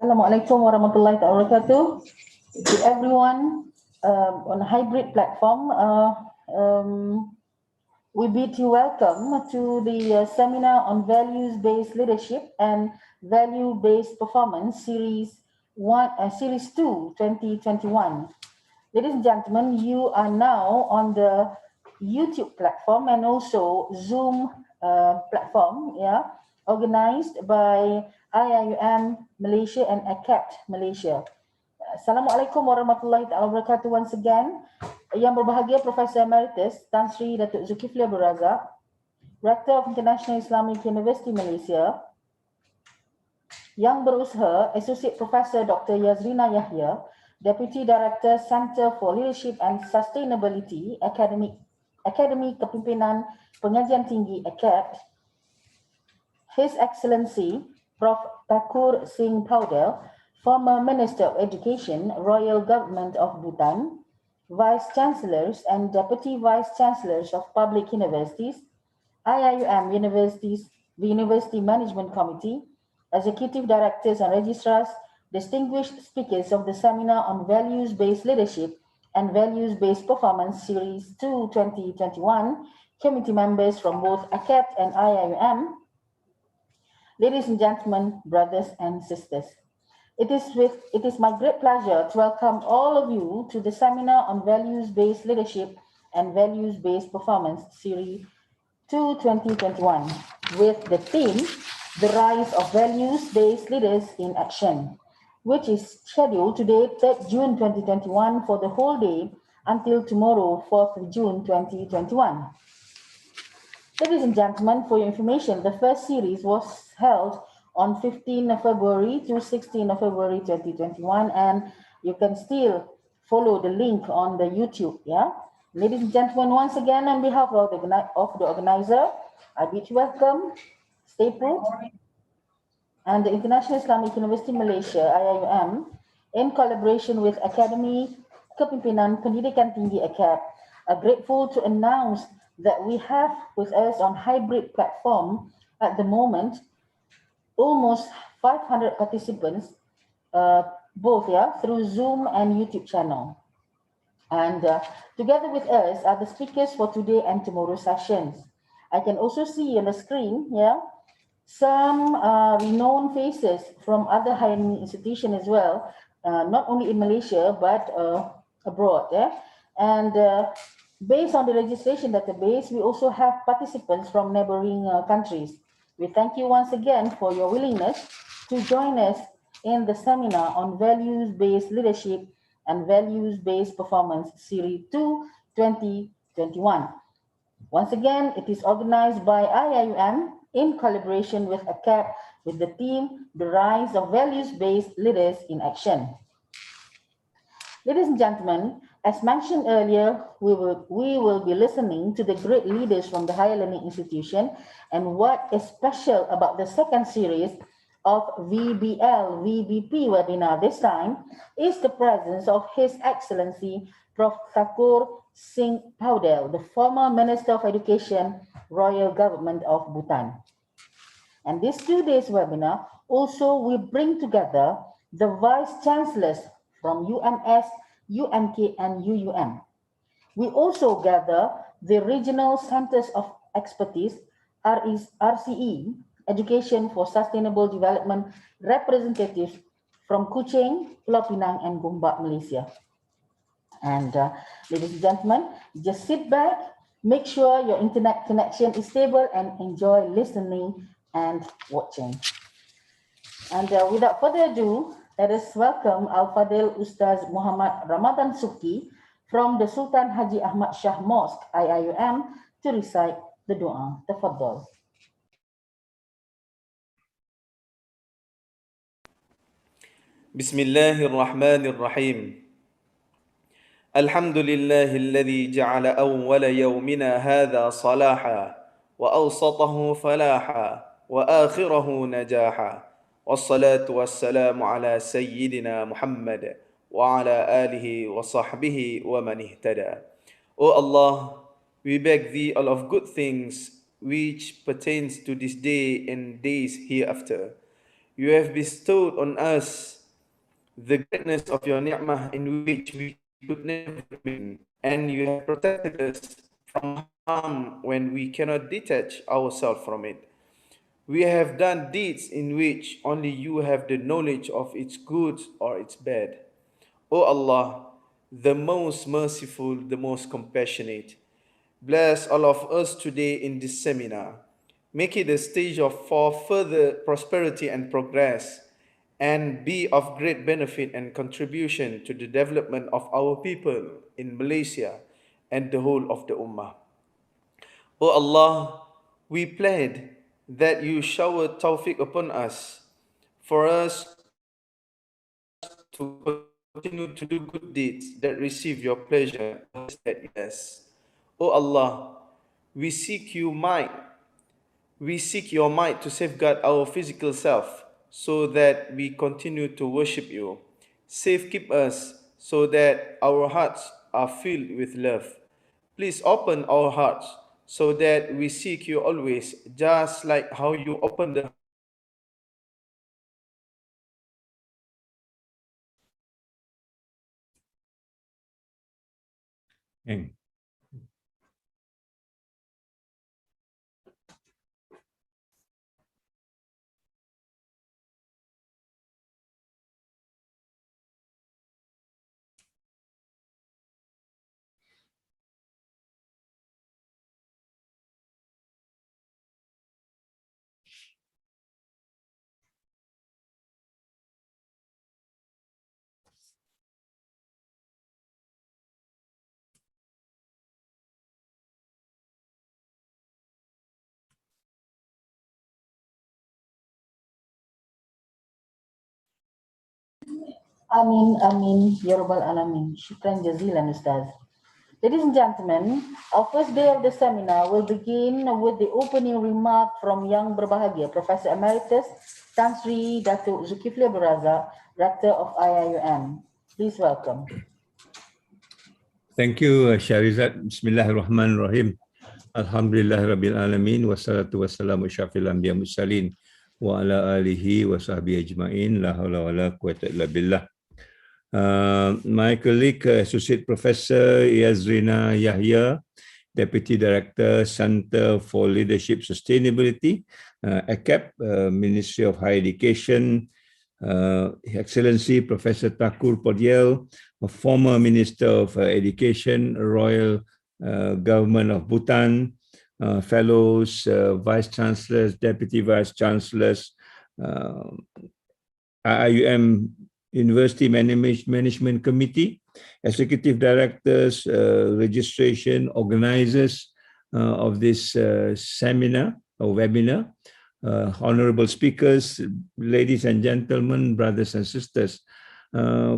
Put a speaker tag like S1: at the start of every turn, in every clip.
S1: Assalamualaikum warahmatullahi wabarakatuh to everyone on a hybrid platform. We bid you welcome to the seminar on values-based leadership and value-based performance series 2, 2021. Ladies and gentlemen, you are now on the YouTube platform and also Zoom platform, organized by Iium Malaysia and Akept Malaysia. Assalamualaikum warahmatullahi wabarakatuh once again. Yang berbahagia Profesor Emeritus Tan Sri Datuk Zulkifli Abdul Razak, Rector of International Islamic University Malaysia, yang berusaha Associate Professor Dr. Yazrina Yahya, Deputy Director Center for Leadership and Sustainability, Akademi Kepimpinan Pengajian Tinggi Akept, His Excellency Prof. Thakur Singh Paudel, former Minister of Education, Royal Government of Bhutan, Vice Chancellors and Deputy Vice Chancellors of Public Universities, IIUM Universities, the University Management Committee, Executive Directors and Registrars, distinguished speakers of the seminar on Values-Based Leadership and Values-Based Performance Series 2 2021, committee members from both Akept and IIUM, ladies and gentlemen, brothers and sisters. It is my great pleasure to welcome all of you to the seminar on Values-Based Leadership and Values-Based Performance Series 2 2021 with the theme, The Rise of Values-Based Leaders in Action, which is scheduled today, 3rd June 2021 for the whole day until tomorrow, 4th June 2021. Ladies and gentlemen, for your information, the first series was held on 15 February to 16 February 2021, and you can still follow the link on the YouTube. Ladies and gentlemen, once again, on behalf of the organizer, I bid you welcome, stay put, and the International Islamic University Malaysia, IIUM, in collaboration with Akademi Kepimpinan Pendidikan Tinggi Akept, are grateful to announce that we have with us on hybrid platform at the moment almost 500 participants, both through Zoom and YouTube channel. And together with us are the speakers for today and tomorrow's sessions. I can also see on the screen, some renowned faces from other higher institutions as well, not only in Malaysia, but abroad. And based on the registration database, we also have participants from neighboring countries. We thank you once again for your willingness to join us in the seminar on Values-Based Leadership and Values-Based Performance Series 2 2021. Once again, it is organized by IIUM in collaboration with Akept with the theme, The Rise of Values-Based Leaders in Action. Ladies and gentlemen, as mentioned earlier, we will be listening to the great leaders from the higher learning institution, and what is special about the second series of VBP webinar this time is the presence of His Excellency Prof. Thakur Singh Paudel, the former Minister of Education, Royal Government of Bhutan. And this 2 days webinar also will bring together the Vice Chancellors from UMS, UMK, and UUM. We also gather the Regional Centers of Expertise, RCE, Education for Sustainable Development representatives from Kuching, Pulau Pinang, and Gombak, Malaysia. And ladies and gentlemen, just sit back, make sure your internet connection is stable, and enjoy listening and watching. And without further ado, let us welcome Al-Fadil Ustaz Muhammad Ramadan Suki from the Sultan Haji Ahmad Shah Mosque, IIUM, to recite the dua. Tafaddal.
S2: Bismillahirrahmanirrahim. الحمد لله الذي جعل أول يومنا هذا صلاحا وأوسطه فلاحا وآخره نجاحا والصلاة والسلام على سيدنا محمد وعلى آله وصحبه ومن اهتدى. O Allah, we beg thee all of good things which pertains to this day and days hereafter. You have bestowed on us the greatness of your ni'mah in which we could never dream, and you have protected us from harm when we cannot detach ourselves from it. We have done deeds in which only you have the knowledge of its good or its bad. O Allah, the most merciful, the most compassionate, bless all of us today in this seminar. Make it a stage for further prosperity and progress, and be of great benefit and contribution to the development of our people in Malaysia and the whole of the Ummah. O Allah, we plead that you shower tawfiq upon us, for us to continue to do good deeds that receive your pleasure that yes. O Allah, we seek you might. We seek your might to safeguard our physical self so that we continue to worship you. Safekeep us so that our hearts are filled with love. Please open our hearts so that we seek you always, just like how you open the
S1: Amin, amin, ya rabbal alamin. Shukran jazilan, Ustaz. Ladies and gentlemen, our first day of the seminar will begin with the opening remark from Yang Berbahagia, Professor Emeritus Tan Sri Datuk Zulkifli Abdul Razak, Rector of Iium. Please welcome.
S3: Thank you, Sharizat. Bismillahirrahmanirrahim. Alhamdulillahirabbil alamin wassalatu wassalamu syafil anbiya mursalin wa ala alihi wa sahbihi ajmain la haula wala quwwata illa billah. My colleague, Associate Professor Yazrina Yahya, Deputy Director, Center for Leadership Sustainability, Akept, Ministry of Higher Education, Excellency Professor Thakur Podiel, a former Minister of Education, Royal Government of Bhutan, Fellows, Vice Chancellors, Deputy Vice Chancellors, Iium University Management Committee, Executive Directors, Registration Organizers of this seminar or webinar, honorable speakers, ladies and gentlemen, brothers and sisters.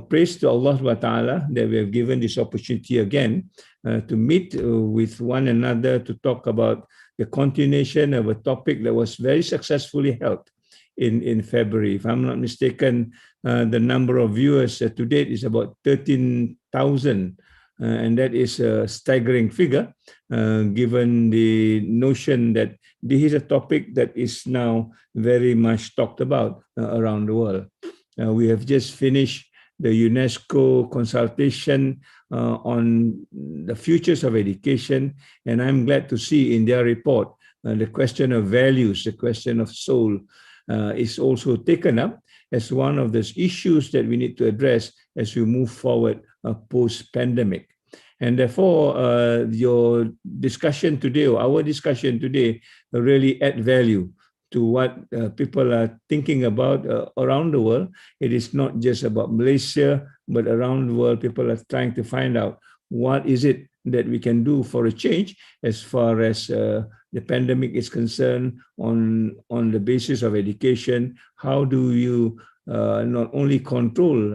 S3: Praise to Allah Subhanahu wa Ta'ala that we have given this opportunity again to meet with one another to talk about the continuation of a topic that was very successfully held in February. If I'm not mistaken, the number of viewers to date is about 13,000, and that is a staggering figure, given the notion that this is a topic that is now very much talked about around the world. We have just finished the UNESCO consultation on the futures of education, and I'm glad to see in their report the question of values, the question of soul is also taken up as one of those issues that we need to address as we move forward post-pandemic. And therefore, your discussion today, or our discussion today, really add value to what people are thinking about around the world. It is not just about Malaysia, but around the world, people are trying to find out what is it that we can do for a change as far as the pandemic is concerned on the basis of education. How do you not only control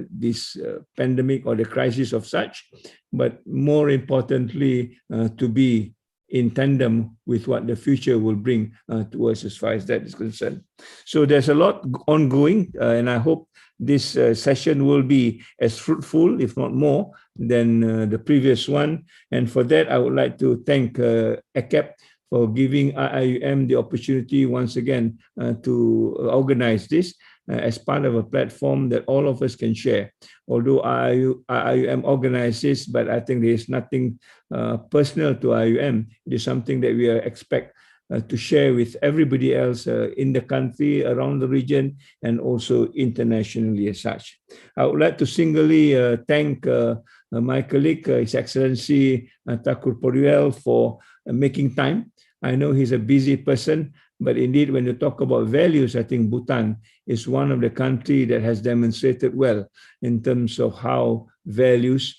S3: this pandemic or the crisis of such, but more importantly, to be in tandem with what the future will bring to us as far as that is concerned. So there's a lot ongoing, and I hope this session will be as fruitful, if not more, than the previous one. And for that, I would like to thank Akept for giving IIUM the opportunity once again to organize this as part of a platform that all of us can share. Although IIUM organizes, but I think there is nothing personal to IIUM. It is something that we expect to share with everybody else in the country, around the region, and also internationally as such. I would like to singly thank my colleague, His Excellency Takur Poriel, for making time. I know he's a busy person, but indeed, when you talk about values, I think Bhutan is one of the countries that has demonstrated well in terms of how values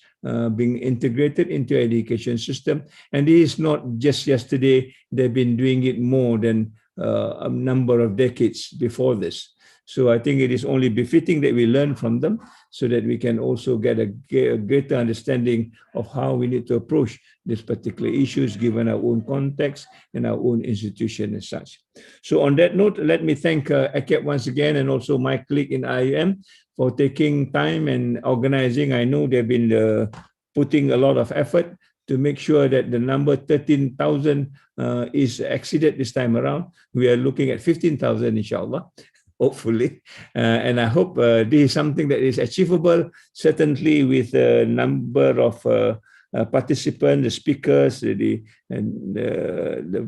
S3: being integrated into education system. And it is not just yesterday, they've been doing it more than a number of decades before this. So I think it is only befitting that we learn from them so that we can also get a greater understanding of how we need to approach these particular issues given our own context and our own institution as such. So on that note, let me thank Akept once again and also my colleague in IIUM for taking time and organizing. I know they've been putting a lot of effort to make sure that the number 13,000 is exceeded this time around. We are looking at 15,000, inshallah. Hopefully, and I hope this is something that is achievable, certainly with a number of participants, the speakers, the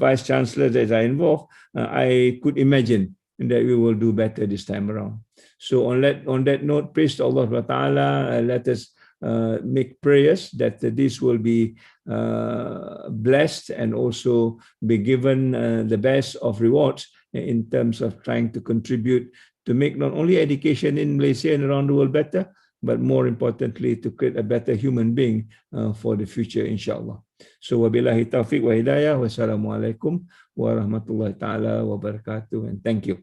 S3: vice chancellors that are involved. I could imagine that we will do better this time around. So on that note, praise to Allah Subhanahu wa Ta'ala. Let us make prayers that this will be blessed and also be given the best of rewards in terms of trying to contribute to make not only education in Malaysia and around the world better, but more importantly, to create a better human being for the future, inshallah. So, wabillahi taufiq wa hidayah, wassalamualaikum warahmatullahi ta'ala wabarakatuh, and thank you.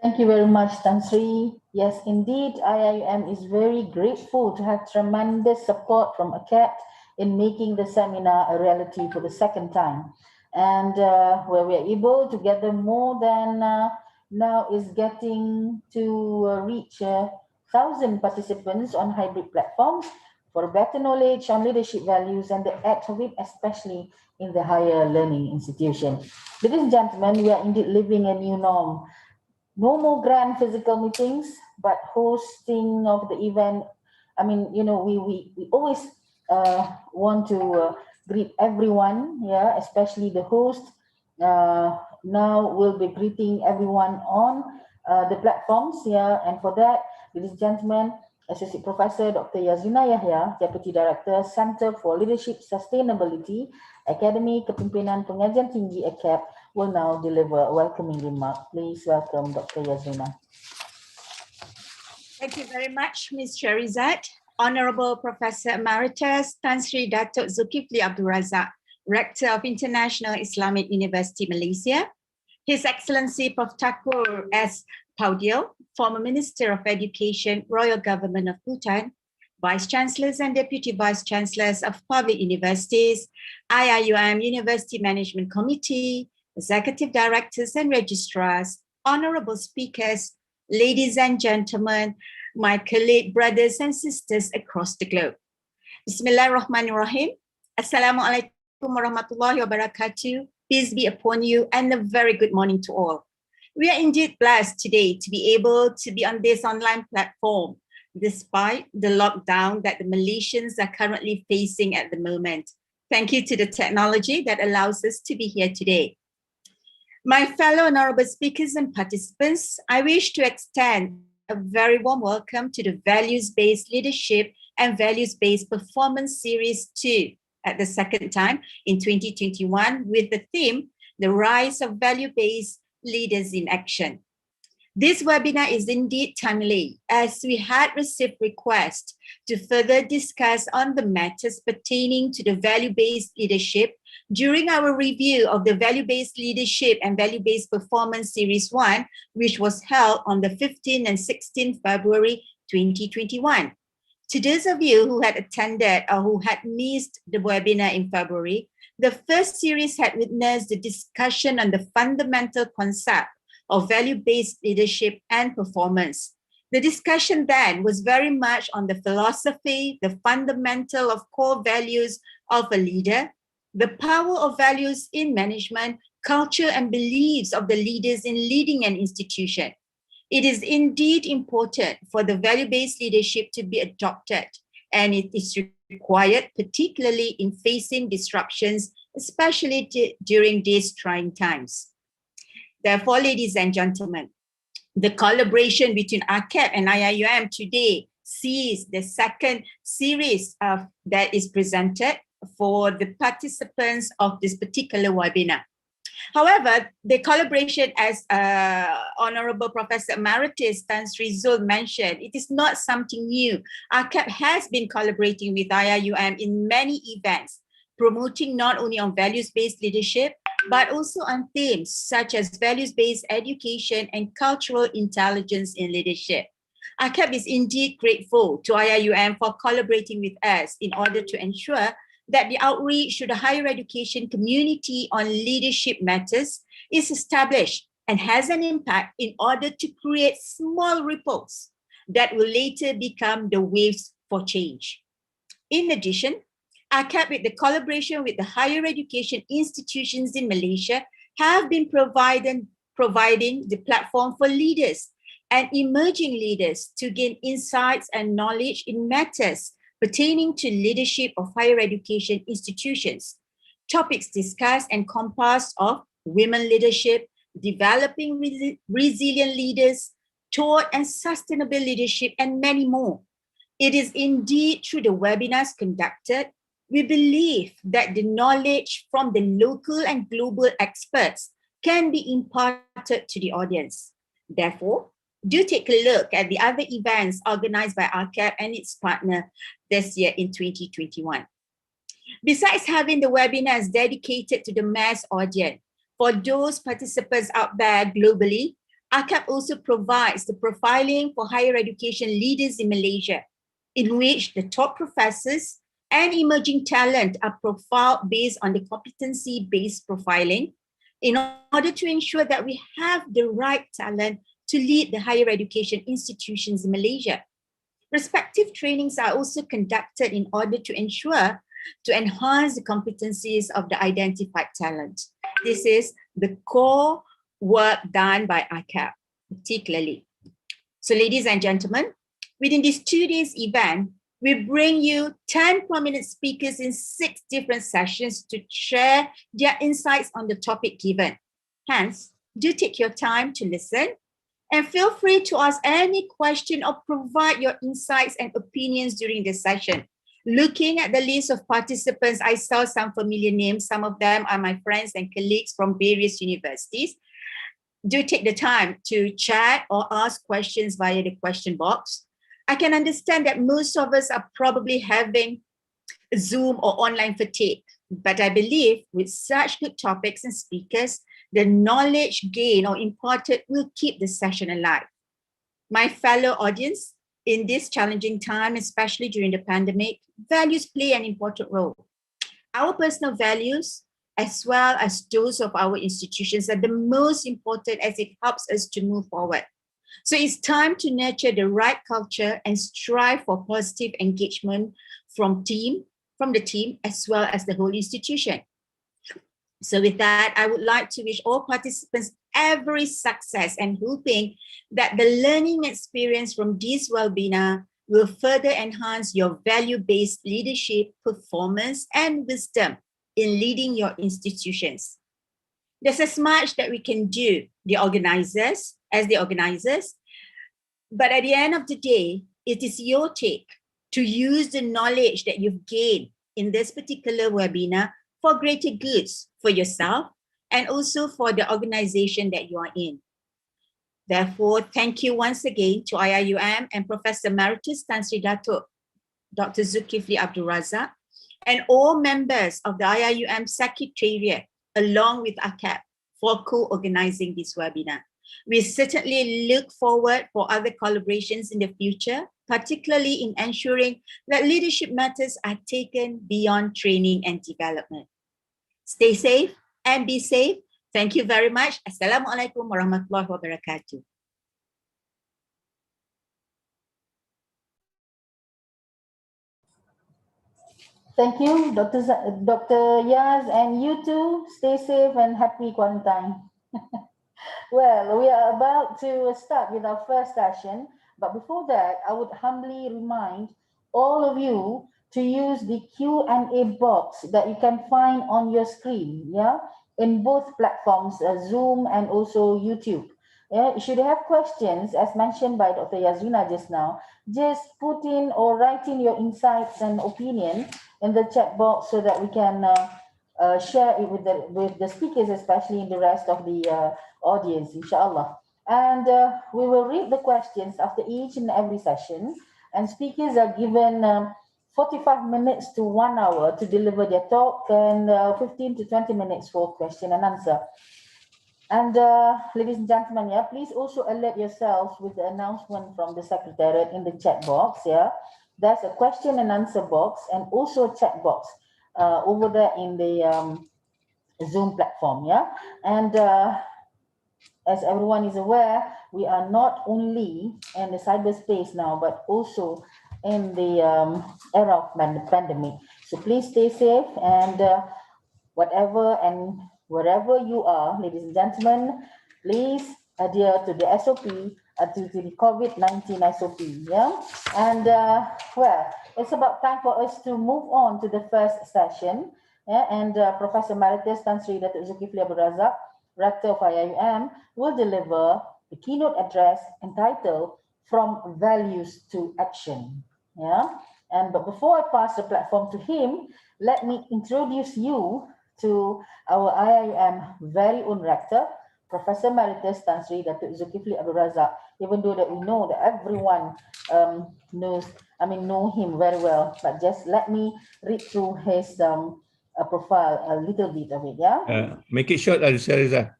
S1: Thank you very much, Tan Sri. Yes, indeed, IIUM is very grateful to have tremendous support from Akept in making the seminar a reality for the second time. And where we are able to gather more than now is getting to reach 1,000 participants on hybrid platforms for better knowledge on leadership values and the act of it, especially in the higher learning institution. Ladies and gentlemen, we are indeed living a new norm. No more grand physical meetings, but hosting of the event. I mean, you know, we always want to greet everyone, yeah, especially the host. Now we'll be greeting everyone on the platforms, yeah, and for that, ladies and gentlemen, Associate Professor Dr. Yazrina Yahya, Deputy Director, Center for Leadership Sustainability, Akademi Kepimpinan Pengajian Tinggi Akept, will now deliver a welcoming remark. Please welcome Dr. Yazrina.
S4: Thank you very much, Ms. Sherizad. Honorable Professor Emeritus Tan Sri Datuk Zulkifli Abdul Razak, Rector of International Islamic University Malaysia, His Excellency Prof. Takur S. Paudiel, former Minister of Education, Royal Government of Bhutan, Vice Chancellors and Deputy Vice Chancellors of Public Universities, IIUM University Management Committee, Executive Directors and Registrars, Honorable Speakers, ladies and gentlemen, my colleague brothers and sisters across the globe. Bismillahirrahmanirrahim. Assalamualaikum warahmatullahi wabarakatuh. Peace be upon you and a very good morning to all. We are indeed blessed today to be able to be on this online platform despite the lockdown that the Malaysians are currently facing at the moment. Thank you to the technology that allows us to be here today. My fellow honorable speakers and participants, I wish to extend a very warm welcome to the Values-Based Leadership and Values-Based Performance Series 2 at the second time in 2021 with the theme, The Rise of Value-Based Leaders in Action. This webinar is indeed timely as we had received requests to further discuss on the matters pertaining to the value-based leadership during our review of the Value-Based Leadership and Value-Based Performance Series 1, which was held on the 15th and 16th February 2021. To those of you who had attended or who had missed the webinar in February, the first series had witnessed the discussion on the fundamental concept of value-based leadership and performance. The discussion then was very much on the philosophy, the fundamental of core values of a leader, the power of values in management, culture and beliefs of the leaders in leading an institution. It is indeed important for the value-based leadership to be adopted, and it is required particularly in facing disruptions, especially during these trying times. Therefore, ladies and gentlemen, the collaboration between Akept and Iium today sees the second series that is presented for the participants of this particular webinar. However, the collaboration, as Honorable Professor Emeritus Tan Sri Zul mentioned, it is not something new. Akept has been collaborating with Iium in many events, promoting not only on values-based leadership, but also on themes such as values-based education and cultural intelligence in leadership. Akept is indeed grateful to Iium for collaborating with us in order to ensure that the outreach to the higher education community on leadership matters is established and has an impact in order to create small ripples that will later become the waves for change. In addition, Akept, with the collaboration with the higher education institutions in Malaysia, have been providing the platform for leaders and emerging leaders to gain insights and knowledge in matters pertaining to leadership of higher education institutions. Topics discussed encompass of women leadership, developing resilient leaders, toward and sustainable leadership, and many more. It is indeed through the webinars conducted, we believe that the knowledge from the local and global experts can be imparted to the audience. Therefore, do take a look at the other events organized by Akept and its partner this year in 2021. Besides having the webinars dedicated to the mass audience, for those participants out there globally, Akept also provides the profiling for higher education leaders in Malaysia, in which the top professors and emerging talent are profiled based on the competency-based profiling in order to ensure that we have the right talent to lead the higher education institutions in Malaysia. Respective trainings are also conducted in order to ensure to enhance the competencies of the identified talent. This is the core work done by Akept, particularly. So, ladies and gentlemen, within this 2 days event, we bring you 10 prominent speakers in 6 different sessions to share their insights on the topic given. Hence, do take your time to listen and feel free to ask any question or provide your insights and opinions during this session. Looking at the list of participants, I saw some familiar names. Some of them are my friends and colleagues from various universities. Do take the time to chat or ask questions via the question box. I can understand that most of us are probably having Zoom or online fatigue, but I believe with such good topics and speakers, the knowledge gained or imparted will keep the session alive. My fellow audience, in this challenging time, especially during the pandemic, values play an important role. Our personal values, as well as those of our institutions, are the most important as it helps us to move forward. So it's time to nurture the right culture and strive for positive engagement from the team, as well as the whole institution. So with that, I would like to wish all participants every success and hoping that the learning experience from this webinar will further enhance your value-based leadership, performance, and wisdom in leading your institutions. There's as much that we can do, the organizers, but at the end of the day, it is your take to use the knowledge that you've gained in this particular webinar for greater goods for yourself and also for the organization that you are in. Therefore, thank you once again to Iium and Professor Emeritus Tan Sri Dr. Zulkifli Abdul Razak and all members of the Iium Secretariat along with Akept for co-organizing this webinar. We certainly look forward for other collaborations in the future, particularly in ensuring that leadership matters are taken beyond training and development. Stay safe and be safe. Thank you very much. Assalamualaikum warahmatullahi wabarakatuh.
S1: Thank you, Dr. Yaz, and you too. Stay safe and happy quarantine. Well, we are about to start with our first session, but before that, I would humbly remind all of you to use the Q&A box that you can find on your screen, yeah, in both platforms, Zoom and also YouTube. Yeah, should you have questions, as mentioned by Dr. Yazrina just now, just put in or write in your insights and opinion in the chat box so that we can share it with the speakers, especially in the rest of the audience, inshallah. And we will read the questions after each and every session, and speakers are given 45 minutes to 1 hour to deliver their talk, and 15 to 20 minutes for question and answer. And ladies and gentlemen, yeah, please also alert yourselves with the announcement from the secretariat in the chat box. Yeah, there's a question and answer box and also a chat box over there in the Zoom platform. Yeah, and as everyone is aware, we are not only in the cyberspace now, but also in the era of pandemic. So please stay safe, and whatever and wherever you are, ladies and gentlemen, please adhere to the SOP, to the COVID-19 SOP. Yeah, and well, it's about time for us to move on to the first session. Yeah, and Professor Emeritus Tan Sri Datuk Zulkifli Abdul Razak, Rector of Iium, will deliver the keynote address entitled "From Values to Action." Yeah, and but before I pass the platform to him, let me introduce you to our Iium very own rector, Professor Emeritus Tan Sri Datuk Zulkifli Abdul Razak. Even though that we know that everyone know him very well, but just let me read through his profile a little bit of it. Yeah.
S3: Make it short, Shariza.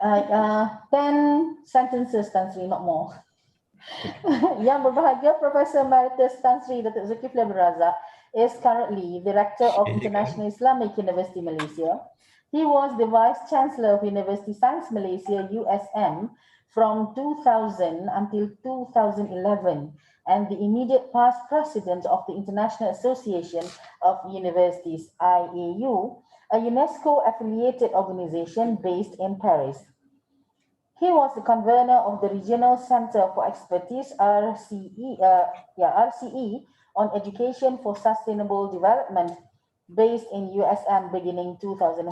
S1: 10 sentences, Tan Sri, not more. Yang berbahagia, Professor Emeritus Tan Sri Datuk Zulkifli Abdul Razak is currently Director of International Islamic University Malaysia. He was the Vice Chancellor of University Science Malaysia, USM, from 2000 until 2011, and the immediate past President of the International Association of Universities, IAU, a UNESCO-affiliated organization based in Paris. He was the convener of the Regional Center for Expertise, RCE, on Education for Sustainable Development, based in USM beginning 2005.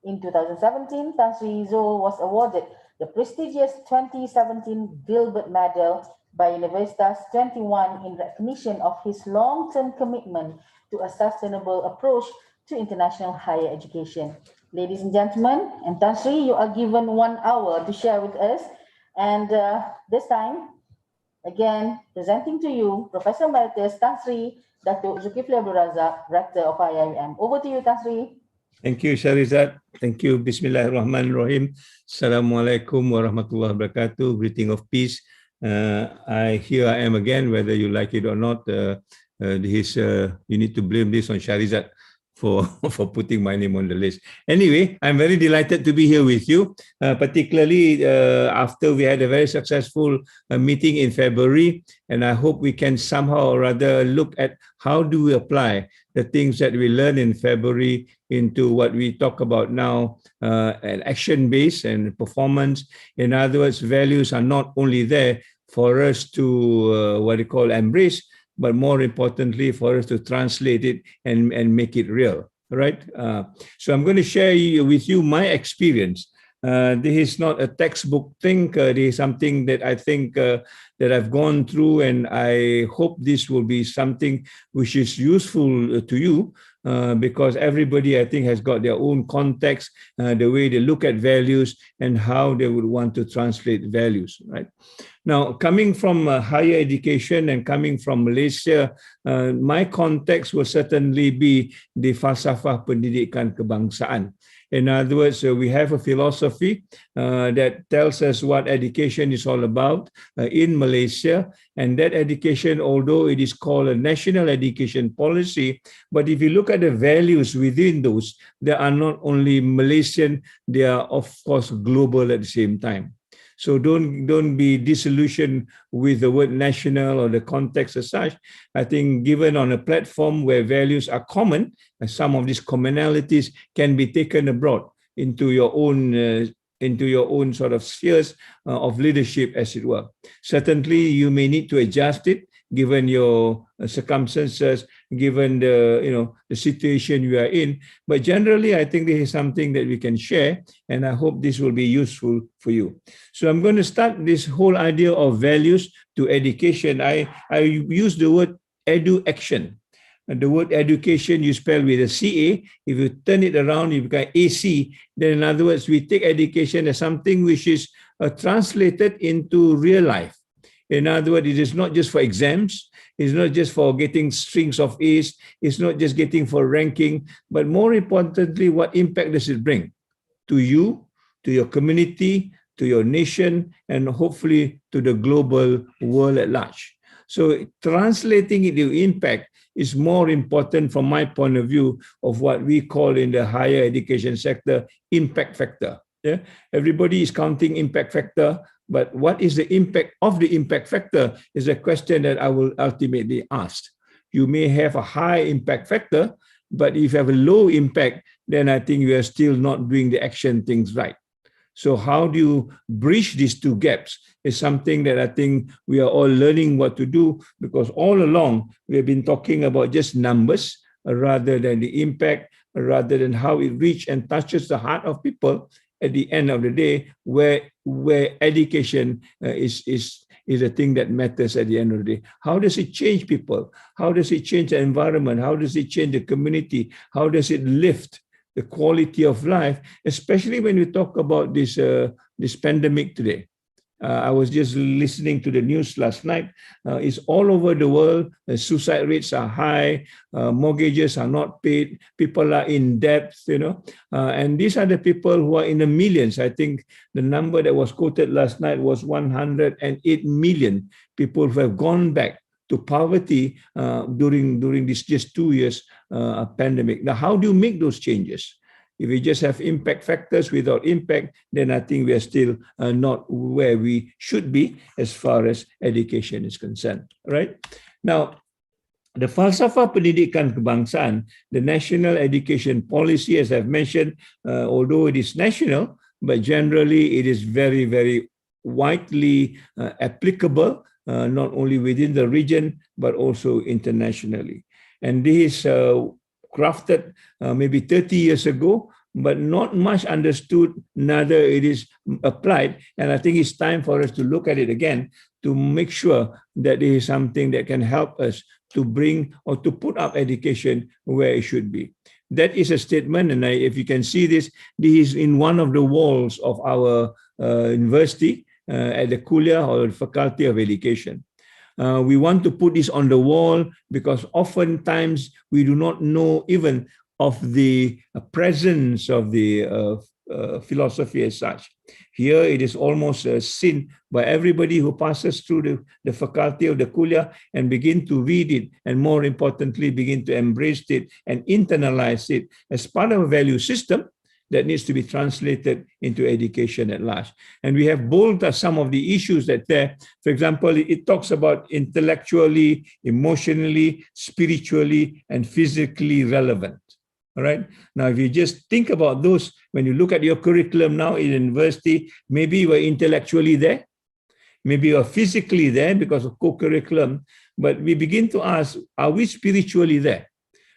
S1: In 2017, Tan Sri Zul was awarded the prestigious 2017 Gilbert Medal by Universitas 21 in recognition of his long-term commitment to a sustainable approach to international higher education. Ladies and gentlemen, and Tan Sri, you are given 1 hour to share with us. And this time, again, presenting to you, Professor Emeritus Tan Sri Datuk Zulkifli Abdul Razak, Rector of Iium. Over to you, Tan Sri.
S3: Thank you, Sharizat. Thank you. Bismillahirrahmanirrahim. Assalamualaikum warahmatullahi wabarakatuh. Greeting of peace. Here I am again, whether you like it or not. You need to blame this on Sharizat for putting my name on the list. Anyway, I'm very delighted to be here with you, particularly after we had a very successful meeting in February, and I hope we can somehow or rather look at how do we apply the things that we learned in February into what we talk about now, and action-based and performance. In other words, values are not only there for us to embrace, but more importantly, for us to translate it and make it real, right? So I'm going to share with you my experience. This is not a textbook thing. This is something that I think that I've gone through, and I hope this will be something which is useful to you, because everybody, I think, has got their own context, the way they look at values and how they would want to translate values, right? Now, coming from higher education and coming from Malaysia, my context will certainly be the falsafah pendidikan kebangsaan. In other words, we have a philosophy that tells us what education is all about in Malaysia. And that education, although it is called a national education policy, but if you look at the values within those, they are not only Malaysian, they are, of course, global at the same time. So don't be disillusioned with the word national or the context as such. I think given on a platform where values are common, some of these commonalities can be taken abroad into your own sort of spheres of leadership, as it were. Certainly, you may need to adjust it given your circumstances, given the situation you are in. But generally, I think this is something that we can share, and I hope this will be useful for you. So I'm going to start this whole idea of values to education. I use the word edu-action. And the word education you spell with a CA. If you turn it around, you become AC. Then in other words, we take education as something which is translated into real life. In other words, it is not just for exams. It's not just for getting strings of A's. It's not just getting for ranking. But more importantly, what impact does it bring to you, to your community, to your nation, and hopefully to the global world at large? So translating it into impact is more important from my point of view of what we call in the higher education sector, impact factor. Yeah? Everybody is counting impact factor, but what is the impact of the impact factor is a question that I will ultimately ask. You may have a high impact factor, but if you have a low impact, then I think you are still not doing the action things right. So how do you bridge these two gaps is something that I think we are all learning what to do, because all along we have been talking about just numbers rather than the impact, rather than how it reaches and touches the heart of people at the end of the day, where education is a thing that matters at the end of the day. How does it change people? How does it change the environment? How does it change the community? How does it lift the quality of life, especially when we talk about this pandemic today? I was just listening to the news last night. It's all over the world. Suicide rates are high. Mortgages are not paid. People are in debt, and these are the people who are in the millions. I think the number that was quoted last night was 108 million people who have gone back to poverty during this just 2 years pandemic. Now, how do you make those changes? If we just have impact factors without impact, then I think we are still not where we should be as far as education is concerned, right? Now, the falsafah pendidikan kebangsaan, the national education policy, as I've mentioned, although it is national, but generally it is very, very widely applicable, not only within the region, but also internationally. And this crafted maybe 30 years ago, but not much understood, neither it is applied. And I think it's time for us to look at it again to make sure that it is something that can help us to bring or to put up education where it should be. That is a statement, and if you can see this is in one of the walls of our university at the Kuliah or Faculty of Education. We want to put this on the wall because oftentimes we do not know even of the presence of the philosophy as such. Here it is almost seen by everybody who passes through the faculty of the Kuliah and begin to read it, and more importantly, begin to embrace it and internalize it as part of a value system that needs to be translated into education at large. And we have bold some of the issues that there. For example, it talks about intellectually, emotionally, spiritually, and physically relevant. All right. Now, if you just think about those, when you look at your curriculum now in university, maybe you are intellectually there, maybe you are physically there because of co-curriculum, but we begin to ask, are we spiritually there?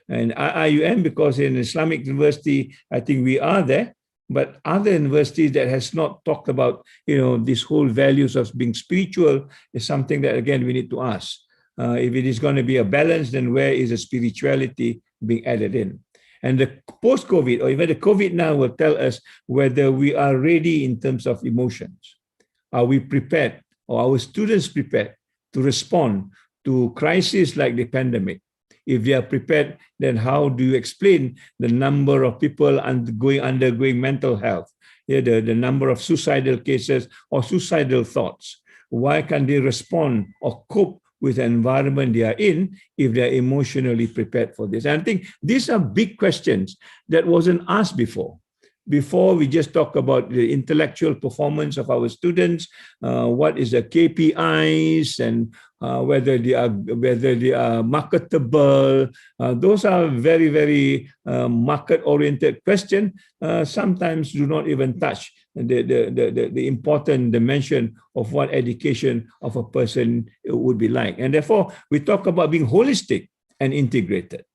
S3: And Iium, because in Islamic University, I think we are there, but other universities that has not talked about, this whole values of being spiritual is something that, again, we need to ask. If it is going to be a balance, then where is the spirituality being added in? And the post-COVID, or even the COVID now, will tell us whether we are ready in terms of emotions. Are we prepared, or are our students prepared to respond to crises like the pandemic? If they are prepared, then how do you explain the number of people undergoing mental health, the number of suicidal cases or suicidal thoughts? Why can't they respond or cope with the environment they are in if they're emotionally prepared for this? And I think these are big questions that wasn't asked before. Before, we just talk about the intellectual performance of our students, what is the KPIs, and whether they are marketable. Those are very, very market-oriented questions. Sometimes do not even touch the important dimension of what education of a person would be like. And therefore, we talk about being holistic and integrated,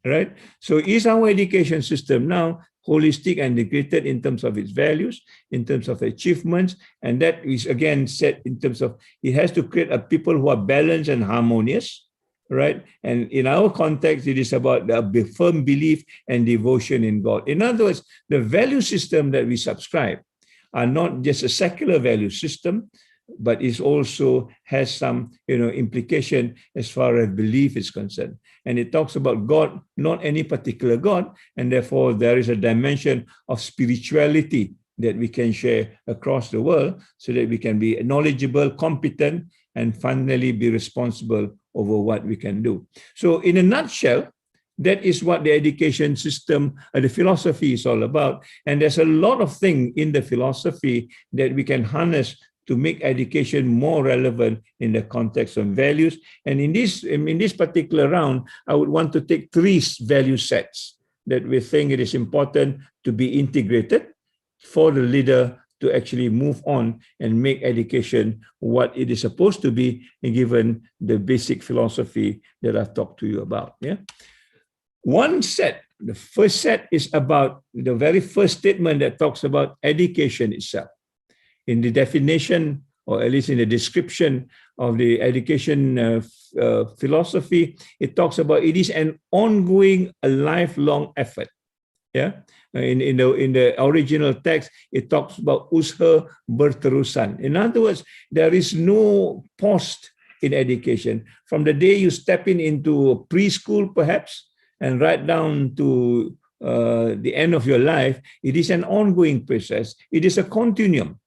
S3: right? So is our education system now holistic and integrated in terms of its values, in terms of achievements, and that is again set in terms of it has to create a people who are balanced and harmonious, right? And in our context, it is about the firm belief and devotion in God. In other words, the value system that we subscribe are not just a secular value system, but it also has some implication as far as belief is concerned. And it talks about God, not any particular God, and therefore there is a dimension of spirituality that we can share across the world so that we can be knowledgeable, competent, and finally be responsible over what we can do. So in a nutshell, that is what the education system, the philosophy is all about. And there's a lot of things in the philosophy that we can harness to make education more relevant in the context of values. And in this particular round, I would want to take 3 value sets that we think it is important to be integrated for the leader to actually move on and make education what it is supposed to be, given the basic philosophy that I've talked to you about. Yeah. One set, the first set is about the very first statement that talks about education itself. In the definition, or at least in the description of the education philosophy, it talks about it is an ongoing, a lifelong effort. Yeah. In the original text, it talks about usaha berterusan. In other words, there is no pause in education. From the day you step into preschool, perhaps, and right down to the end of your life, it is an ongoing process. It is a continuum.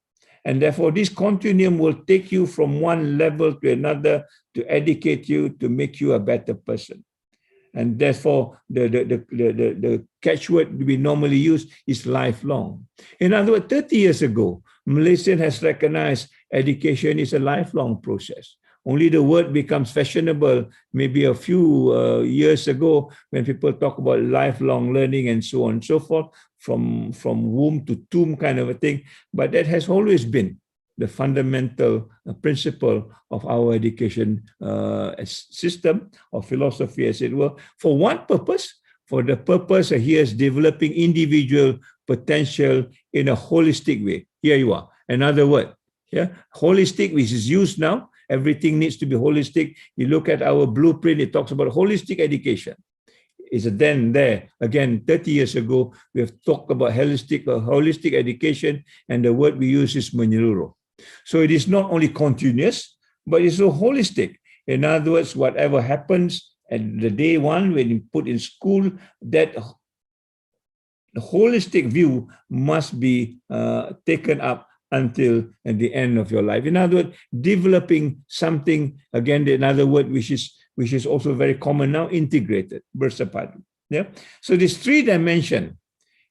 S3: And therefore, this continuum will take you from one level to another to educate you, to make you a better person. And therefore, the catchword we normally use is lifelong. In other words, 30 years ago, Malaysia has recognized education is a lifelong process. Only the word becomes fashionable maybe a few years ago when people talk about lifelong learning and so on and so forth, from womb to tomb kind of a thing. But that has always been the fundamental principle of our education system or philosophy, as it were. For what purpose? For the purpose of here's developing individual potential in a holistic way. Here you are, another word. Yeah, holistic, which is used now. Everything needs to be holistic. You look at our blueprint, it talks about holistic education. Is then there. Again, 30 years ago, we have talked about holistic education, and the word we use is menyeluruh. So it is not only continuous, but it's so holistic. In other words, whatever happens at the day one when you put in school, that the holistic view must be taken up until at the end of your life. In other words, developing something, again, another word which is also very common now, integrated, bersepadu. Yeah. So this 3 dimension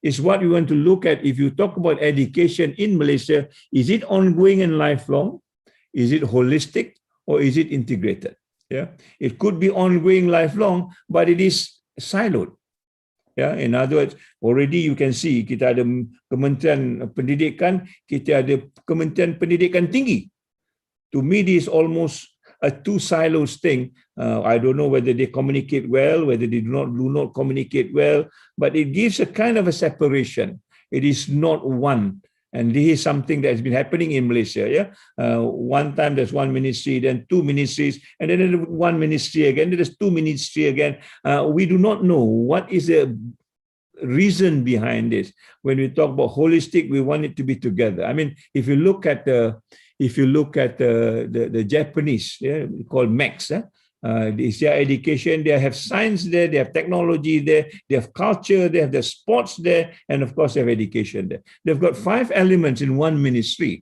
S3: is what we want to look at. If you talk about education in Malaysia, is it ongoing and lifelong? Is it holistic, or is it integrated? Yeah. It could be ongoing, lifelong, but it is siloed. Yeah, in other words, already you can see kita ada Kementerian Pendidikan, kita ada Kementerian Pendidikan Tinggi. To me, this is almost a 2 silos thing. I don't know whether they communicate well, whether they do not communicate well, but it gives a kind of a separation. It is not one. And this is something that has been happening in Malaysia. Yeah, one time there's 1 ministry, then 2 ministries, and then 1 ministry again. There's 2 ministry again. We do not know what is the reason behind this. When we talk about holistic, we want it to be together. I mean, if you look at the Japanese, yeah, called Max. It's their education, they have science there, they have technology there, they have culture, they have the sports there, and of course they have education there. They've got 5 elements in one ministry.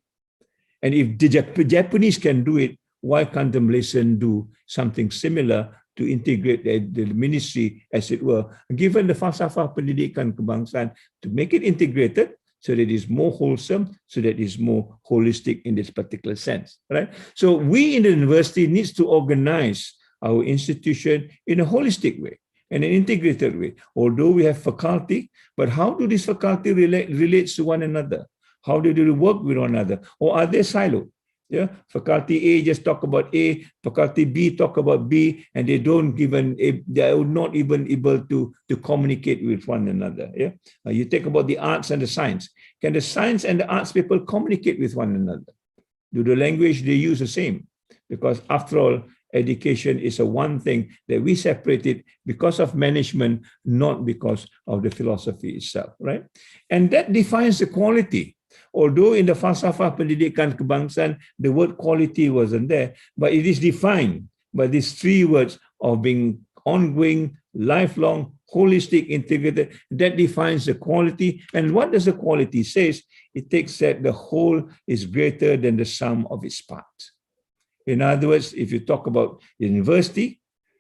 S3: And if the Japanese can do it, why can't the Malaysian do something similar to integrate the ministry, as it were, given the falsafah pendidikan kebangsaan, to make it integrated so that it is more wholesome, so that it is more holistic in this particular sense, right? So we in the university needs to organize our institution in a holistic way, in an integrated way. Although we have faculty, but how do these faculty relates to one another? How do they work with one another? Or are they siloed? Yeah, faculty A just talk about A, faculty B talk about B, and they are not even able to communicate with one another. Yeah, you take about the arts and the science. Can the science and the arts people communicate with one another? Do the language they use the same? Because after all, education is a one thing that we separated because of management, not because of the philosophy itself, right? And that defines the quality. Although in the falsafah pendidikan kebangsaan, the word quality wasn't there, but it is defined by these three words of being ongoing, lifelong, holistic, integrated. That defines the quality. And what does the quality say? It takes that the whole is greater than the sum of its parts. In other words, if you talk about university,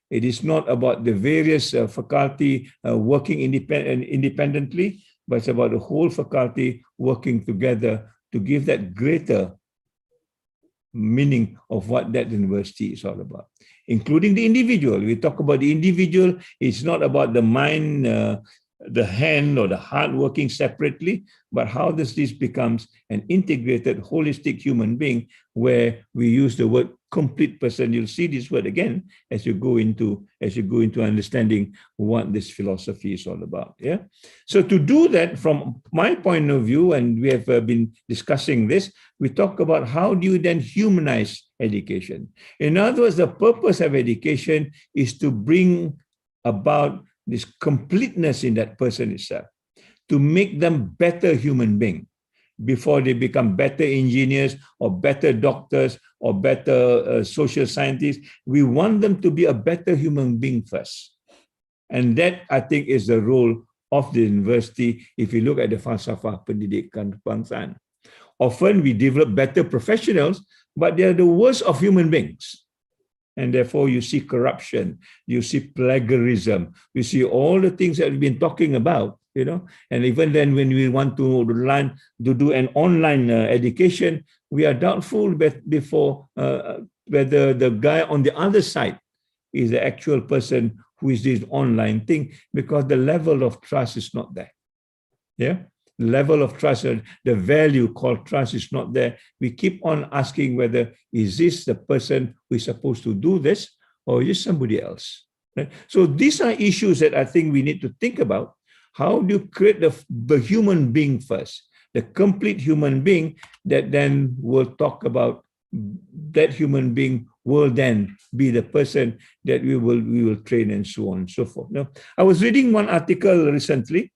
S3: it is not about the various faculty working independently, but it's about the whole faculty working together to give that greater meaning of what that university is all about, including the individual. We talk about the individual, it's not about the mind, the hand or the heart working separately, but how does this becomes an integrated, holistic human being where we use the word complete person. You'll see this word again as you go into understanding what this philosophy is all about. Yeah. So to do that, from my point of view, and we have been discussing this, we talk about how do you then humanize education. In other words, the purpose of education is to bring about this completeness in that person itself, to make them better human beings before they become better engineers or better doctors or better social scientists. We want them to be a better human being first. And that, I think, is the role of the university if you look at the falsafah pendidikan kebangsaan. Often we develop better professionals, but they are the worst of human beings. And therefore, you see corruption, you see plagiarism, you see all the things that we've been talking about, you know. And even then, when we want to do an online education, we are doubtful before whether the guy on the other side is the actual person who is this online thing, because the level of trust is not there. Yeah. The level of trust, the value called trust is not there. We keep on asking whether is this the person who is supposed to do this or is somebody else. Right? So these are issues that I think we need to think about. How do you create the human being first, the complete human being that then will talk about that human being will then be the person that we will train and so on and so forth. Now, I was reading one article recently,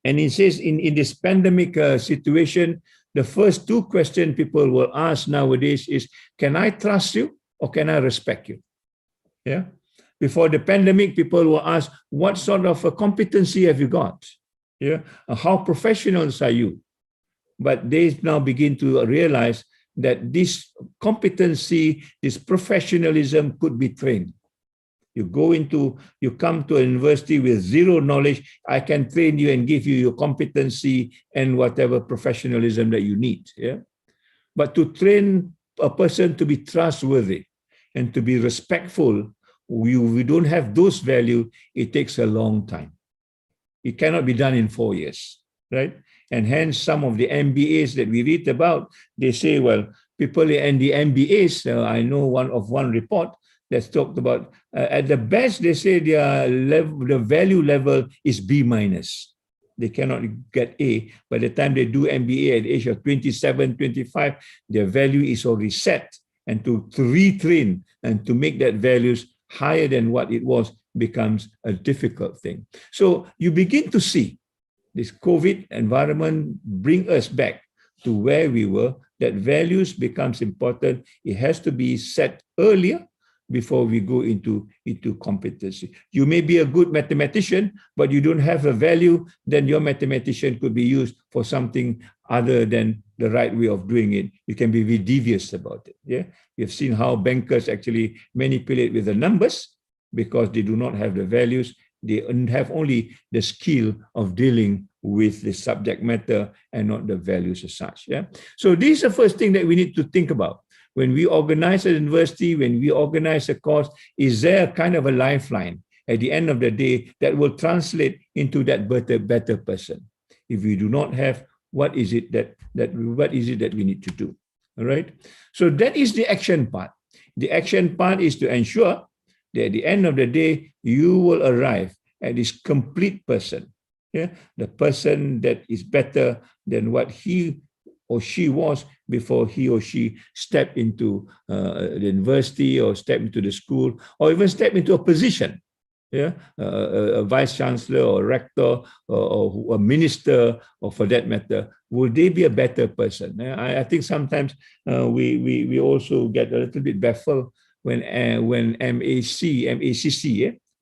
S3: and it says in this pandemic situation, the first two questions people will ask nowadays is, can I trust you or can I respect you? Yeah. Before the pandemic, people will ask, what sort of a competency have you got? Yeah. How professionals are you? But they now begin to realize that this competency, this professionalism could be trained. You come to a university with zero knowledge, I can train you and give you your competency and whatever professionalism that you need. Yeah. But to train a person to be trustworthy and to be respectful, we don't have those values, it takes a long time. It cannot be done in 4 years, right? And hence some of the MBAs that we read about, they say, well, people in the MBAs, I know one report that's talked about, at the best, they say the value level is B-. They cannot get A. By the time they do MBA at the age of 27, 25, their value is already set. And to retrain and to make that values higher than what it was becomes a difficult thing. So you begin to see this COVID environment bring us back to where we were, that values becomes important. It has to be set earlier before we go into competency. You may be a good mathematician, but you don't have a value, then your mathematician could be used for something other than the right way of doing it. You can be devious about it. Yeah, you've seen how bankers actually manipulate with the numbers because they do not have the values. They have only the skill of dealing with the subject matter and not the values as such. Yeah. So this is the first thing that we need to think about. When we organize a university, when we organize a course, is there a kind of a lifeline at the end of the day that will translate into that better person? If we do not have, what is it that we need to do? All right. So that is the action part. The action part is to ensure that at the end of the day, you will arrive at this complete person. Yeah, the person that is better than what he or she was before he or she stepped into the university or stepped into the school or even stepped into a position. Yeah, a vice chancellor or rector or a minister, or for that matter, will they be a better person? I think sometimes we also get a little bit baffled when MACC,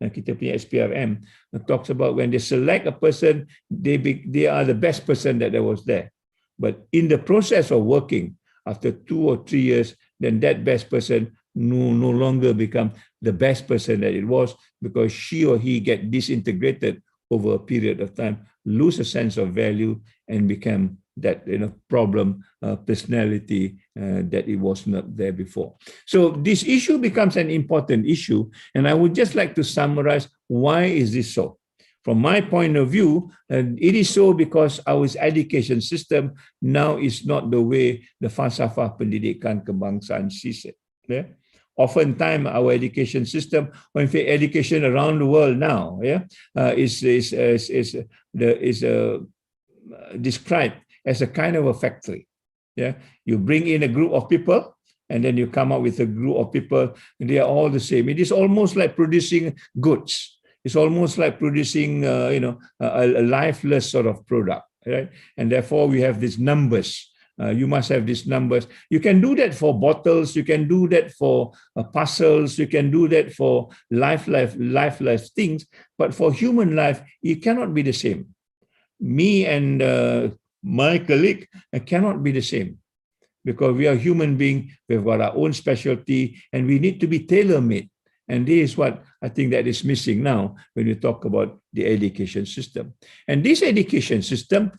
S3: kita punya SPRM, talks about when they select a person, they are the best person that was there. But in the process of working, after 2 or 3 years, then that best person no longer become the best person that it was, because she or he get disintegrated over a period of time, lose a sense of value, and become that problem personality that it was not there before. So this issue becomes an important issue, and I would just like to summarize why is this so. From my point of view, it is so because our education system now is not the way the falsafah pendidikan kebangsaan sees it. Yeah? Oftentimes, our education system, or in fact, education around the world now, is described as a kind of a factory. Yeah, you bring in a group of people, and then you come up with a group of people, and they are all the same. It is almost like producing goods. It's almost like producing, a lifeless sort of product, right? And therefore, we have these numbers. You must have these numbers. You can do that for bottles. You can do that for parcels. You can do that for lifeless things. But for human life, it cannot be the same. Me and my colleague cannot be the same, because we are human beings. We've got our own specialty, and we need to be tailor-made. And this is what I think that is missing now when we talk about the education system. And this education system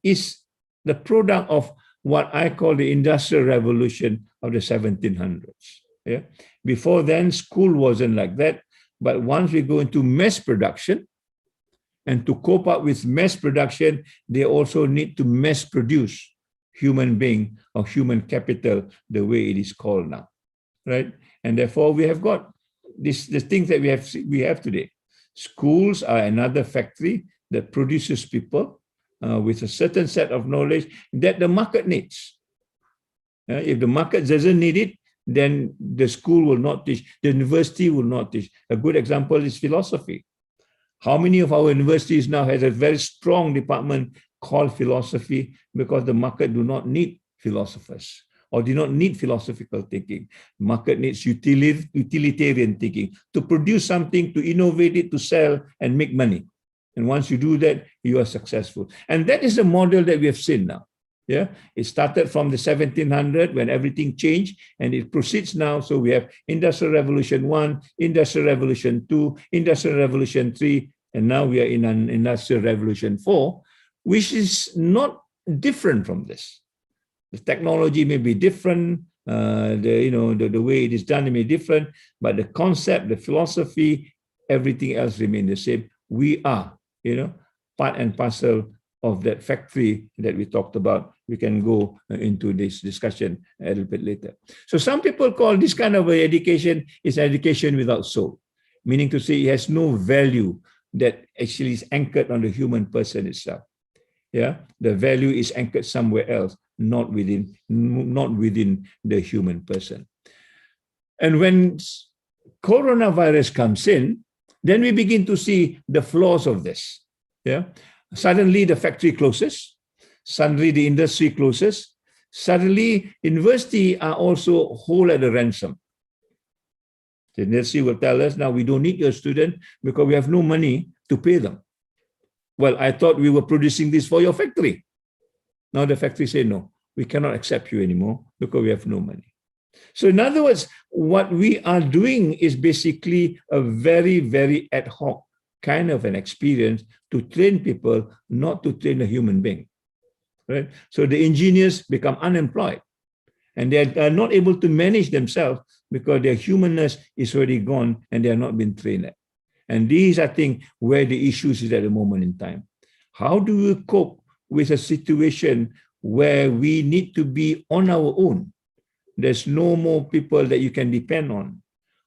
S3: is the product of what I call the Industrial Revolution of the 1700s. Yeah? Before then, school wasn't like that. But once we go into mass production, and to cope up with mass production, they also need to mass produce human being or human capital, the way it is called now, right? And therefore, we have got the things that we have today. Schools are another factory that produces people with a certain set of knowledge that the market needs. If the market doesn't need it, then the school will not teach, the university will not teach. A good example is philosophy. How many of our universities now has a very strong department called philosophy, because the market do not need philosophers or do not need philosophical thinking. Market needs utilitarian thinking to produce something, to innovate it, to sell and make money. And once you do that, you are successful. And that is the model that we have seen now. Yeah, it started from the 1700 when everything changed, and it proceeds now. So we have Industrial Revolution 1, Industrial Revolution 2, Industrial Revolution 3, and now we are in an Industrial Revolution 4, which is not different from this. The technology may be different, the way it is done may be different, but the concept, the philosophy, everything else remain the same. We are, part and parcel of that factory that we talked about. We can go into this discussion a little bit later. So some people call this kind of education is education without soul, meaning to say it has no value that actually is anchored on the human person itself. Yeah, the value is anchored somewhere else, not within the human person. And when coronavirus comes in, then we begin to see the flaws of this. Yeah. Suddenly the factory closes, suddenly the industry closes, suddenly university are also whole at a ransom. The industry will tell us, now we don't need your student because we have no money to pay them. Well, I thought we were producing this for your factory. Now the factory say, no, we cannot accept you anymore because we have no money. So in other words, what we are doing is basically a very, very ad hoc kind of an experience to train people, not to train a human being, right? So the engineers become unemployed and they are not able to manage themselves because their humanness is already gone and they are not being trained. And these, I think, where the issues is at the moment in time. How do we cope with a situation where we need to be on our own? There's no more people that you can depend on.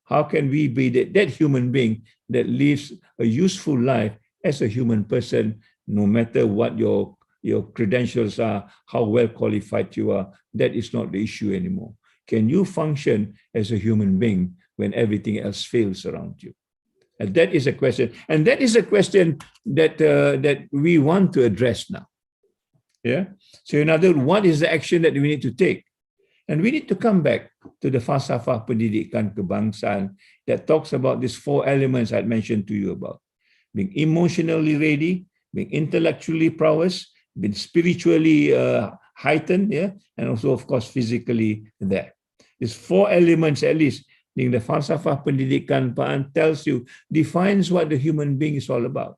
S3: How can we be that human being that lives a useful life as a human person, no matter what your credentials are, how well qualified you are? That is not the issue anymore. Can you function as a human being when everything else fails around you? And that is a question. And that is a question that, that we want to address now. Yeah. So in other words, what is the action that we need to take? And we need to come back to the falsafah pendidikan kebangsaan that talks about these 4 elements I mentioned to you about. Being emotionally ready, being intellectually prowess, being spiritually heightened, yeah, and also, of course, physically there. These 4 elements, at least, in the falsafah pendidikan tells you, defines what the human being is all about.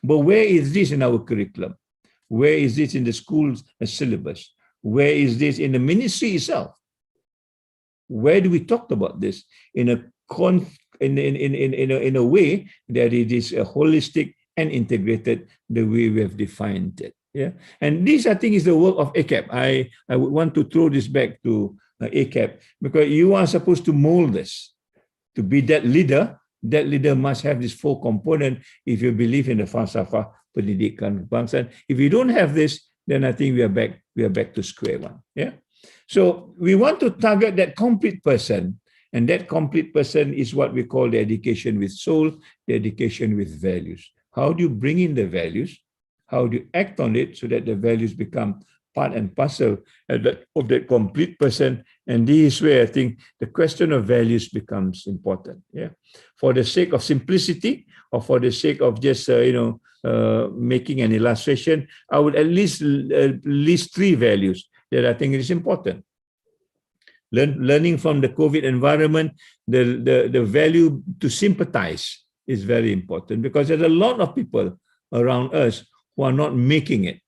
S3: But where is this in our curriculum? Where is this in the school's syllabus? Where is this in the ministry itself? Where do we talk about this in a way that it is a holistic and integrated the way we have defined it? Yeah, and this, I think, is the work of Akept. I would want to throw this back to Akept, because you are supposed to mold this. To be that leader must have this 4 component if you believe in the falsafah pendidikan kebangsaan. If you don't have this, then I think we are back to square one. Yeah. So we want to target that complete person, and that complete person is what we call the education with soul, the education with values. How do you bring in the values? How do you act on it so that the values become part and parcel of that complete person? And this is where I think the question of values becomes important. Yeah, for the sake of simplicity, or for the sake of just making an illustration, I would at least list 3 values that I think is important. Learning from the COVID environment, the value to sympathize is very important, because there's a lot of people around us who are not making it.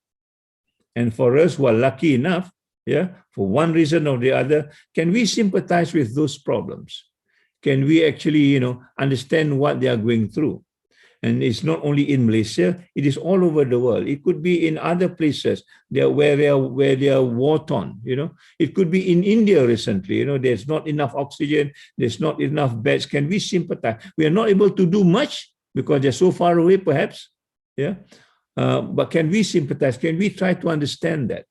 S3: And for us who are lucky enough, yeah, for one reason or the other, can we sympathize with those problems? Can we actually, understand what they are going through? And it's not only in Malaysia, it is all over the world. It could be in other places where they are war-torn, It could be in India recently, there's not enough oxygen, there's not enough beds. Can we sympathize? We are not able to do much because they're so far away, perhaps, yeah. But can we sympathize? Can we try to understand that?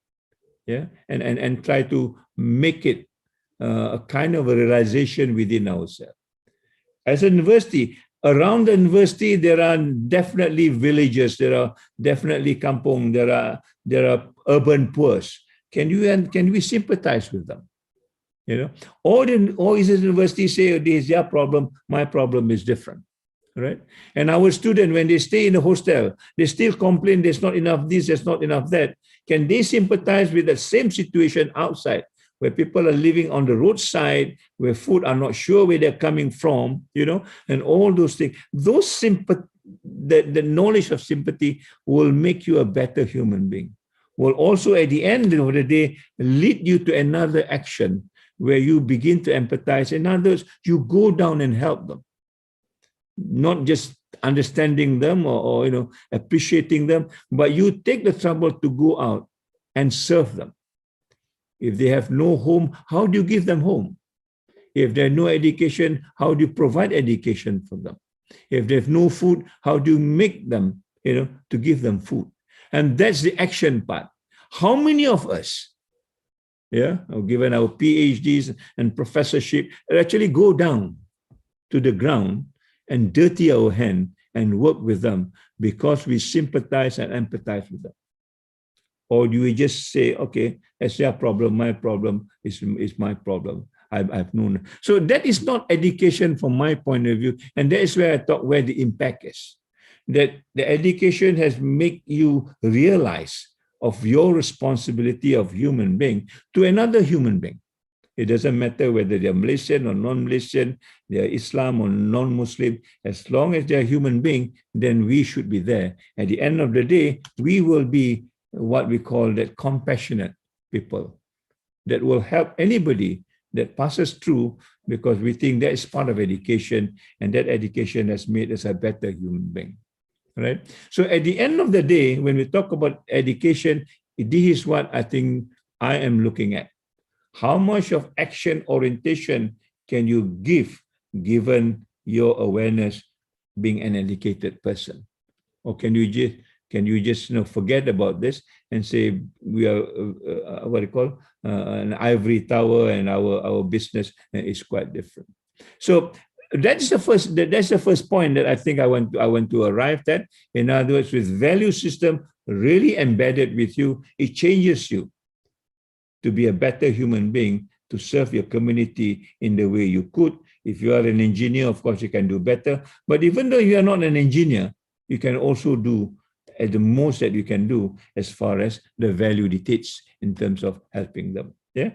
S3: Yeah, and try to make it a kind of a realization within ourselves. As a university, around the university, there are definitely villages, there are definitely kampong, there are urban poors. Can we sympathize with them? Or is the university say, oh, this is their problem, my problem is different? Right? And our students, when they stay in a hostel, they still complain there's not enough this, there's not enough that. Can they sympathize with the same situation outside, where people are living on the roadside, where food are not sure where they're coming from, and all those things? Those the knowledge of sympathy will make you a better human being, will also at the end of the day lead you to another action where you begin to empathize. In other words, you go down and help them. Not just understanding them or appreciating them, but you take the trouble to go out and serve them. If they have no home, how do you give them home? If they have no education, how do you provide education for them? If they have no food, how do you make them, to give them food? And that's the action part. How many of us, given our PhDs and professorship, actually go down to the ground and dirty our hand and work with them because we sympathize and empathize with them? Or do we just say, okay, that's their problem, my problem is my problem. I've known. So that is not education from my point of view. And that is where I thought where the impact is. That the education has made you realize of your responsibility of human being to another human being. It doesn't matter whether they're Malaysian or non-Malaysian, they're Islam or non-Muslim. As long as they're a human being, then we should be there. At the end of the day, we will be what we call that compassionate people that will help anybody that passes through, because we think that is part of education, and that education has made us a better human being. Right? So at the end of the day, when we talk about education, this is what I think I am looking at. How much of action orientation can you give given your awareness being an educated person? Or can you just forget about this and say we are what do you call an ivory tower, and our business is quite different. So that's the first point that I think I want to arrive at. In other words, with value system really embedded with you, it changes you to be a better human being, to serve your community in the way you could. If you are an engineer, of course, you can do better. But even though you are not an engineer, you can also do at the most that you can do as far as the value dictates in terms of helping them. Yeah.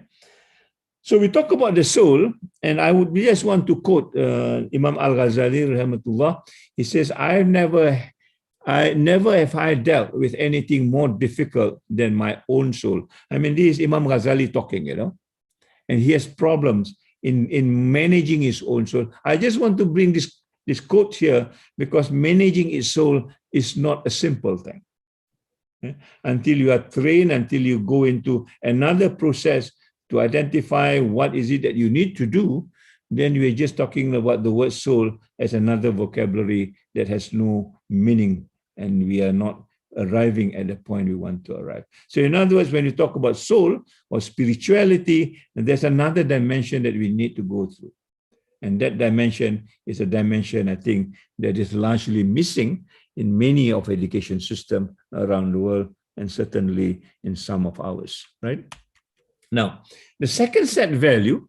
S3: So we talk about the soul, and I would just want to quote Imam Al-Ghazali, rahmatullah. He says, I never have I dealt with anything more difficult than my own soul. I mean, this is Imam Ghazali talking, and he has problems in managing his own soul. I just want to bring this quote here because managing his soul is not a simple thing. Until you are trained, until you go into another process to identify what is it that you need to do, then we are just talking about the word soul as another vocabulary that has no meaning, and we are not arriving at the point we want to arrive. So in other words, when you talk about soul or spirituality, there's another dimension that we need to go through. And that dimension is a dimension, I think, that is largely missing in many of education systems around the world, and certainly in some of ours, right? Now, the second set value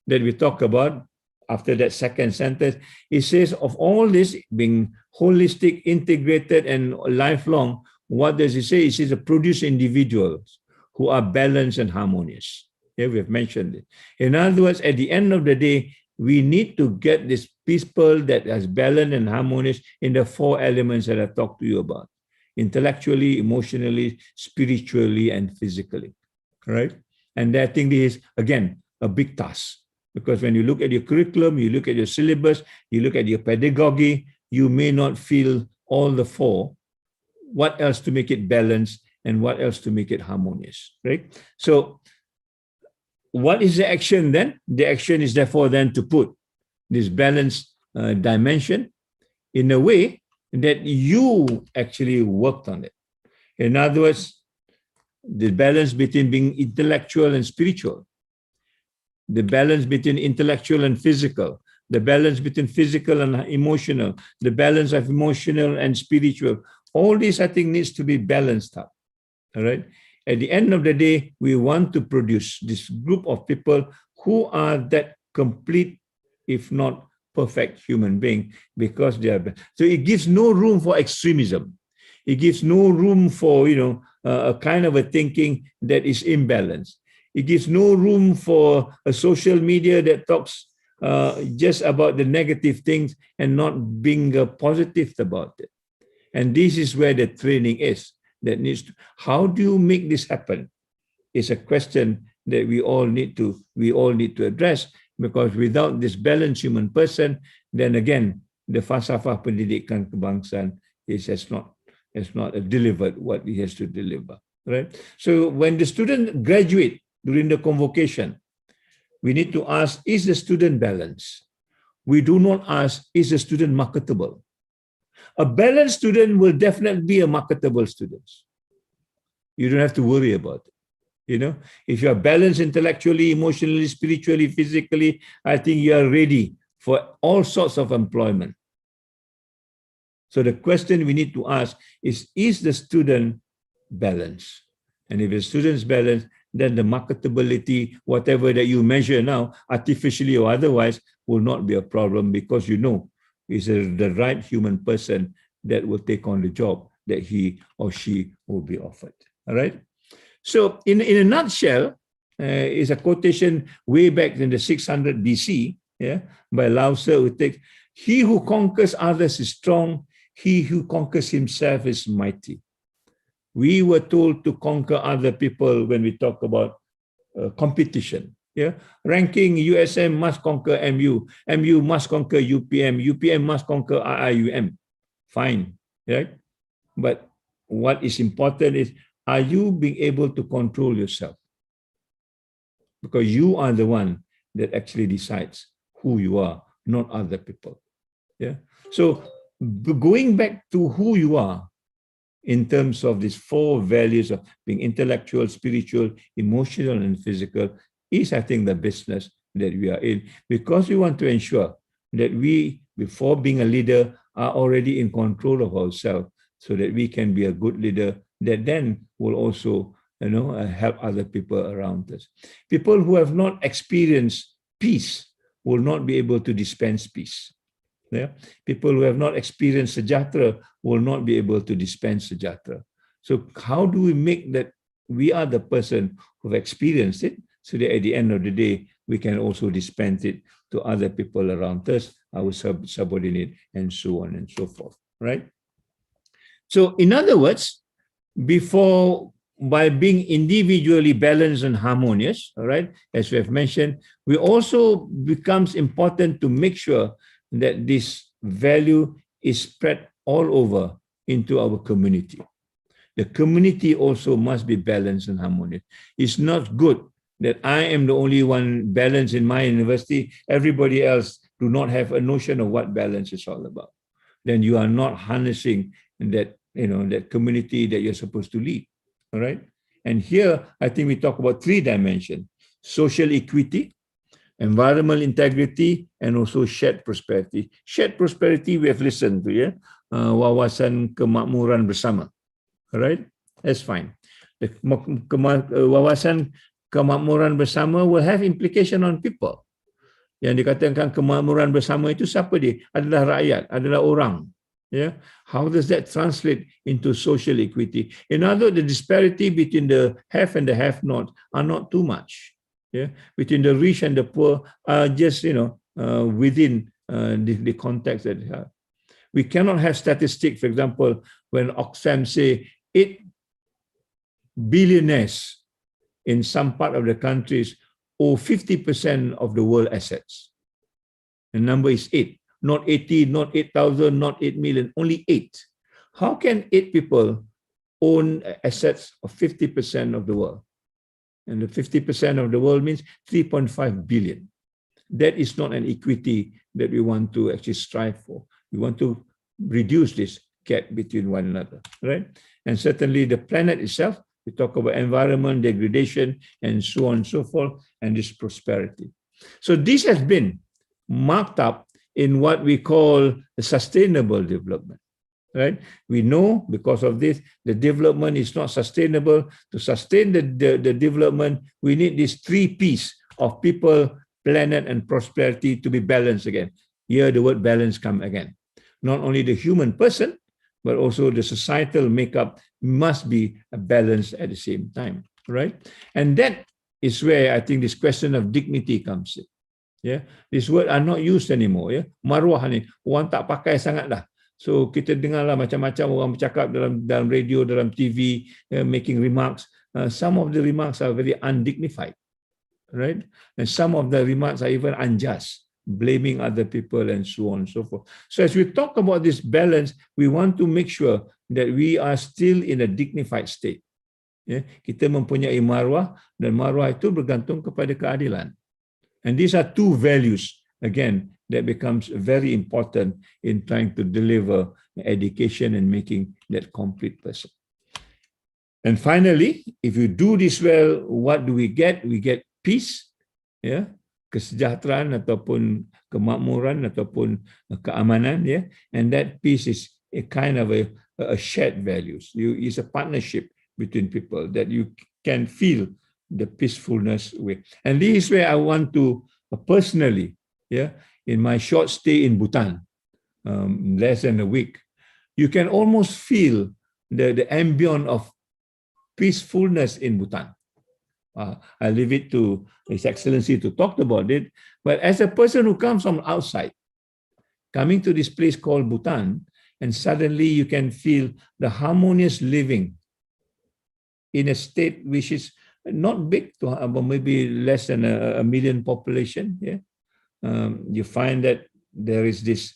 S3: that we talk about after that second sentence, it says of all this being holistic, integrated, and lifelong, what does it say? It says to produce individuals who are balanced and harmonious. Yeah, we have mentioned it. In other words, at the end of the day, we need to get this people that is balanced and harmonious in the four elements that I talked to you about: intellectually, emotionally, spiritually, and physically, right? And I think this is, again, a big task. Because when you look at your curriculum, you look at your syllabus, you look at your pedagogy, you may not feel all the four. What else to make it balanced, and what else to make it harmonious, right? So what is the action then? The action is therefore then to put this balanced dimension in a way that you actually worked on it. In other words, the balance between being intellectual and spiritual, the balance between intellectual and physical, the balance between physical and emotional, the balance of emotional and spiritual. All this, I think, needs to be balanced up, all right? At the end of the day, we want to produce this group of people who are that complete, if not perfect human being, because they are. So it gives no room for extremism. It gives no room for, a kind of a thinking that is imbalanced. It gives no room for a social media that talks just about the negative things and not being positive about it. And this is where the training is. That needs to, how do you make this happen? It's a question that we all need to address, because without this balanced human person, then again, the falsafah pendidikan kebangsaan has not delivered what it has to deliver, right? So when the student graduate during the convocation, we need to ask, is the student balanced? We do not ask, is the student marketable? A balanced student will definitely be a marketable student. You don't have to worry about it. If you are balanced intellectually, emotionally, spiritually, physically, I think you are ready for all sorts of employment. So the question we need to ask is the student balanced? And if the student is balanced, then the marketability, whatever that you measure now, artificially or otherwise, will not be a problem, because is the right human person that will take on the job that he or she will be offered. All right. So in a nutshell, is a quotation way back in the 600 BC, yeah, by Lao Tse, who takes, he who conquers others is strong, he who conquers himself is mighty. We were told to conquer other people when we talk about competition. Yeah, ranking, USM must conquer MU, MU must conquer UPM, UPM must conquer IIUM. Fine, right? But what is important is, are you being able to control yourself? Because you are the one that actually decides who you are, not other people. Yeah. So going back to who you are, in terms of these four values of being intellectual, spiritual, emotional, and physical, is, I think, the business that we are in, because we want to ensure that we, before being a leader, are already in control of ourselves, so that we can be a good leader that then will also, help other people around us. People who have not experienced peace will not be able to dispense peace. Yeah? People who have not experienced Sejahtera will not be able to dispense Sejahtera. So how do we make that we are the person who have experienced it, so that at the end of the day, we can also dispense it to other people around us, our subordinate, and so on and so forth, right? So in other words, by being individually balanced and harmonious, all right, as we have mentioned, we also becomes important to make sure that this value is spread all over into our community. The community also must be balanced and harmonious. It's not good that I am the only one balanced in my university, everybody else do not have a notion of what balance is all about. Then you are not harnessing that, that community that you're supposed to lead, all right? And here, I think we talk about three dimensions: social equity, environmental integrity, and also shared prosperity. Shared prosperity we have listened to, yeah? Wawasan kemakmuran bersama, all right? That's fine. The wawasan kemakmuran bersama will have implication on people. Yang dikatakan kemakmuran bersama itu siapa dia? Adalah rakyat, adalah orang. Yeah? How does that translate into social equity? In other words, the disparity between the have and the have-not are not too much. Yeah, between the rich and the poor are just, within the context that they have. We cannot have statistics, for example, when Oxfam say 8 billionaires in some part of the countries owe 50% of the world assets. The number is 8, not 80, not 8,000, not 8 million, only 8. How can 8 people own assets of 50% of the world? And the 50% of the world means 3.5 billion. That is not an equity that we want to actually strive for. We want to reduce this gap between one another, right? And certainly the planet itself, we talk about environment, degradation, and so on and so forth, and this prosperity. So this has been marked up in what we call the sustainable development. Right? We know because of this, the development is not sustainable. To sustain the development, we need these 3 P's of people, planet, and prosperity to be balanced again. Here, the word balance comes again. Not only the human person, but also the societal makeup must be balanced at the same time, right? And that is where I think this question of dignity comes in. Yeah, this word are not used anymore. Yeah, maruah ni orang tak pakai sangat dah. So kita dengarlah macam-macam orang bercakap dalam radio, dalam TV, making remarks. Some of the remarks are very undignified, right? And some of the remarks are even unjust, blaming other people and so on and so forth. So as we talk about this balance, we want to make sure that we are still in a dignified state. Yeah? Kita mempunyai maruah, dan maruah itu bergantung kepada keadilan. And these are 2 values, again, that becomes very important in trying to deliver education and making that complete person. And finally, if you do this well, what do we get? We get peace, yeah, kesejahteraan ataupun kemakmuran ataupun keamanan, yeah, and that peace is a kind of a shared values. It's a partnership between people that you can feel the peacefulness with. And this is where I want to personally, yeah, in my short stay in Bhutan, less than a week, you can almost feel the ambient of peacefulness in Bhutan. I leave it to His Excellency to talk about it. But as a person who comes from outside, coming to this place called Bhutan, and suddenly you can feel the harmonious living in a state which is not big, to maybe less than a million population. Yeah, you find that there is this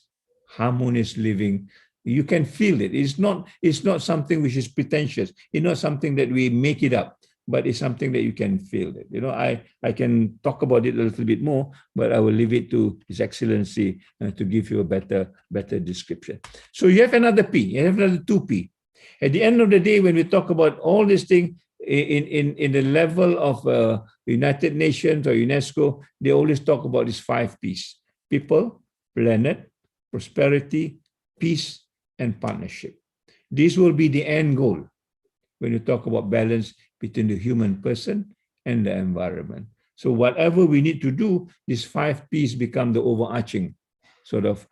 S3: harmonious living. You can feel it. It's not something which is pretentious. It's not something that we make it up, but it's something that you can feel it. You know, I can talk about it a little bit more, but I will leave it to His Excellency to give you a better description. So you have another P, you have another 2P. At the end of the day, when we talk about all these things in the level of United Nations or UNESCO, they always talk about these 5 Ps: people, planet, prosperity, peace, and partnership. This will be the end goal when you talk about balance between the human person and the environment. So whatever we need to do, these 5 Ps become the overarching sort of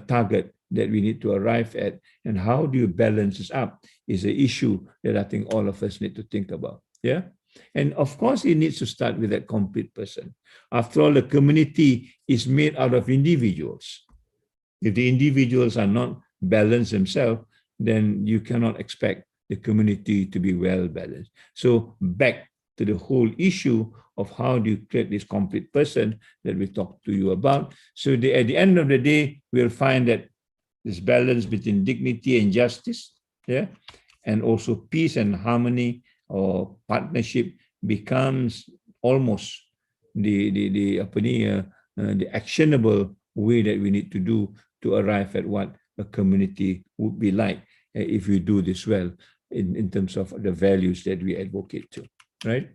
S3: target that we need to arrive at. And how do you balance this up is an issue that I think all of us need to think about. Yeah. And of course, it needs to start with that complete person. After all, the community is made out of individuals. If the individuals are not balanced themselves, then you cannot expect the community to be well balanced. So back to the whole issue of how do you create this complete person that we talked to you about. So at the end of the day, we'll find that this balance between dignity and justice, yeah, and also peace and harmony or partnership becomes almost the actionable way that we need to do to arrive at what a community would be like if we do this well in terms of the values that we advocate to, right?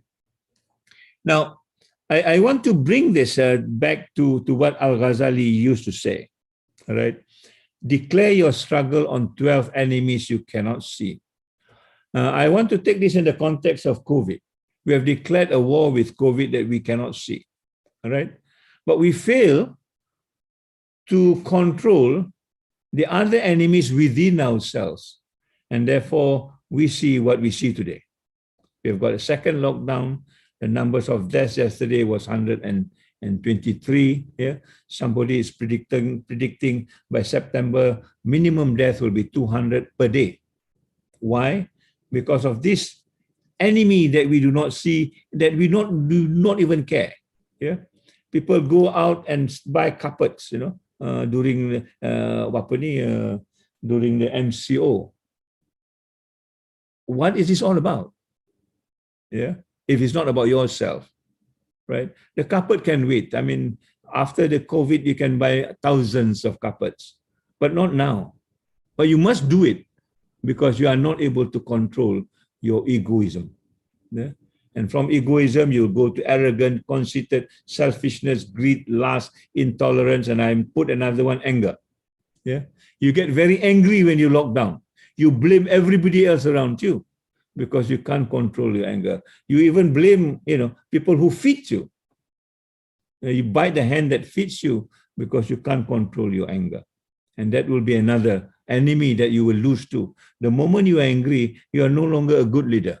S3: Now, I want to bring this back to what Al-Ghazali used to say, all right? Declare your struggle on 12 enemies you cannot see. I want to take this in the context of COVID. We have declared a war with COVID that we cannot see, all right? But we fail to control the other enemies within ourselves. And therefore, we see what we see today. We've got a second lockdown. The numbers of deaths yesterday was 123. Yeah? Somebody is predicting by September, minimum death will be 200 per day. Why? Because of this enemy that we do not see, that we do not even care. Yeah? People go out and buy carpets, you know, during during the MCO. What is this all about? Yeah, if it's not about yourself, right? The carpet can wait. I mean, after the COVID, you can buy thousands of carpets, but not now. But you must do it because you are not able to control your egoism. Yeah? And from egoism, you go to arrogant, conceited, selfishness, greed, lust, intolerance, and I put another one, anger. Yeah, you get very angry when you lock down. You blame everybody else around you because you can't control your anger. You even blame, people who feed you. You bite the hand that feeds you because you can't control your anger. And that will be another enemy that you will lose to. The moment you are angry, you are no longer a good leader.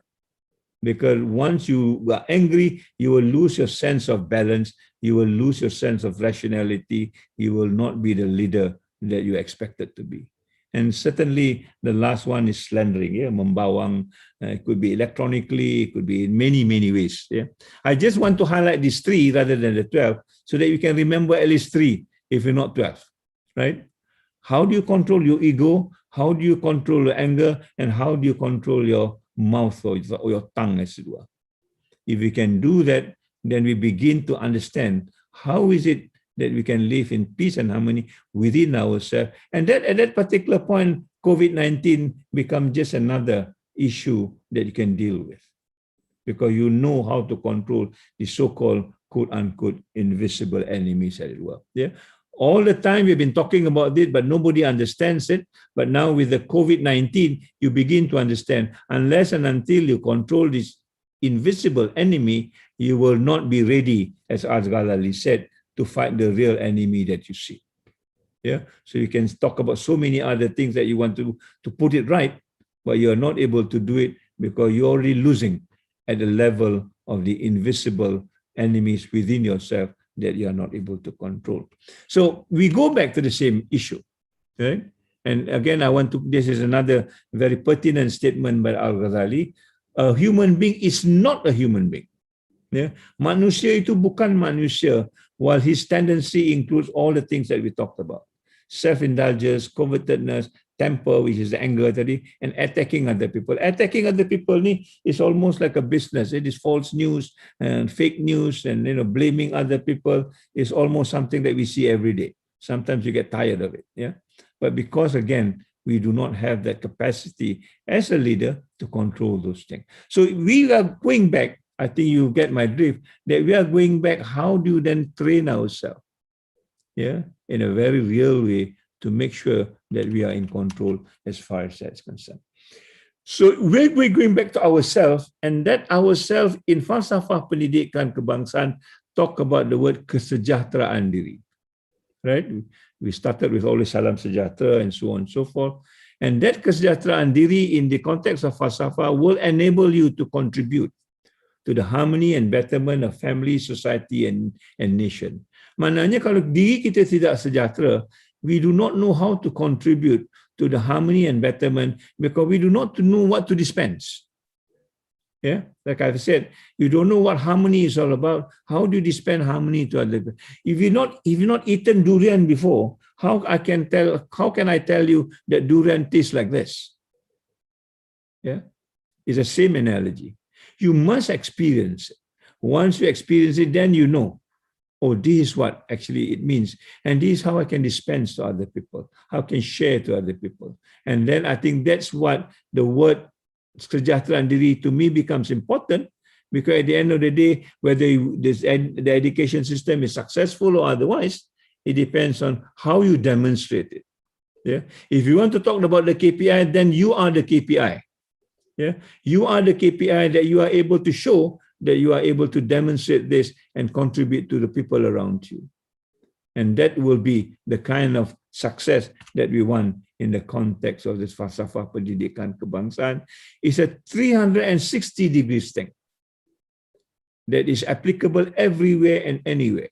S3: Because once you are angry, you will lose your sense of balance. You will lose your sense of rationality. You will not be the leader that you expected to be. And certainly the last one is slandering, yeah, membawang. It could be electronically, it could be in many, many ways. Yeah. I just want to highlight these 3 rather than the 12 so that you can remember at least 3 if you're not 12, right? How do you control your ego? How do you control your anger? And how do you control your mouth or your tongue, as it were? If we can do that, then we begin to understand how is it that we can live in peace and harmony within ourselves. And that at that particular point, COVID-19 becomes just another issue that you can deal with because you know how to control the so-called quote-unquote invisible enemies, as it were. Yeah. All the time we've been talking about it, but nobody understands it. But now with the COVID-19, you begin to understand, unless and until you control this invisible enemy, you will not be ready, as Al-Ghazali said, to fight the real enemy that you see. Yeah. So you can talk about so many other things that you want to put it right, but you're not able to do it because you're already losing. at the level of the invisible enemies within yourself that you are not able to control. So we go back to the same issue, right? And again, this is another very pertinent statement by Al-Ghazali. A human being is not a human being. Yeah? Manusia itu bukan manusia, while his tendency includes all the things that we talked about. Self-indulgence, covetousness, temper, which is the anger tadi, and attacking other people. Attacking other people ni is almost like a business. It is false news and fake news, and blaming other people is almost something that we see every day. Sometimes you get tired of it. Yeah. But because again, we do not have that capacity as a leader to control those things. So we are going back, I think you get my drift, that we are going back, how do you then train ourselves? Yeah, in a very real way to make sure that we are in control as far as that's concerned. So we're going back to ourselves, and that ourselves in falsafah pendidikan kebangsaan talk about the word kesejahteraan diri. Right? We started with all the salam sejahtera and so on and so forth. And that kesejahteraan diri in the context of falsafah will enable you to contribute to the harmony and betterment of family, society, and nation. Maknanya kalau diri kita tidak sejahtera, we do not know how to contribute to the harmony and betterment because we do not know what to dispense. Yeah, like I've said, you don't know what harmony is all about. How do you dispense harmony to other people? If you've not eaten durian before, how can I tell you that durian tastes like this? Yeah, it's the same analogy. You must experience it. Once you experience it, then you know, oh, this is what actually it means. And this is how I can dispense to other people, how I can share to other people. And then I think that's what the word kesejahteraan diri to me becomes important, because at the end of the day, whether the education system is successful or otherwise, it depends on how you demonstrate it. Yeah. If you want to talk about the KPI, then you are the KPI. Yeah, you are the KPI that you are able to show that you are able to demonstrate this and contribute to the people around you. And that will be the kind of success that we want in the context of this falsafah pendidikan kebangsaan. It's a 360 degrees thing that is applicable everywhere and anywhere.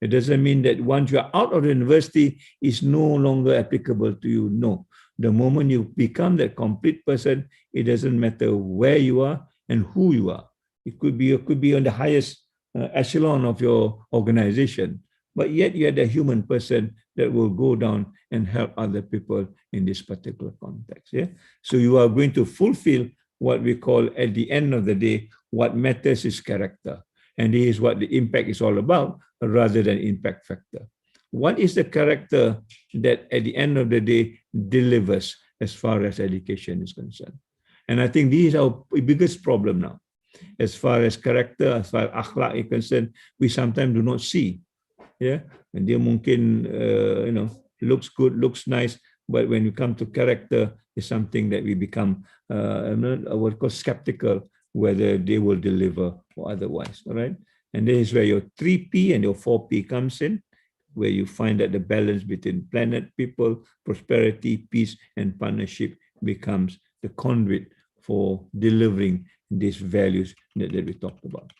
S3: It doesn't mean that once you are out of the university, it's no longer applicable to you. No. The moment you become that complete person, it doesn't matter where you are and who you are. It could be on the highest echelon of your organization, but yet you're the human person that will go down and help other people in this particular context. Yeah. So you are going to fulfill what we call, at the end of the day, what matters is character. And this is what the impact is all about, rather than impact factor. What is the character that at the end of the day delivers as far as education is concerned? And I think this is our biggest problem now. As far as character, as far as akhlak is concerned, we sometimes do not see. Yeah, and dia mungkin looks good, looks nice, but when you come to character, it's something that we become what we call skeptical whether they will deliver or otherwise. All right, and this is where your 3P and your 4P comes in, where you find that the balance between planet, people, prosperity, peace, and partnership becomes the conduit for delivering these values that we talked about.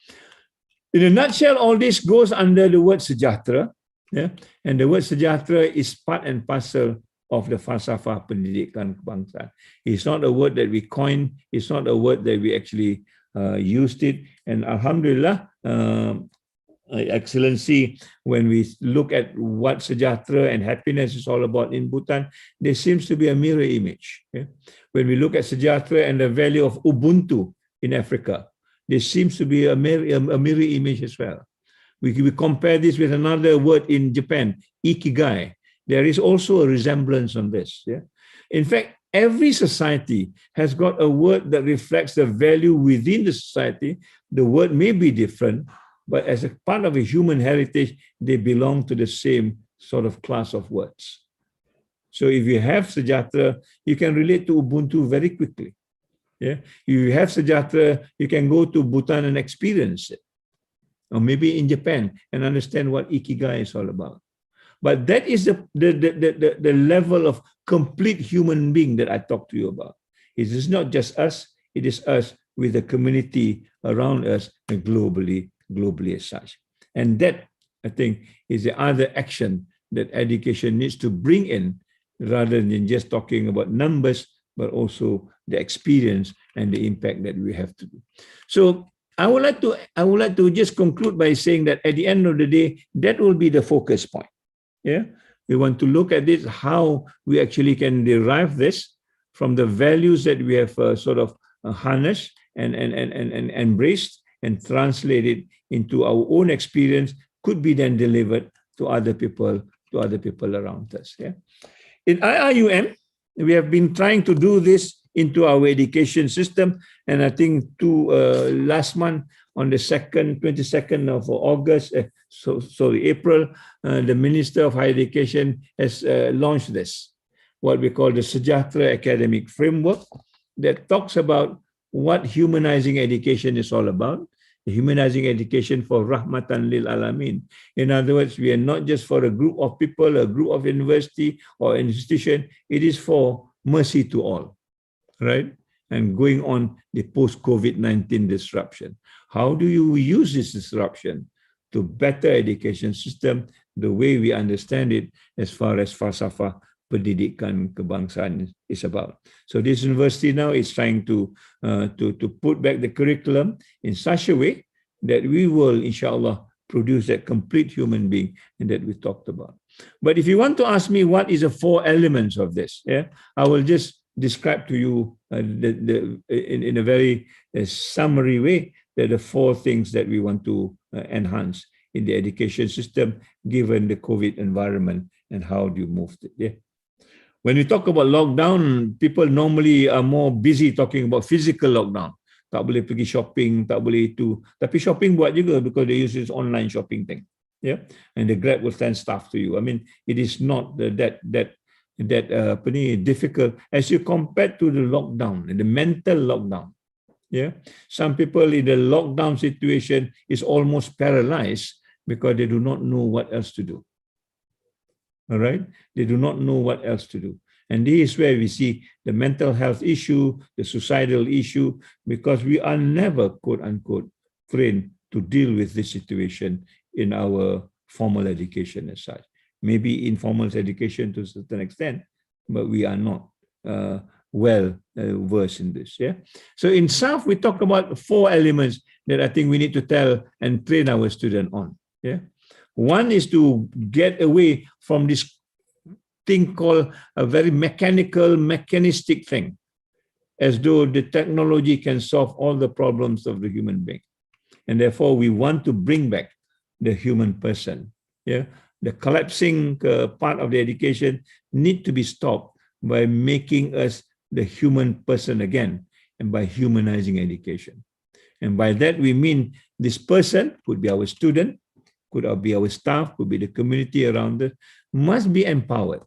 S3: In a nutshell, all this goes under the word sejahtera, yeah? And the word sejahtera is part and parcel of the falsafah pendidikan kebangsaan. It's not a word that we coined, it's not a word that we actually used it, and Alhamdulillah, Excellency, when we look at what sejahtera and happiness is all about in Bhutan, there seems to be a mirror image. Okay? When we look at sejahtera and the value of Ubuntu in Africa, there seems to be a mirror image as well. We compare this with another word in Japan, ikigai. There is also a resemblance on this. Yeah? In fact, every society has got a word that reflects the value within the society. The word may be different, but as a part of a human heritage, they belong to the same sort of class of words. So if you have sejahtera, you can relate to Ubuntu very quickly. Yeah, if you have sejahtera, you can go to Bhutan and experience it, or maybe in Japan and understand what ikigai is all about. But that is the level of complete human being that I talked to you about. It is not just us, it is us with the community around us and globally as such. And that, I think, is the other action that education needs to bring in, rather than just talking about numbers, but also the experience and the impact that we have to do. So I would like to just conclude by saying that at the end of the day, that will be the focus point. Yeah, we want to look at this, how we actually can derive this from the values that we have sort of harnessed and embraced and translated into our own experience, could be then delivered to other people around us. Yeah. In IIUM, we have been trying to do this into our education system, and I think last month on the 22nd of August, April, the Minister of Higher Education has launched this, what we call the Sejahtera Academic Framework, that talks about what humanizing education is all about. Humanizing education for Rahmatan Lil Alamin. In other words, we are not just for a group of people, a group of university or institution, it is for mercy to all, right? And going on the post-COVID-19 disruption. How do you use this disruption to better education system, the way we understand it as far as falsafah pendidikan kebangsaan is about. So this university now is trying to put back the curriculum in such a way that we will, inshallah, produce that complete human being and that we talked about. But if you want to ask me what is the 4 elements of this, yeah, I will just describe to you in a very summary way that the 4 things that we want to enhance in the education system given the COVID environment and how do you move it. Yeah. When we talk about lockdown, people normally are more busy talking about physical lockdown. Tak boleh pergi shopping, tak boleh itu. Tapi shopping buat juga because they use this online shopping thing. Yeah, and the Grab will send stuff to you. I mean, it is not that difficult as you compare to the lockdown and the mental lockdown. Yeah, some people in the lockdown situation is almost paralyzed because they do not know what else to do. All right, they do not know what else to do. And this is where we see the mental health issue, the suicidal issue, because we are never, quote unquote, trained to deal with this situation in our formal education as such. Maybe informal education to a certain extent, but we are not well versed in this. Yeah. So in SAF, we talk about 4 elements that I think we need to tell and train our student on. Yeah. One is to get away from this thing called a very mechanistic thing, as though the technology can solve all the problems of the human being. And therefore, we want to bring back the human person. Yeah, the collapsing part of the education need to be stopped by making us the human person again, and by humanizing education. And by that, we mean this person could be our student, could be our staff, could be the community around us, must be empowered.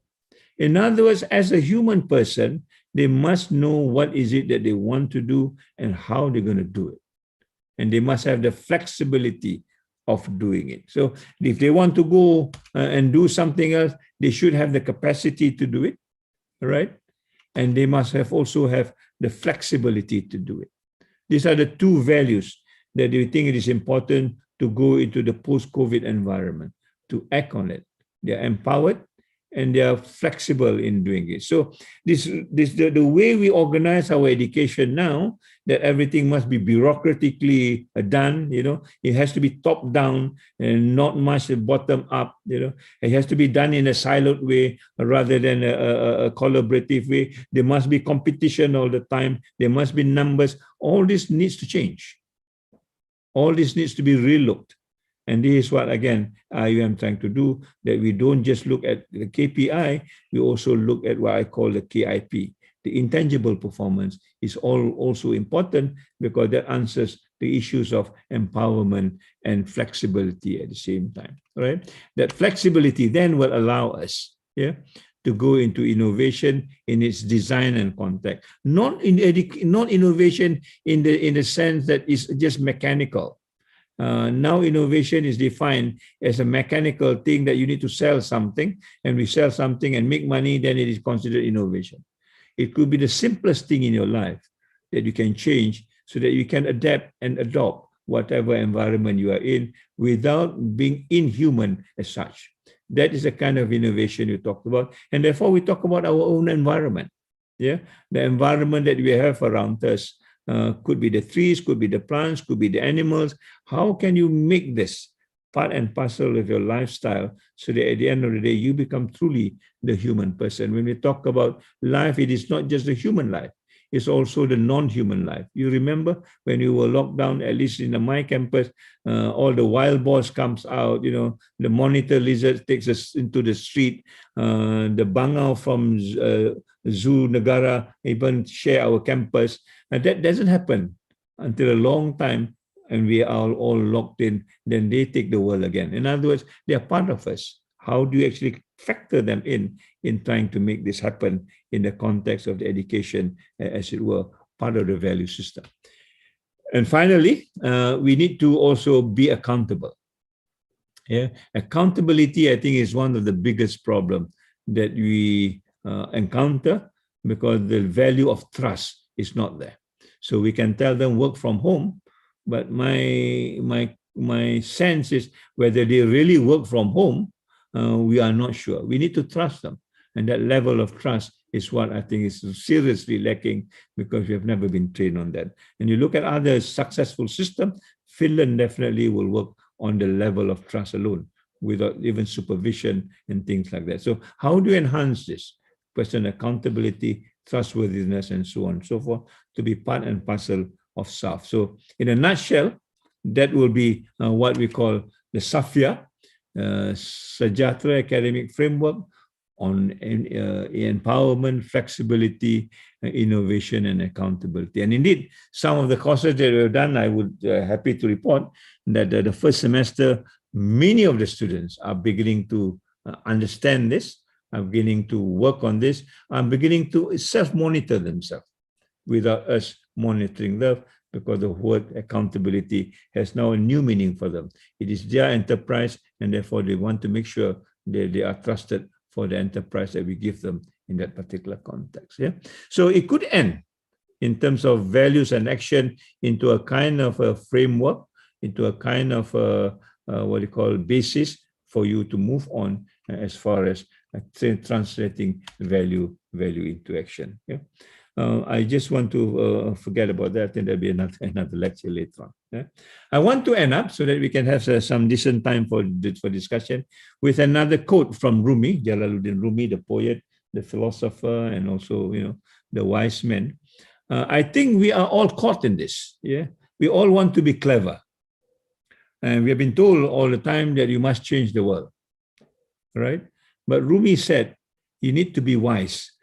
S3: In other words, as a human person, they must know what is it that they want to do and how they're going to do it. And they must have the flexibility of doing it. So if they want to go and do something else, they should have the capacity to do it, right? And they must also have the flexibility to do it. These are the 2 values that we think it is important to go into the post-COVID environment, to act on it. They are empowered and they are flexible in doing it. So the way we organize our education now, that everything must be bureaucratically done, you know, it has to be top down and not much bottom up, you know, it has to be done in a siloed way rather than a collaborative way. There must be competition all the time. There must be numbers. All this needs to change. All this needs to be relooked. And this is what, again, I am trying to do, that we don't just look at the KPI, we also look at what I call the KIP. The intangible performance is also important because that answers the issues of empowerment and flexibility at the same time, right? That flexibility then will allow us, yeah, to go into innovation in its design and context. Not innovation in the sense that it's just mechanical. Now innovation is defined as a mechanical thing that you need to sell something, and we sell something and make money, then it is considered innovation. It could be the simplest thing in your life that you can change so that you can adapt and adopt whatever environment you are in without being inhuman as such. That is the kind of innovation you talked about. And therefore, we talk about our own environment. Yeah, the environment that we have around us could be the trees, could be the plants, could be the animals. How can you make this part and parcel of your lifestyle so that at the end of the day, you become truly the human person? When we talk about life, it is not just the human life. It's also the non-human life. You remember when you were locked down, at least in my campus, all the wild boars comes out, the monitor lizard takes us into the street, the bangau from Zoo Negara even share our campus. And that doesn't happen until a long time, and we are all locked in, then they take the world again. In other words, they are part of us. How do you actually factor them in trying to make this happen in the context of the education, as it were, part of the value system? And finally, we need to also be accountable. Yeah, accountability, I think, is one of the biggest problems that we encounter, because the value of trust is not there. So we can tell them work from home, but my sense is whether they really work from home, we are not sure. We need to trust them. And that level of trust is what I think is seriously lacking, because we have never been trained on that. And you look at other successful systems, Finland definitely will work on the level of trust alone, without even supervision and things like that. So how do you enhance this? Person accountability, trustworthiness, and so on and so forth, to be part and parcel of SAF. So in a nutshell, that will be what we call the SAFIA, Sejahtera Academic Framework on empowerment, flexibility, innovation, and accountability. And indeed, some of the courses that we've done, I would happy to report that the first semester, many of the students are beginning to understand this, are beginning to work on this, are beginning to self-monitor themselves without us monitoring them, because the word accountability has now a new meaning for them. It is their enterprise, and therefore they want to make sure that they are trusted for the enterprise that we give them in that particular context. Yeah. So it could end in terms of values and action into a kind of a framework, into a kind of what you call basis for you to move on as far as translating value into action. Yeah. I just want to forget about that, and there'll be another lecture later on. Yeah? I want to end up so that we can have some decent time for discussion with another quote from Rumi, Jalaluddin Rumi, the poet, the philosopher, and also the wise man. I think we are all caught in this. Yeah, we all want to be clever, and we have been told all the time that you must change the world, right? But Rumi said you need to be wise.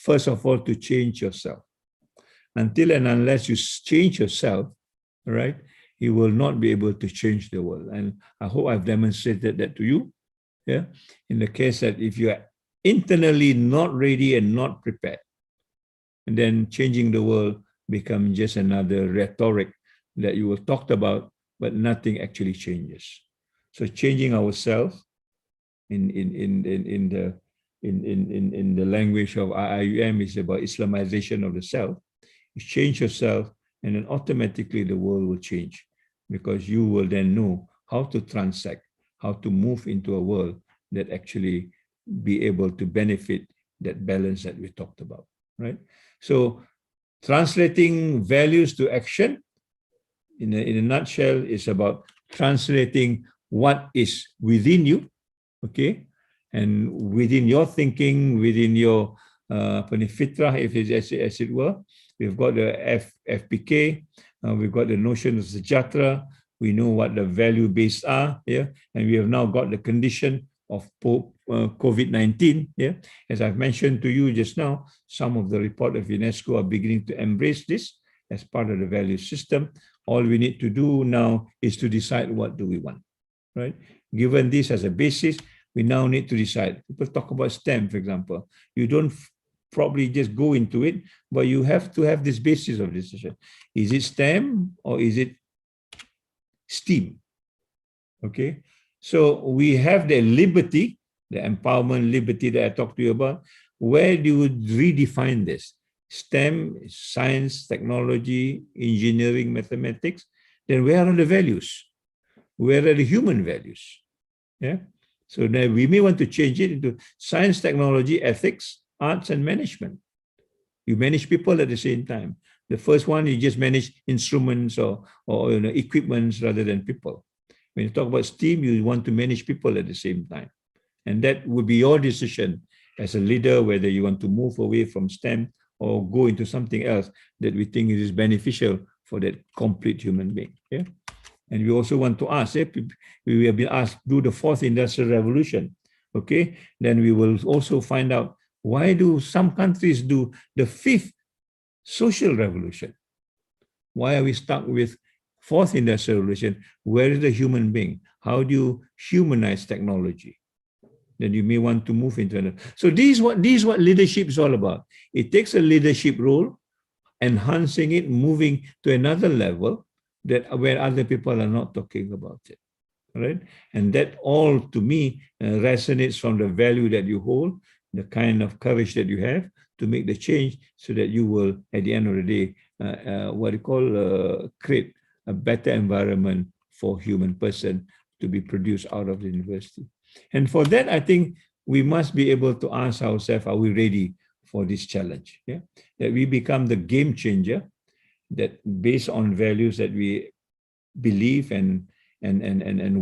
S3: First of all, to change yourself. Until and unless you change yourself, right, you will not be able to change the world. And I hope I've demonstrated that to you. Yeah. In the case that if you are internally not ready and not prepared, and then changing the world becomes just another rhetoric that you will talk about, but nothing actually changes. So changing ourselves in the language of Iium is about Islamization of the self. You change yourself, and then automatically the world will change, because you will then know how to transact, how to move into a world that actually be able to benefit that balance that we talked about, right? So translating values to action, in a nutshell, is about translating what is within you, okay? And within your thinking, within your fitrah, if it's as it were, we've got the FPK, we've got the notion of sejahtera, we know what the value base are, yeah, and we have now got the condition of COVID-19, yeah. As I've mentioned to you just now, some of the report of UNESCO are beginning to embrace this as part of the value system. All we need to do now is to decide what do we want, right? Given this as a basis, we now need to decide. People talk about STEM, for example. You don't probably just go into it, but you have to have this basis of decision. Is it STEM or is it STEAM? Okay, so we have the liberty, the empowerment liberty that I talked to you about. Where do you redefine this? STEM, science, technology, engineering, mathematics, then where are the values? Where are the human values? Yeah. So now we may want to change it into science, technology, ethics, arts, and management. You manage people at the same time. The first one, you just manage instruments or equipments rather than people. When you talk about STEAM, you want to manage people at the same time. And that would be your decision as a leader, whether you want to move away from STEM or go into something else that we think is beneficial for that complete human being. Yeah. And we also want to ask, we have been asked, do the fourth industrial revolution. Okay, then we will also find out, why do some countries do the fifth social revolution? Why are we stuck with fourth industrial revolution? Where is the human being? How do you humanize technology? Then you may want to move into another. So this is what leadership is all about. It takes a leadership role, enhancing it, moving to another level that where other people are not talking about it. Right? And that all, to me, resonates from the value that you hold, the kind of courage that you have to make the change, so that you will, at the end of the day, create a better environment for human person to be produced out of the university. And for that, I think we must be able to ask ourselves, are we ready for this challenge? Yeah? That we become the game changer, that based on values that we believe and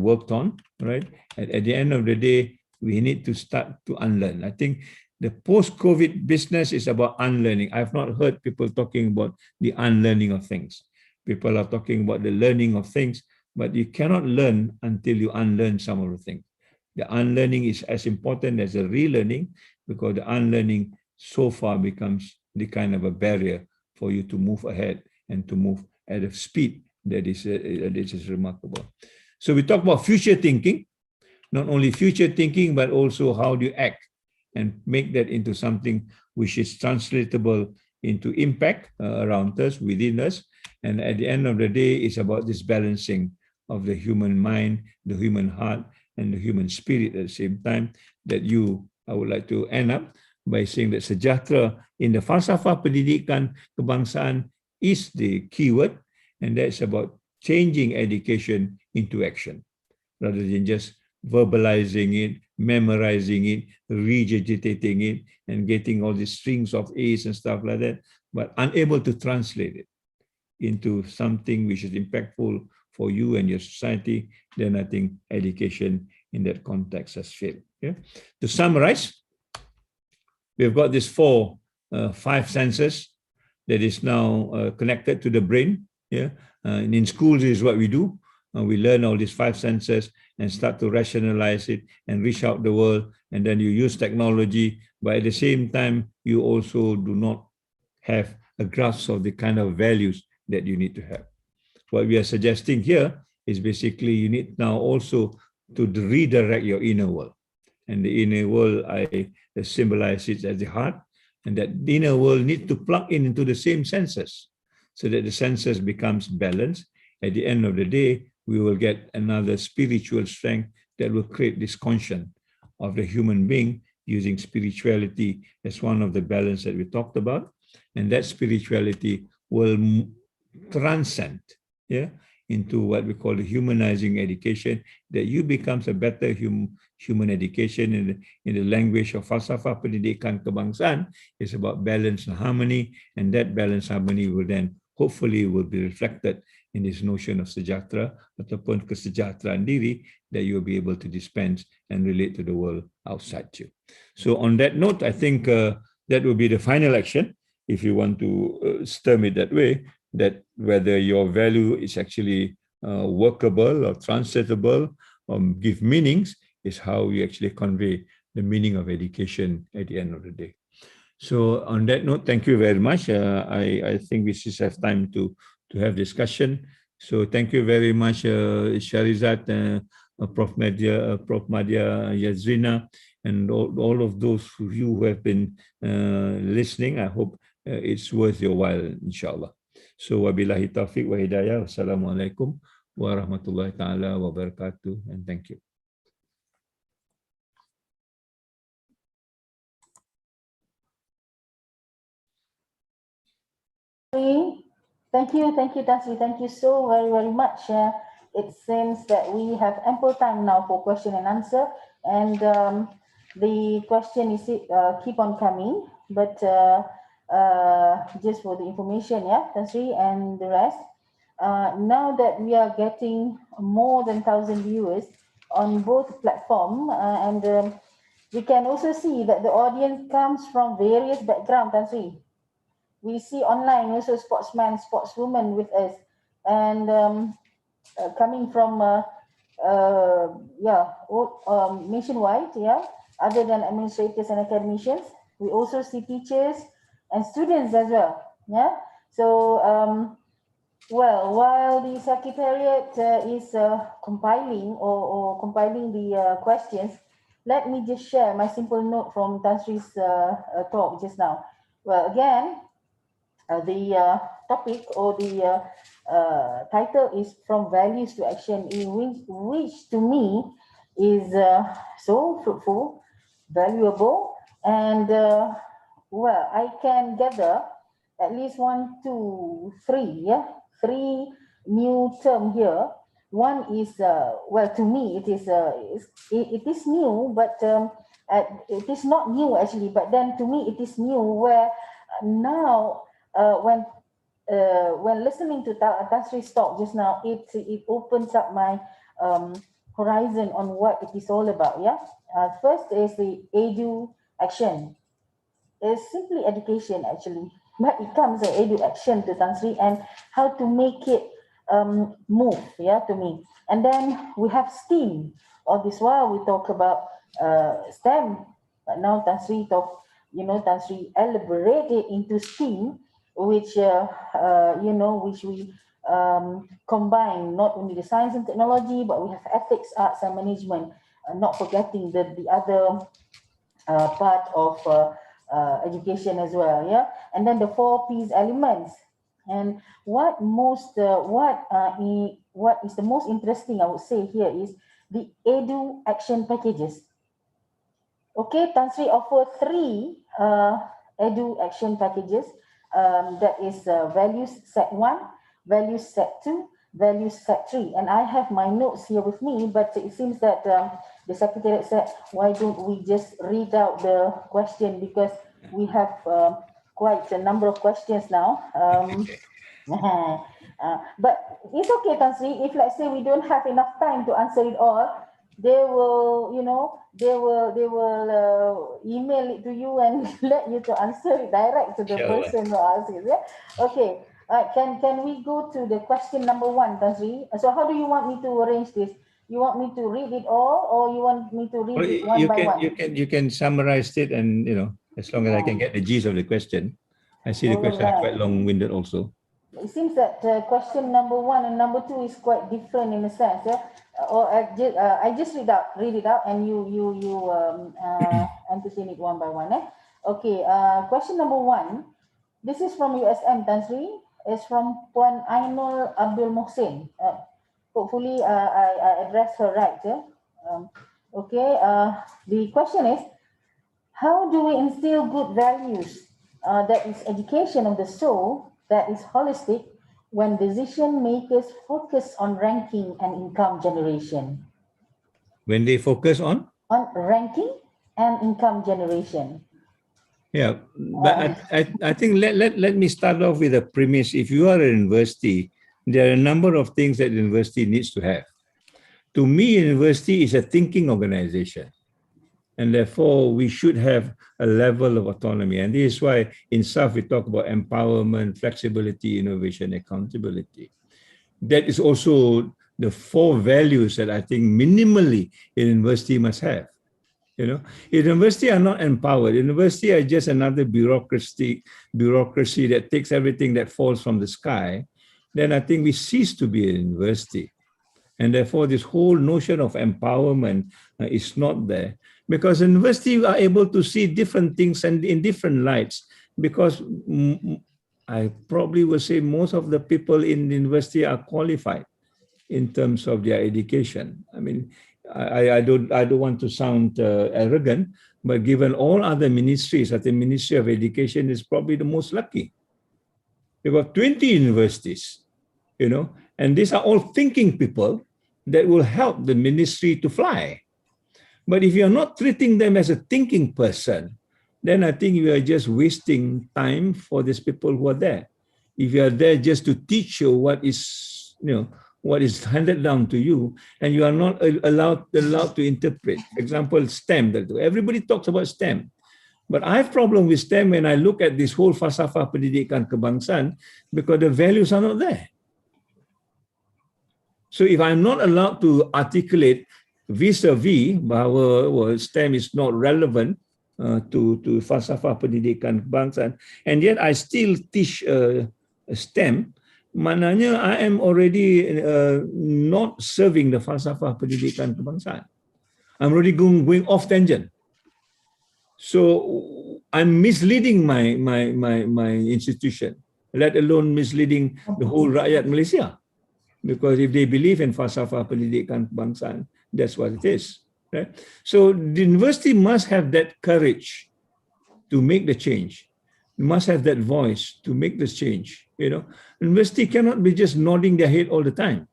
S3: worked on, right? At the end of the day, we need to start to unlearn. I think the post-COVID business is about unlearning. I've not heard people talking about the unlearning of things. People are talking about the learning of things, but you cannot learn until you unlearn some of the things. The unlearning is as important as the relearning, because the unlearning so far becomes the kind of a barrier for you to move ahead and to move at a speed that is remarkable. So we talk about future thinking, not only future thinking, but also how do you act and make that into something which is translatable into impact around us, within us. And at the end of the day, it's about this balancing of the human mind, the human heart, and the human spirit at the same time, that I would like to end up by saying that sejahtera in the falsafah pendidikan kebangsaan is the keyword, and that's about changing education into action, rather than just verbalizing it, memorizing it, regurgitating it, and getting all these strings of A's and stuff like that, but unable to translate it into something which is impactful for you and your society, then I think education in that context has failed. Yeah? To summarize, we've got these five senses that is now connected to the brain. Yeah, and in schools is what we do. We learn all these five senses and start to rationalize it and reach out the world. And then you use technology, but at the same time, you also do not have a grasp of the kind of values that you need to have. What we are suggesting here is basically you need now also to redirect your inner world. And the inner world, I symbolize it as the heart, and that inner world needs to plug into the same senses, so that the senses becomes balanced. At the end of the day, we will get another spiritual strength that will create this conscience of the human being, using spirituality as one of the balance that we talked about. And that spirituality will transcend, yeah, into what we call the humanizing education, that you becomes a better human education. In the language of falsafah pendidikan kebangsaan, is about balance and harmony, and that balance harmony will then hopefully will be reflected in this notion of sejahtera ataupun kesejahteraan diri that you will be able to dispense and relate to the world outside you. So on that note, I think that will be the final action, if you want to term it that way, that whether your value is actually workable or translatable or give meanings, is how you actually convey the meaning of education at the end of the day. So on that note, thank you very much. I think we just have time to have discussion. So thank you very much, Sharizat, Prof. Madia Yazrina, and all of those of you who have been listening. I hope it's worth your while, inshallah. So wabillahi taufiq wa hidayah. Wassalamualaikum warahmatullahi ta'ala wabarakatuh, and thank you.
S1: Thank you, Tan Sri. Thank you so very much. It seems that we have ample time now for question and answer, and the question is keep on coming. But just for the information, yeah, Tan Sri and the rest. Now that we are getting more than 1,000 viewers on both platform, and we can also see that the audience comes from various backgrounds, Tan Sri. We see online also sportsmen, sportswomen with us, and coming from nationwide, yeah, other than administrators and academicians. We also see teachers and students as well, yeah. So well, while the secretariat is compiling or compiling the questions, let me just share my simple note from Tan Sri's talk just now. Well, again, the topic or the title is From Values to Action, which to me is so fruitful, valuable, and well, I can gather at least 1, 2, 3, yeah, 3 new term here. One is well, to me it is it is new, but it is not new actually, but then to me it is new where now when listening to Tan Sri's talk just now, it opens up my horizon on what it is all about. Yeah, first is the edu-action. It's simply education actually, but it comes an edu-action to Tan Sri and how to make it move. Yeah, to me. And then we have STEAM. All this while we talk about STEM, but now Tan Sri talk. Tan Sri elaborated into STEAM, which which we combine not only the science and technology, but we have ethics, arts, and management. Not forgetting the other part of education as well. Yeah, and then the 4 P's elements. And what is the most interesting, I would say here, is the edu action packages. Okay, Tan Sri offer 3 edu action packages. That is values set 1, values set 2, values set 3. And I have my notes here with me, but it seems that the secretariat said, why don't we just read out the question, because we have quite a number of questions now. But it's okay, Tan Sri, if let's say we don't have enough time to answer it all, they will, they will email it to you and let you to answer it direct to the person who asks it. Yeah? Okay. Can we go to the question number 1, Tan Sri? So how do you want me to arrange this? You want me to read it all, or you want me to read it one by one?
S3: You can summarize it, and as long as I can get the gist of the question. I see the question are quite long-winded also.
S1: It seems that question number 1 and number 2 is quite different in a sense. Yeah? Or I just read it out, and you entertain it one by one. Okay. Question number 1. This is from USM, Tan Sri. It's from Puan Ainul Abdul Mohsin. Hopefully, I addressed her right. Yeah? Okay. The question is, how do we instill good values? That is education of the soul, that is holistic, when decision makers focus on ranking and income generation.
S3: When they focus on?
S1: On ranking and income generation.
S3: Yeah, but I think let me start off with a premise. If you are a university, there are a number of things that the university needs to have. To me, university is a thinking organization. And therefore, we should have a level of autonomy. And this is why in SAF, we talk about empowerment, flexibility, innovation, accountability. That is also the 4 values that I think minimally a university must have. University are not empowered. University are just another bureaucracy that takes everything that falls from the sky. Then I think we cease to be a university. And therefore, this whole notion of empowerment is not there. Because universities are able to see different things and in different lights. Because I probably would say most of the people in the university are qualified in terms of their education. I mean, I don't want to sound arrogant, but given all other ministries, I think Ministry of Education is probably the most lucky. We've got 20 universities, you know, and these are all thinking people that will help the ministry to fly. But if you're not treating them as a thinking person, then I think you are just wasting time for these people who are there. If you are there just to teach you what is, you know, what is handed down to you, and you are not allowed to interpret. For example, STEM. Everybody talks about STEM. But I have problem with STEM when I look at this whole falsafah pendidikan kebangsaan, because the values are not there. So if I'm not allowed to articulate vis-a-vis bahawa STEM is not relevant to falsafah pendidikan kebangsaan, and yet I still teach STEM, maknanya I am already not serving the falsafah pendidikan kebangsaan. I'm already going off tangent. So I'm misleading my institution, let alone misleading the whole rakyat Malaysia. Because if they believe in falsafah pendidikan kebangsaan, that's what it is, right? So the university must have that courage to make the change. You must have that voice to make this change. You know, university cannot be just nodding their head all the time.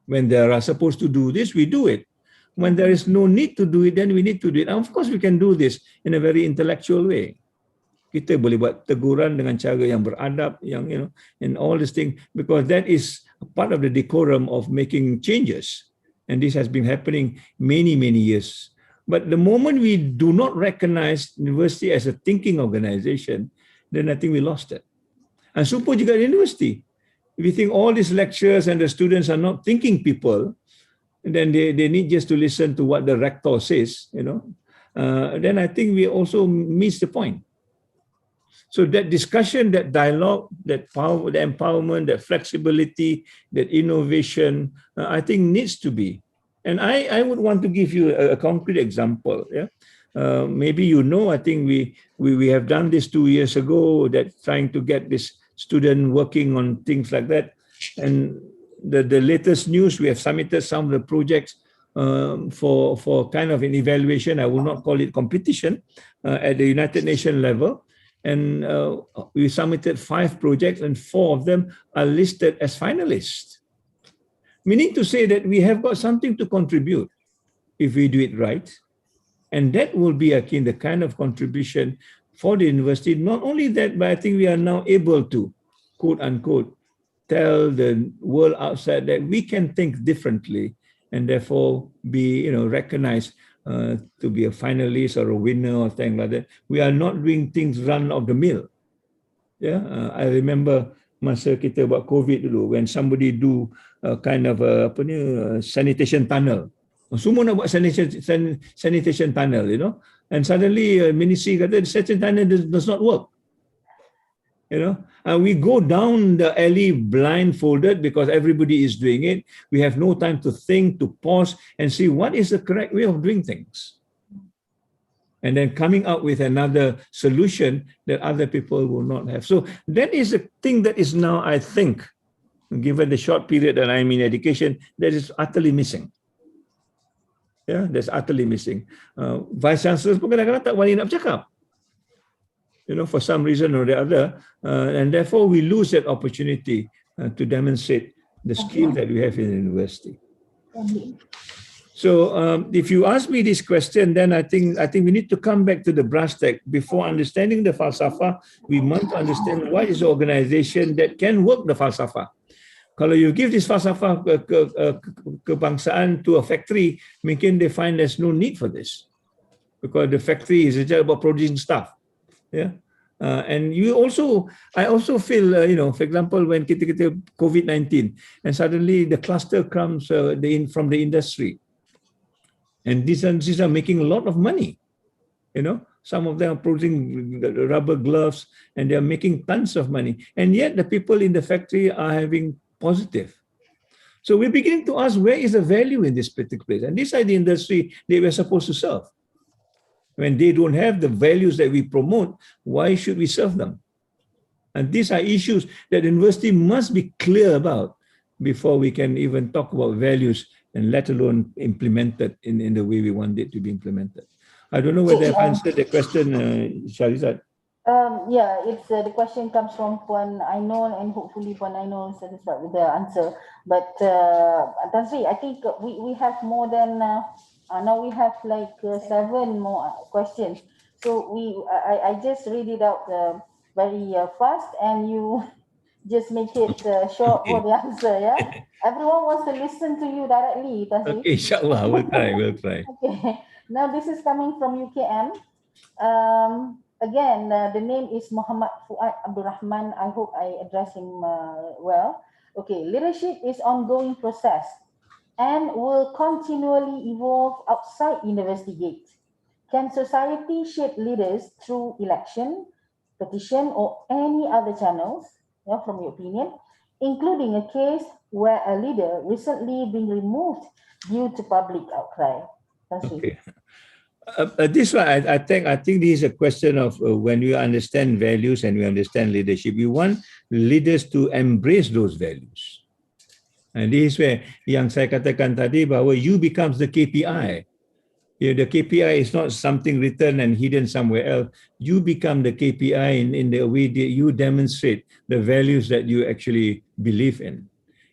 S3: When they are supposed to do this, we do it. When there is no need to do it, then we need to do it. And of course, we can do this in a very intellectual way. Kita boleh buat teguran dengan cara yang beradab, yang, you know, and all this thing, because that is part of the decorum of making changes. And this has been happening many, many years. But the moment we do not recognize university as a thinking organization, then I think we lost it. And so pun juga university. If you think all these lecturers and the students are not thinking people, then they need just to listen to what the rector says, you know, then I think we also miss the point. So that discussion, that dialogue, that power, the empowerment, that flexibility, that innovation, I think needs to be. And I would want to give you a concrete example. Yeah, maybe you know. I think we have done this 2 years ago. That trying to get this student working on things like that. And the latest news, we have submitted some of the projects for kind of an evaluation. I will not call it competition at the United Nations level. And we submitted 5 projects, and 4 of them are listed as finalists. Meaning to say that we have got something to contribute if we do it right. And that will be again the kind of contribution for the university. Not only that, but I think we are now able to, quote unquote, tell the world outside that we can think differently and therefore be, you know, recognized to be a finalist or a winner or thing like that. We are not doing things run of the mill. Yeah, I remember masa kita buat COVID dulu, when somebody do kind of sanitation tunnel. Semua nak buat sanitation tunnel, you know, and suddenly ministry kata the sanitation tunnel does not work. You know, and we go down the alley blindfolded because everybody is doing it. We have no time to think, to pause and see what is the correct way of doing things. And then coming up with another solution that other people will not have. So that is a thing that is now, I think, given the short period that I'm in education, that is utterly missing. Yeah, that's utterly missing. Vice Chancellors pun kadang-kadang tak berani nak bercakap, you know, for some reason or the other, and therefore we lose that opportunity to demonstrate the skill that we have in the university. So if you ask me this question, then I think we need to come back to the brass tack. Before understanding the falsafah, we want to understand what is the organization that can work the falsafah. Kalau you give this falsafah kebangsaan to a factory, mungkin they find there's no need for this, because the factory is just about producing stuff. Yeah, and I also feel, you know, for example, when kita COVID-19, and suddenly the cluster comes from the industry, and these are making a lot of money. You know, some of them are producing rubber gloves, and they are making tons of money, and yet the people in the factory are having positive. So we're beginning to ask, where is the value in this particular place? And these are the industry they were supposed to serve. When they don't have the values that we promote, why should we serve them? And these are issues that the university must be clear about before we can even talk about values, and let alone implemented in the way we want it to be implemented. I don't know whether I've answered the question, Sharizad.
S1: Yeah, it's the question comes from Puan Ainul, and hopefully Puan Ainul is satisfied with the answer. But Tan Sri, I think we have more than now we have like 7 more questions. So I just read it out very fast, and you just make it short for
S3: Okay.
S1: the answer. Yeah, everyone wants to listen to you directly, Tan Sri.
S3: Okay, inshallah, we'll try, we'll try.
S1: Okay, now this is coming from UKM. Again, the name is Muhammad Fuad Abdul Rahman. I hope I address him well. Okay, leadership is ongoing process and will continually evolve outside university gates. Can society shape leaders through election, petition, or any other channels, yeah, from your opinion, including a case where a leader recently been removed due to public outcry?
S3: Okay. This one, I think this is a question of when you understand values and you understand leadership, you want leaders to embrace those values. And this is where yang saya katakan tadi bahawa you becomes the KPI. The KPI is not something written and hidden somewhere else. You become the KPI in the way that you demonstrate the values that you actually believe in.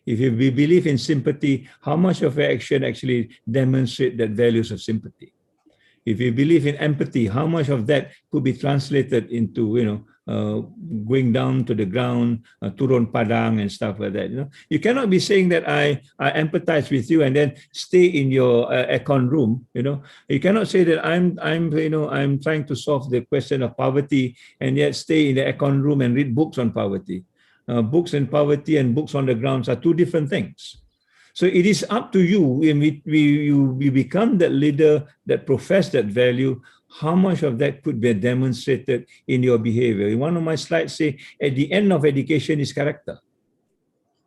S3: If you believe in sympathy, how much of your action actually demonstrate that values of sympathy? If you believe in empathy, how much of that could be translated into, going down to the ground, turun padang and stuff like that. You cannot be saying that I empathize with you and then stay in your aircon room. You cannot say that I'm trying to solve the question of poverty and yet stay in the aircon room and read books on poverty. Books on poverty and books on the grounds are two different things. So it is up to you when we become that leader that profess that value, how much of that could be demonstrated in your behavior. One of my slides say, at the end of education is character.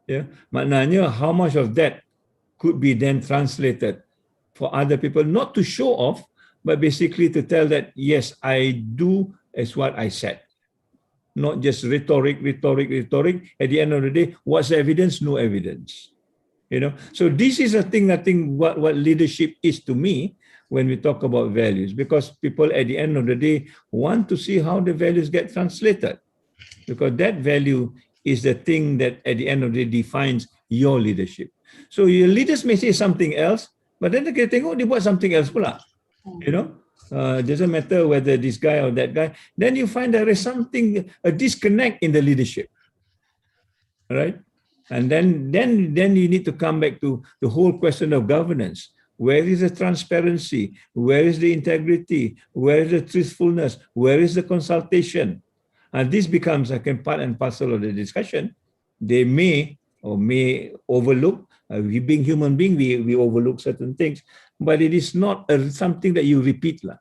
S3: Yeah, maknanya how much of that could be then translated for other people, not to show off, but basically to tell that, yes, I do as what I said. Not just rhetoric. At the end of the day, what's the evidence? No evidence. So this is a thing, I think, what leadership is to me when we talk about values, because people at the end of the day want to see how the values get translated, because that value is the thing that at the end of the day defines your leadership. So your leaders may say something else, but then kita tengok dia buat something else pula. Doesn't matter whether this guy or that guy, then you find there is something, a disconnect in the leadership, right? And then you need to come back to the whole question of governance. Where is the transparency? Where is the integrity? Where is the truthfulness? Where is the consultation? And this becomes part and parcel of the discussion. They may overlook. We being human being, we overlook certain things, but it is not something that you repeat lah.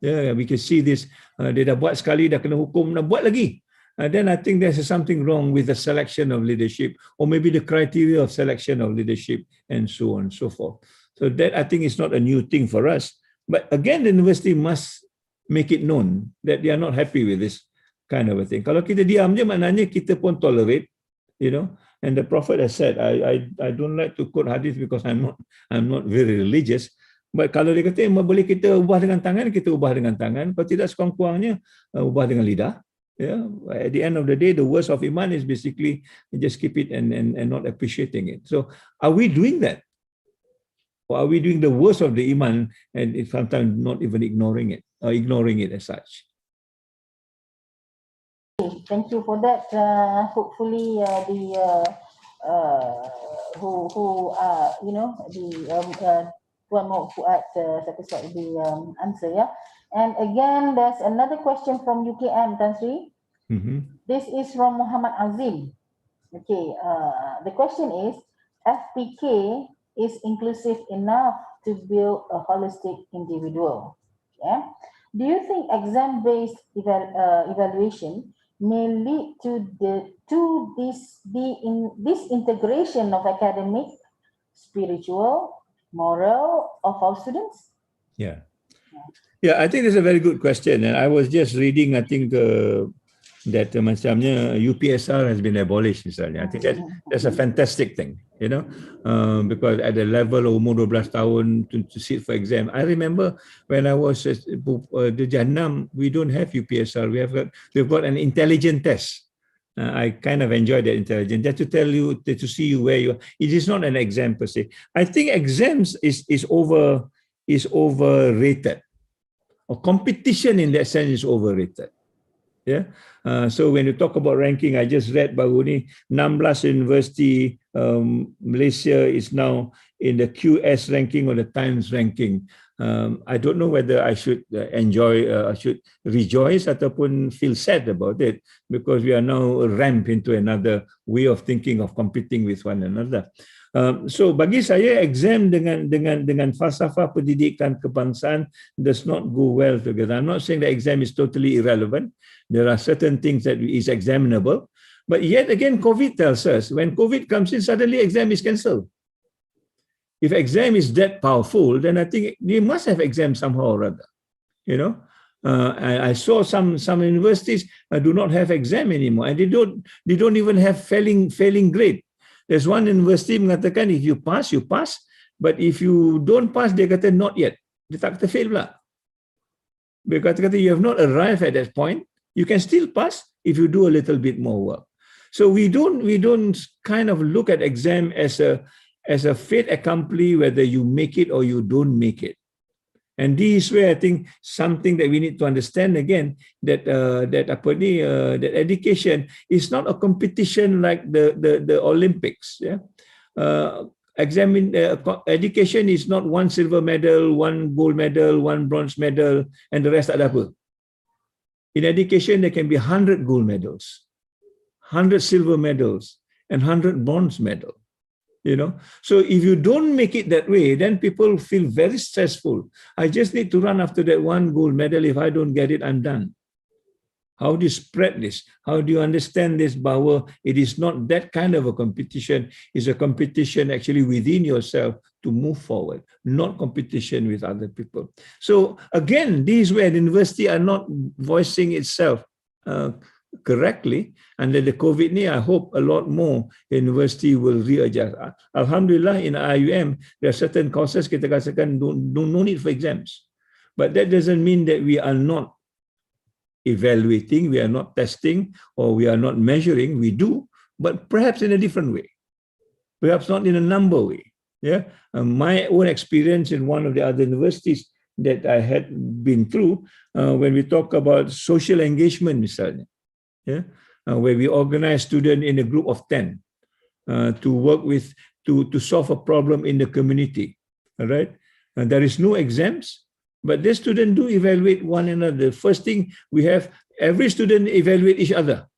S3: Yeah, we can see this. Dia dah buat sekali, dah kena hukum, dah buat lagi. Then I think there's something wrong with the selection of leadership, or maybe the criteria of selection of leadership, and so on and so forth. So that I think is not a new thing for us. But again, the university must make it known that they are not happy with this kind of a thing. Kalau kita diam je, maknanya kita pun tolerate, And the Prophet has said, I don't like to quote hadith because I'm not very religious. But kalau dia kata boleh kita ubah dengan tangan, kita ubah dengan tangan. Kalau tidak, sekurang-kurangnya ubah dengan lidah. Yeah, at the end of the day, the worst of iman is basically just keep it and not appreciating it. So are we doing that? Or are we doing the worst of the iman and sometimes not even ignoring it or ignoring it as such?
S1: Thank you for that. Hopefully, Puan Fuad satisfied with the answer. Yeah. And again, there's another question from UKM, Tan Sri. This is from Muhammad Azim. Okay, the question is, FPK is inclusive enough to build a holistic individual? Yeah. Do you think exam-based evaluation may lead to this disintegration of academic, spiritual, moral of our students?
S3: Yeah, I think that's a very good question. And I was just reading, I think, that macamnya UPSR has been abolished misalnya. I think that's a fantastic thing, you know, because at the level of umur 12 tahun to sit for exam. I remember when I was the Jannam, we don't have UPSR. We've got an intelligent test. I kind of enjoy that intelligence, just to tell you, to see you where you are. It is not an exam per se. I think exams is overrated, or competition in that sense is overrated. Yeah. So when you talk about ranking, I just read baru ni 16 university Malaysia is now in the QS ranking or the Times ranking. I don't know whether I should I should rejoice ataupun feel sad about it, because we are now ramped into another way of thinking of competing with one another. So bagi saya, exam dengan falsafah pendidikan kebangsaan does not go well together. I'm not saying the exam is totally irrelevant. There are certain things that is examinable, but yet again, COVID tells us when COVID comes in, suddenly exam is cancelled. If exam is that powerful, then I think they must have exam somehow or other. You know, I saw some universities do not have exam anymore, and they don't even have failing grade. There's one university mengatakan if you pass, you pass, but if you don't pass, dia kata not yet. Dia tak kata fail pula. Dia kata you have not arrived at that point. You can still pass if you do a little bit more work. So we don't kind of look at exam as a fait accompli, whether you make it or you don't make it. And this is where I think something that we need to understand again, that that education is not a competition like the Olympics. Yeah, education is not one silver medal, one gold medal, one bronze medal, and the rest ada apa. In education, there can be 100 gold medals, 100 silver medals, and 100 bronze medals. You know, so if you don't make it that way, then people feel very stressful. I just need to run after that one gold medal. If I don't get it, I'm done. How do you spread this? How do you understand this power? It is not that kind of a competition. It's a competition actually within yourself to move forward, not competition with other people. So again, these where the university are not voicing itself correctly. Under the COVID ni, I hope a lot more university will readjust. Alhamdulillah, in IUM, there are certain courses kita katakan no need for exams. But that doesn't mean that we are not evaluating, we are not testing, or we are not measuring. We do, but perhaps in a different way. Perhaps not in a number way. Yeah, my own experience in one of the other universities that I had been through, when we talk about social engagement, misalnya, yeah, where we organize students in a group of 10 to work with, to solve a problem in the community. All right, and there is no exams, but the students do evaluate one another. First thing we have, every student evaluate each other,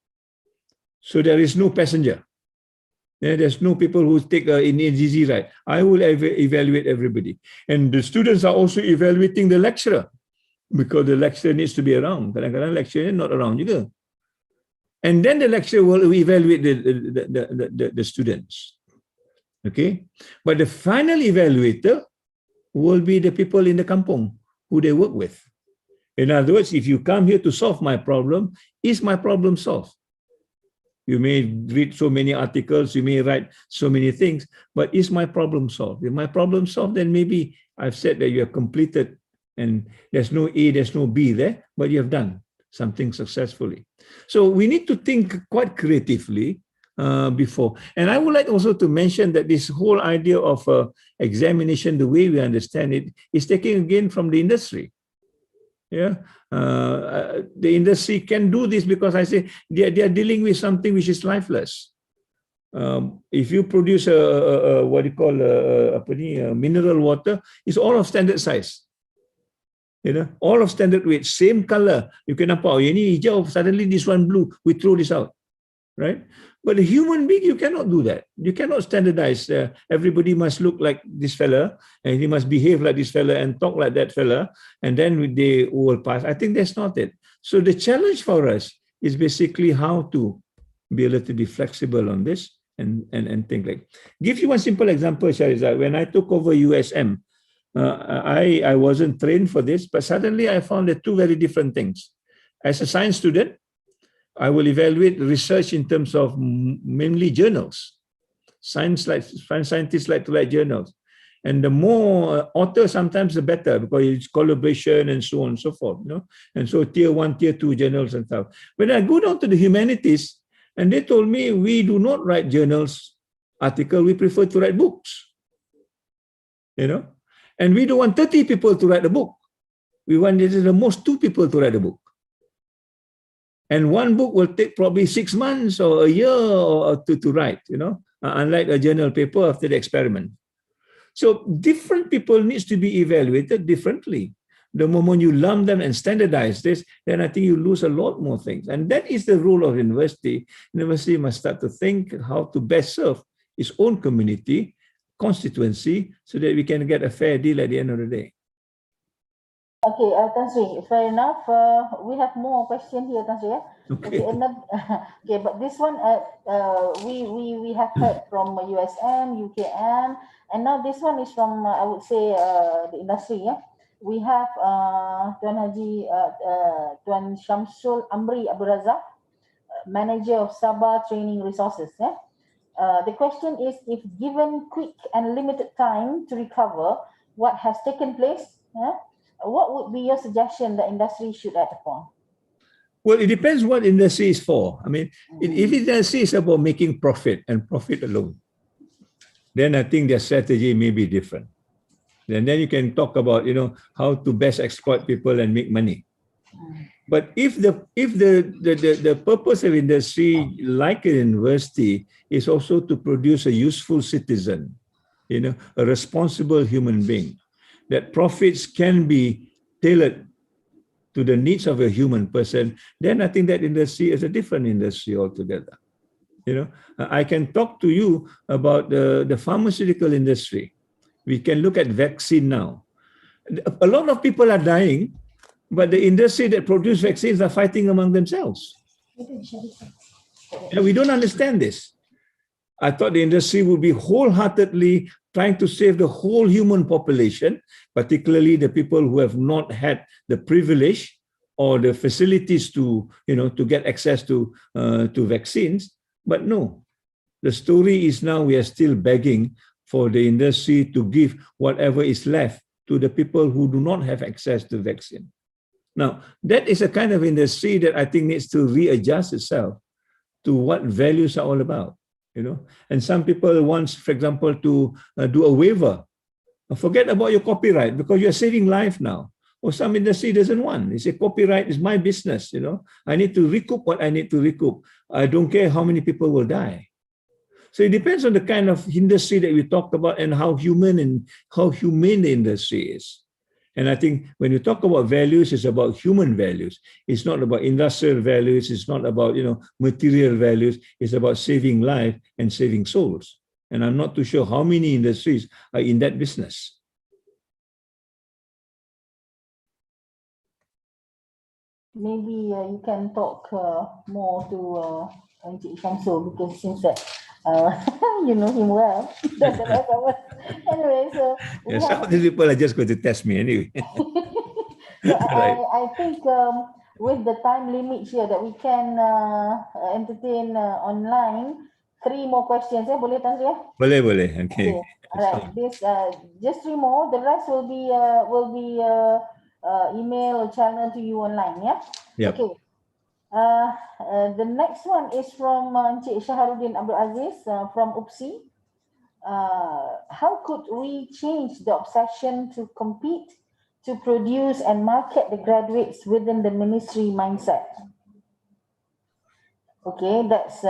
S3: so there is no passenger. Yeah, there's no people who take in easy ride. I will evaluate everybody, and the students are also evaluating the lecturer, because the lecturer needs to be around. Kadang-kadang lecturer not around juga. And then the lecturer will evaluate the students. Okay, but the final evaluator will be the people in the kampung who they work with. In other words, if you come here to solve my problem, is my problem solved? You may read so many articles, you may write so many things, but is my problem solved? If my problem solved, then maybe I've said that you have completed, and there's no A, there's no B there, but you have done something successfully. So we need to think quite creatively before. And I would like also to mention that this whole idea of examination, the way we understand it, is taken again from the industry. Yeah, the industry can do this because I say they are dealing with something which is lifeless. If you produce what do you call mineral water, it's all of standard size. You know, all of standard weight, same color. You can nampak, ini hijau, suddenly this one blue. We throw this out, right? But a human being, you cannot do that. You cannot standardize. Everybody must look like this fella, and he must behave like this fella and talk like that fella, and then they will pass. I think that's not it. So the challenge for us is basically how to be able to be flexible on this and think like. Give you one simple example, Sharizad. When I took over USM, I wasn't trained for this, but suddenly I found that two very different things. As a science student, I will evaluate research in terms of mainly journals. Scientists like to write journals. And the more authors, sometimes the better, because it's collaboration and so on and so forth, you know. And so tier 1, tier 2 journals and stuff. When I go down to the humanities, and they told me, we do not write journals article, we prefer to write books, you know. And we don't want 30 people to write a book. We want at the most 2 people to write a book. And one book will take probably 6 months or a year or to write, you know, unlike a journal paper after the experiment. So different people needs to be evaluated differently. The moment you lump them and standardize this, then I think you lose a lot more things. And that is the role of university. University must start to think how to best serve its own community, constituency, so that we can get a fair deal at the end of the day.
S1: Okay, Tan Sri, fair enough. We have more questions here, Tan Sri.
S3: Okay.
S1: Okay, but this one, we have heard from USM, UKM, and now this one is from, I would say, the industry. Yeah, we have Tuan Haji, Tuan Shamsul Amri Abdul Razak, manager of Sabah Training Resources. Yeah. The question is, if given quick and limited time to recover what has taken place, what would be your suggestion the industry should act upon?
S3: Well, it depends what industry is for. I mean, if industry is about making profit and profit alone, then I think their strategy may be different. And then you can talk about, you know, how to best exploit people and make money. But if the purpose of industry, like a university, is also to produce a useful citizen, you know, a responsible human being, that profits can be tailored to the needs of a human person, then I think that industry is a different industry altogether. You know, I can talk to you about the pharmaceutical industry. We can look at vaccine now. A lot of people are dying, but the industry that produce vaccines are fighting among themselves. And we don't understand this. I thought the industry would be wholeheartedly trying to save the whole human population, particularly the people who have not had the privilege or the facilities to, you know, to get access to vaccines. But no, the story is now we are still begging for the industry to give whatever is left to the people who do not have access to vaccine. Now, that is a kind of industry that I think needs to readjust itself to what values are all about. You know, and some people want, for example, to do a waiver. Forget about your copyright because you're saving life now. Or some industry doesn't want. They say copyright is my business. You know, I need to recoup what I need to recoup. I don't care how many people will die. So it depends on the kind of industry that we talked about and how humane the industry is. And I think when you talk about values, it's about human values. It's not about industrial values. It's not about, you know, material values. It's about saving life and saving souls. And I'm not too sure how many industries are in that business.
S1: Maybe you can talk more to Encik Shamsul, because since that you know him well. Anyway, so
S3: yeah, some of these people are just going to test me anyway.
S1: So
S3: Right.
S1: I think with the time limit here that we can entertain online, 3 more questions. Boleh, Tan Sri?
S3: Boleh. Okay.
S1: Alright. This just 3 more. The rest will be email or channel to you online. Yeah.
S3: Yep.
S1: Okay. The next one is from Encik Shaharuddin Abdul Aziz from UPSI. How could we change the obsession to compete, to produce and market the graduates within the ministry mindset? Okay, that's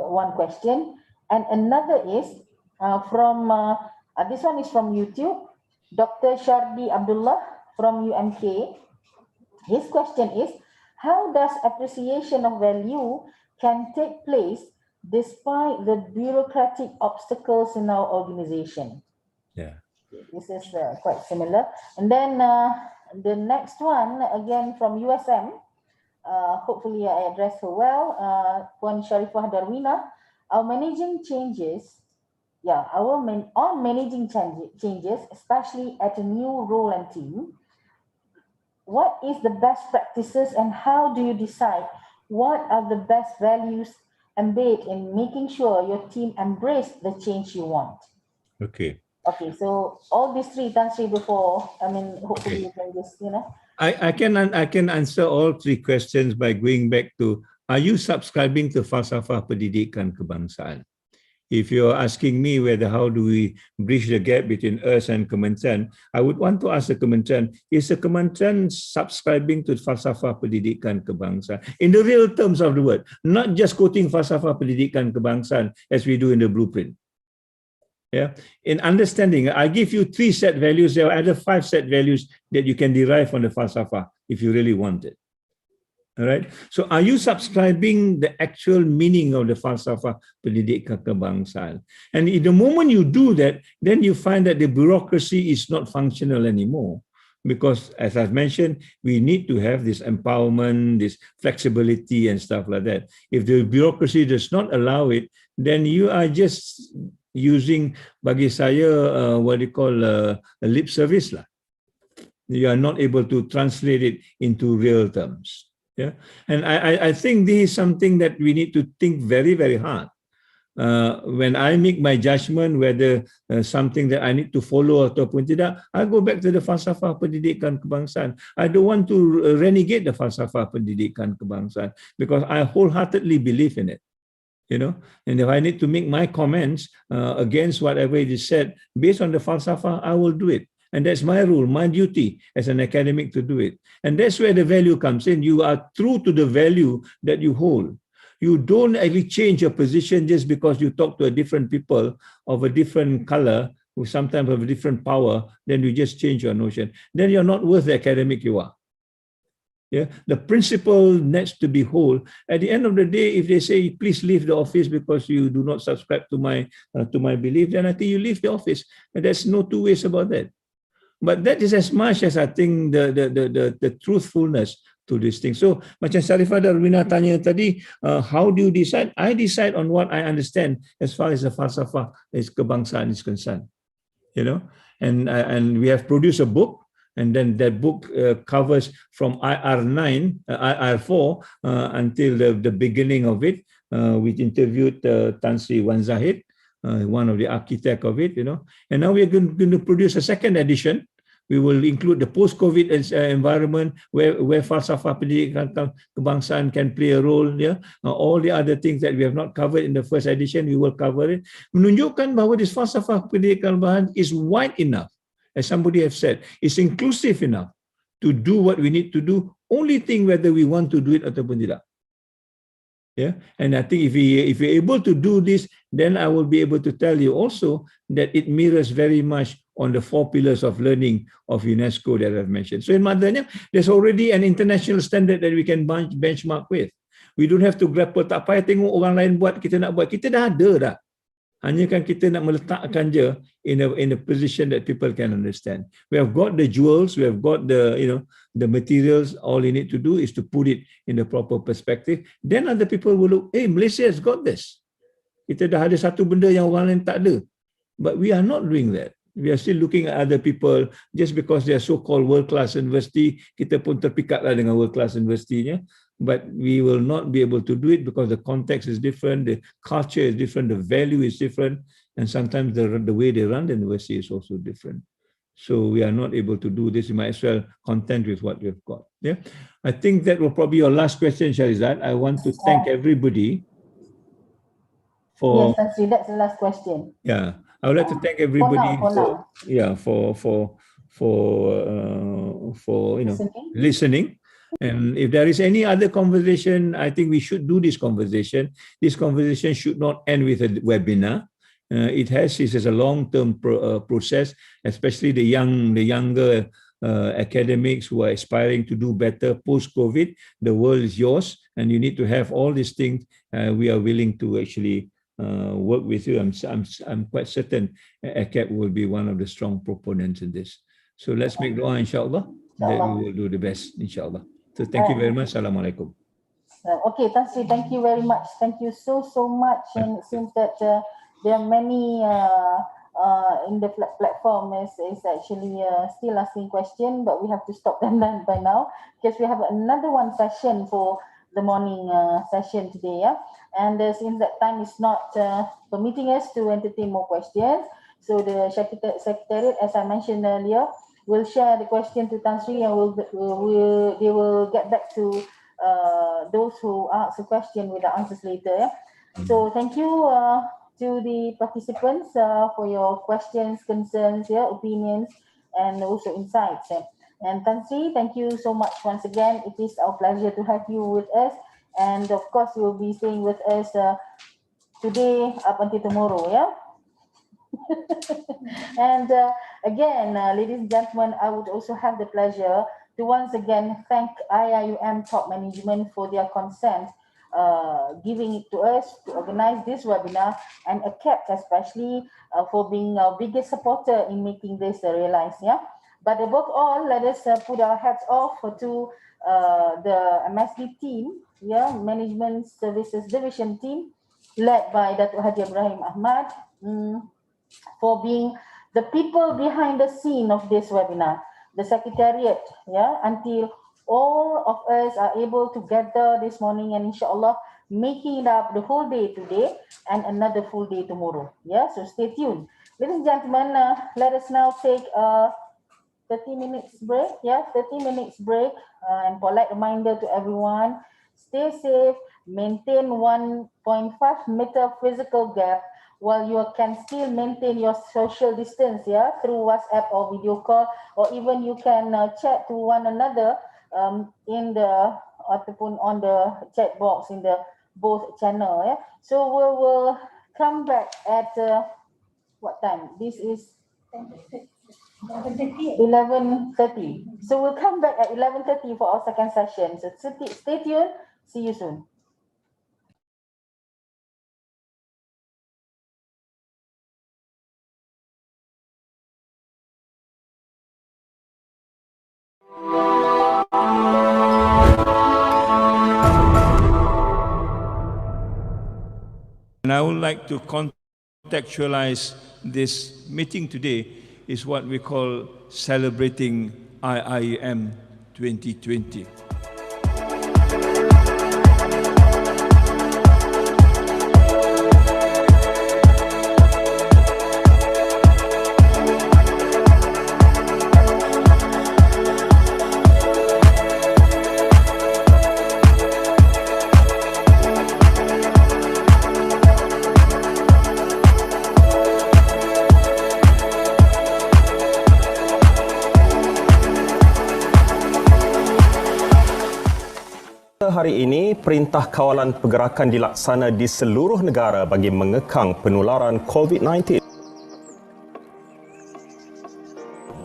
S1: one question. And another is from, this one is from YouTube, Dr. Shardi Abdullah from UMK. His question is, how does appreciation of value can take place despite the bureaucratic obstacles in our organization?
S3: Yeah.
S1: This is quite similar. And then the next one, again from USM, hopefully I addressed her well, Puan Sharifah Darwina, our managing changes, changes, especially at a new role and team, what is the best practices and how do you decide what are the best values embedded in making sure your team embrace the change you want?
S3: Okay.
S1: Okay, so all these three, Tan Sri, before, I mean, hopefully
S3: Okay.
S1: you can just, you know.
S3: I can answer all three questions by going back to, are you subscribing to falsafah pendidikan kebangsaan? If you're asking me whether how do we bridge the gap between us and Kementerian, I would want to ask the Kementerian, is the Kementerian subscribing to falsafah pendidikan kebangsaan in the real terms of the word, not just quoting falsafah pendidikan kebangsaan as we do in the blueprint? Yeah, in understanding, I give you 3 set values. There are other 5 set values that you can derive from the falsafah if you really want it. All right. So, are you subscribing the actual meaning of the falsafah pendidikan kebangsaan? And in the moment you do that, then you find that the bureaucracy is not functional anymore. Because, as I've mentioned, we need to have this empowerment, this flexibility, and stuff like that. If the bureaucracy does not allow it, then you are just using, bagi saya, what you call a lip service lah. You are not able to translate it into real terms. Yeah, and I think this is something that we need to think very, very hard. When I make my judgment whether something that I need to follow ataupun tidak, I go back to the falsafah pendidikan kebangsaan. I don't want to renegade the falsafah pendidikan kebangsaan because I wholeheartedly believe in it. You know, and if I need to make my comments against whatever it is said based on the falsafah, I will do it. And that's my rule, my duty as an academic to do it. And that's where the value comes in. You are true to the value that you hold. You don't actually change your position just because you talk to a different people of a different color, who sometimes have a different power, then you just change your notion. Then you're not worth the academic you are. Yeah, the principle needs to be whole. At the end of the day, if they say, please leave the office because you do not subscribe to my belief, then I think you leave the office. And there's no two ways about that. But that is as much as I think the truthfulness to this thing. So, macam Sharifah Darwina tanya tadi, how do you decide? I decide on what I understand as far as the falsafah is kebangsaan is concerned. You know, and we have produced a book. And then that book covers from IR9, IR4 until the beginning of it. We interviewed Tan Sri Wan Zahid, one of the architect of it, you know. And now we're going to produce a second edition. We will include the post-COVID environment where falsafah pendidikan kebangsaan can play a role. Yeah, all the other things that we have not covered in the first edition, we will cover it. Menunjukkan bahawa this falsafah pendidikan kebangsaan is wide enough. As somebody have said, it's inclusive enough to do what we need to do. Only thing whether we want to do it ataupun tidak. Yeah, and I think if we're able to do this, then I will be able to tell you also that it mirrors very much on the 4 pillars of learning of UNESCO that I've mentioned. So in maknanya, there's already an international standard that we can benchmark with. We don't have to grapple, tak payah tengok orang lain buat, kita nak buat. Kita dah ada dah. Hanya kan kita nak meletakkan je in a position that people can understand. We have got the jewels, we have got the the materials. All you need to do is to put it in the proper perspective. Then other people will look, hey, Malaysia has got this. Kita dah ada satu benda yang orang lain tak ada. But we are not doing that. We are still looking at other people just because they are so-called world-class university. Kita pun terpikatlah dengan world-class university-nya. But we will not be able to do it because the context is different, the culture is different, the value is different, and sometimes the way they run the university is also different. So we are not able to do this. You might as well content with what we've got. Yeah, I think that will probably be your last question, Sharizad. I want to thank everybody for.
S1: Yes, Tan Sri, that's the last question.
S3: Yeah, I would like to thank everybody
S1: for now.
S3: for listening. And if there is any other conversation, I think we should do this conversation. This conversation should not end with a webinar. It is a long-term process, especially the younger academics who are aspiring to do better post-COVID. The world is yours, and you need to have all these things. We are willing to actually work with you. I'm quite certain Akept will be one of the strong proponents in this. So let's make dua, inshallah, that we will do the best, inshallah. So thank you very much. Assalamualaikum.
S1: Okay, Tan Sri, thank you very much. Thank you so much. And it seems that there are many in the platform is actually still asking question, but we have to stop them by now because we have another one session for the morning session today. Yeah, and since that time is not permitting us to entertain more questions, so the secretariat, as I mentioned earlier, will share the question to Tan Sri, and they will get back to those who ask the question with the answers later. Yeah? So thank you to the participants for your questions, concerns, opinions, and also insights. And Tan Sri, thank you so much once again. It is our pleasure to have you with us, and of course you will be staying with us today up until tomorrow. Yeah. And again, ladies and gentlemen, I would also have the pleasure to once again thank IIUM top management for their consent, giving it to us to organize this webinar, and Akept especially for being our biggest supporter in making this realize. Yeah. But above all, let us put our hats off to the MSD team, Management Services Division team, led by Datuk Haji Ibrahim Ahmad, for being the people behind the scene of this webinar, the secretariat, until all of us are able to gather this morning, and inshallah making it up the whole day today and another full day tomorrow. So stay tuned. Ladies and gentlemen, let us now take a 30 minutes break. 30 minutes break, and polite reminder to everyone, stay safe, maintain 1.5 meter physical gap while you can still maintain your social distance, through WhatsApp or video call, or even you can chat to one another in the ataupun on the chat box in the both channel. So we will come back at what time? This is 11:30. So we'll come back at 11:30 for our second session. So stay tuned. See you soon.
S3: And I would like to contextualize this meeting today is what we call celebrating IIM 2020.
S5: Hari ini, Perintah Kawalan Pergerakan dilaksana di seluruh negara bagi mengekang penularan COVID-19.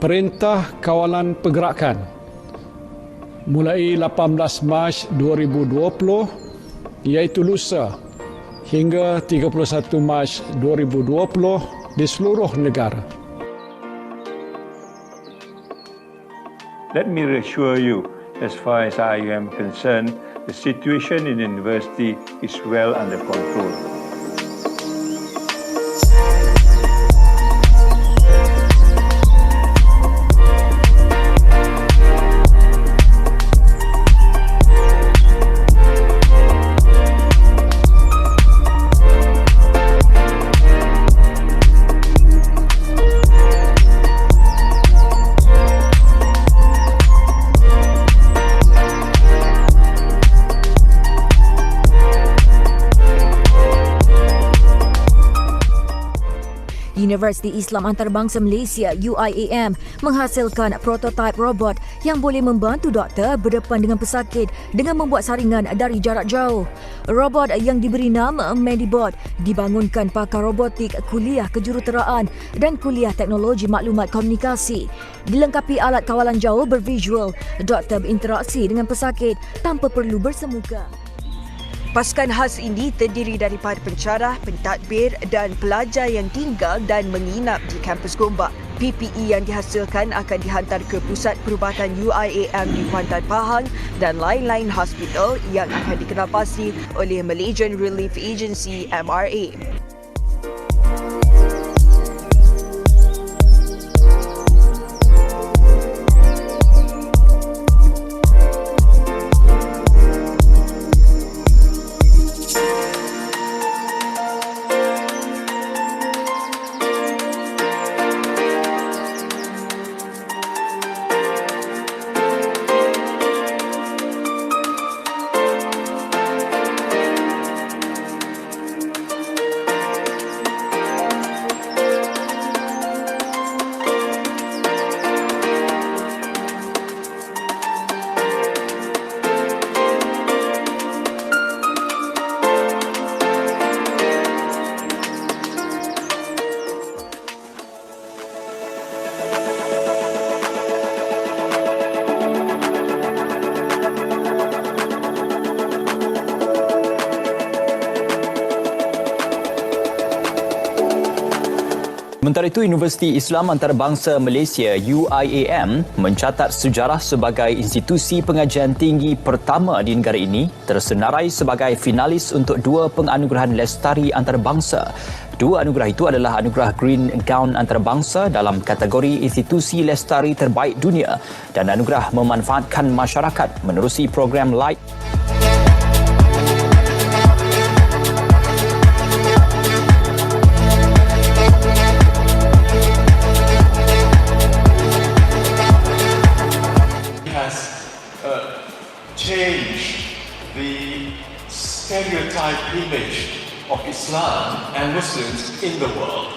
S6: Perintah Kawalan Pergerakan mulai 18 Mac 2020 iaitu lusa hingga 31 Mac 2020 di seluruh negara.
S3: Let me reassure you, as far as I am concerned, the situation in the university is well under control.
S7: Universiti Islam Antarabangsa Malaysia (Iium) menghasilkan prototipe robot yang boleh membantu doktor berdepan dengan pesakit dengan membuat saringan dari jarak jauh. Robot yang diberi nama Medibot dibangunkan pakar robotik kuliah kejuruteraan dan kuliah teknologi maklumat komunikasi. Dilengkapi alat kawalan jauh bervisual, doktor berinteraksi dengan pesakit tanpa perlu bersemuka. Pasukan khas ini terdiri daripada pencarah, pentadbir dan pelajar yang tinggal dan menginap di kampus Gombak. PPE yang dihasilkan akan dihantar ke pusat perubatan Iium di Kuantan Pahang dan lain-lain hospital yang akan dikenalpasti oleh Malaysian Relief Agency (MRA).
S8: Sementara itu, Universiti Islam Antarabangsa Malaysia (Iium) mencatat sejarah sebagai institusi pengajian tinggi pertama di negara ini tersenarai sebagai finalis untuk 2 penganugerahan lestari antarabangsa. 2 anugerah itu adalah anugerah Green Gown antarabangsa dalam kategori institusi lestari terbaik dunia dan anugerah memanfaatkan masyarakat menerusi program Light.
S9: Change the stereotype image of Islam and Muslims in the world.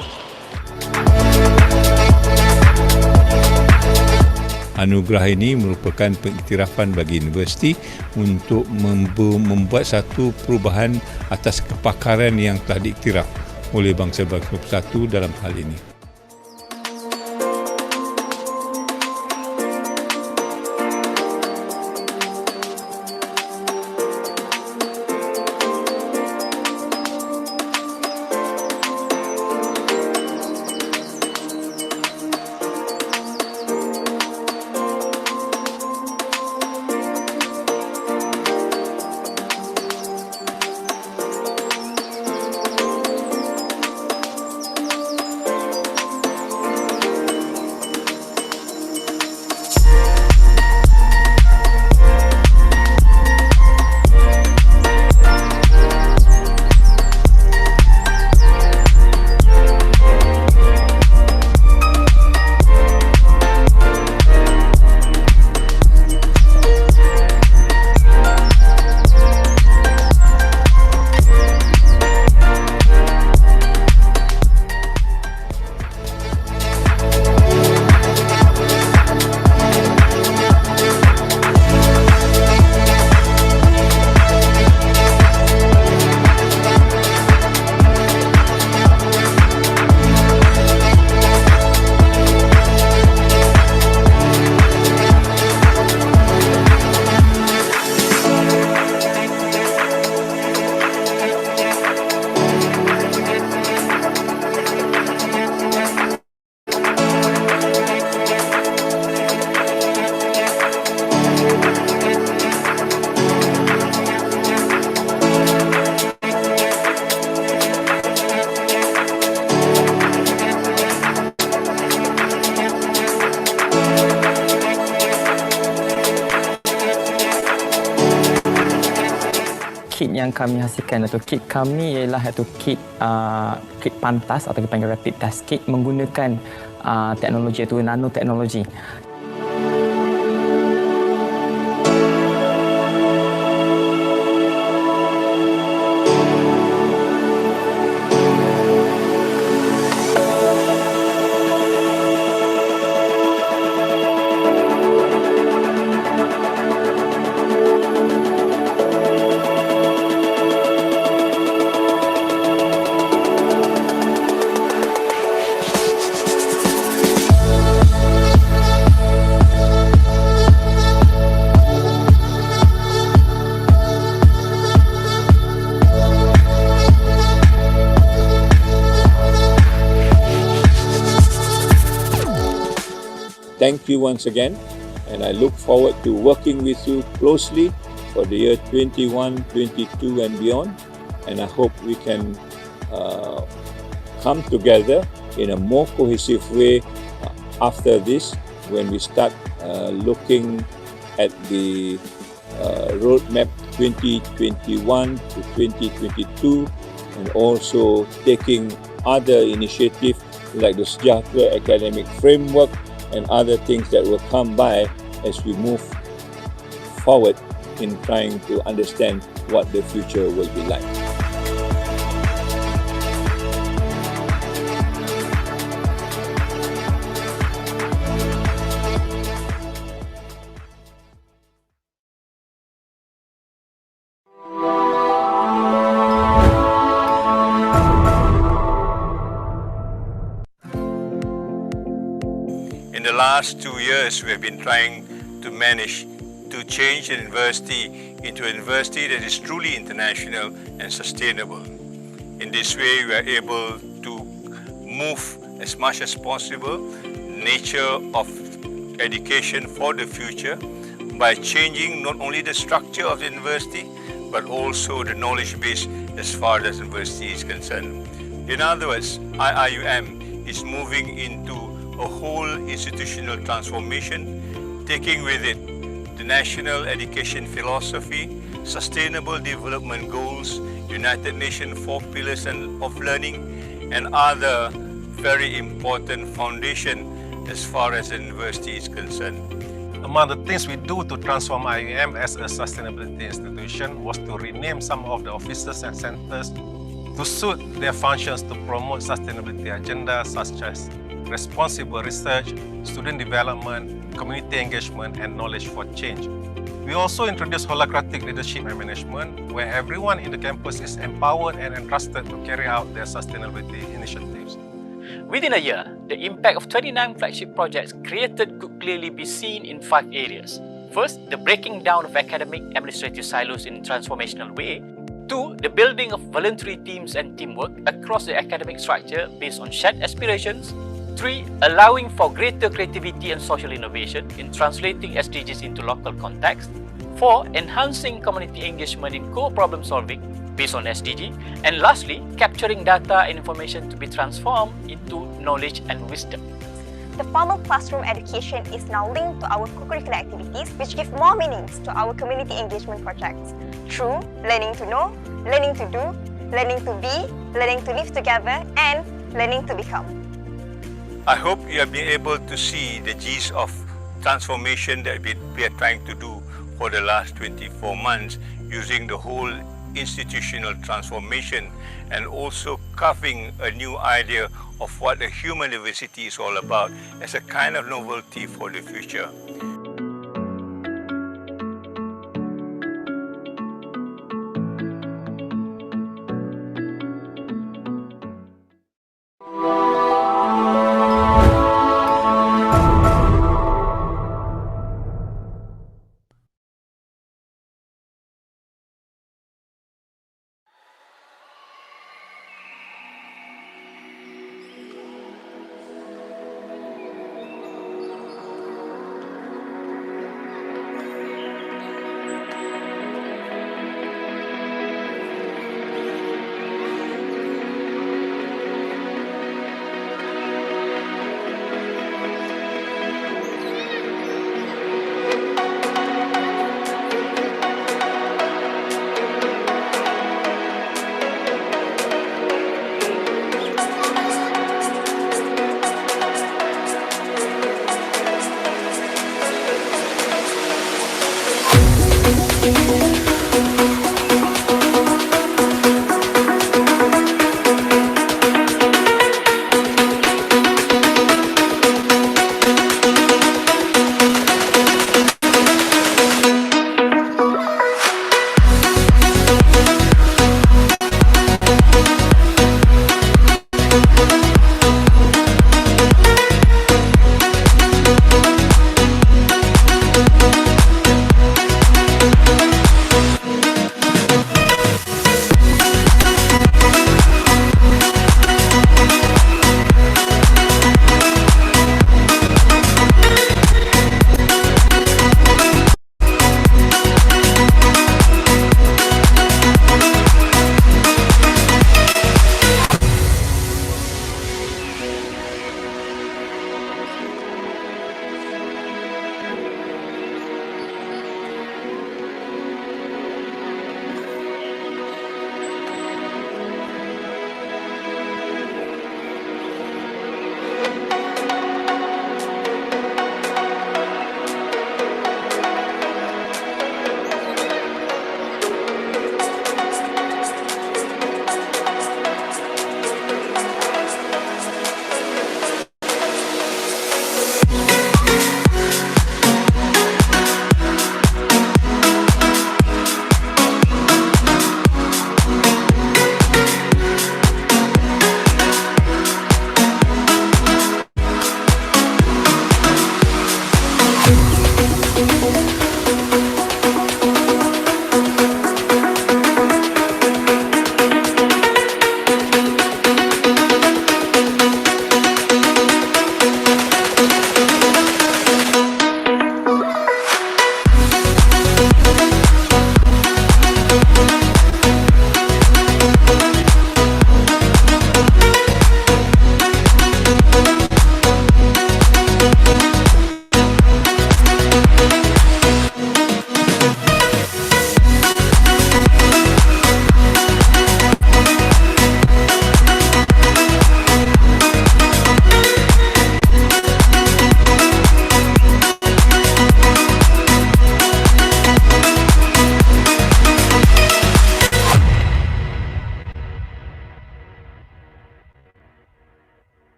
S3: Anugerah ini merupakan pengiktirafan bagi universiti untuk membuat satu perubahan atas kepakaran yang telah diiktiraf oleh bangsa-bangsa bersatu dalam hal ini.
S8: Kit yang kami hasilkan atau kit kami ialah satu kit pantas atau dipanggil rapid test kit menggunakan teknologi iaitu nanoteknologi.
S3: Thank you once again, and I look forward to working with you closely for the year 21, 22 and beyond, and I hope we can come together in a more cohesive way after this when we start looking at the roadmap 2021 to 2022 and also taking other initiatives like the Sejahtera Academic Framework and other things that will come by as we move forward in trying to understand what the future will be like.
S10: In the last 2 years, we have been trying to manage to change the university into a university that is truly international and sustainable. In this way, we are able to move as much as possible nature of education for the future by changing not only the structure of the university but also the knowledge base as far as the university is concerned. In other words, Iium is moving into a whole institutional transformation, taking with it the national education philosophy, sustainable development goals, United Nations 4 pillars of learning, and other very important foundation as far as the university is concerned.
S11: Among the things we do to transform Iium as a sustainability institution was to rename some of the offices and centers to suit their functions to promote sustainability agendas such as responsible research, student development, community engagement, and knowledge for change. We also introduced holacratic leadership and management, where everyone in the campus is empowered and entrusted to carry out their sustainability initiatives.
S8: Within a year, the impact of 29 flagship projects created could clearly be seen in 5 areas. First, the breaking down of academic administrative silos in a transformational way. 2, the building of voluntary teams and teamwork across the academic structure based on shared aspirations. 3, allowing for greater creativity and social innovation in translating SDGs into local context. 4, enhancing community engagement in co-problem solving based on SDG. And lastly, capturing data and information to be transformed into knowledge and wisdom.
S12: The formal classroom education is now linked to our co-curricular activities, which give more meanings to our community engagement projects through learning to know, learning to do, learning to be, learning to live together, and learning to become.
S10: I hope you have been able to see the gist of transformation that we are trying to do for the last 24 months using the whole institutional transformation and also carving a new idea of what a human university is all about as a kind of novelty for the future.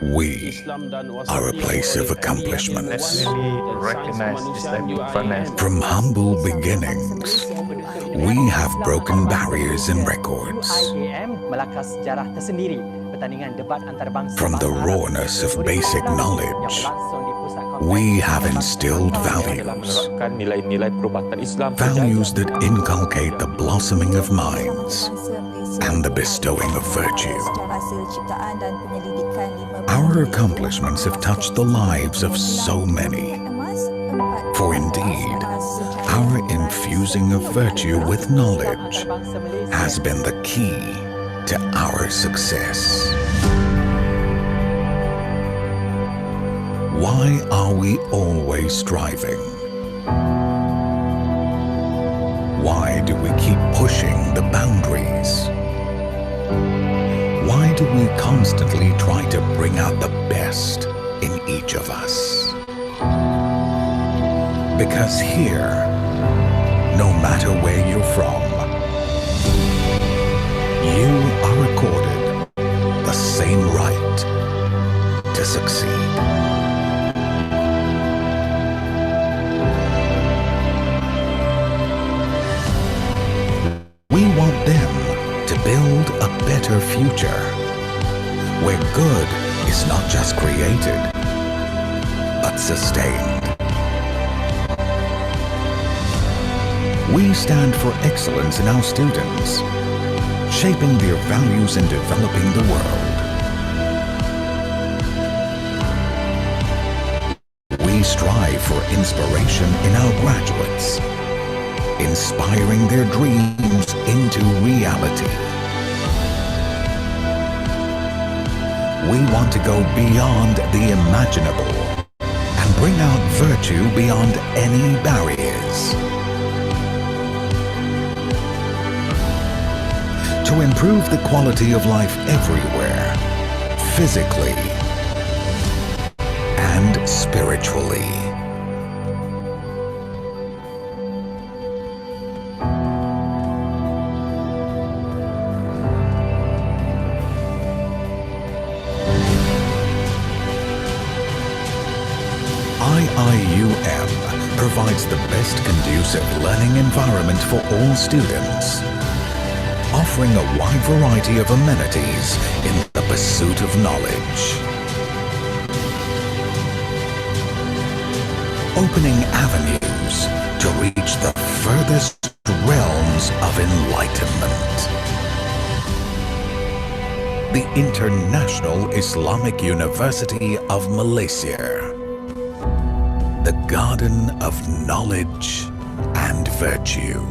S13: We are a place of accomplishment. From humble beginnings, we have broken barriers and records. From the rawness of basic knowledge, we have instilled values. Values that inculcate the blossoming of minds and the bestowing of virtue. Our accomplishments have touched the lives of so many. For indeed, our infusing of virtue with knowledge has been the key to our success. Why are we always striving? Why do we keep pushing the boundaries? Why do we constantly try to bring out the best in each of us? Because here, no matter where you're from, you are accorded the same right to succeed. We want them to build a better future, where good is not just created, but sustained. We stand for excellence in our students, shaping their values and developing the world. We strive for inspiration in our graduates, inspiring their dreams into reality. We want to go beyond the imaginable and bring out virtue beyond any barriers. To improve the quality of life everywhere, physically and spiritually. Iium provides the best conducive learning environment for all students, offering a wide variety of amenities in the pursuit of knowledge. Opening avenues to reach the furthest realms of enlightenment. The International Islamic University of Malaysia. The garden of knowledge and virtue.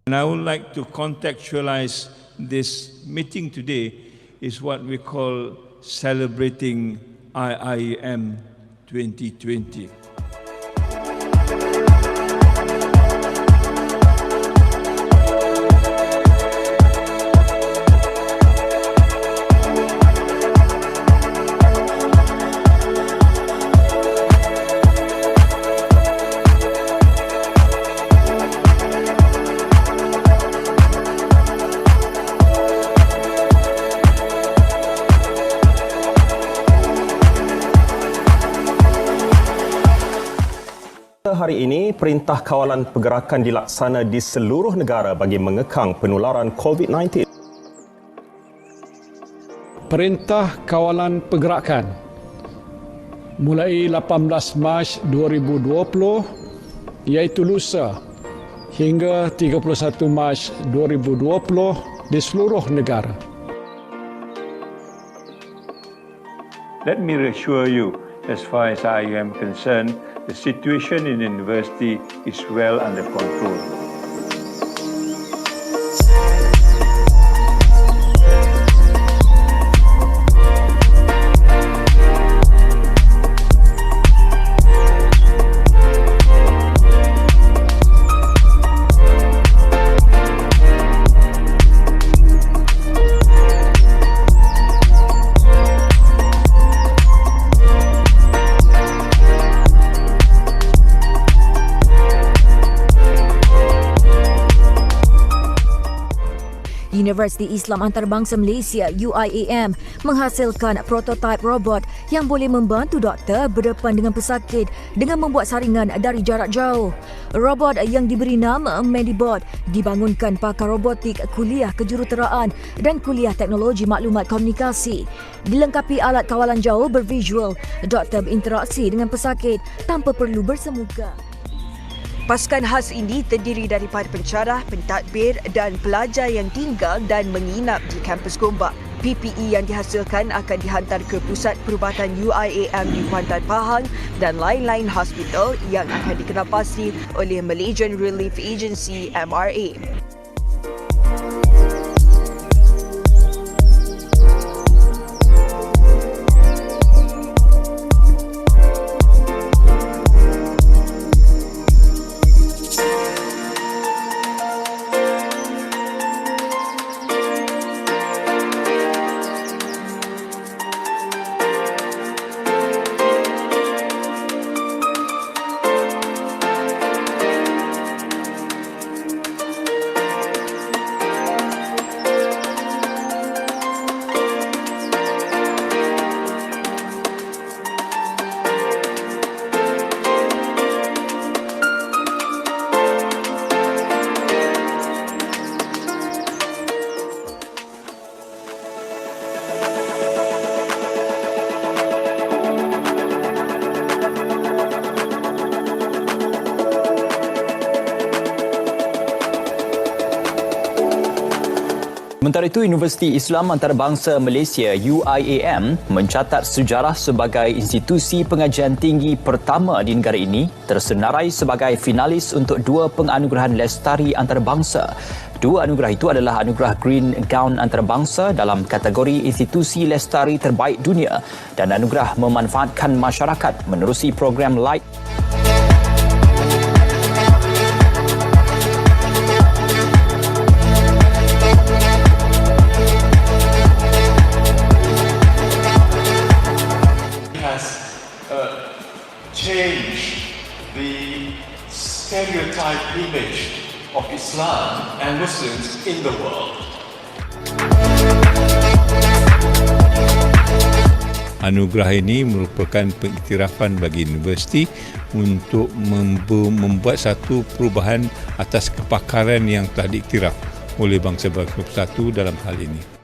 S3: And I would like to contextualize this meeting today is what we call celebrating Iium 2020.
S5: Hari ini, Perintah Kawalan Pergerakan dilaksana di seluruh negara bagi mengekang penularan COVID-19.
S6: Perintah Kawalan Pergerakan mulai 18 Mac 2020 iaitu lusa hingga 31 Mac 2020 di seluruh negara.
S3: Let me reassure you, as far as I am concerned, the situation in the university is well under control.
S7: Universiti Islam Antarabangsa Malaysia (Iium) menghasilkan prototipe robot yang boleh membantu doktor berdepan dengan pesakit dengan membuat saringan dari jarak jauh. Robot yang diberi nama Medibot dibangunkan pakar robotik kuliah kejuruteraan dan kuliah teknologi maklumat komunikasi. Dilengkapi alat kawalan jauh bervisual, doktor berinteraksi dengan pesakit tanpa perlu bersemuka.
S14: Pasukan khas ini terdiri daripada pencarah, pentadbir dan pelajar yang tinggal dan menginap di kampus Gombak. PPE yang dihasilkan akan dihantar ke Pusat Perubatan Iium di Kuantan Pahang dan lain-lain hospital yang akan dikenalpasti oleh Malaysian Relief Agency MRA.
S8: Sementara itu, Universiti Islam Antarabangsa Malaysia (Iium) mencatat sejarah sebagai institusi pengajian tinggi pertama di negara ini tersenarai sebagai finalis untuk 2 penganugerahan lestari antarabangsa. 2 anugerah itu adalah anugerah Green Gown antarabangsa dalam kategori institusi lestari terbaik dunia dan anugerah memanfaatkan masyarakat menerusi program Light.
S9: Change the stereotype image of Islam and Muslims in the world.
S15: Anugerah ini merupakan pengiktirafan bagi universiti untuk membuat satu perubahan atas kepakaran yang telah diiktiraf oleh bangsa-bangsa bersatu dalam hal ini.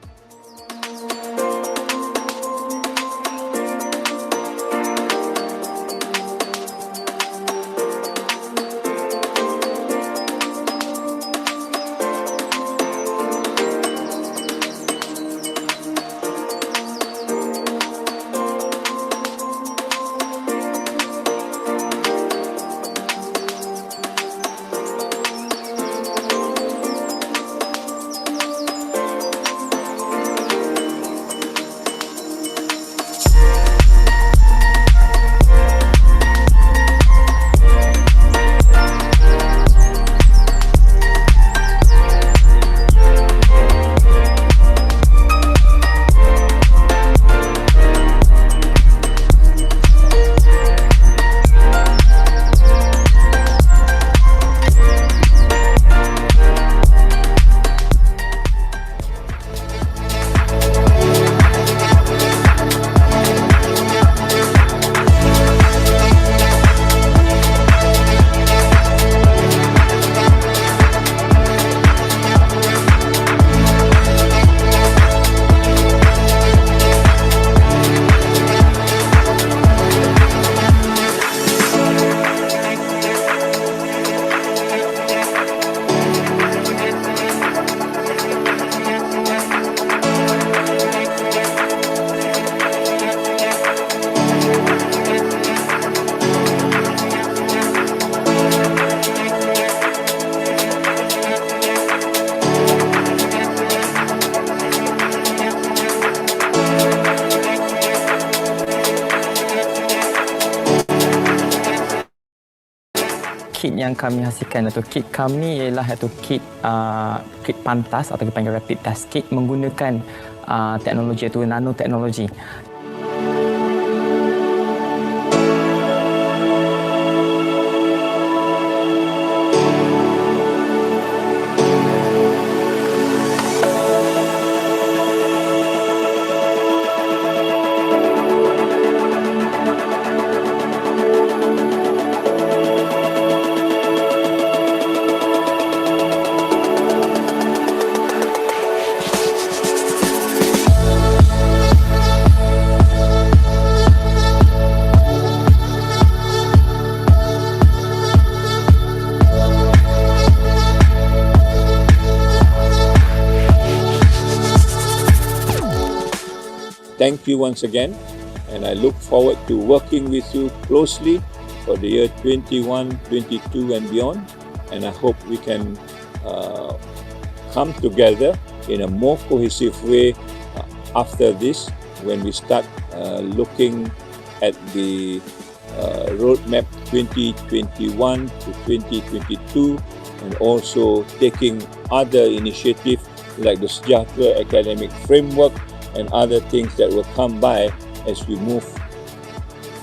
S8: Kit yang kami hasilkan atau kit kami ialah kit pantas atau dipanggil rapid test kit menggunakan teknologi iaitu nanoteknologi.
S3: Thank you once again, and I look forward to working with you closely for the year 21, 22 and beyond, and I hope we can come together in a more cohesive way after this when we start looking at the roadmap 2021 to 2022 and also taking other initiatives like the Sejahtera Academic Framework and other things that will come by as we move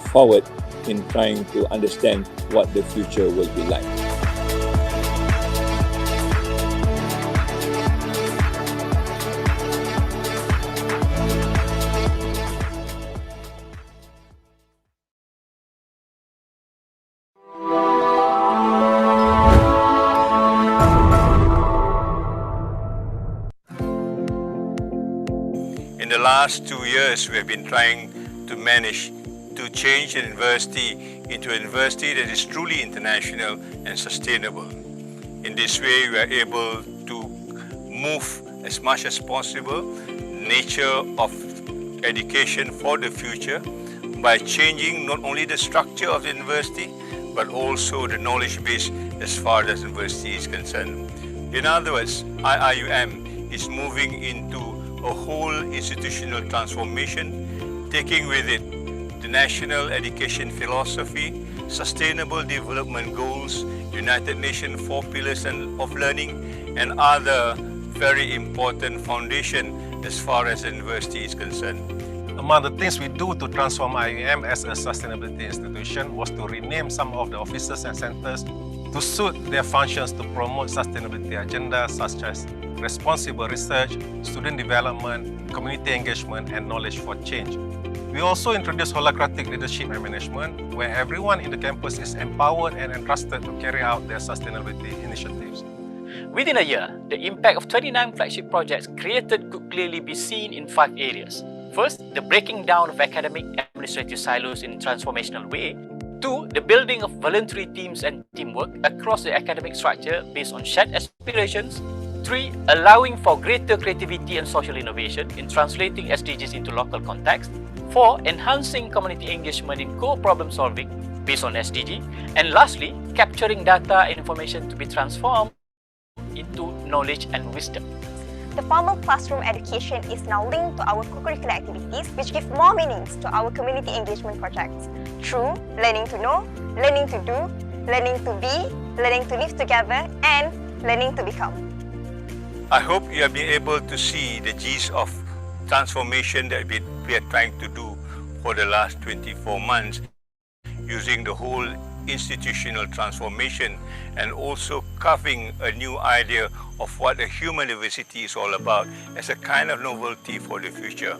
S3: forward in trying to understand what the future will be like.
S10: In the last 2 years, we have been trying to manage to change the university into a university that is truly international and sustainable. In this way, we are able to move as much as possible nature of education for the future by changing not only the structure of the university, but also the knowledge base as far as the university is concerned. In other words, Iium is moving into a whole institutional transformation, taking with it the national education philosophy, sustainable development goals, United Nations 4 pillars of learning, and other very important foundation as far as the university is concerned.
S11: Among the things we do to transform Iium as a sustainability institution was to rename some of the offices and centers to suit their functions to promote sustainability agenda such as responsible research, student development, community engagement, and knowledge for change. We also introduced holacratic leadership and management, where everyone in the campus is empowered and entrusted to carry out their sustainability initiatives.
S16: Within a year, the impact of 29 flagship projects created could clearly be seen in 5 areas. First, the breaking down of academic administrative silos in a transformational way. 2, the building of voluntary teams and teamwork across the academic structure based on shared aspirations. 3, allowing for greater creativity and social innovation in translating SDGs into local context. 4, enhancing community engagement in co-problem solving based on SDG. And lastly, capturing data and information to be transformed into knowledge and wisdom.
S12: The formal classroom education is now linked to our co-curricular activities, which give more meanings to our community engagement projects through learning to know, learning to do, learning to be, learning to live together, and learning to become.
S10: I hope you have been able to see the gist of transformation that we are trying to do for the last 24 months using the whole institutional transformation and also carving a new idea of what a human university is all about as a kind of novelty for the future.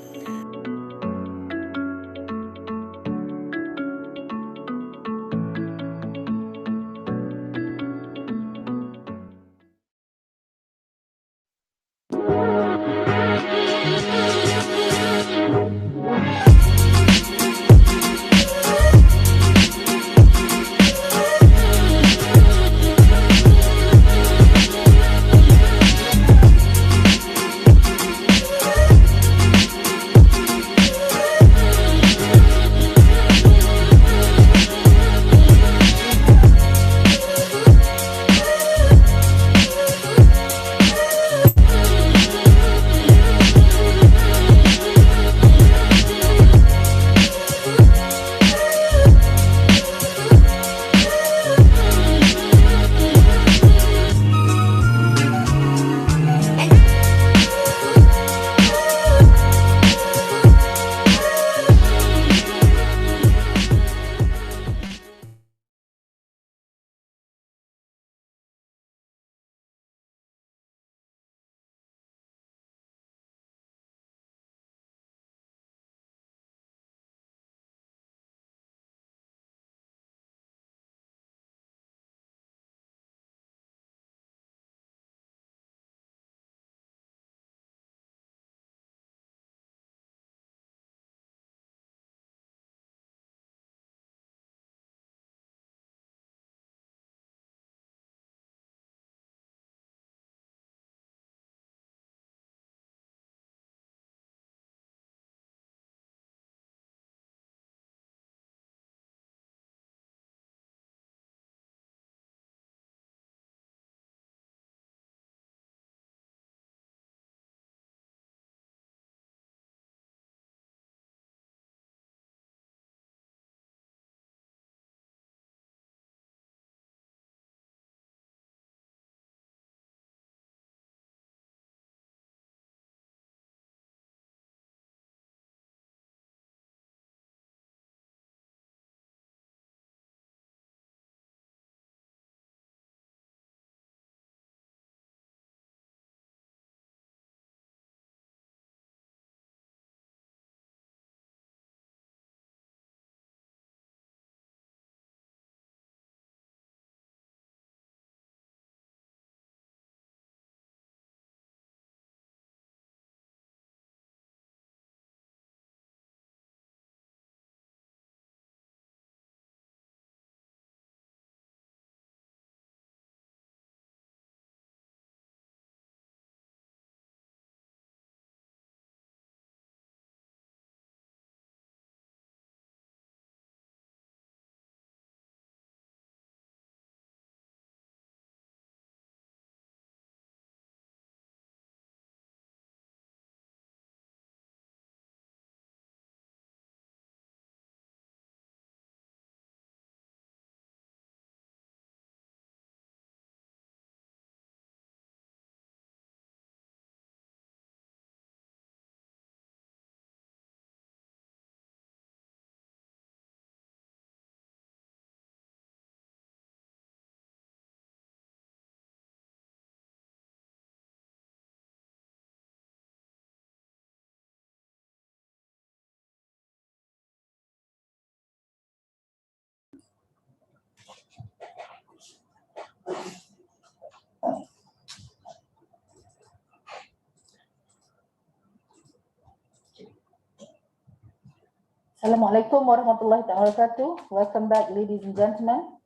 S1: Assalamualaikum warahmatullahi wabarakatuh. Welcome back, ladies and gentlemen.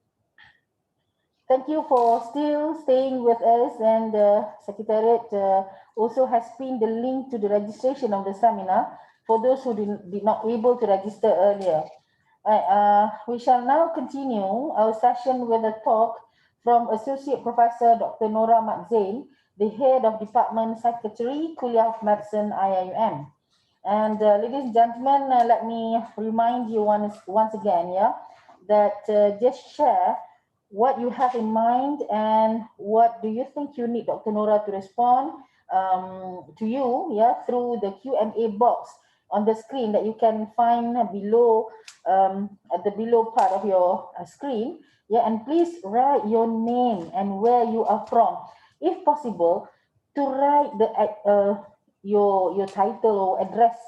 S1: Thank you for still staying with us, and Secretariat also has pinned the link to the registration of the seminar for those who did not able to register earlier. We shall now continue our session with a talk from Associate Professor Dr. Nora Mat Zain, the Head of Department Secretary, Kuliah of Medicine, Iium. And ladies and gentlemen, let me remind you once again, that just share what you have in mind and what do you think you need Dr. Nora to respond to you, through the Q&A box on the screen that you can find below, at the below part of your screen. And please write your name and where you are from. If possible, to write your title or address.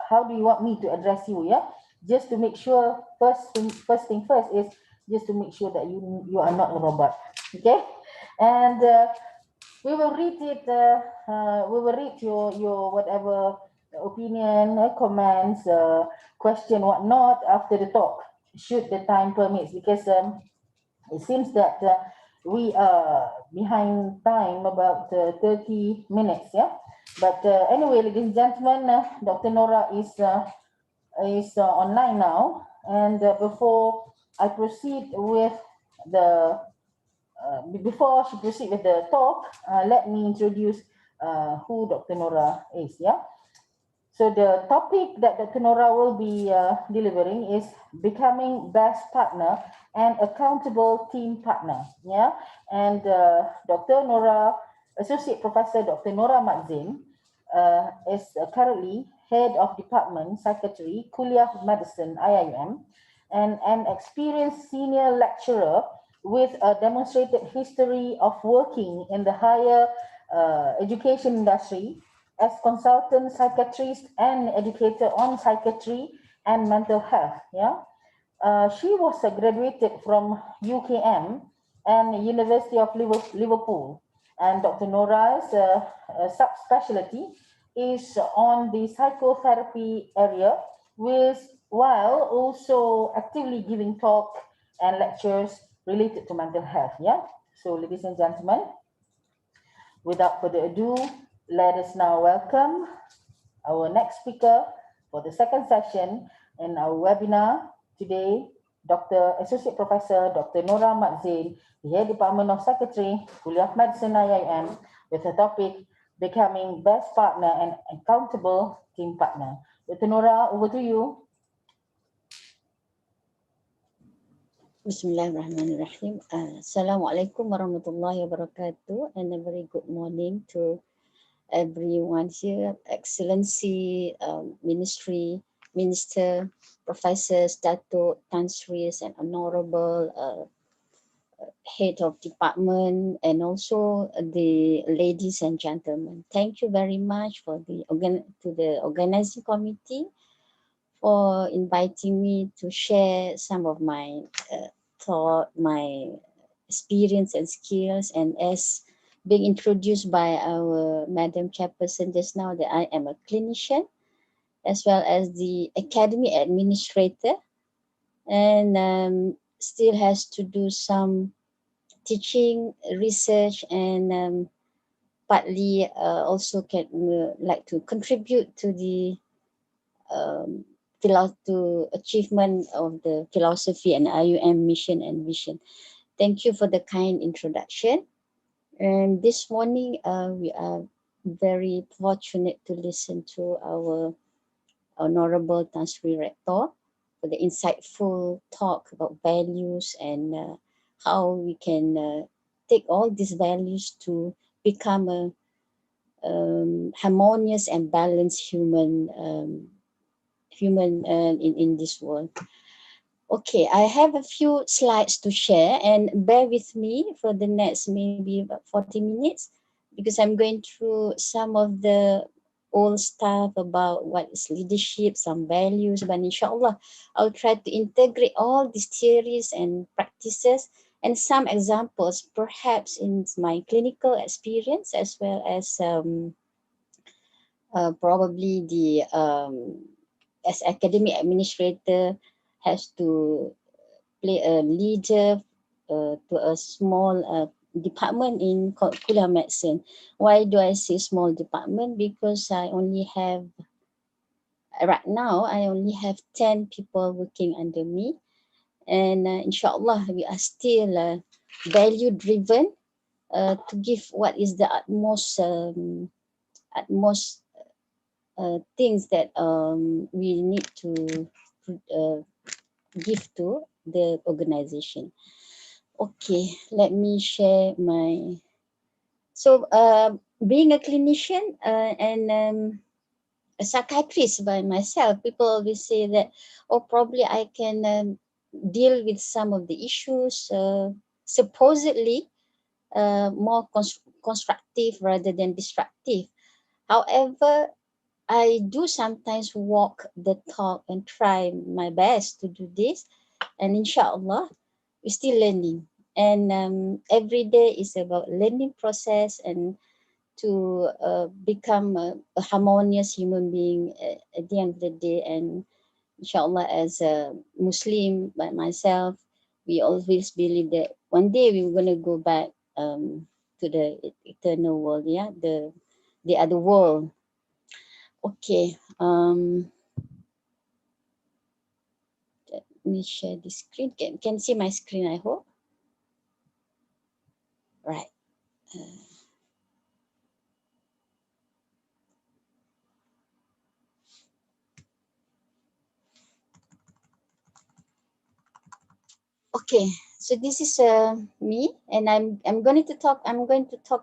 S1: How do you want me to address you? Just to make sure, first thing first is just to make sure that you are not a robot. Okay, and we will read it. We will read your whatever opinion, comments, question, whatnot after the talk, should the time permits, because it seems that we are behind time about 30 minutes. But anyway, ladies and gentlemen, Dr. Nora is online now, and before I proceed with the before she proceeds with the talk, let me introduce who Dr. Nora is. So the topic that Dr. Nora will be delivering is becoming best partner and accountable team partner. And Dr. Nora, Associate Professor Dr. Nora Mat Zain, is currently Head of Department Secretary, Kuliah of Medicine, Iium, and an experienced senior lecturer with a demonstrated history of working in the higher education industry as consultant psychiatrist and educator on psychiatry and mental health. She was graduated from UKM and University of Liverpool. And Dr. Nora's subspecialty is on the psychotherapy area, while also actively giving talk and lectures related to mental health. So ladies and gentlemen, without further ado, let us now welcome our next speaker for the second session in our webinar today, Associate Professor Dr. Nora Mat Zain, the Head Department of Secretary, Kuliah of Medicine, Iium, with the topic, Becoming Best Partner and Accountable Team Partner. Dr. Nora, over to you.
S17: Bismillahirrahmanirrahim. Assalamualaikum warahmatullahi wabarakatuh, and a very good morning to everyone here, Excellency, Minister, Professors, Dato, Tan Sris, and Honorable Head of Department, and also the ladies and gentlemen. Thank you very much for the organizing committee for inviting me to share some of my thought, my experience and skills, and as being introduced by our Madam Chairperson just now, that I am a clinician as well as the academy administrator, and still has to do some teaching, research, and partly also can like to contribute to the to achievement of the philosophy and Iium mission and vision. Thank you for the kind introduction. And this morning, we are very fortunate to listen to our Honorable Tan Sri Rector for the insightful talk about values and how we can take all these values to become a harmonious and balanced human in this world. Okay, I have a few slides to share, and bear with me for the next maybe about 40 minutes because I'm going through some of the old stuff about what is leadership, some values, but inshallah, I'll try to integrate all these theories and practices and some examples, perhaps in my clinical experience as well as probably the as academic administrator, has to play a leader to a small department in Kuliah Medicine. Why do I say small department? Because I only have, right now, I only have 10 people working under me. And inshallah, we are still value driven to give what is the utmost things that we need to give to the organization. Okay, let me share my. So, being a clinician and a psychiatrist by myself, people always say that, oh, probably I can deal with some of the issues, supposedly more constructive rather than destructive. However, I do sometimes walk the talk and try my best to do this, and inshallah, we're still learning. And every day is about learning process and to become a harmonious human being at the end of the day. And inshallah, as a Muslim by myself, we always believe that one day we're going to go back to the eternal world, yeah, the other world. Okay, let me share the screen. Can see my screen, I hope. Right. Okay, so this is me, and I'm going to talk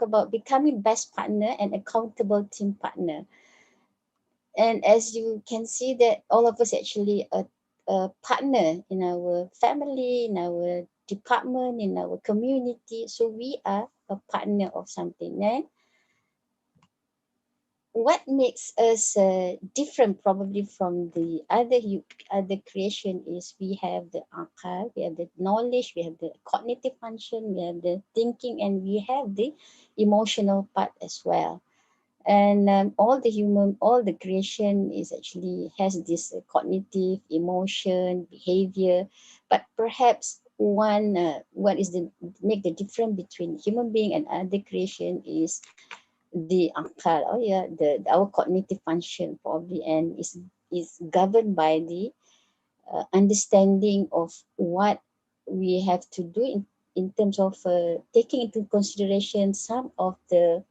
S17: about becoming best partner and accountable team partner. And as you can see, that all of us actually a partner in our family, in our department, in our community. So we are a partner of something. And what makes us different probably from the other creation is we have the akal, we have the knowledge, we have the cognitive function, we have the thinking, and we have the emotional part as well. And all the creation is actually has this cognitive, emotion, behavior, but perhaps what is the make the difference between human being and other creation is the akal, our cognitive function probably, and is governed by the understanding of what we have to do in terms of taking into consideration some of the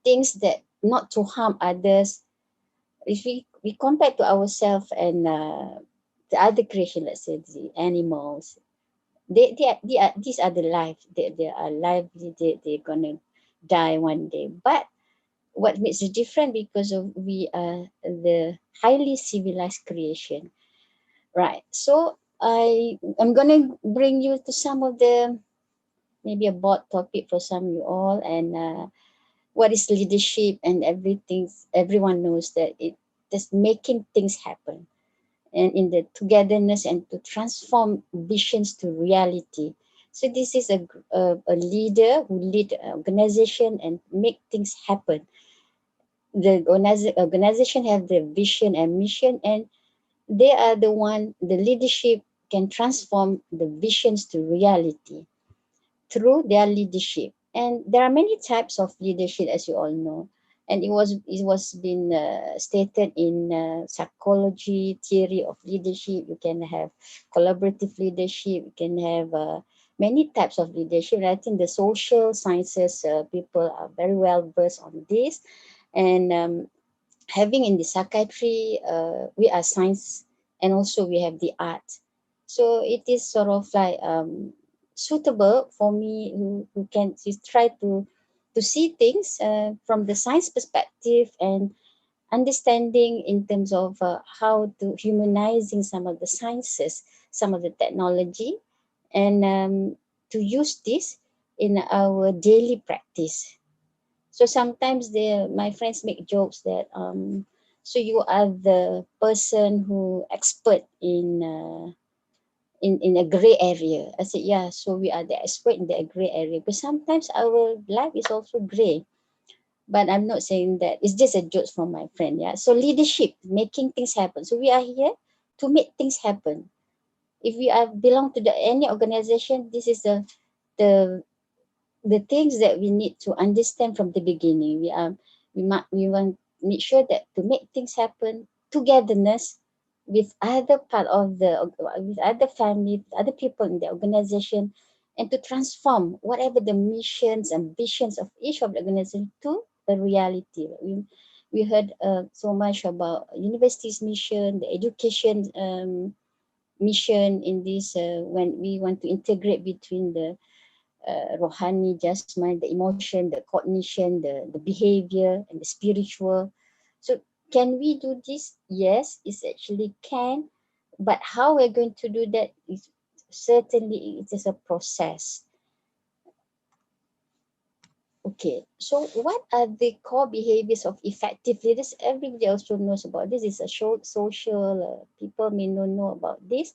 S17: things that not to harm others. If we compare to ourselves and the other creation, let's say the animals, these are the life. They are lively. They're gonna die one day. But what makes it different because of we are the highly civilized creation, right? So I'm gonna bring you to some of the maybe a broad topic for some of you all, and what is leadership and everything. Everyone knows that it is making things happen and in the togetherness and to transform visions to reality. So this is a leader who lead an organization and make things happen. The organization have the vision and mission, and they are the leadership can transform the visions to reality through their leadership. And there are many types of leadership, as you all know. And it was been stated in psychology theory of leadership. You can have collaborative leadership. You can have many types of leadership. And I think the social sciences people are very well versed on this. And having in the psychiatry, we are science, and also we have the art. So it is sort of like suitable for me who can just try to see things from the science perspective and understanding in terms of how to humanizing some of the sciences, some of the technology, and to use this in our daily practice. So sometimes my friends make jokes that so you are the person who expert in a gray area. I said, yeah, so we are the expert in the gray area. But sometimes our life is also gray. but I'm not saying that. It's just a joke from my friend. Yeah. So leadership, making things happen. So we are here to make things happen. If we are belong to any organization, this is the the things that we need to understand from the beginning. We want make sure that to make things happen, togetherness with other part of with other family, with other people in the organization, and to transform whatever the missions and visions of each of the organization to a reality. We heard so much about university's mission, the education mission in this when we want to integrate between the rohani, jasmani, the emotion, the cognition, the behavior, and the spiritual. So can we do this? Yes, it actually can. But how we're going to do that is certainly it is a process. Okay, so what are the core behaviors of effective leaders? Everybody also knows about this. It's a social, people may not know about this.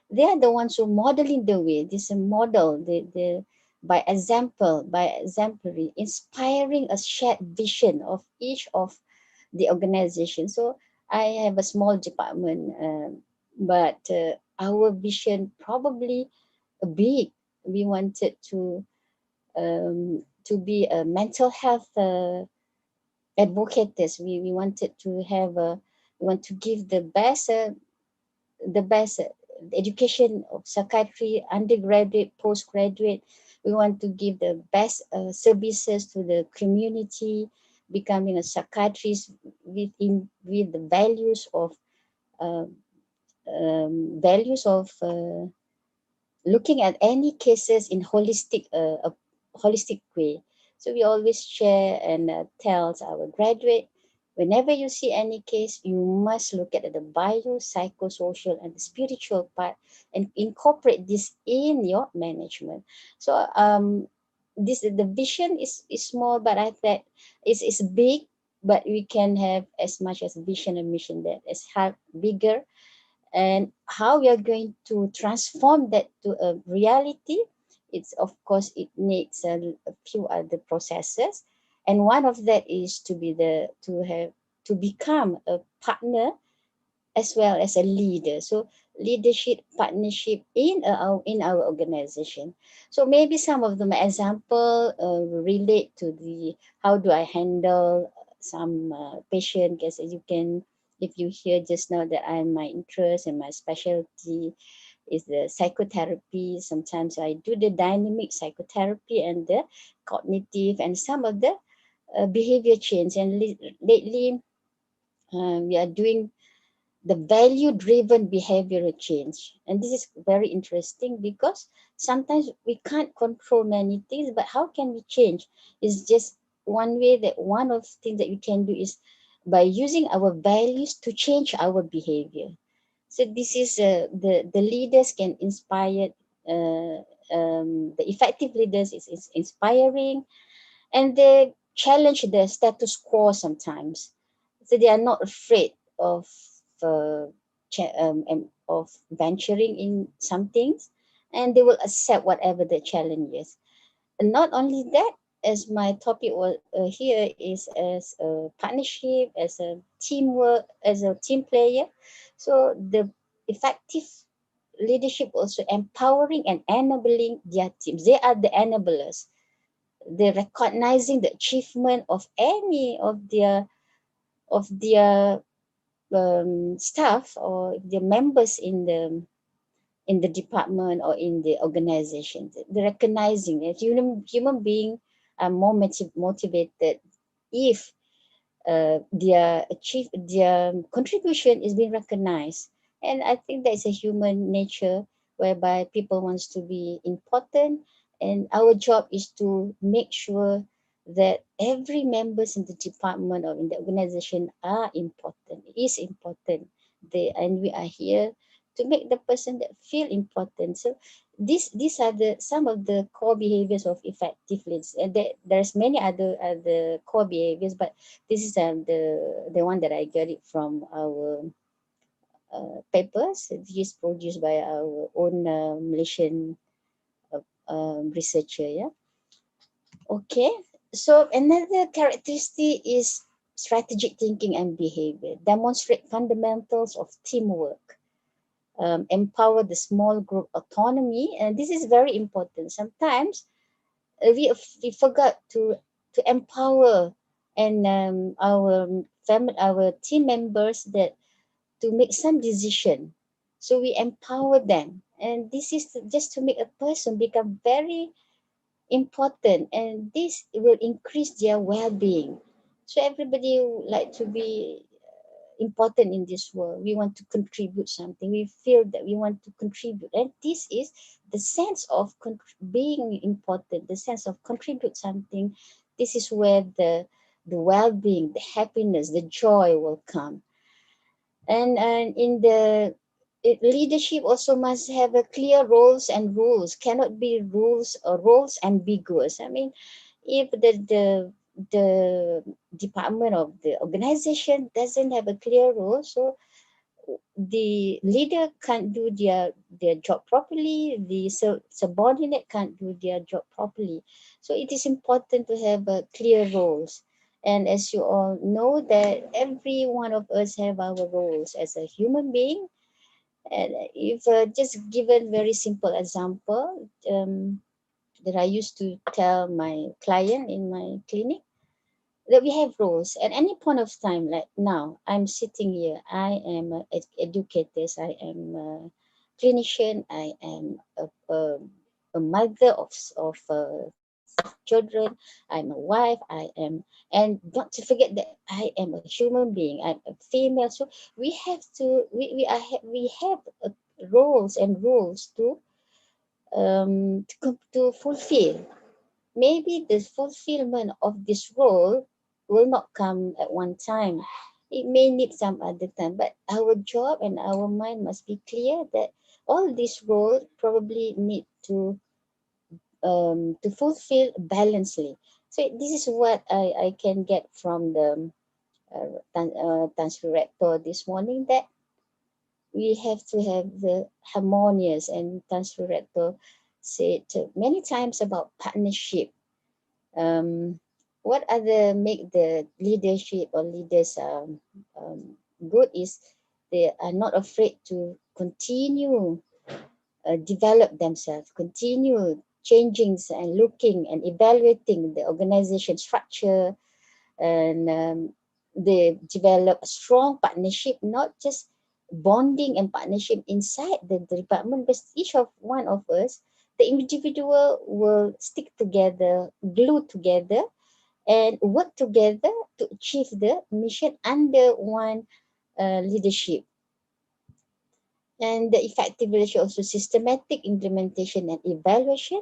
S17: They are the ones who modeling the way. This is a model, by example, by exemplary, inspiring a shared vision of each of the organization. So I have a small department, but our vision probably big. We wanted to be a mental health advocates. We wanted to have we want to give the best education of psychiatry, undergraduate, postgraduate. We want to give the best services to the community, becoming a psychiatrist with the uh, values of looking at any cases in holistic way. So we always share and tells our graduate, whenever you see any case, you must look at the bio, psychosocial, and the spiritual part and incorporate this in your management. So this the vision is small, but I think it's big. But we can have as much as vision and mission that is bigger, and how we are going to transform that to a reality. It's of course it needs a few other processes, and one of that is to become a partner as well as a leader. So leadership partnership in our organization. So maybe some of them example relate to the how do I handle some patient, because you can, if you hear just now that my interest and my specialty is the psychotherapy. Sometimes I do the dynamic psychotherapy and the cognitive and some of the behavior change. And lately we are doing the value driven behavioral change, and this is very interesting because sometimes we can't control many things, but how can we change? Is just one way, that one of the things that we can do is by using our values to change our behavior. So this is the leaders can inspire, the effective leaders is inspiring, and they challenge the status quo sometimes. So they are not afraid uh, of venturing in some things, and they will accept whatever the challenge is. And not only that, as my topic was here is as a partnership, as a teamwork, as a team player. So the effective leadership also empowering and enabling their teams. They are the enablers. They're recognizing the achievement of any of their staff or their members in the department or in the organization. The recognizing that human being are more motivated if their contribution is being recognized. And I think that is a human nature whereby people wants to be important, and our job is to make sure that every members in the department or in the organization are important, is important. And we are here to make the person that feel important. So these are the some of the core behaviors of effective leaders. And there's many other core behaviors, but this is the one that I got it from our papers. This is produced by our own Malaysian researcher. Yeah. Okay. So another characteristic is strategic thinking and behavior. Demonstrate fundamentals of teamwork. Empower the small group autonomy, and this is very important. Sometimes we forgot to empower and our team members that to make some decision. So we empower them, and this is just to make a person become very important, and this will increase their well-being. So everybody would like to be important in this world. We want to contribute something. We feel that we want to contribute, and this is the sense of being important, the sense of contribute something. This is where the well-being, the happiness, the joy will come. And in the leadership also must have a clear roles and rules. Cannot be rules or roles ambiguous. I mean, if the department of the organization doesn't have a clear role, so the leader can't do their job properly, the subordinate can't do their job properly. So it is important to have clear roles. And as you all know that every one of us have our roles as a human being. And if just given very simple example that I used to tell my client in my clinic, that we have roles at any point of time. Like now I'm sitting here, I am an educator, I am a clinician, I am a mother of children, I'm a wife, I am, and not to forget that I am a human being, I'm a female. So we have to we have roles and rules to fulfill. Maybe the fulfillment of this role will not come at one time. It may need some other time, but our job and our mind must be clear that all these roles probably need to fulfill balancely. So this is what I can get from the Tansi Rector this morning, that we have to have the harmonious, and Tansi Rector said many times about partnership. What other make the leadership or leaders good is they are not afraid to continue develop themselves, continue changing and looking and evaluating the organization structure, and they develop a strong partnership, not just bonding and partnership inside the department, but each of one of us, the individual will stick together, glue together, and work together to achieve the mission under one leadership. And the effective leadership, also systematic implementation and evaluation.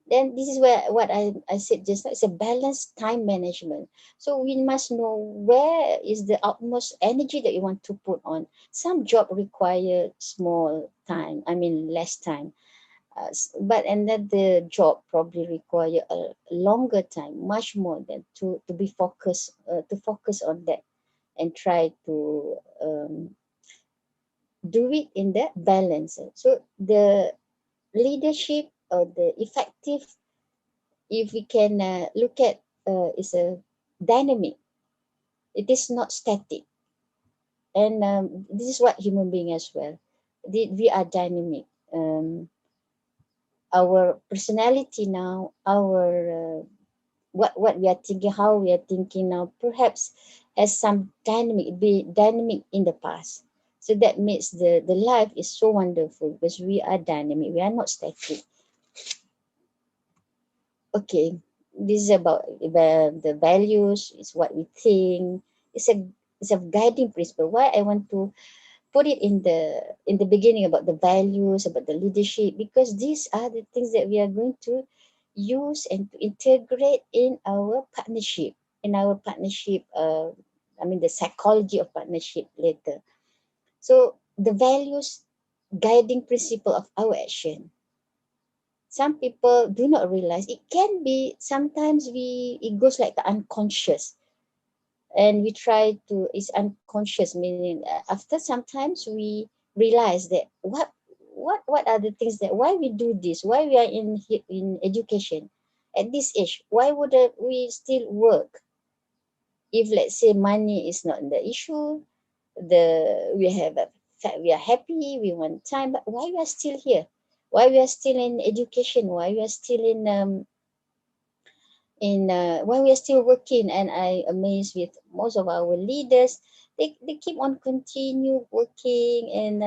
S17: Then this is where what I said just now, it's a balanced time management. So we must know where is the utmost energy that you want to put on. Some job require small time, less time. But another job probably require a longer time, much more than to be focused, to focus on that and try to do it in the balance. So the leadership or the effective, if we can look at, is a dynamic. It is not static. And this is what human being as well. We are dynamic. Our personality now, our what we are thinking, how we are thinking now, perhaps has some be dynamic in the past. So that makes the life is so wonderful, because we are dynamic, we are not static. Okay, this is about the values, is what we think. It's a guiding principle. Why I want to put it in the beginning about the values, about the leadership, because these are the things that we are going to use and to integrate in our partnership, the psychology of partnership later. So the values, guiding principle of our action. Some people do not realize it can be, sometimes it goes like the unconscious, and we try to, it's unconscious, meaning after sometimes we realize that what are the things that why we do this, why we are in education. at this age, why would we still work? If let's say money is not the issue, we are happy, we want time, but why we are still here? Why we are still in education? Why we are still why we are still working? And I amazed with most of our leaders, they keep on continue working, and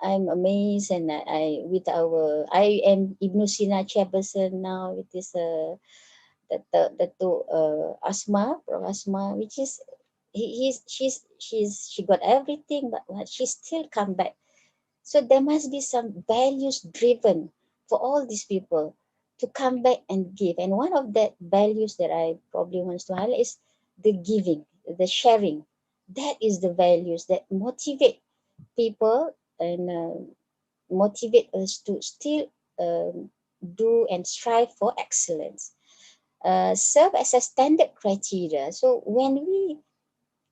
S17: I'm amazed, and I am Ibnu Sina chairperson now. It is Asma, Prof. Asma, which is she got everything, but she still come back. So there must be some values driven for all these people to come back and give. And one of that values that I probably wants to highlight is the giving, the sharing. That is the values that motivate people and motivate us to still do and strive for excellence. Serve as a standard criteria. So when we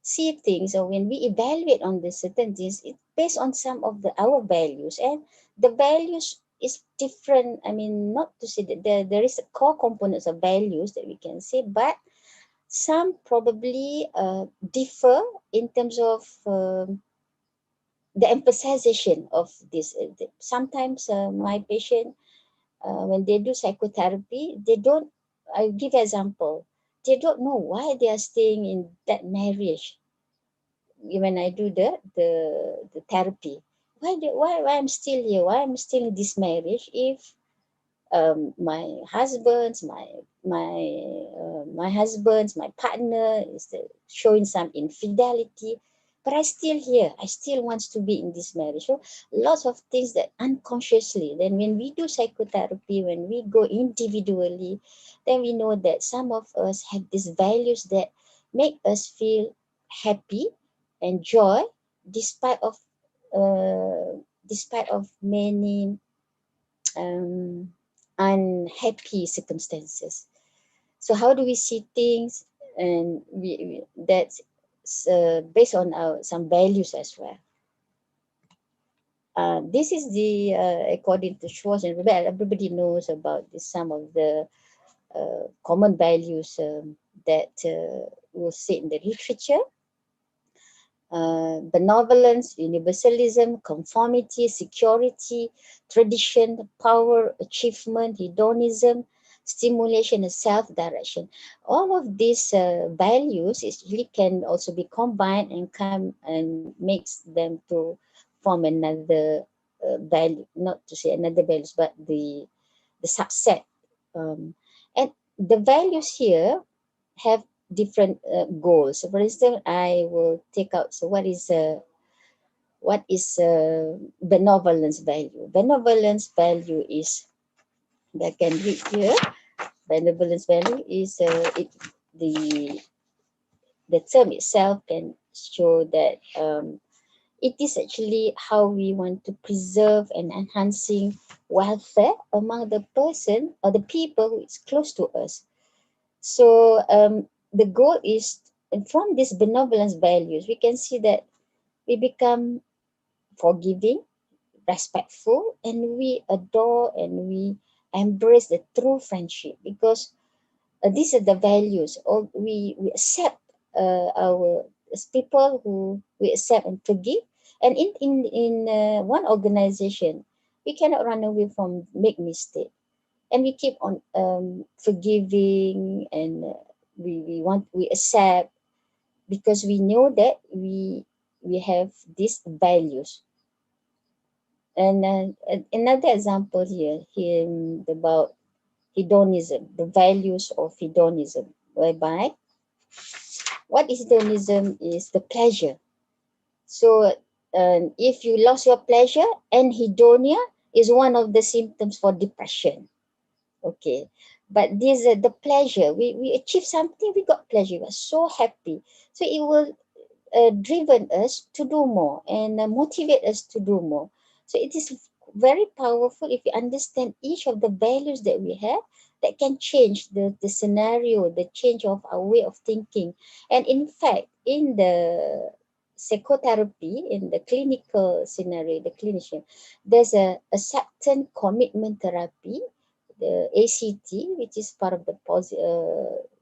S17: see things or when we evaluate on the certain things, it's based on some of our values, and the values is different. I mean, not to say that there is a core components of values that we can say, but some probably differ in terms of the emphasization of this. Sometimes my patient, when they do psychotherapy, they don't, I give example, they don't know why they are staying in that marriage. When I do the therapy, why I'm still here, why I'm still in this marriage, if my husband's my partner is showing some infidelity, but I still here, I still wants to be in this marriage. So lots of things that unconsciously, then when we do psychotherapy, when we go individually, then we know that some of us have these values that make us feel happy and joy despite of many unhappy circumstances. So how do we see things? And that's based on some values as well. This is the according to Schwartz, and everybody knows about this, some of the common values that we'll see in the literature. Benevolence, universalism, conformity, security, tradition, power, achievement, hedonism, stimulation, and self-direction. All of these values really can also be combined and come and makes them to form another value, not to say another values, but the subset. And the values here have different goals. So for instance, I will take out, so what is benevolence value? Benevolence value is, I can read here, benevolence value is the term itself can show that it is actually how we want to preserve and enhancing welfare among the person or the people who is close to us. So the goal is, and from these benevolence values, we can see that we become forgiving, respectful, and we adore and we embrace the true friendship, because these are the values. Or we accept our as people who we accept and forgive. And in one organization, we cannot run away from make mistake, and we keep on forgiving, and we accept, because we know that we have these values. And another example here about hedonism, the values of hedonism, whereby what is hedonism is the pleasure. So if you lost your pleasure, anhedonia is one of the symptoms for depression. Okay, but this the pleasure, we achieve something, we got pleasure, we are so happy, so it will driven us to do more and motivate us to do more. So it is very powerful if you understand each of the values that we have, that can change the scenario, the change of our way of thinking. And in fact, in the psychotherapy, in the clinical scenario, the clinician, there's a certain commitment therapy the ACT, which is part of the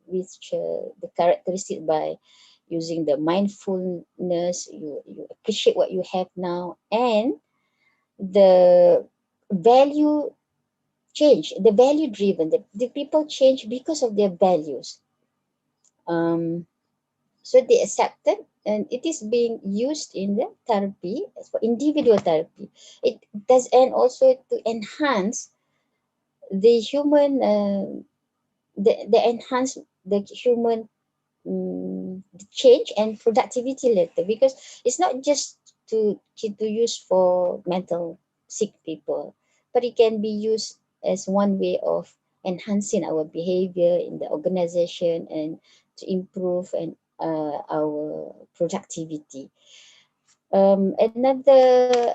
S17: the characteristic by using the mindfulness, you appreciate what you have now, and the value change, the value driven, the people change because of their values. So they accepted, and it is being used in the therapy for individual therapy. It does, and also to enhance the human, the enhance the human change and productivity later, because it's not just to use for mental sick people, but it can be used as one way of enhancing our behavior in the organization and to improve and our productivity. Another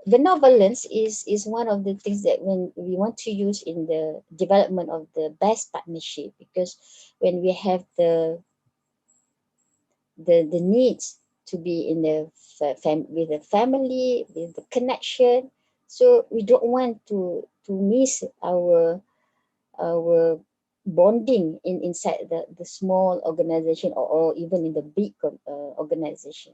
S17: benevolence is one of the things that when we want to use in the development of the best partnership, because when we have the needs to be in the with the family, with the connection, so we don't want to miss our bonding inside the small organization, or even in the big organization.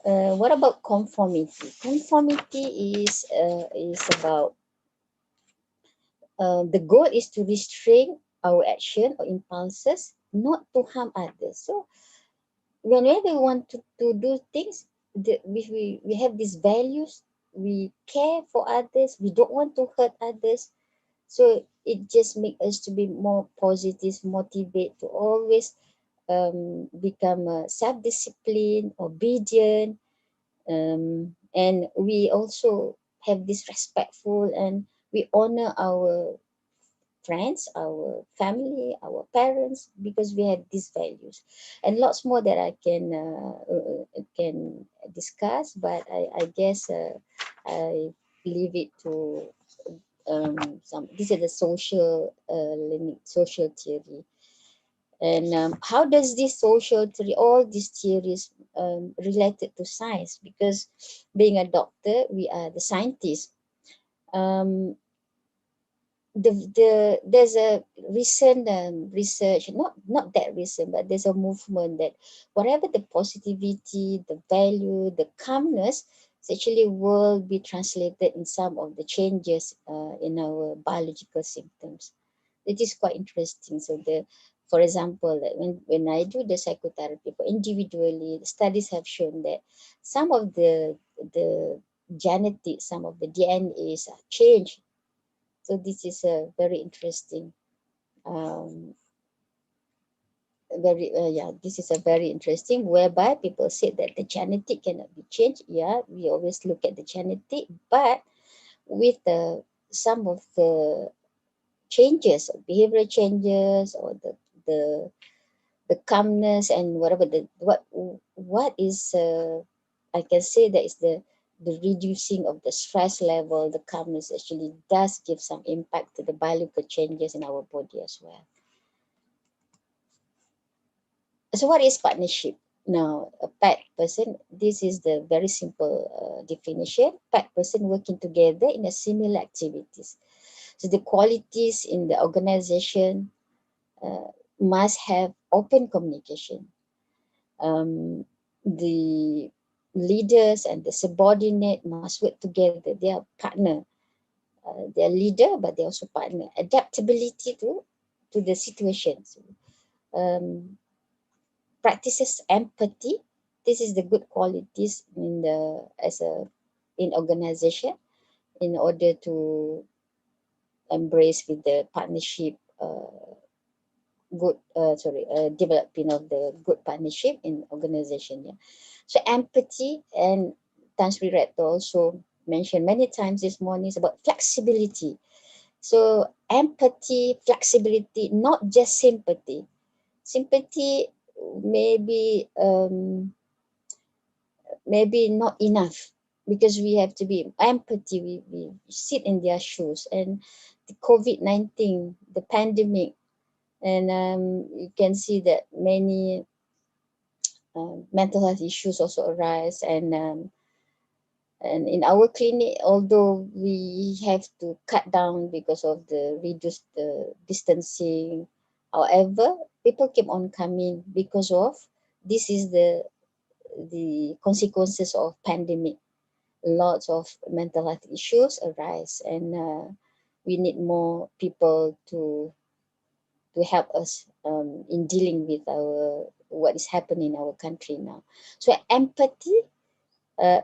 S17: What about conformity? Conformity is about the goal is to restrain our action or impulses, not to harm others. So whenever we want to do things, we have these values, we care for others, we don't want to hurt others. So it just makes us to be more positive, motivate to always become self-disciplined, obedient, and we also have this respectful, and we honor our friends, our family, our parents, because we have these values, and lots more that I can discuss. But I guess I leave it to some. This is the social theory, and how does this social theory, all these theories, related to science? Because being a doctor, we are the scientists. There's a recent research, not that recent, but there's a movement that whatever the positivity, the value, the calmness, actually will be translated in some of the changes in our biological symptoms. It is quite interesting. So for example, that when I do the psychotherapy for individually, the studies have shown that some of the genetics, some of the DNAs are changed. So this is a very interesting, this is a very interesting, whereby people say that the genetic cannot be changed. Yeah, we always look at the genetic, but with some of the changes, behavioral changes, or the calmness, and whatever what is I can say that is the reducing of the stress level, the calmness actually does give some impact to the biological changes in our body as well. So what is partnership? Now, a paired person, this is the very simple definition. Paired person working together in a similar activities. So the qualities in the organization must have open communication. The leaders and the subordinate must work together. They are partner. They are leader, but they also partner. Adaptability to the situations. Practices empathy. This is the good qualities in organization, in order to embrace with the partnership. Developing of the good partnership in organization. Yeah. So empathy, and Tan Sri Retno also mentioned many times this morning, is about flexibility. So empathy, flexibility, not just sympathy. Sympathy maybe not enough, because we have to be empathy. We sit in their shoes, and the COVID-19, the pandemic, and you can see that many mental health issues also arise, and And in our clinic, although we have to cut down because of the reduced distancing, however, people keep on coming because of this is the consequences of pandemic. Lots of mental health issues arise, and we need more people to help us in dealing with what is happening in our country now. So empathy,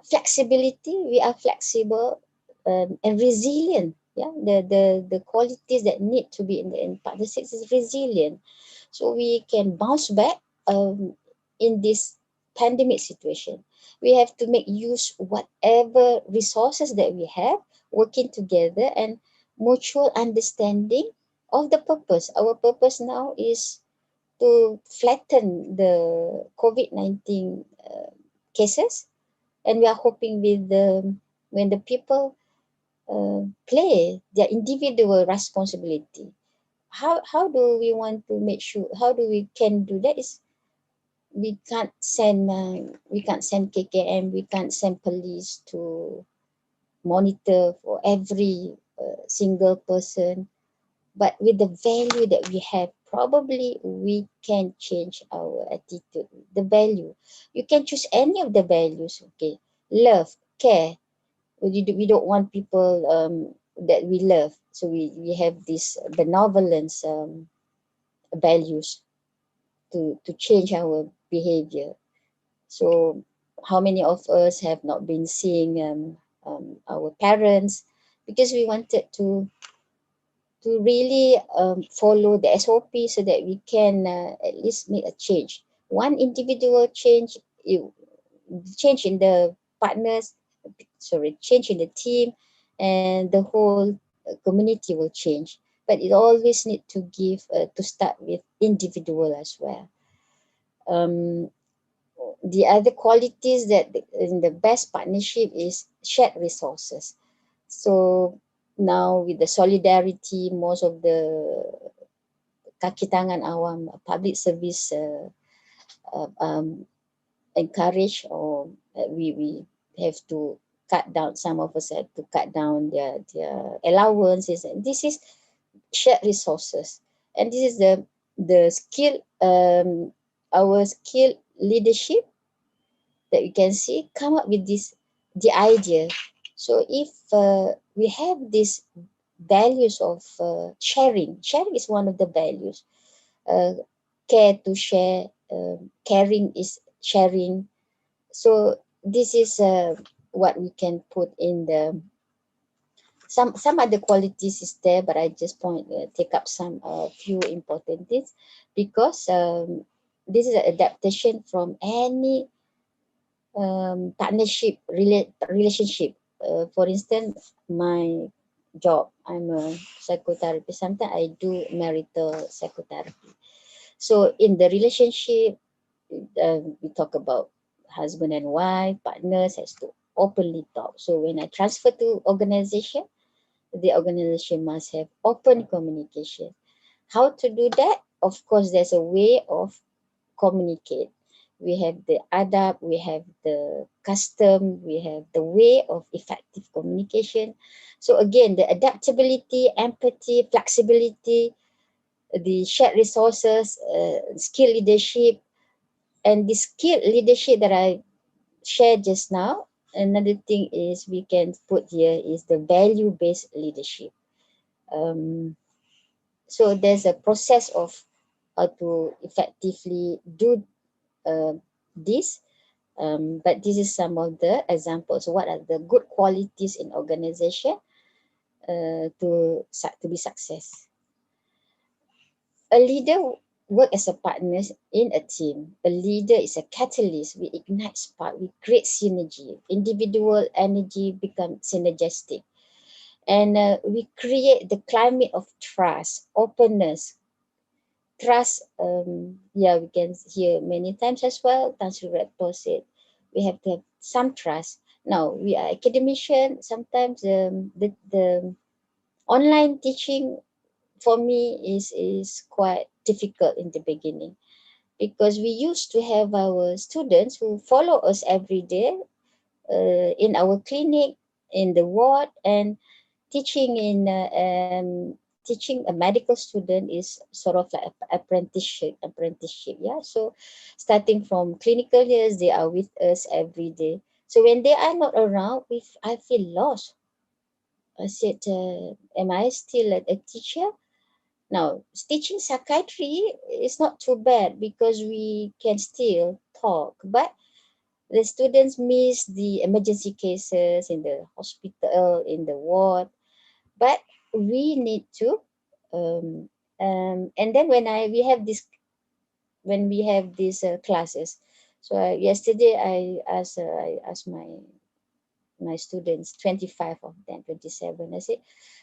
S17: flexibility, we are flexible and resilient. Yeah, the qualities that need to be in partnerships is resilient. So we can bounce back in this pandemic situation. We have to make use whatever resources that we have, working together and mutual understanding of the purpose. Our purpose now is to flatten the COVID-19 cases, and we are hoping with when the people play their individual responsibility. How do we want to make sure? How do we can do that? Is we can't send KKM, we can't send police to monitor for every single person, but with the value that we have, probably we can change our attitude. The value, you can choose any of the values. Okay, love, care. We don't want people that we love, so we have this benevolence values to change our behavior. So how many of us have not been seeing our parents because we wanted to really follow the SOP so that we can at least make a change. One individual change, change in the partners, change in the team, and the whole community will change. But it always need to give to start with individual as well. The other qualities that in the best partnership is shared resources. So now with the solidarity, most of the kaki tangan awam public service encourage, or we have to cut down, some of us have to cut down their allowances, and this is shared resources, and this is the skill, our skill leadership that you can see come up with this the idea. So if we have these values of sharing is one of the values. Care to share, caring is sharing. So this is what we can put in the some other qualities is there, but I just take up some few important things, because this is an adaptation from any partnership relationship. For instance, my job, I'm a psychotherapist. Sometimes I do marital psychotherapy. So in the relationship, we talk about husband and wife, partners has to openly talk. So when I transfer to organization, the organization must have open communication. How to do that? Of course, there's a way of communicate. We have the adab, we have the custom, we have the way of effective communication. So again, the adaptability, empathy, flexibility, the shared resources, skill leadership, and the skill leadership that I shared just now. Another thing is we can put here is the value-based leadership. So there's a process of how to effectively do this. But this is some of the examples. What are the good qualities in organization to be success? A leader work as a partner in a team. A leader is a catalyst. We ignite spark. We create synergy. Individual energy become synergistic, and we create the climate of trust, openness. Trust, we can hear many times as well. Tan Sri Rector said we have to have some trust. Now we are academician. Sometimes the online teaching for me is quite difficult in the beginning, because we used to have our students who follow us every day, in our clinic, in the ward, and teaching teaching a medical student is sort of like apprenticeship. Yeah. So starting from clinical years, they are with us every day. So when they are not around, I feel lost. I said, am I still a teacher? Now, teaching psychiatry is not too bad because we can still talk, but the students miss the emergency cases in the hospital, in the ward. But we need to, and then we have these classes. So yesterday I asked my students, 25 of them, 27. I said,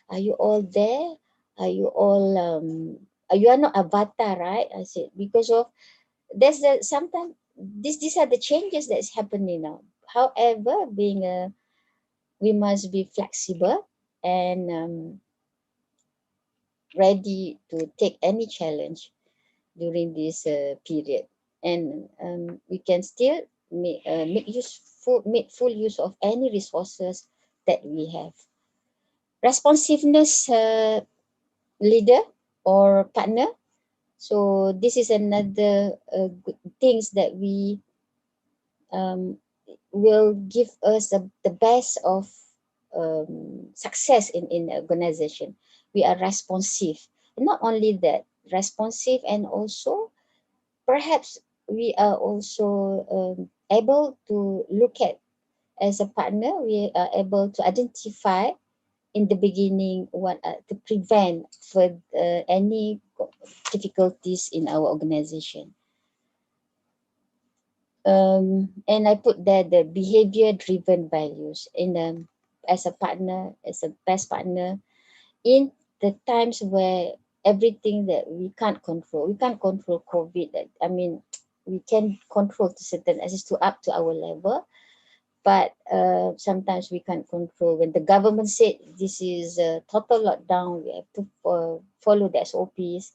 S17: are you all there? Are you all, you are not avatar, right? I said, because of, sometimes these are the changes that's happening now. However, we must be flexible and ready to take any challenge during this period. And we can still make full use of any resources that we have. Responsiveness, leader or partner. So this is another good things that we will give us the best of success in the organization. We are responsive. Not only that, responsive, and also perhaps we are also able to look at, as a partner, we are able to identify in the beginning what to prevent for any difficulties in our organization. And I put there the behavior driven values as a partner, as a best partner in the times where everything that we can't control COVID. I mean, we can control to certain access to up to our level, but sometimes we can't control. When the government said this is a total lockdown, we have to follow the SOPs,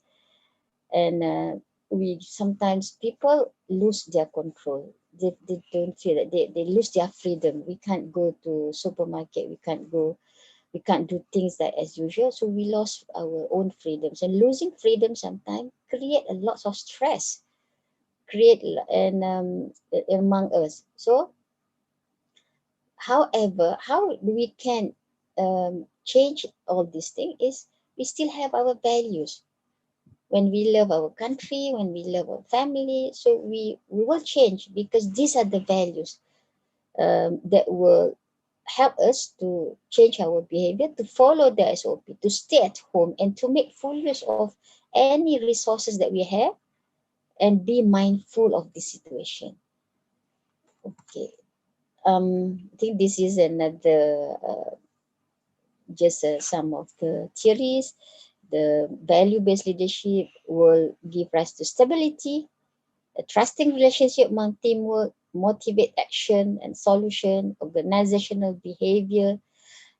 S17: and we sometimes people lose their control. They don't feel that they lose their freedom. We can't go to supermarket, we can't do things like as usual, so we lost our own freedoms. And losing freedom sometimes create a lot of stress among us. So however, how we can change all these things is we still have our values. When we love our country, when we love our family, so we will change, because these are the values that will help us to change our behavior, to follow the SOP, to stay at home, and to make full use of any resources that we have, and be mindful of the situation. Okay. I think this is another just some of the theories. The value-based leadership will give rise to stability, a trusting relationship among teamwork, motivate action and solution, organizational behavior,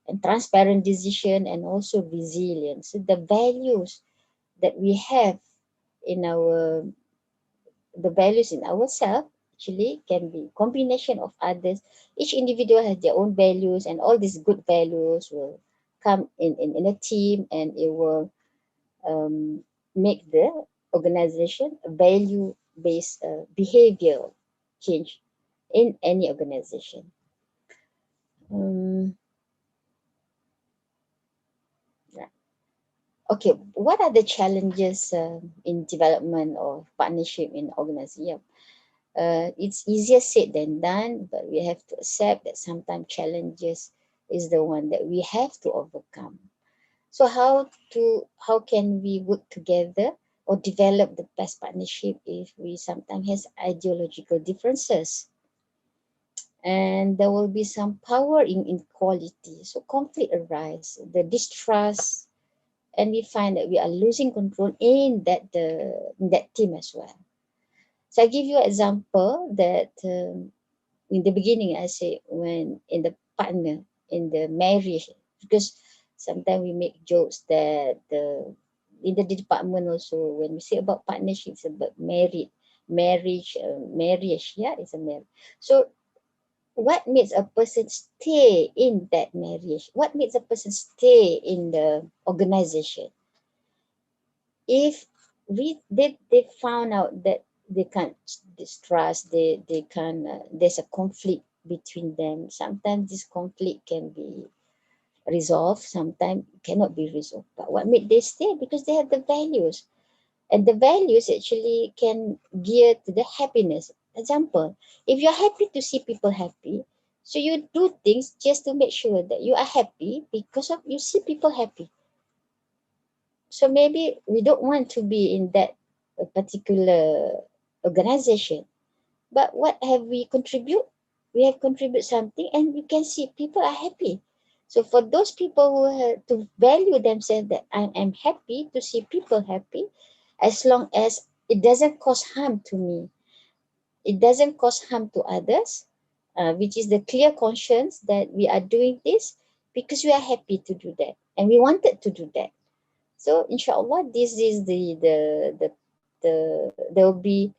S17: and transparent decision, and also resilience. So the values that we have the values in ourselves actually can be combination of others. Each individual has their own values, and all these good values will come in a team, and it will make the organization a value-based behavior change in any organization. Okay, what are the challenges in development of partnership in organization? It's easier said than done, but we have to accept that sometimes challenges is the one that we have to overcome. So how can we work together or develop the best partnership if we sometimes have ideological differences? And there will be some power inequality. So conflict arises, the distrust, and we find that we are losing control in that team as well. So I give you an example that in the beginning, I say when in the partner, in the marriage, because sometimes we make jokes that in the department also, when we say about partnerships, about marriage, yeah, it's a marriage. So what makes a person stay in that marriage? What makes a person stay in the organization? If they found out that they can't distrust, they can there's a conflict between them. Sometimes this conflict can be resolved, sometimes cannot be resolved. But what made they stay? Because they have the values, and the values actually can gear to the happiness. Example, if you're happy to see people happy, so you do things just to make sure that you are happy because of you see people happy. So maybe we don't want to be in that particular organization, but what have we contribute? We have contributed something, and you can see people are happy. So for those people who have to value themselves, that I am happy to see people happy, as long as it doesn't cause harm to me, it doesn't cause harm to others, which is the clear conscience that we are doing this because we are happy to do that and we wanted to do that. So inshallah, this is there will be,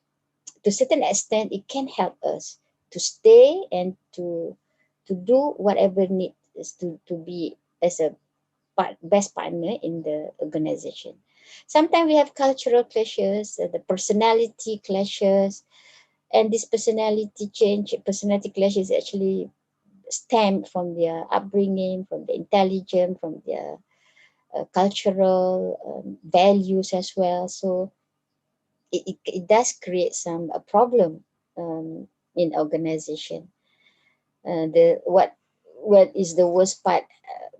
S17: to a certain extent, it can help us to stay and to do whatever needs to be as a best partner in the organization. Sometimes we have cultural clashes, the personality clashes, and this personality clashes actually stem from their upbringing, from the intelligence, from their cultural values as well. So it does create some problem in organization. The what is the worst part,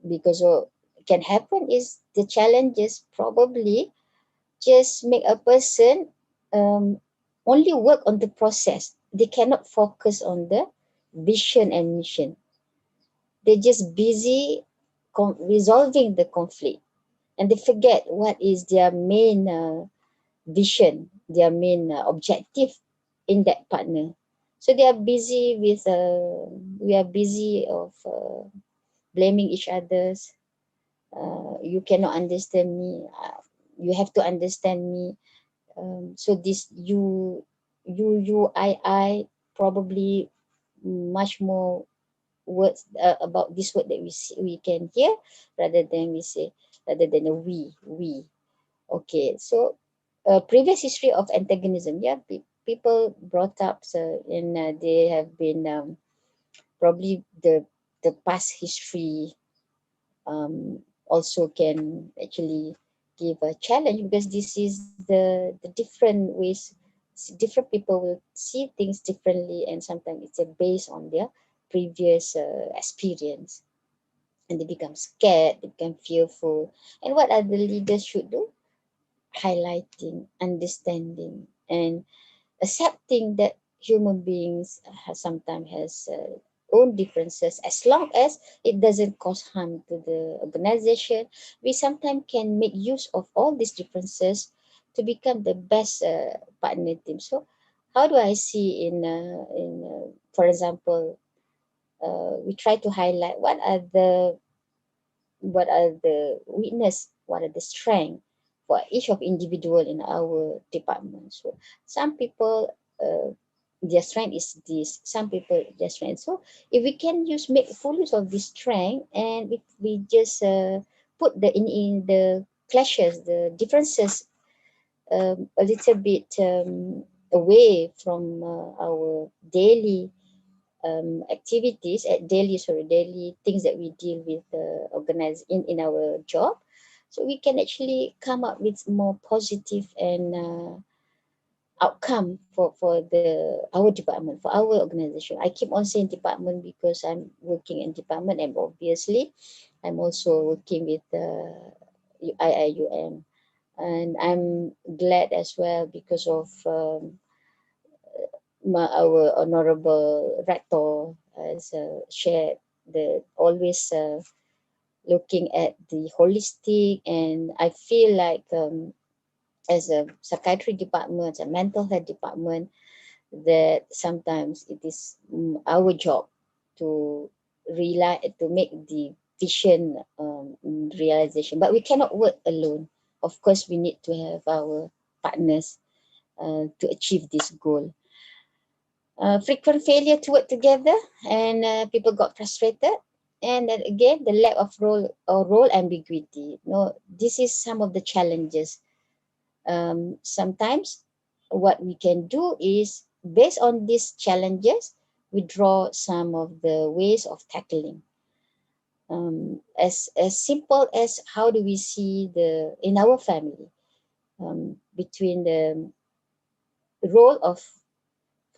S17: because of can happen is the challenges probably just make a person only work on the process. They cannot focus on the vision and mission. They're just busy resolving the conflict, and they forget what is their main vision, their main objective in that partner. So they are busy with we are busy of blaming each others. You cannot understand me, you have to understand me. So this I probably much more words about this word that we can hear, rather than we say, rather than a we. Okay, so previous history of antagonism, yeah, people brought up, so and they have been probably the past history also can actually give a challenge, because this is the different ways. Different people will see things differently, and sometimes it's based on their previous experience, and they become scared, they become fearful. And what are the leaders should do? Highlighting, understanding, and accepting that human beings sometimes has own differences. As long as it doesn't cause harm to the organization, we sometimes can make use of all these differences to become the best partner team. So how do I see for example, we try to highlight what are the weakness, what are the strength for each of individual in our department. So some people their strength is this, some people their strength. So if we can make full use of this strength, and if we just put in the clashes, the differences a little bit away from our daily activities at daily things that we deal with organize in our job, so we can actually come up with more positive and outcome for our department, for our organization. I keep on saying department because I'm working in department, and obviously I'm also working with Iium, and I'm glad as well because of our honorable rector has shared the always looking at the holistic, and I feel like as a psychiatry department, a mental health department, that sometimes it is our job to make the vision realization, but we cannot work alone. Of course, we need to have our partners to achieve this goal. frequent failure to work together, and people got frustrated. And then again, the lack of role ambiguity. This is some of the challenges. Sometimes what we can do is, based on these challenges, we draw some of the ways of tackling. As simple as how do we see in our family, between the role of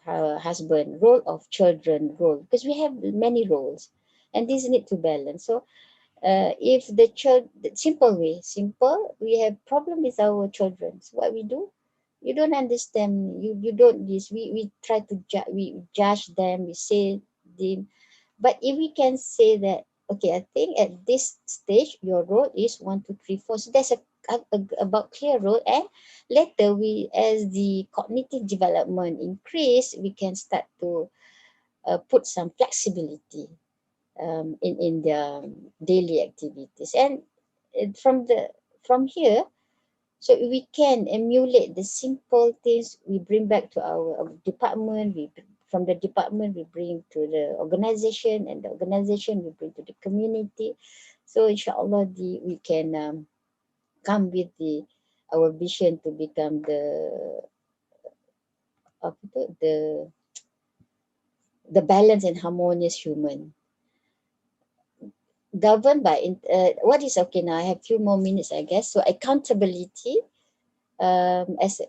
S17: husband, role of children, role, because we have many roles, and these need to balance. So if the simple, we have problem with our children. So what we do, you don't understand, you don't this, we try to we judge them, we say them. But if we can say that, okay, I think at this stage your role is 1, 2, 3, 4. So that's about clear role, and later as the cognitive development increase, we can start to put some flexibility in their daily activities. And from here, so we can emulate the simple things we bring back to our department. From the department we bring to the organization, and the organization we bring to the community. So inshallah we can come with our vision to become the balanced and harmonious human, governed by what is okay. Now I have few more minutes, I guess. So accountability, as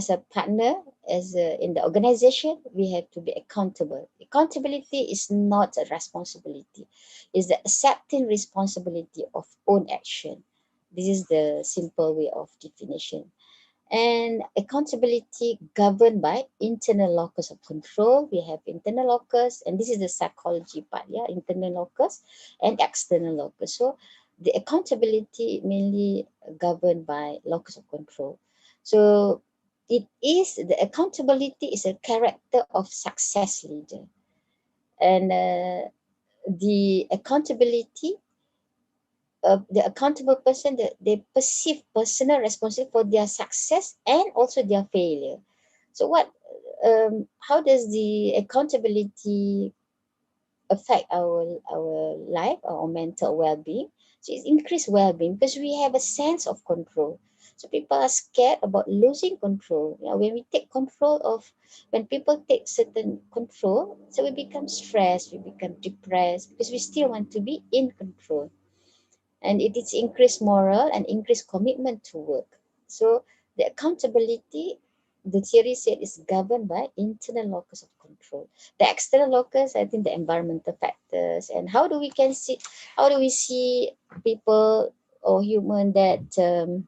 S17: a partner, in the organization, we have to be accountable. Accountability is not a responsibility; it's the accepting responsibility of own action. This is the simple way of definition. And accountability governed by internal locus of control. We have internal locus, and this is the psychology part, internal locus and external locus. So the accountability mainly governed by locus of control. So the accountability is a character of success leader. And the accountability, the accountable person, they perceive personal responsibility for their success and also their failure. So how does the accountability affect our life, our mental well-being? So it's increased well-being because we have a sense of control. So people are scared about losing control. When people take certain control, so we become stressed, we become depressed, because we still want to be in control. And it is increased moral and increased commitment to work. So the accountability, the theory said, is governed by internal locus of control. The external locus, I think, the environmental factors, and how do we see people or human that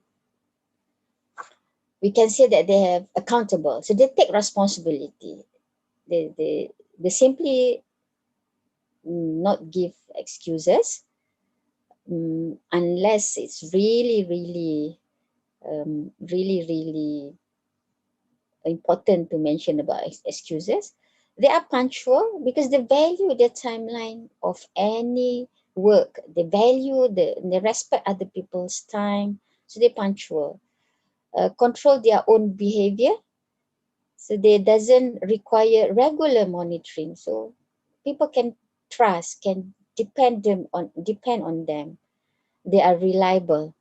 S17: we can say that they have accountable. So they take responsibility. They simply not give excuses. Unless it's really important to mention about excuses. They are punctual because they value the timeline of any work. They value they respect other people's time, so they're punctual. Control their own behavior, so they doesn't require regular monitoring. So people can trust, can depend on them. They are reliable.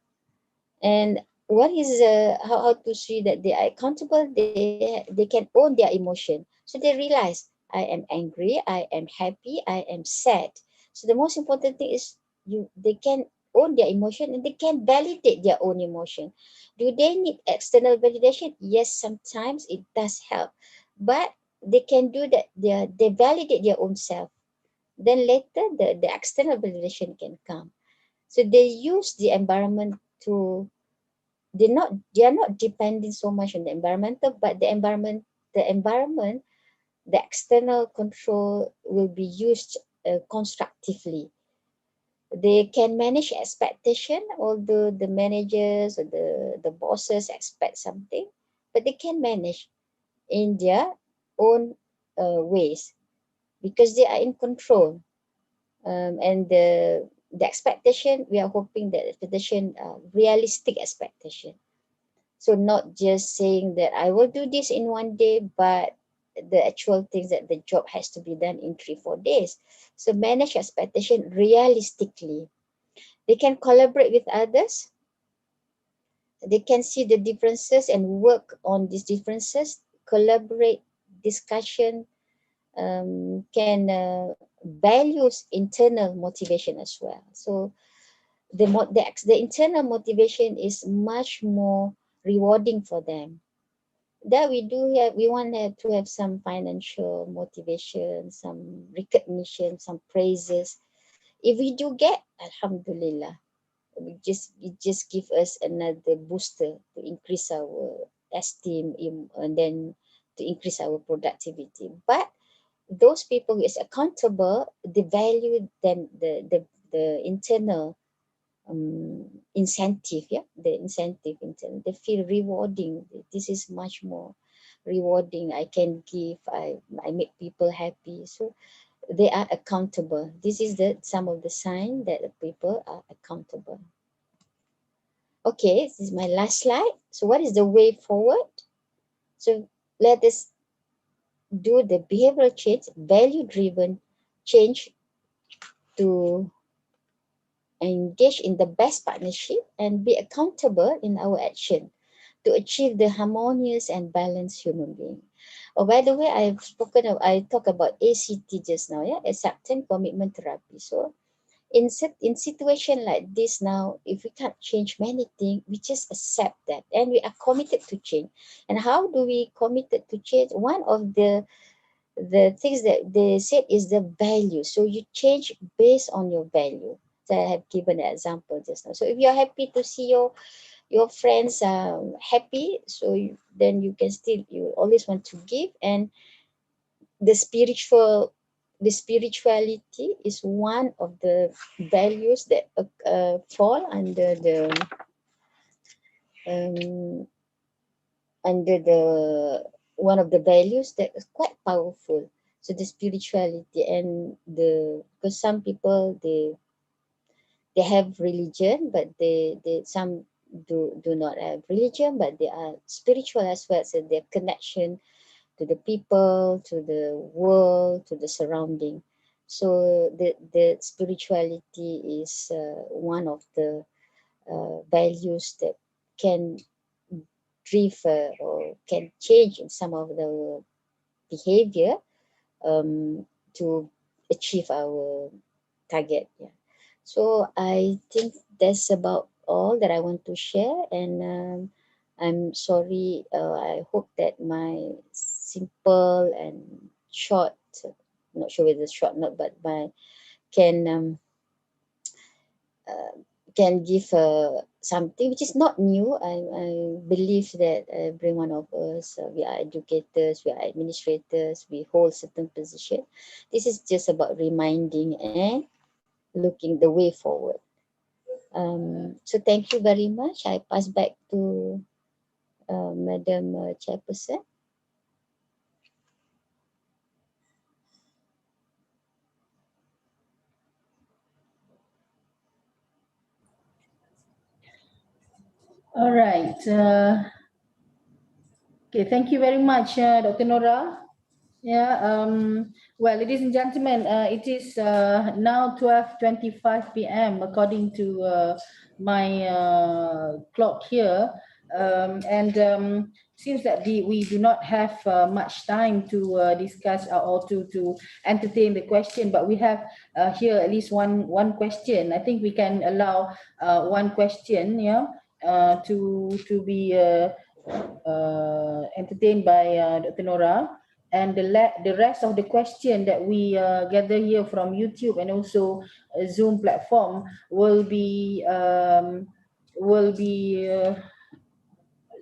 S17: And what is how to see that they are accountable? They can own their emotion. So they realize, I am angry, I am happy, I am sad. So the most important thing is they can own their emotion, and they can validate their own emotion. Do they need external validation? Yes, sometimes it does help, but they can do that. They validate their own self. Then later the external validation can come. So they use the environment to they are not depending so much on the environmental, but the environment, the external control will be used constructively. They can manage expectation, although the managers or the bosses expect something, but they can manage in their own ways because they are in control. And the expectation, we are hoping that expectation, realistic expectation. So not just saying that I will do this in one day, but the actual things that the job has to be done in 3-4 days. So manage expectation realistically. They can collaborate with others. They can see the differences and work on these differences, collaborate, discussion, can values internal motivation as well. So the internal motivation is much more rewarding for them. That we want to have some financial motivation, some recognition, some praises. If we do get, alhamdulillah, it just give us another booster to increase our esteem and then to increase our productivity. But those people who is accountable, they value them the internal incentive, the incentive, they feel rewarding. This is much more rewarding. I can give, I make people happy. So they are accountable. This is some of the sign that the people are accountable. Okay, this is my last slide. So what is the way forward? So let us do the behavioral change, value-driven change to engage in the best partnership and be accountable in our action to achieve the harmonious and balanced human being. Oh, by the way, I talked about ACT just now, acceptance commitment therapy. So in situation like this now, if we can't change many things, we just accept that and we are committed to change. And how do we committed to change? One of the things that they said is the value. So you change based on your value. So I have given an example just now. So if you're happy to see your friends happy, so then you always want to give. And the spirituality is one of the values that fall under the one of the values that is quite powerful. So the spirituality and because some people they have religion, but they some do not have religion, but they are spiritual as well. So their connection to the people, to the world, to the surrounding. So the spirituality is one of the values that can drive or can change in some of the behavior to achieve our target. So I think that's about all that I want to share, and I'm sorry. I hope that my simple and short, not sure whether it's short or not, but can give something which is not new. I believe that every one of us, we are educators, we are administrators, we hold certain position. This is just about reminding and looking the way forward. So thank you very much. I pass back to Madam Chairperson.
S1: All right. Okay, thank you very much, Dr. Nora. Well, ladies and gentlemen, it is now 12:25 p.m. according to my clock here, and seems that we do not have much time to discuss or to entertain the question, but we have here at least one question. I think we can allow one question, to be entertained by Dr. Nora. And the rest of the question that we gather here from YouTube and also Zoom platform will be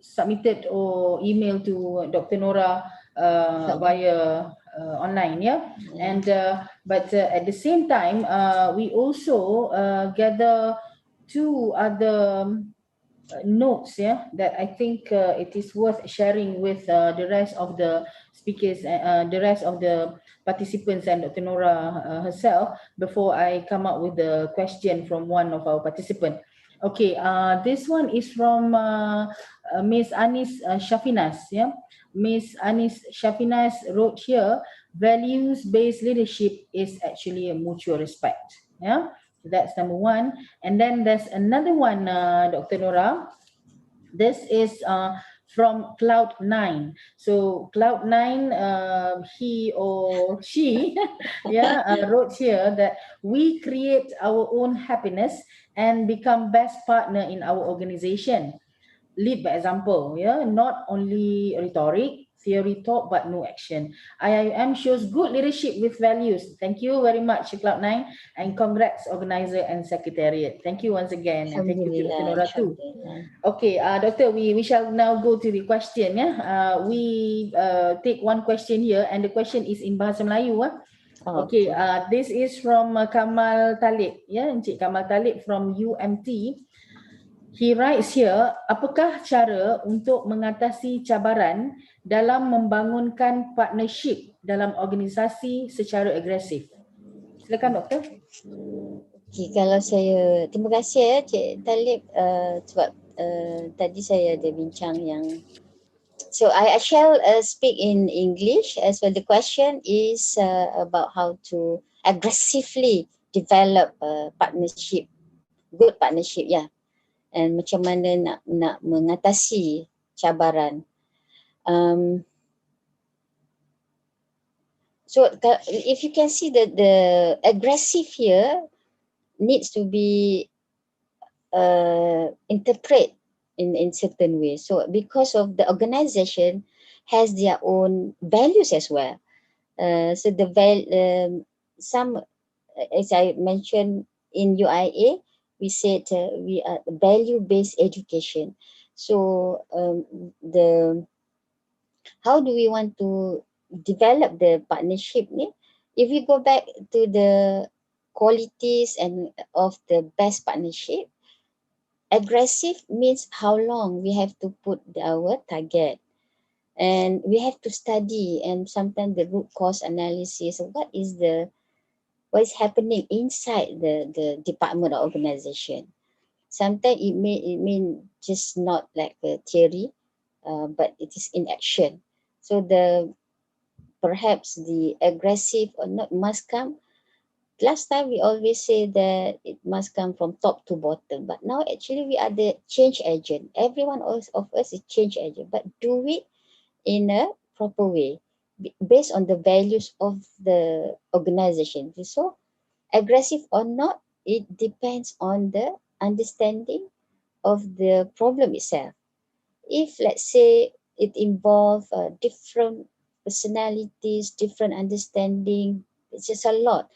S1: submitted or emailed to Dr. Nora via online, and but at the same time we also gather two other notes that I think it is worth sharing with the rest of the speakers, the rest of the participants, and Dr. Nora herself before I come up with the question from one of our participants. Okay, this one is from Miss Anis Shafinas. Yeah, Miss Anis Shafinas wrote here, values-based leadership is actually a mutual respect. Yeah, so that's number one. And then there's another one, Dr. Nora. This is from Cloud9. So Cloud9, he or she, yeah, wrote here that we create our own happiness and become best partner in our organization. Lead by example, yeah, not only rhetoric, theory talk, but no action. IIM shows good leadership with values. Thank you very much, Cloud9, and congrats, organizer and secretariat. Thank you once again, and thank you to Dr. Nora too. Okay, Doctor, we shall now go to the question. Yeah, we take one question here, and the question is in Bahasa Melayu. Okay, this is from Kamal Talib. Yeah, Encik Kamal Talib from UMT. He writes here, apakah cara untuk mengatasi cabaran dalam membangunkan partnership dalam organisasi secara agresif? Silakan, Doktor.
S17: Okay, kalau saya, terima kasih ya Cik Talib sebab tadi saya ada bincang yang, so I shall speak in English as well. The question is about how to aggressively develop partnership, good partnership, yeah. And macam mana nak mengatasi cabaran. So if you can see that the aggressive here needs to be interpret in certain ways. So because of the organization has their own values as well. So the some, as I mentioned in UIA, we said we are value-based education. So how do we want to develop the partnership? If we go back to the qualities and of the best partnership, aggressive means how long we have to put our target. And we have to study and sometimes the root cause analysis of what is happening inside the department or organization. Sometimes it mean just not like a theory, but it is in action. So perhaps the aggressive or not must come. Last time we always say that it must come from top to bottom, but now actually we are the change agent. Everyone of us is change agent, but do it in a proper way based on the values of the organization. So aggressive or not, it depends on the understanding of the problem itself. If let's say it involves different personalities, different understanding, it's just a lot.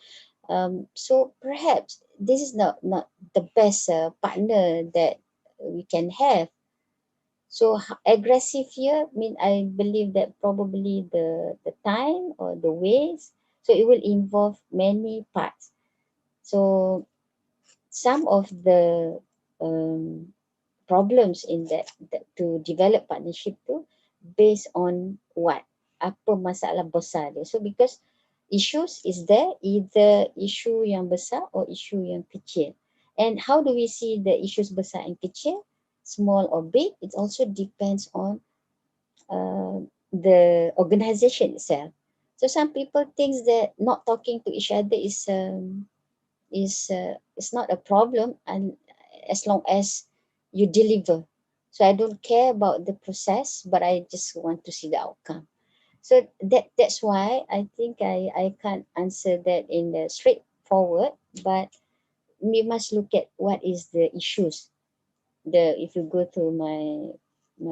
S17: So perhaps this is not the best partner that we can have. So aggressive here I believe that probably the time or the ways. So it will involve many parts. So some of the problems in that to develop partnership tu based on what? Apa masalah besar dia. So because issues is there, either issue yang besar or issue yang kecil. And how do we see the issues besar and kecil? Small or big, it also depends on the organization itself. So some people think that not talking to each other is not a problem, and as long as you deliver. So I don't care about the process, but I just want to see the outcome. So that's why I think I can't answer that in the straightforward, but we must look at what is the issues. If you go to my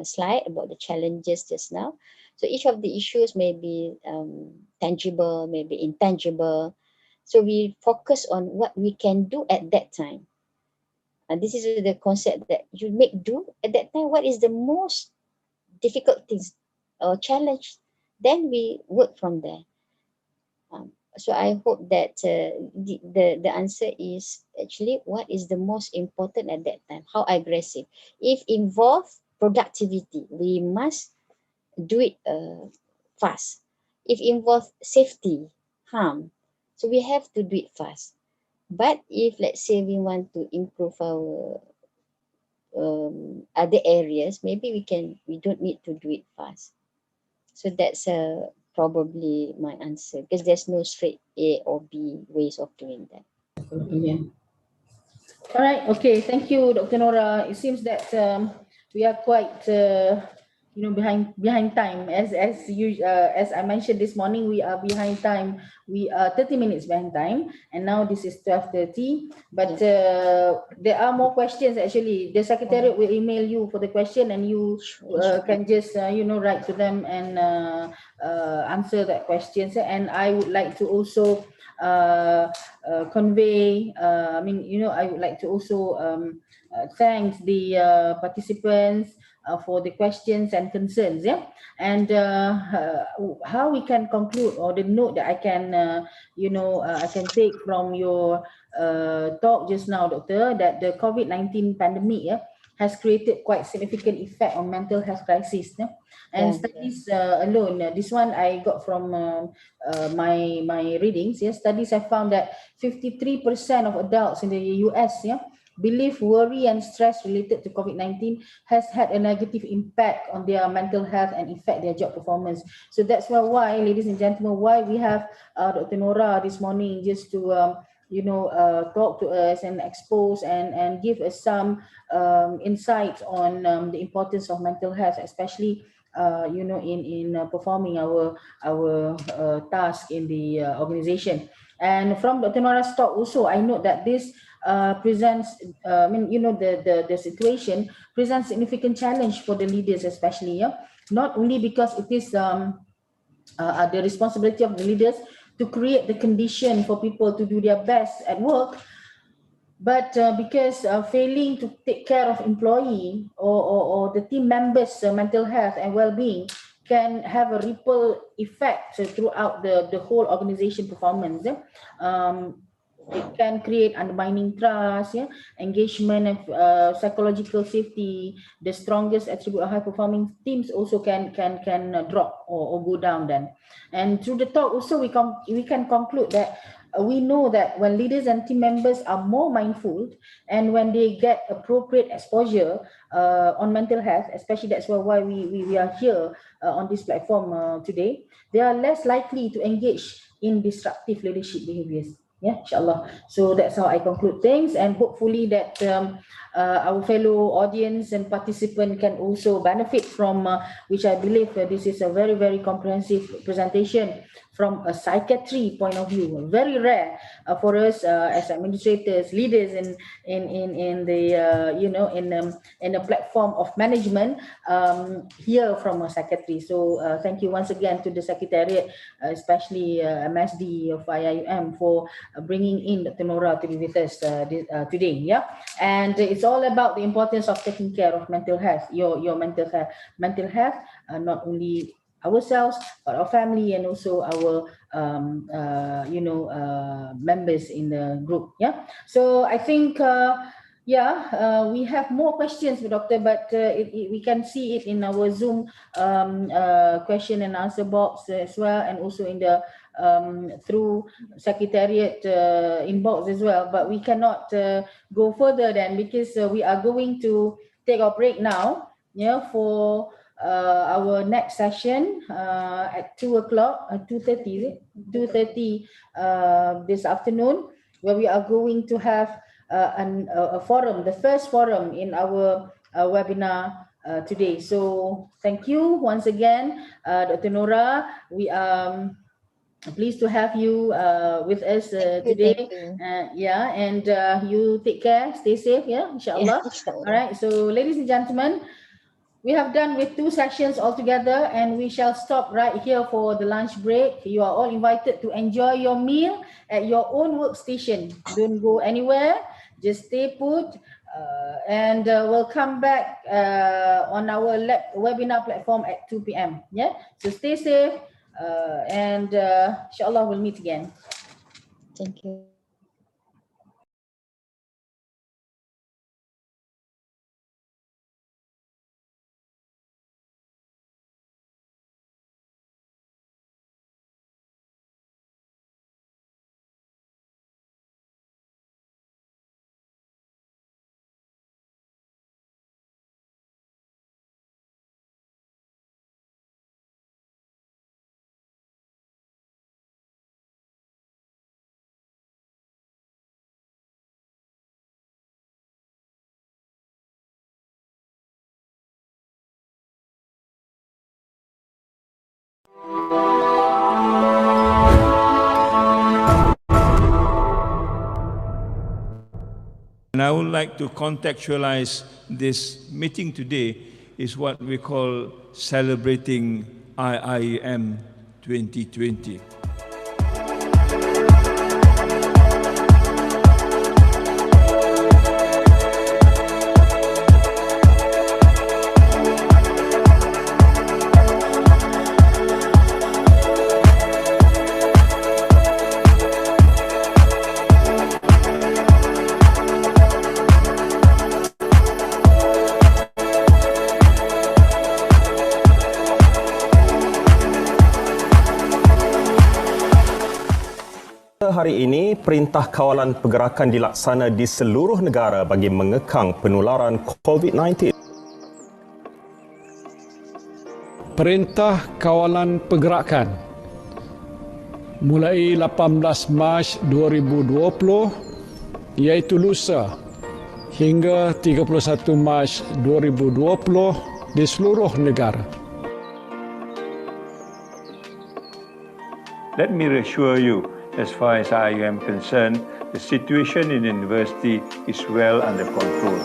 S17: slide about the challenges just now, so each of the issues may be tangible, maybe intangible. So we focus on what we can do at that time. And this is the concept that you make do at that time. What is the most difficult things or challenge? Then we work from there. So I hope that the answer is actually what is the most important at that time. How aggressive? If involve productivity, we must do it fast. If involve safety, harm, so we have to do it fast. But if let's say we want to improve our other areas, maybe we don't need to do it fast. So that's probably my answer, because there's no straight A or B ways of doing that.
S1: Yeah. All right. Okay. Thank you, Dr. Nora. It seems that we are quite, behind time. As I mentioned this morning, we are behind time. We are 30 minutes behind time, and now this is 12:30. But there are more questions. Actually, the secretariat will email you for the question, and you can just write to them and answer that questions. And I would like to also convey. I would like to also thank the participants for the questions and concerns. Yeah, and how we can conclude, or the note that I can, I can take from your talk just now, Doctor, that the COVID-19 pandemic, has created quite significant effect on mental health crisis. Yeah? And studies alone, this one I got from my readings. Yeah, studies have found that 53% of adults in the US, believe worry and stress related to COVID-19 has had a negative impact on their mental health and affect their job performance. So that's why, ladies and gentlemen, why we have Dr. Nora this morning, just to talk to us and expose and give us some insights on the importance of mental health, especially in performing our task in the organization. And from Dr. Nora's talk also, I note that this presents, the situation presents significant challenge for the leaders, especially, not only because it is the responsibility of the leaders to create the condition for people to do their best at work, but because failing to take care of employee or the team members' mental health and well-being can have a ripple effect throughout the whole organization performance. It can create undermining trust, engagement, and psychological safety. The strongest attribute of high-performing teams also can drop or go down then. And through the talk also, we can conclude that we know that when leaders and team members are more mindful, and when they get appropriate exposure on mental health, especially that's why we are here on this platform today, they are less likely to engage in disruptive leadership behaviors. Yeah, inshallah. So that's how I conclude things, and hopefully that our fellow audience and participant can also benefit from, which I believe this is a very, very comprehensive presentation from a psychiatry point of view. Very rare for us as administrators, leaders in the in a platform of management, hear from a psychiatry. So thank you once again to the secretariat, especially MSD of Iium, for bringing in Dr. Nora to be with us today. Yeah, and it's all about the importance of taking care of mental health, your mental health, not only ourselves but our family, and also our members in the group. Yeah, so I think we have more questions, Doctor, but we can see it in our Zoom question and answer box as well, and also in the through secretariat inbox as well. But we cannot go further then, because we are going to take a break now, for our next session at 2:00, 2:30, is it? 2:30 this afternoon, where we are going to have a forum, the first forum in our webinar today. So thank you once again, Dr. Nora. We are pleased to have you with us today.
S17: Thank you.
S1: And you take care, stay safe, inshallah.
S17: Inshallah.
S1: All right, so ladies and gentlemen, we have done with 2 sessions altogether, and we shall stop right here for the lunch break. You are all invited to enjoy your meal at your own workstation. Don't go anywhere, just stay put, and we'll come back on our webinar platform at 2 p.m. Yeah, so stay safe, and inshallah we'll meet again.
S17: Thank you.
S3: would like to contextualize this meeting today is what we call celebrating Iium 2020.
S5: Hari ini, Perintah Kawalan Pergerakan dilaksana di seluruh negara bagi mengekang penularan COVID-19.
S6: Perintah Kawalan Pergerakan mulai 18 Mac 2020 iaitu lusa hingga 31 Mac 2020 di seluruh negara.
S15: Let me reassure you, as far as I am concerned, the situation in the university is well under control.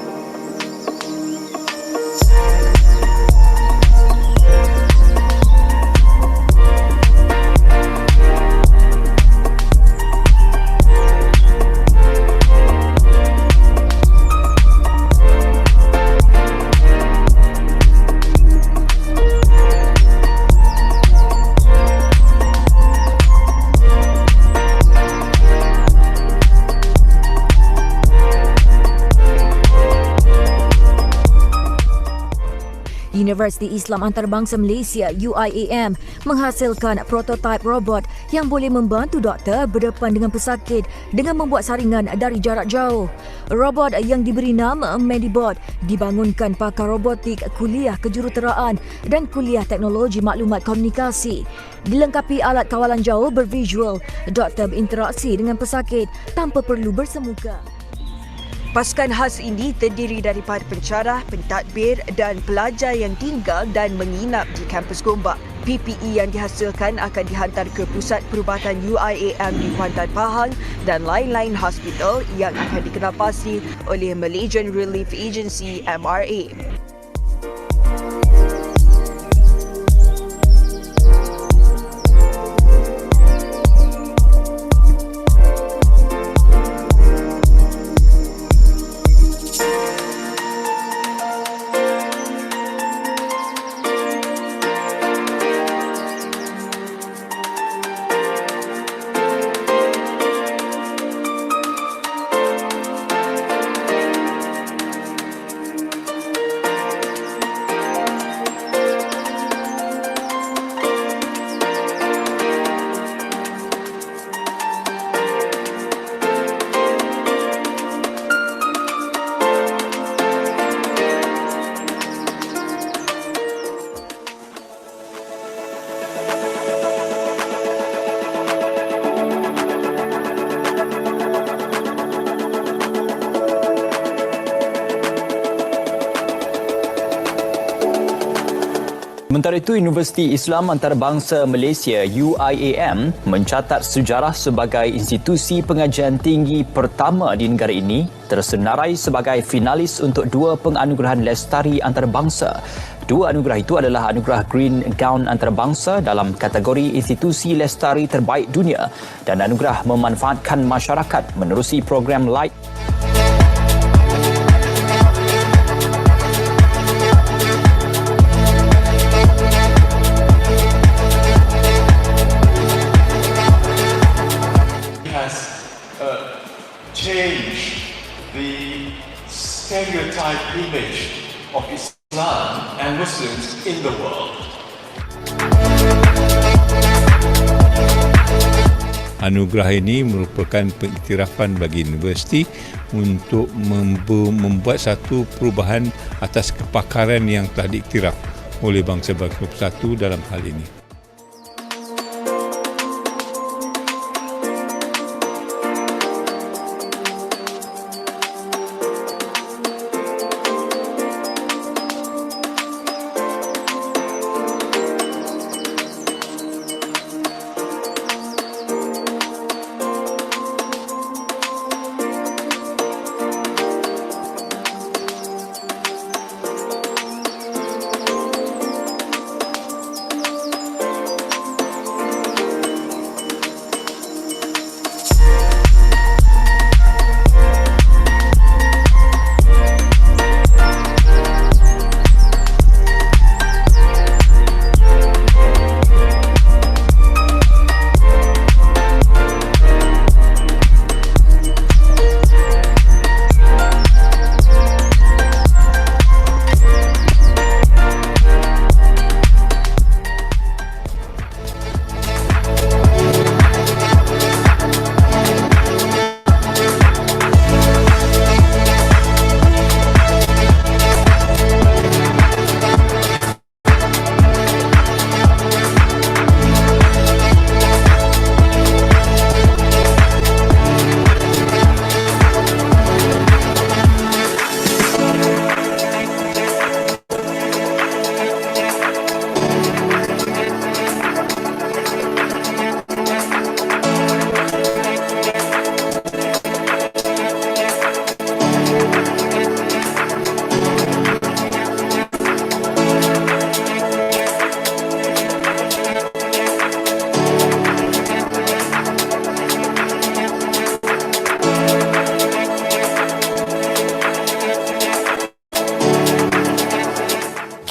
S7: Universiti Islam Antarabangsa Malaysia (Iium) menghasilkan prototipe robot yang boleh membantu doktor berdepan dengan pesakit dengan membuat saringan dari jarak jauh. Robot yang diberi nama Medibot dibangunkan pakar robotik Kuliah Kejuruteraan dan Kuliah Teknologi Maklumat Komunikasi. Dilengkapi alat kawalan jauh bervisual, doktor berinteraksi dengan pesakit tanpa perlu bersemuka.
S14: Pasukan khas ini terdiri daripada pencarah, pentadbir dan pelajar yang tinggal dan menginap di kampus Gombak. PPE yang dihasilkan akan dihantar ke Pusat Perubatan Iium di Kuantan Pahang dan lain-lain hospital yang akan dikenalpasti oleh Malaysian Relief Agency (MRA).
S8: Sementara itu, Universiti Islam Antarabangsa Malaysia (Iium) mencatat sejarah sebagai institusi pengajian tinggi pertama di negara ini tersenarai sebagai finalis untuk 2 penganugerahan lestari antarabangsa. 2 anugerah itu adalah anugerah Green Gown antarabangsa dalam kategori institusi lestari terbaik dunia dan anugerah memanfaatkan masyarakat menerusi program Light.
S9: Change the stereotype image of Islam and Muslims in the world.
S15: Anugerah ini merupakan pengiktirafan bagi universiti untuk membuat satu perubahan atas kepakaran yang telah diiktiraf oleh bangsa-bangsa bersatu dalam hal ini.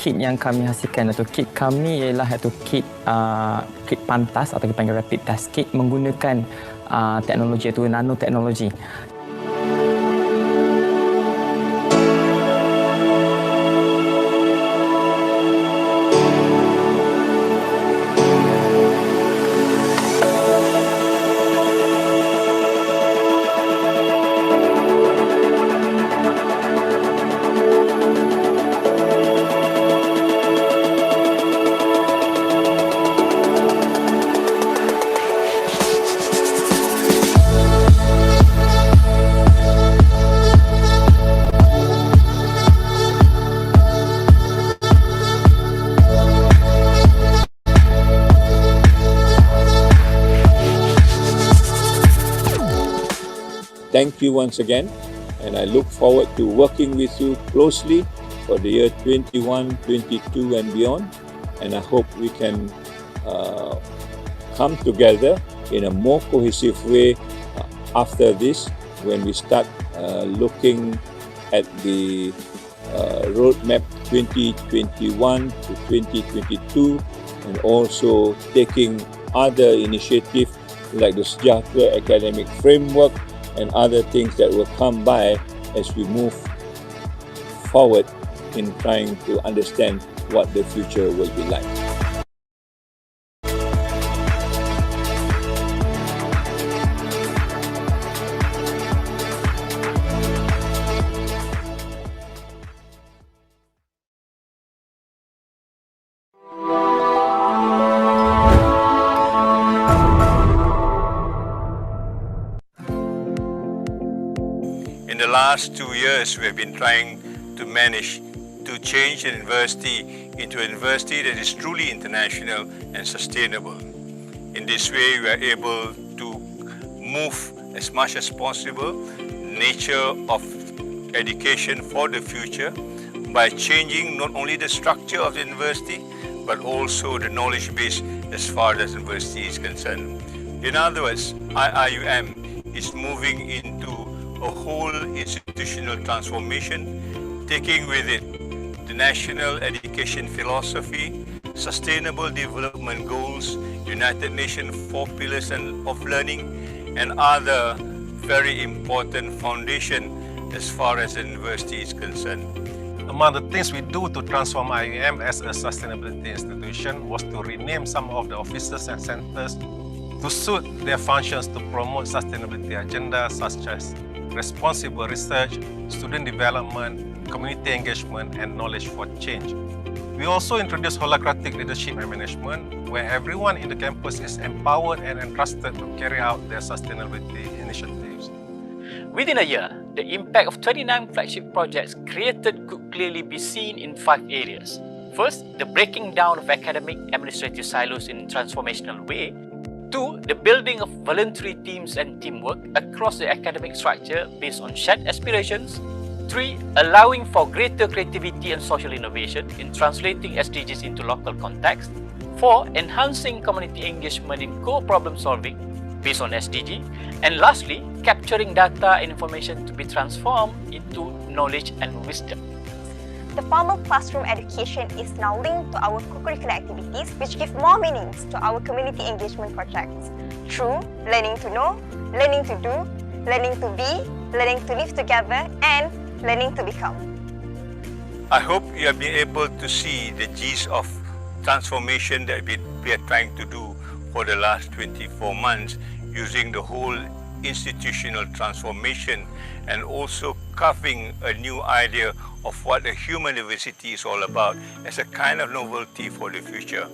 S18: kit yang kami hasilkan atau kit kami ialah satu kit kit pantas atau kita panggil rapid test kit menggunakan teknologi iaitu nanoteknologi.
S3: Thank you once again, and I look forward to working with you closely for the year 21, 22 and beyond, and I hope we can come together in a more cohesive way after this when we start looking at the roadmap 2021 to 2022 and also taking other initiatives like the Sejahtera Academic Framework and other things that will come by as we move forward in trying to understand what the future will be like.
S10: In the last 2 years, we have been trying to manage to change the university into a university that is truly international and sustainable. In this way, we are able to move as much as possible nature of education for the future by changing not only the structure of the university, but also the knowledge base as far as the university is concerned. In other words, Iium is moving into a whole institutional transformation, taking with it the national education philosophy, sustainable development goals, United Nations 4 pillars of learning, and other very important foundation as far as the university is concerned.
S11: Among the things we do to transform Iium as a sustainability institution was to rename some of the offices and centers to suit their functions to promote sustainability agenda such as responsible research, student development, community engagement, and knowledge for change. We also introduced holacratic leadership and management, where everyone in the campus is empowered and entrusted to carry out their sustainability initiatives.
S16: Within a year, the impact of 29 flagship projects created could clearly be seen in 5 areas. First, the breaking down of academic administrative silos in a transformational way. 2, the building of voluntary teams and teamwork across the academic structure based on shared aspirations. 3, allowing for greater creativity and social innovation in translating SDGs into local context. 4, enhancing community engagement in co-problem solving based on SDG. And lastly, capturing data and information to be transformed into knowledge and wisdom.
S12: The formal classroom education is now linked to our co-curricular activities, which give more meanings to our community engagement projects. Through learning to know, learning to do, learning to be, learning to live together, and learning to become.
S10: I hope you have been able to see the G's of transformation that we are trying to do for the last 24 months using the whole institutional transformation and also carving a new idea of what a human university is all about as a kind of novelty for the future.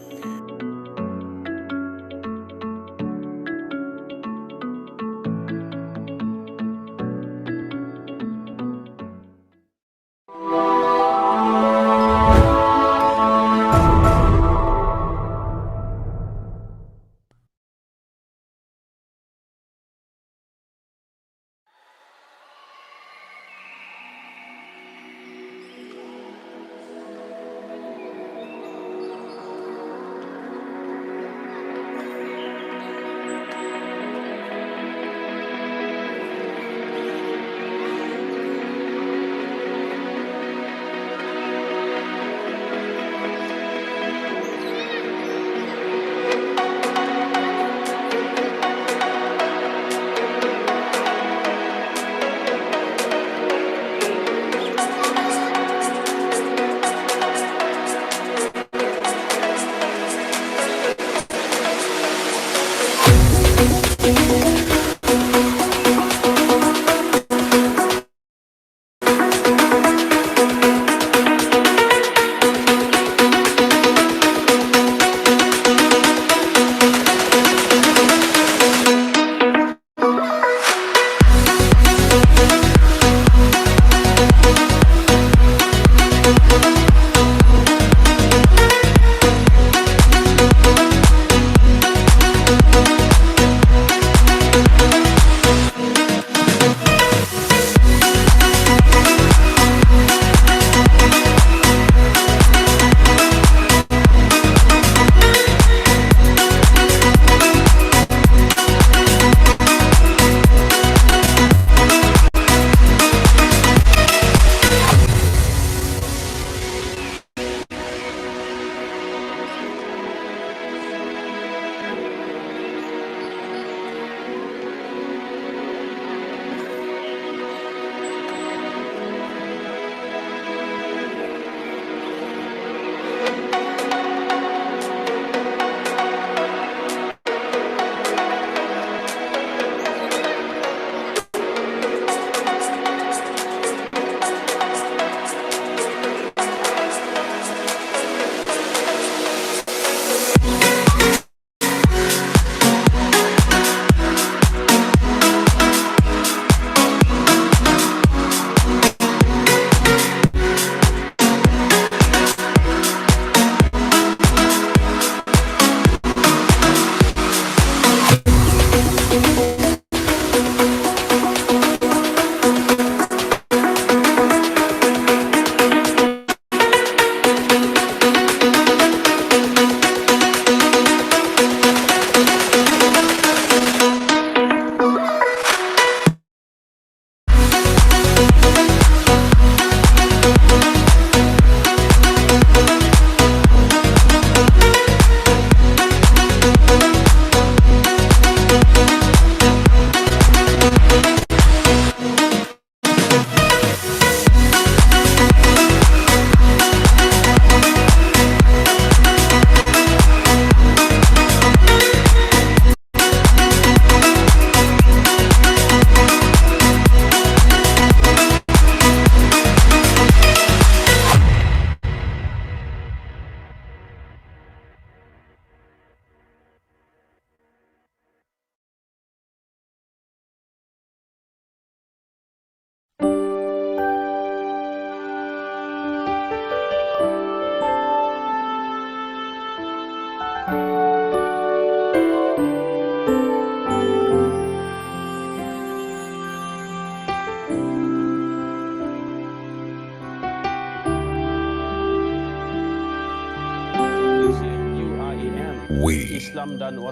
S13: We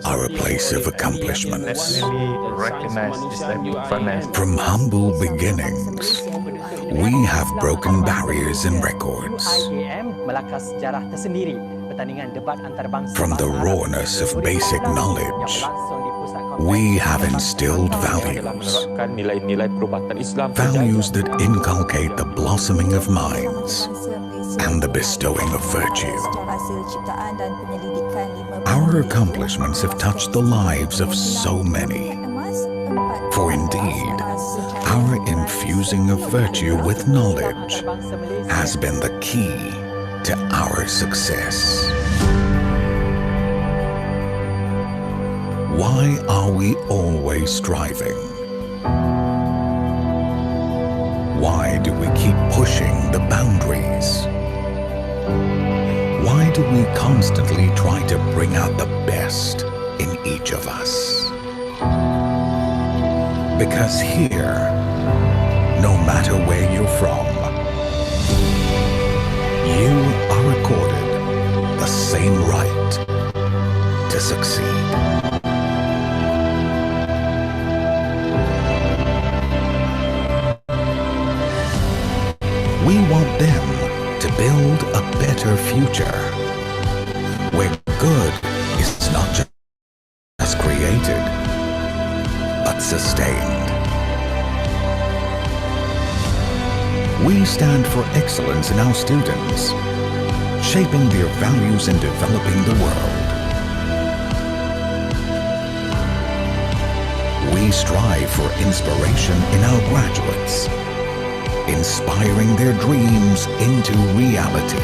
S13: are a place of accomplishments. From humble beginnings, we have broken barriers and records. From the rawness of basic knowledge, we have instilled values. Values that inculcate the blossoming of minds and the bestowing of virtue. Our accomplishments have touched the lives of so many. For indeed, our infusing of virtue with knowledge has been the key to our success. Why are we always striving? Why do we keep pushing the boundaries? Why do we constantly try to bring out the best in each of us? Because here, no matter where you're from, you are accorded the same right to succeed. We want them to build a better future, where good is not just created, but sustained. We stand for excellence in our students, shaping their values and developing the world. We strive for inspiration in our graduates, inspiring their dreams into reality.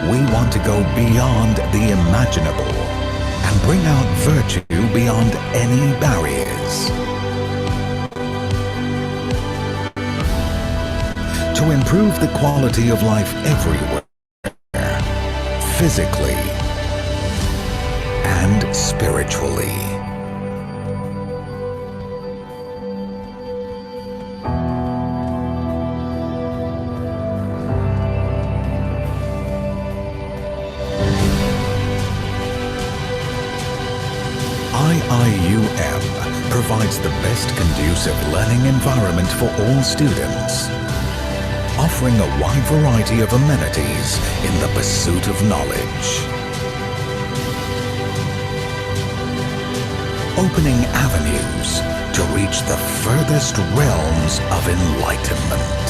S13: We want to go beyond the imaginable and bring out virtue beyond any barriers. To improve the quality of life everywhere, physically and spiritually. Iium provides the best conducive learning environment for all students, offering a wide variety of amenities in the pursuit of knowledge. Opening avenues to reach the furthest realms of enlightenment.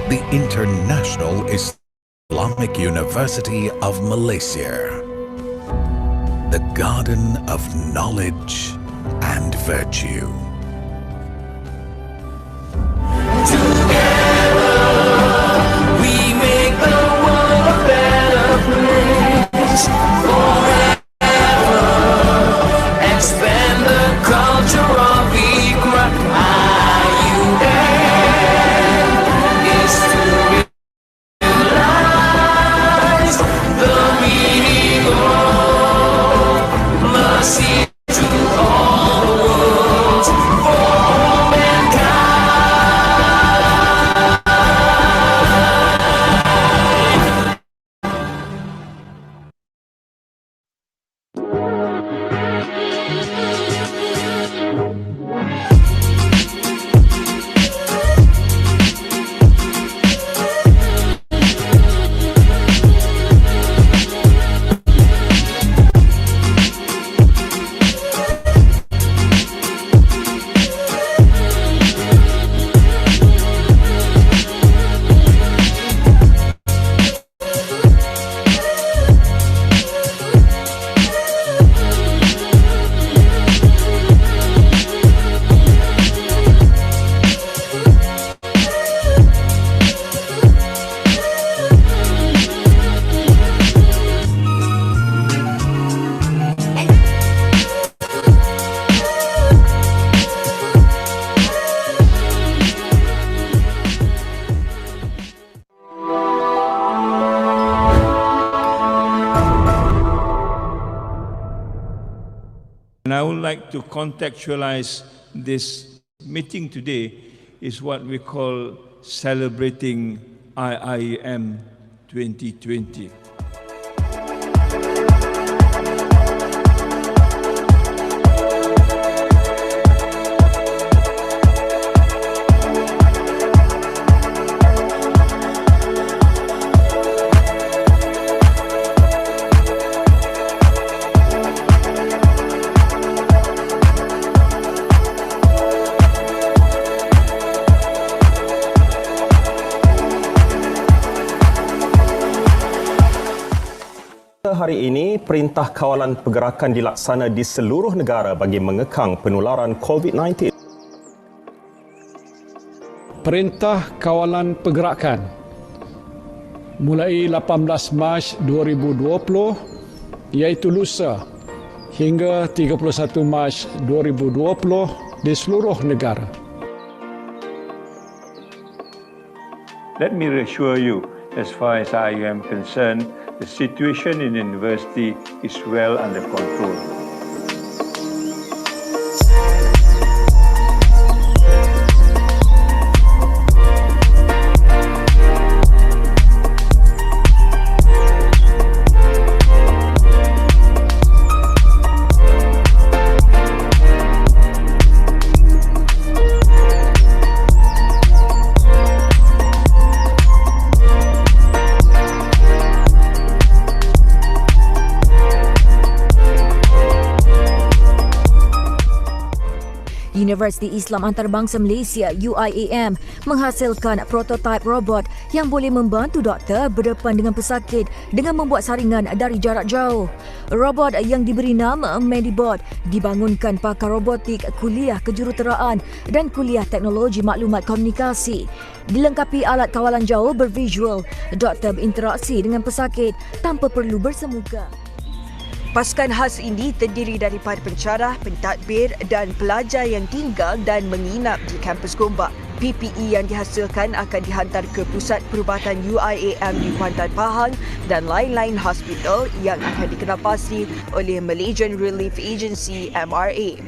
S13: The International Islamic University of Malaysia. The garden of knowledge and virtue.
S3: And I would like to contextualize this meeting today is what we call celebrating Iium 2020.
S5: Hari ini, Perintah Kawalan Pergerakan dilaksana di seluruh negara bagi mengekang penularan COVID-19.
S6: Perintah Kawalan Pergerakan mulai 18 Mac 2020 iaitu lusa hingga 31 Mac 2020 di seluruh negara.
S15: Let me reassure you, as far as I am concerned, the situation in the university is well under control.
S7: Universiti Islam Antarabangsa Malaysia (Iium) menghasilkan prototipe robot yang boleh membantu doktor berdepan dengan pesakit dengan membuat saringan dari jarak jauh. Robot yang diberi nama Medibot dibangunkan pakar robotik kuliah kejuruteraan dan kuliah teknologi maklumat komunikasi. Dilengkapi alat kawalan jauh bervisual, doktor berinteraksi dengan pesakit tanpa perlu bersemuka.
S14: Pasukan khas ini terdiri daripada pencarah, pentadbir dan pelajar yang tinggal dan menginap di kampus Gombak. PPE yang dihasilkan akan dihantar ke Pusat Perubatan Iium di Kuantan Pahang dan lain-lain hospital yang akan dikenalpasti oleh Malaysian Relief Agency (MRA).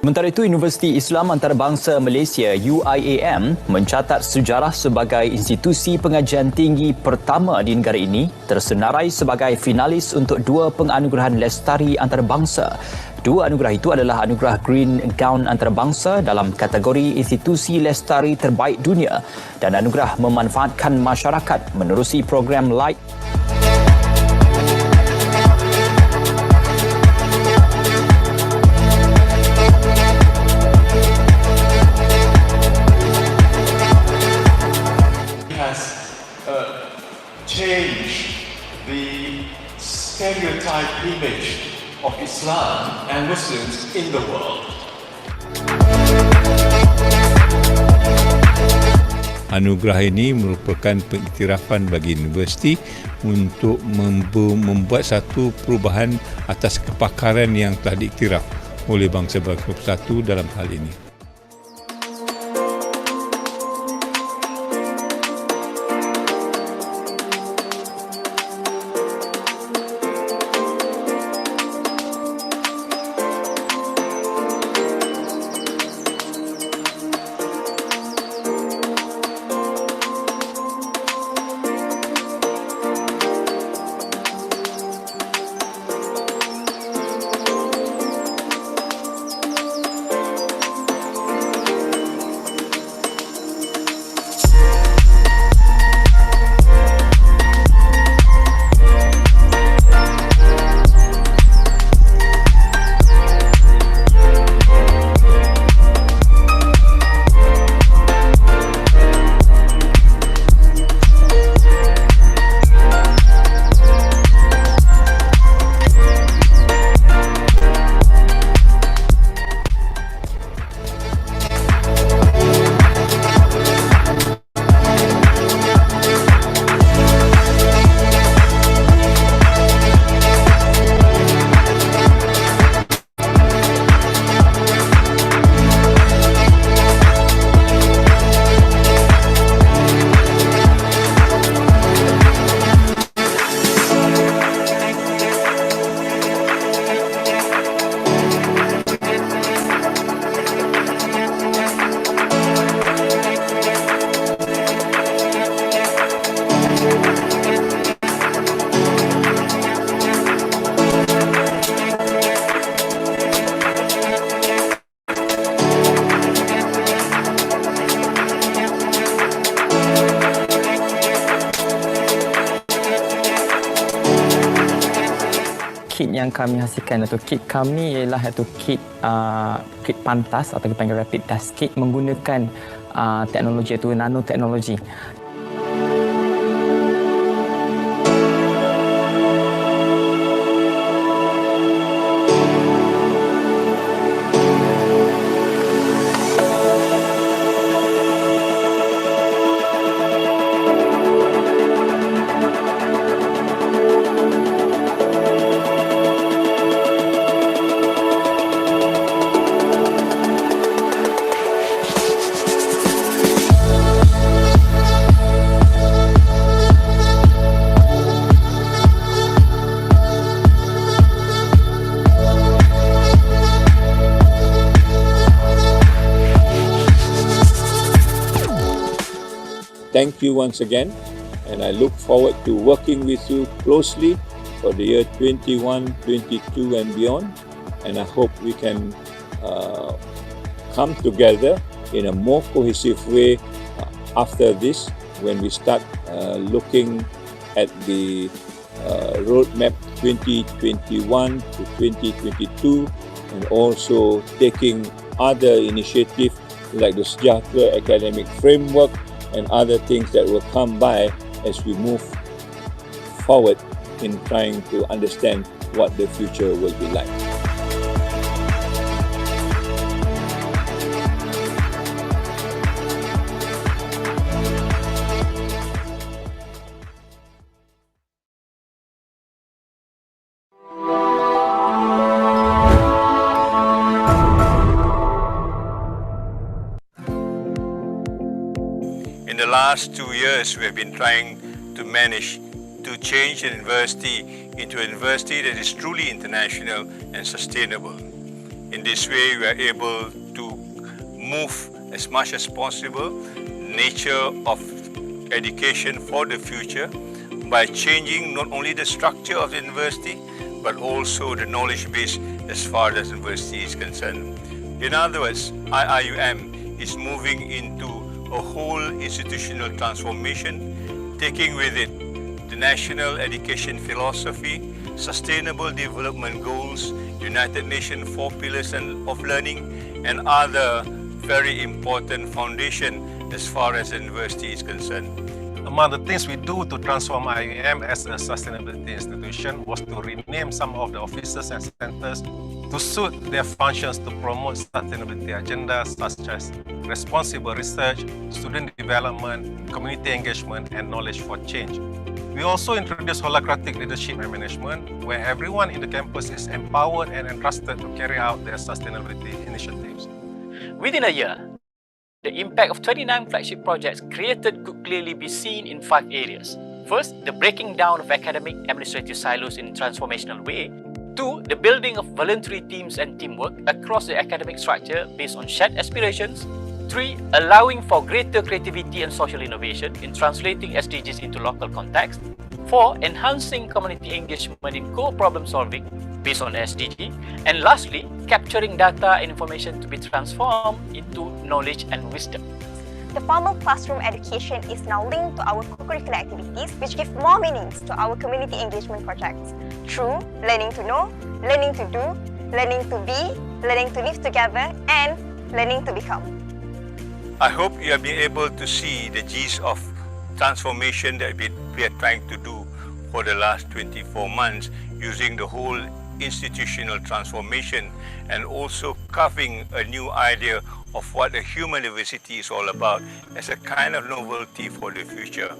S8: Sementara itu, Universiti Islam Antarabangsa Malaysia (Iium) mencatat sejarah sebagai institusi pengajian tinggi pertama di negara ini tersenarai sebagai finalis untuk 2 penganugerahan lestari antarabangsa. 2 anugerah itu adalah anugerah Green Gown antarabangsa dalam kategori institusi lestari terbaik dunia dan anugerah memanfaatkan masyarakat menerusi program Light
S9: change the stereotype image of Islam and Muslims in the world.
S15: Anugerah ini merupakan pengiktirafan bagi universiti untuk membuat satu perubahan atas kepakaran yang telah diiktiraf oleh bangsa-bangsa bersatu dalam hal ini.
S18: Kit yang kami hasilkan atau kit kami ialah satu kit pantas atau dipanggil rapid test kit menggunakan teknologi iaitu nanoteknologi.
S3: thank you once again, and I look forward to working with you closely for the year 21, 22 and beyond. And I hope we can come together in a more cohesive way after this, when we start looking at the roadmap 2021 to 2022, and also taking other initiatives like the Sejahtera Academic Framework and other things that will come by as we move forward in trying to understand what the future will be like.
S10: In the last 2 years, we have been trying to manage to change an university into a university that is truly international and sustainable. In this way, we are able to move as much as possible nature of education for the future by changing not only the structure of the university, but also the knowledge base as far as the university is concerned. In other words, Iium is moving into a whole institutional transformation, taking with it the national education philosophy, sustainable development goals, United Nations 4 pillars of learning, and other very important foundation as far as the university is concerned.
S11: Among the things we do to transform Iium as a sustainability institution was to rename some of the offices and centers to suit their functions to promote sustainability agendas such as responsible research, student development, community engagement, and knowledge for change. We also introduced holacratic leadership and management, where everyone in the campus is empowered and entrusted to carry out their sustainability initiatives.
S16: Within a year, the impact of 29 flagship projects created could clearly be seen in 5 areas. First, the breaking down of academic administrative silos in a transformational way. 2, the building of voluntary teams and teamwork across the academic structure based on shared aspirations. 3, allowing for greater creativity and social innovation in translating SDGs into local context. 4, enhancing community engagement in co-problem solving based on SDG. And lastly, capturing data and information to be transformed into knowledge and wisdom.
S12: The formal classroom education is now linked to our co-curricular activities, which give more meanings to our community engagement projects through learning to know, learning to do, learning to be, learning to live together, and learning to become.
S10: I hope you have been able to see the gist of transformation that we are trying to do for the last 24 months using the whole institutional transformation and also carving a new idea of what a human university is all about as a kind of novelty for the future.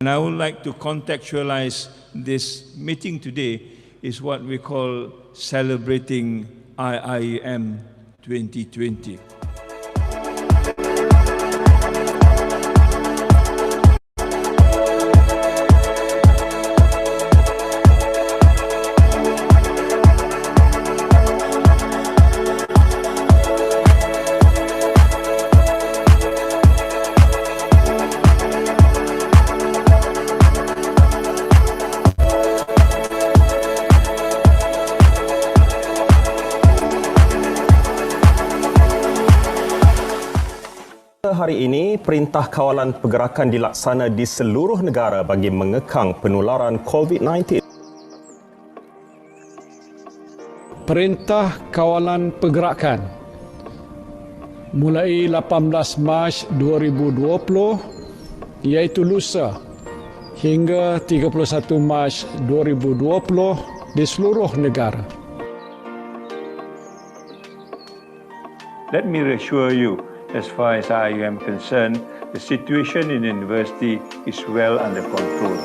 S3: And I would like to contextualize this meeting today is what we call celebrating Iium 2020.
S5: Hari ini, Perintah Kawalan Pergerakan dilaksana di seluruh negara bagi mengekang penularan COVID-19.
S6: Perintah Kawalan Pergerakan mulai 18 Mac 2020 iaitu lusa hingga 31 Mac 2020 di seluruh negara.
S15: Let me reassure you, as far as I am concerned, the situation in the university is well under control.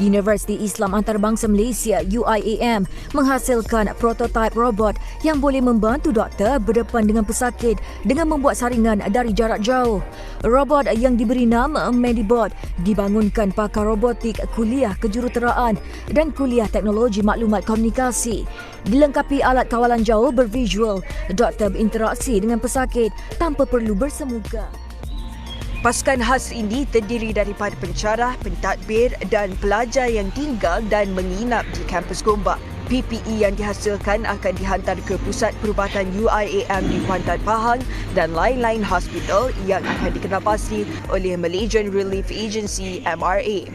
S7: Universiti Islam Antarabangsa Malaysia (Iium) menghasilkan prototipe robot yang boleh membantu doktor berdepan dengan pesakit dengan membuat saringan dari jarak jauh. Robot yang diberi nama Medibot dibangunkan pakar robotik kuliah kejuruteraan dan kuliah teknologi maklumat komunikasi. Dilengkapi alat kawalan jauh bervisual, doktor berinteraksi dengan pesakit tanpa perlu bersemuka.
S14: Pasukan khas ini terdiri daripada pencarah, pentadbir dan pelajar yang tinggal dan menginap di kampus Gombak. PPE yang dihasilkan akan dihantar ke Pusat Perubatan Iium di Kuantan Pahang dan lain-lain hospital yang akan dikenalpasti oleh Malaysian Relief Agency (MRA).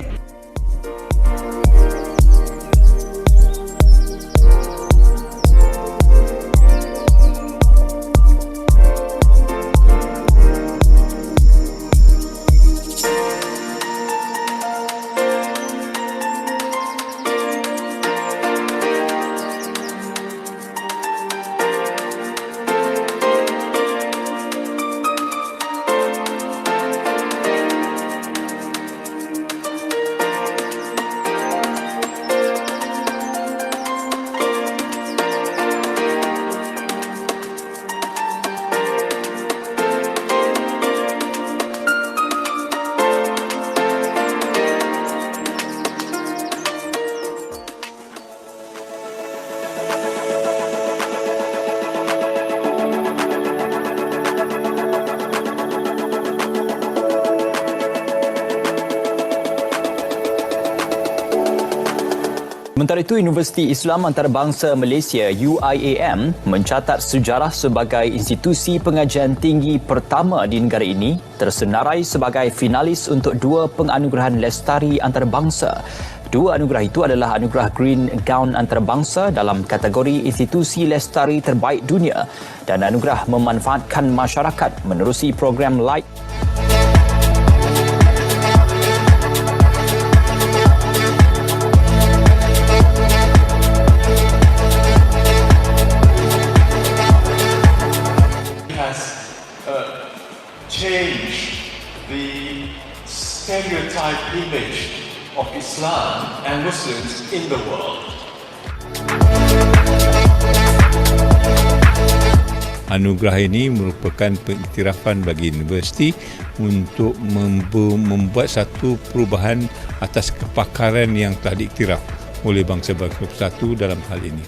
S8: Sementara itu, Universiti Islam Antarabangsa Malaysia (Iium) mencatat sejarah sebagai institusi pengajian tinggi pertama di negara ini tersenarai sebagai finalis untuk 2 penganugerahan lestari antarabangsa. 2 anugerah itu adalah anugerah Green Gown antarabangsa dalam kategori institusi lestari terbaik dunia dan anugerah memanfaatkan masyarakat menerusi program Light.
S9: Change the stereotype image of Islam and Muslims in the world.
S15: Anugerah ini merupakan pengiktirafan bagi universiti untuk membuat satu perubahan atas kepakaran yang telah diiktiraf oleh bangsa-bangsa bersatu dalam hal ini.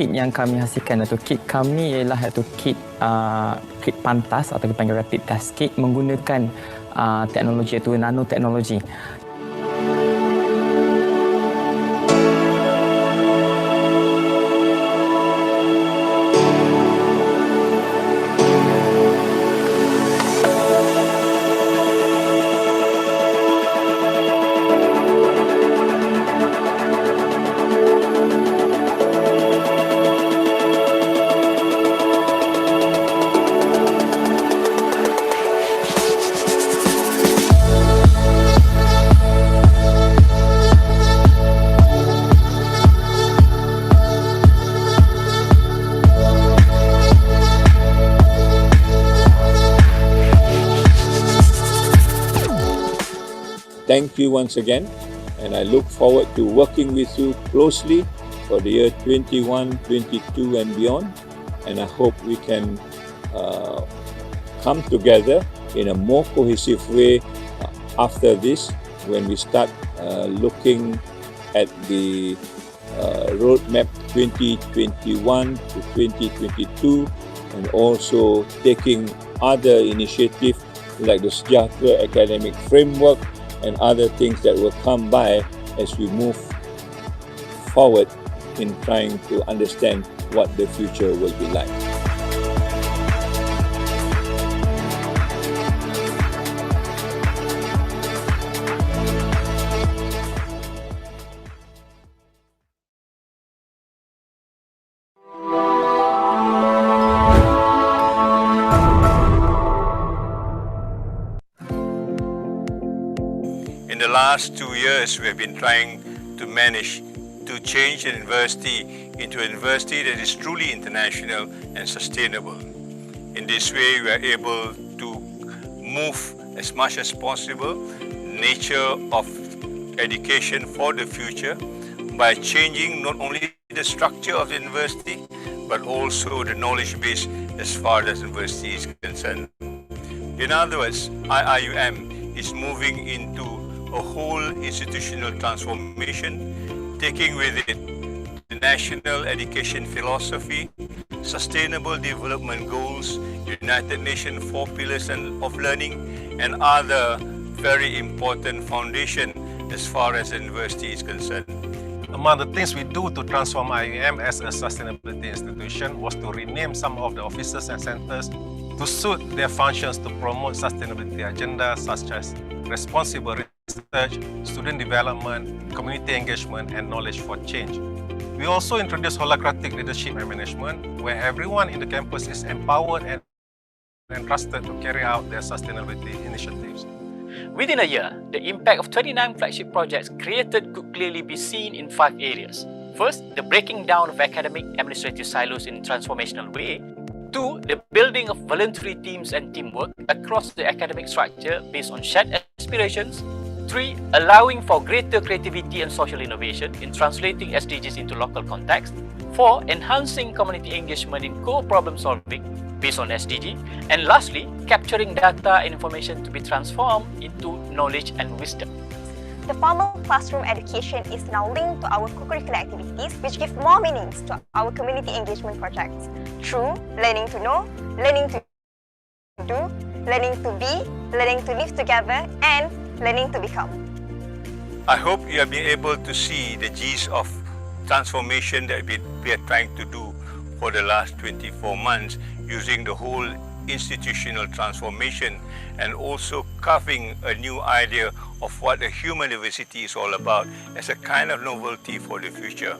S18: kit yang kami hasilkan atau kit kami ialah iaitu kit pantas atau dipanggil rapid test kit menggunakan teknologi iaitu nanoteknologi.
S15: Thank you once again, and I look forward to working with you closely for the year 21, 22 and beyond. And I hope we can come together in a more cohesive way after this when we start looking at the roadmap 2021 to 2022 and also taking other initiatives like the Sejahtera Academic Framework and other things that will come by as we move forward in trying to understand what the future will be like.
S10: In the last 2 years, we have been trying to manage to change the university into a university that is truly international and sustainable. In this way, we are able to move as much as possible nature of education for the future by changing not only the structure of the university, but also the knowledge base as far as the university is concerned. In other words, Iium is moving into a whole institutional transformation, taking with it the national education philosophy, sustainable development goals, United Nations 4 pillars of learning, and other very important foundation as far as the university is concerned.
S11: Among the things we do to transform Iium as a sustainability institution was to rename some of the offices and centers to suit their functions to promote sustainability agenda such as responsible research, student development, community engagement, and knowledge for change. We also introduced holacratic leadership and management, where everyone in the campus is empowered and entrusted to carry out their sustainability initiatives.
S16: Within a year, the impact of 29 flagship projects created could clearly be seen in 5 areas. First, the breaking down of academic administrative silos in a transformational way. 2, the building of voluntary teams and teamwork across the academic structure based on shared aspirations. 3, allowing for greater creativity and social innovation in translating SDGs into local context. 4, enhancing community engagement in co-problem solving based on SDG. And lastly, capturing data and information to be transformed into knowledge and wisdom.
S12: The formal classroom education is now linked to our co-curricular activities, which give more meanings to our community engagement projects through learning to know, learning to do, learning to be, learning to live together, and learning to become.
S10: I hope you have been able to see the G's of transformation that we are trying to do for the last 24 months using the whole institutional transformation and also carving a new idea of what a human university is all about as a kind of novelty for the future.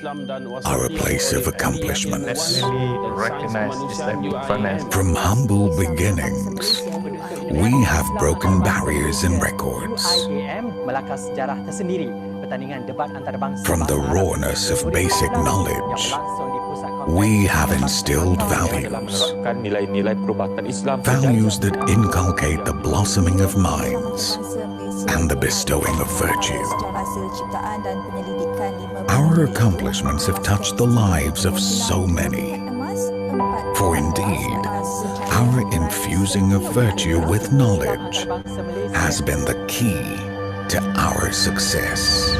S13: are a place of accomplishments.
S19: Recognize Islamic finance.
S13: From humble beginnings, we have broken barriers and records. From the rawness of basic knowledge, we have instilled values. Values that inculcate the blossoming of minds and the bestowing of virtue. Our accomplishments have touched the lives of so many. For indeed, our infusing of virtue with knowledge has been the key to our success.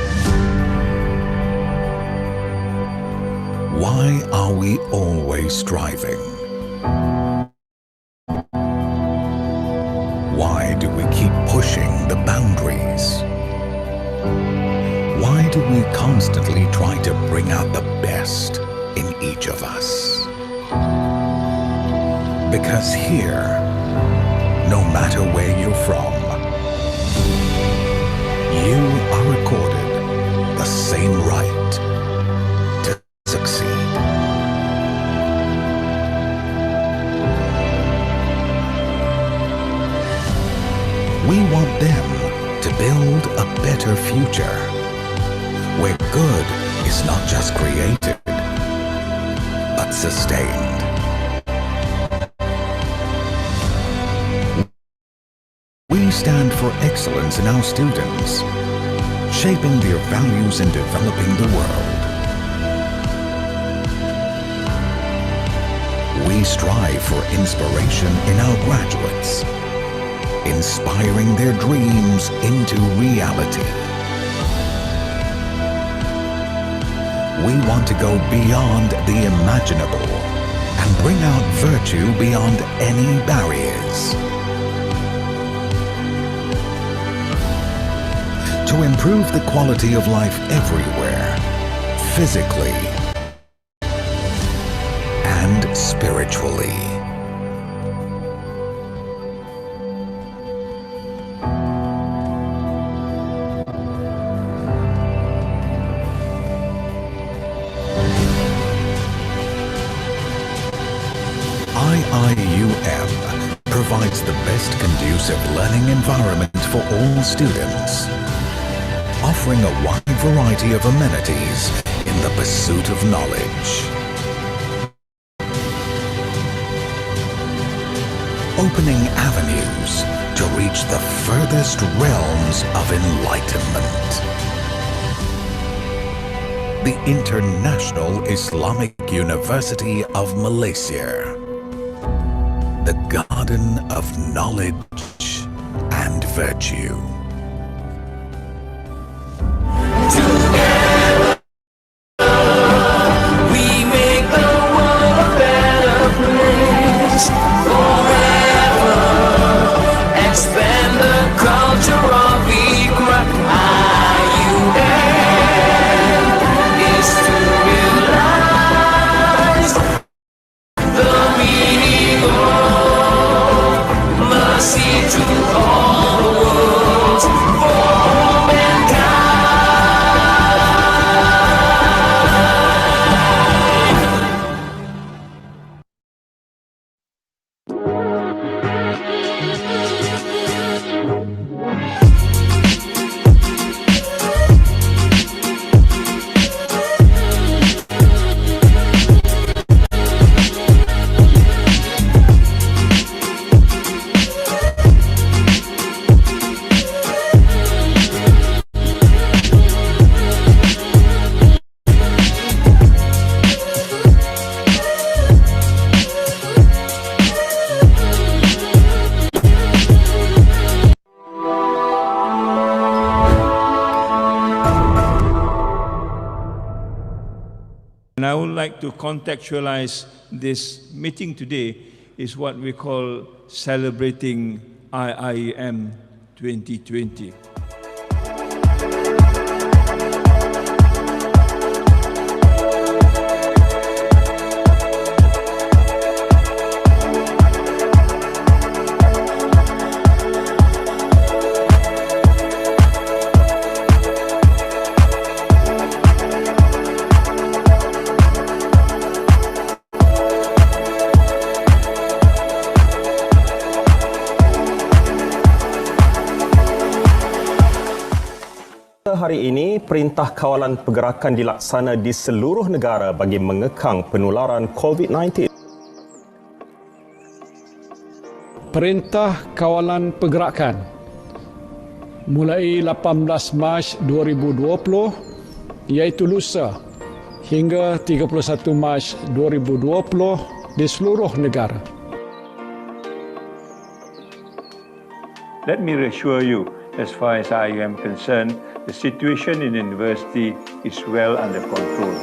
S13: Why are we always striving? Why do we keep pushing the boundaries? Why do we constantly try to bring out the best in each of us? Because here, no matter where you're from, you are accorded the same right to succeed. We want them to build a better future, where good is not just created, but sustained. We stand for excellence in our students, shaping their values and developing the world. We strive for inspiration in our graduates, inspiring their dreams into reality. We want to go beyond the imaginable and bring out virtue beyond any barriers. To improve the quality of life everywhere, physically and spiritually. Iium provides the best conducive learning environment for all students, offering a wide variety of amenities in the pursuit of knowledge. Opening avenues to reach the furthest realms of enlightenment. The International Islamic University of Malaysia. The garden of knowledge and virtue.
S3: And I would like to contextualize this meeting today is what we call celebrating Iium 2020.
S5: Hari ini, Perintah Kawalan Pergerakan dilaksana di seluruh negara bagi mengekang penularan COVID-19.
S6: Perintah Kawalan Pergerakan mulai 18 Mac 2020 iaitu lusa hingga 31 Mac 2020 di seluruh negara.
S15: Let me reassure you, as far as I am concerned, the situation in the university is well under control.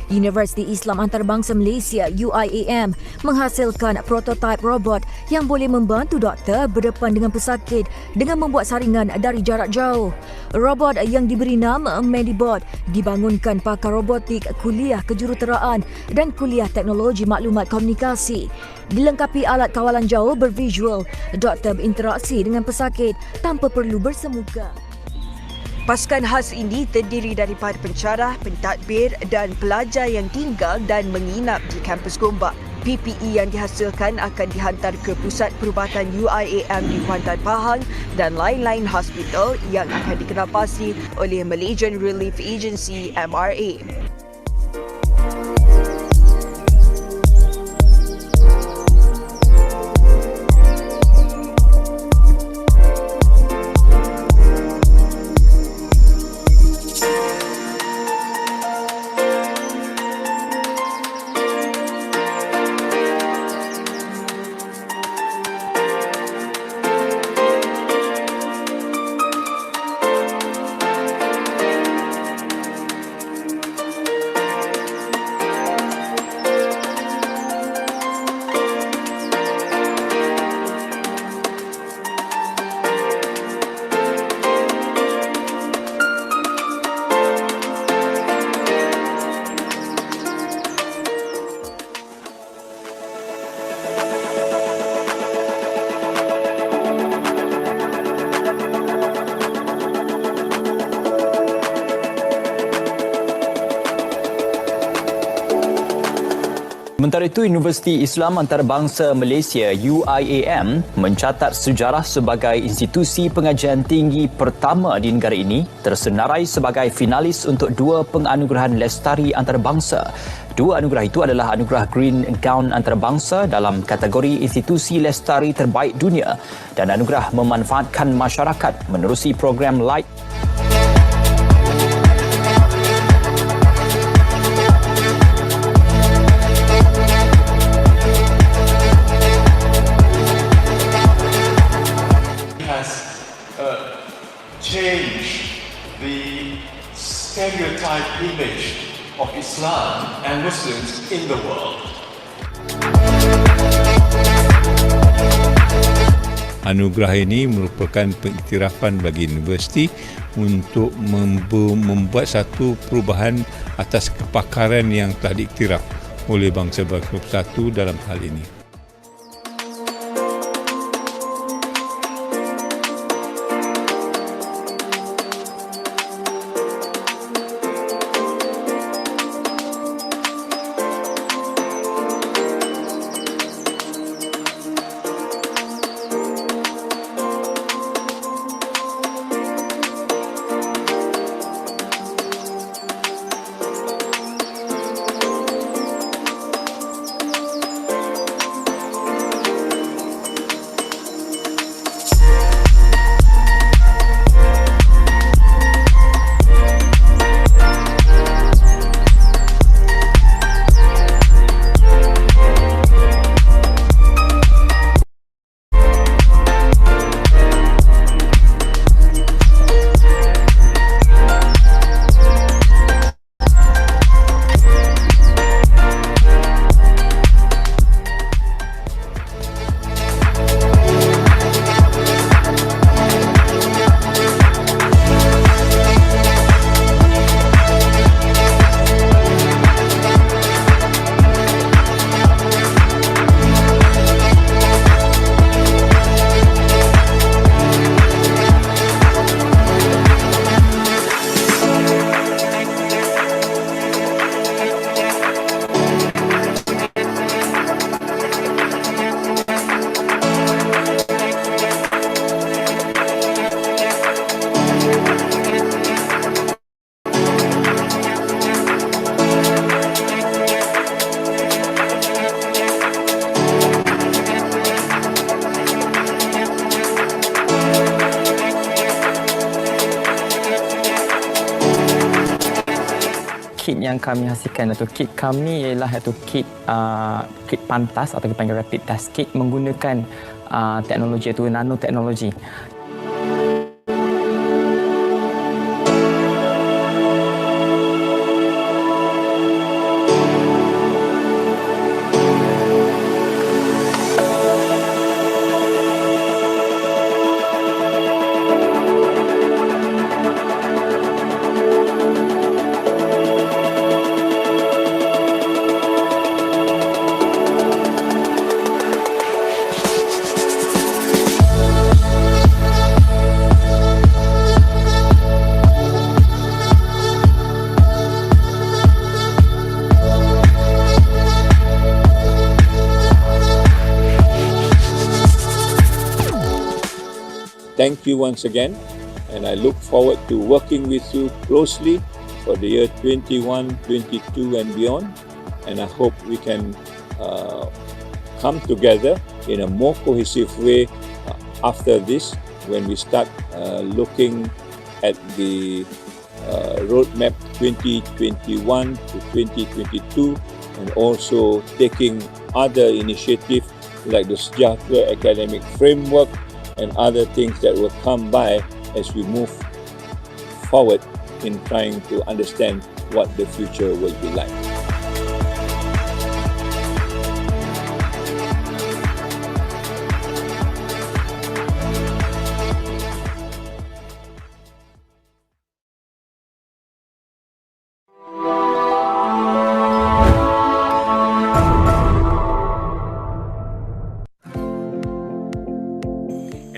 S7: Universiti Islam Antarabangsa Malaysia (Iium) menghasilkan prototipe robot yang boleh membantu doktor berdepan dengan pesakit dengan membuat saringan dari jarak jauh. Robot yang diberi nama Medibot dibangunkan pakar robotik Kuliah Kejuruteraan dan Kuliah Teknologi Maklumat Komunikasi. Dilengkapi alat kawalan jauh bervisual, doktor berinteraksi dengan pesakit tanpa perlu bersemuka.
S14: Pasukan khas ini terdiri daripada pencarah, pentadbir dan pelajar yang tinggal dan menginap di kampus Gombak. PPE yang dihasilkan akan dihantar ke Pusat Perubatan Iium di Kuantan Pahang dan lain-lain hospital yang akan dikenalpasti oleh Malaysian Relief Agency MRA.
S8: Sementara itu, Universiti Islam Antarabangsa Malaysia (Iium) mencatat sejarah sebagai institusi pengajian tinggi pertama di negara ini tersenarai sebagai finalis untuk 2 penganugerahan lestari antarabangsa. 2 anugerah itu adalah anugerah Green Gown Antarabangsa dalam kategori institusi lestari terbaik dunia dan anugerah memanfaatkan masyarakat menerusi program Light
S9: change the stereotype image of Islam and Muslims in the world.
S15: Anugerah ini merupakan pengiktirafan bagi universiti untuk membuat satu perubahan atas kepakaran yang telah diiktiraf oleh bangsa-bangsa bersatu dalam hal ini.
S18: kit yang kami hasilkan atau kit kami ialah kit pantas atau dipanggil rapid test kit menggunakan teknologi itu nanoteknologi.
S3: Thank you once again, and I look forward to working with you closely for the year 21, 22 and beyond. And I hope we can come together in a more cohesive way after this when we start looking at the roadmap 2021 to 2022 and also taking other initiatives like the Sejahtera Academic Framework and other things that will come by as we move forward in trying to understand what the future will be like.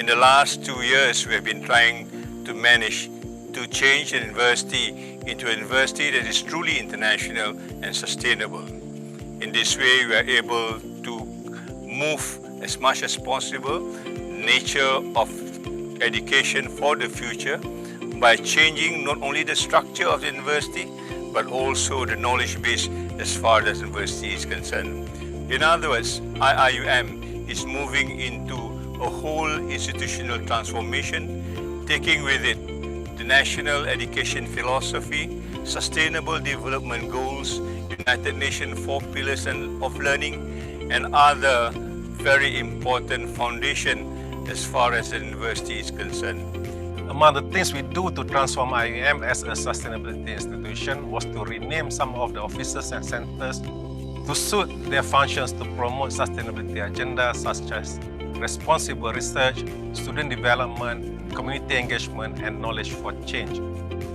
S10: In the last 2 years, we have been trying to manage to change the university into a university that is truly international and sustainable. In this way, we are able to move as much as possible nature of education for the future by changing not only the structure of the university, but also the knowledge base as far as the university is concerned. In other words, Iium is moving into a whole institutional transformation, taking with it the national education philosophy, sustainable development goals, United Nations 4 pillars of learning, and other very important foundation as far as the university is concerned.
S11: Among the things we do to transform Iium as a sustainability institution was to rename some of the offices and centers to suit their functions to promote sustainability agendas such as responsible research, student development, community engagement, and knowledge for change.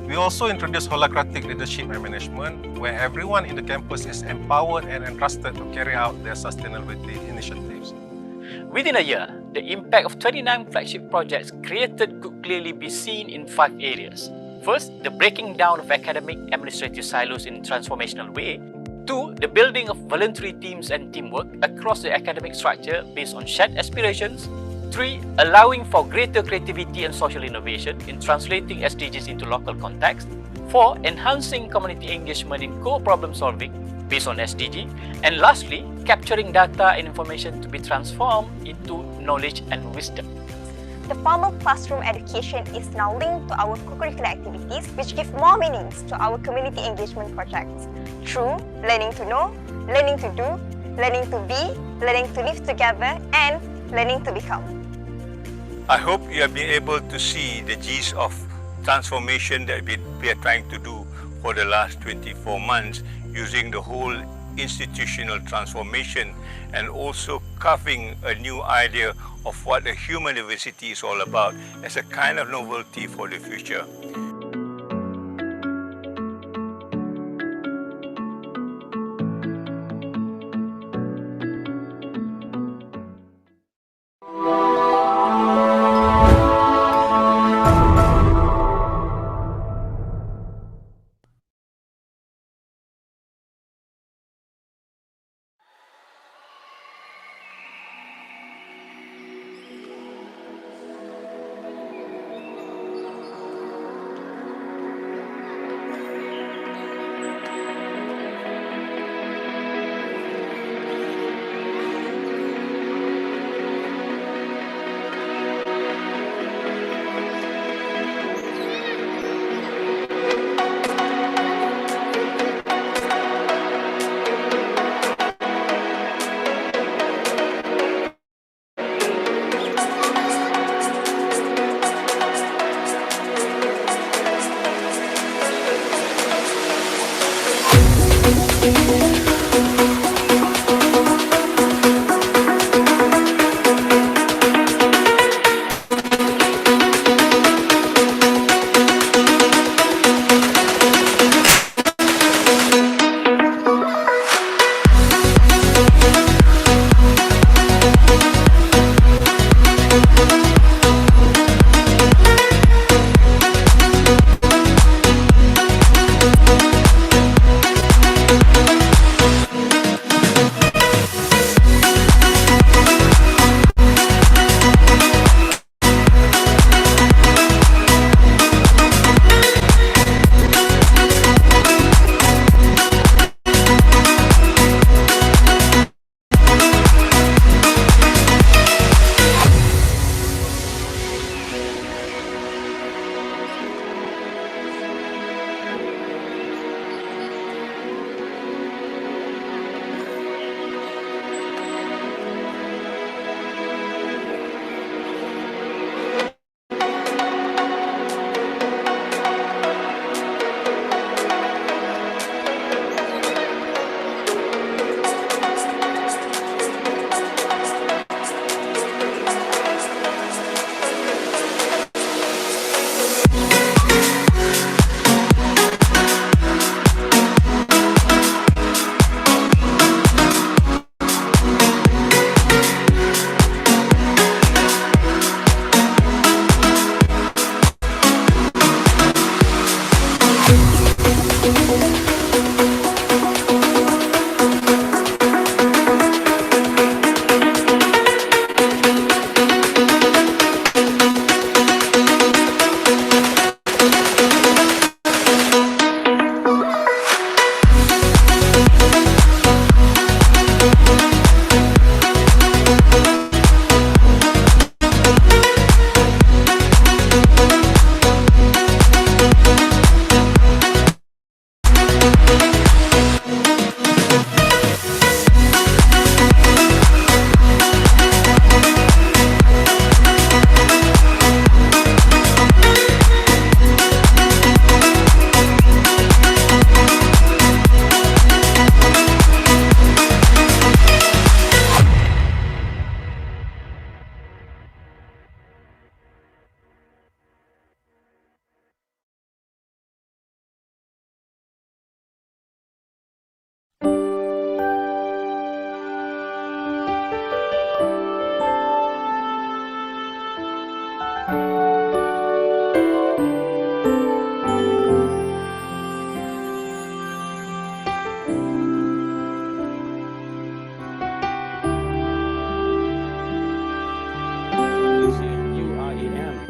S11: We also introduced holacratic leadership and management, where everyone in the campus is empowered and entrusted to carry out their sustainability initiatives.
S16: Within a year, the impact of 29 flagship projects created could clearly be seen in 5 areas. First, the breaking down of academic administrative silos in a transformational way. 2, the building of voluntary teams and teamwork across the academic structure based on shared aspirations. 3, allowing for greater creativity and social innovation in translating SDGs into local context. 4, enhancing community engagement in co-problem solving based on SDG. And lastly, capturing data and information to be transformed into knowledge and wisdom.
S12: The formal classroom education is now linked to our co-curricular activities, which give more meanings to our community engagement projects. Through learning to know, learning to do, learning to be, learning to live together, and learning to become.
S10: I hope you have been able to see the gist of transformation that we are trying to do for the last 24 months using the whole institutional transformation and also carving a new idea of what a human university is all about as a kind of novelty for the future.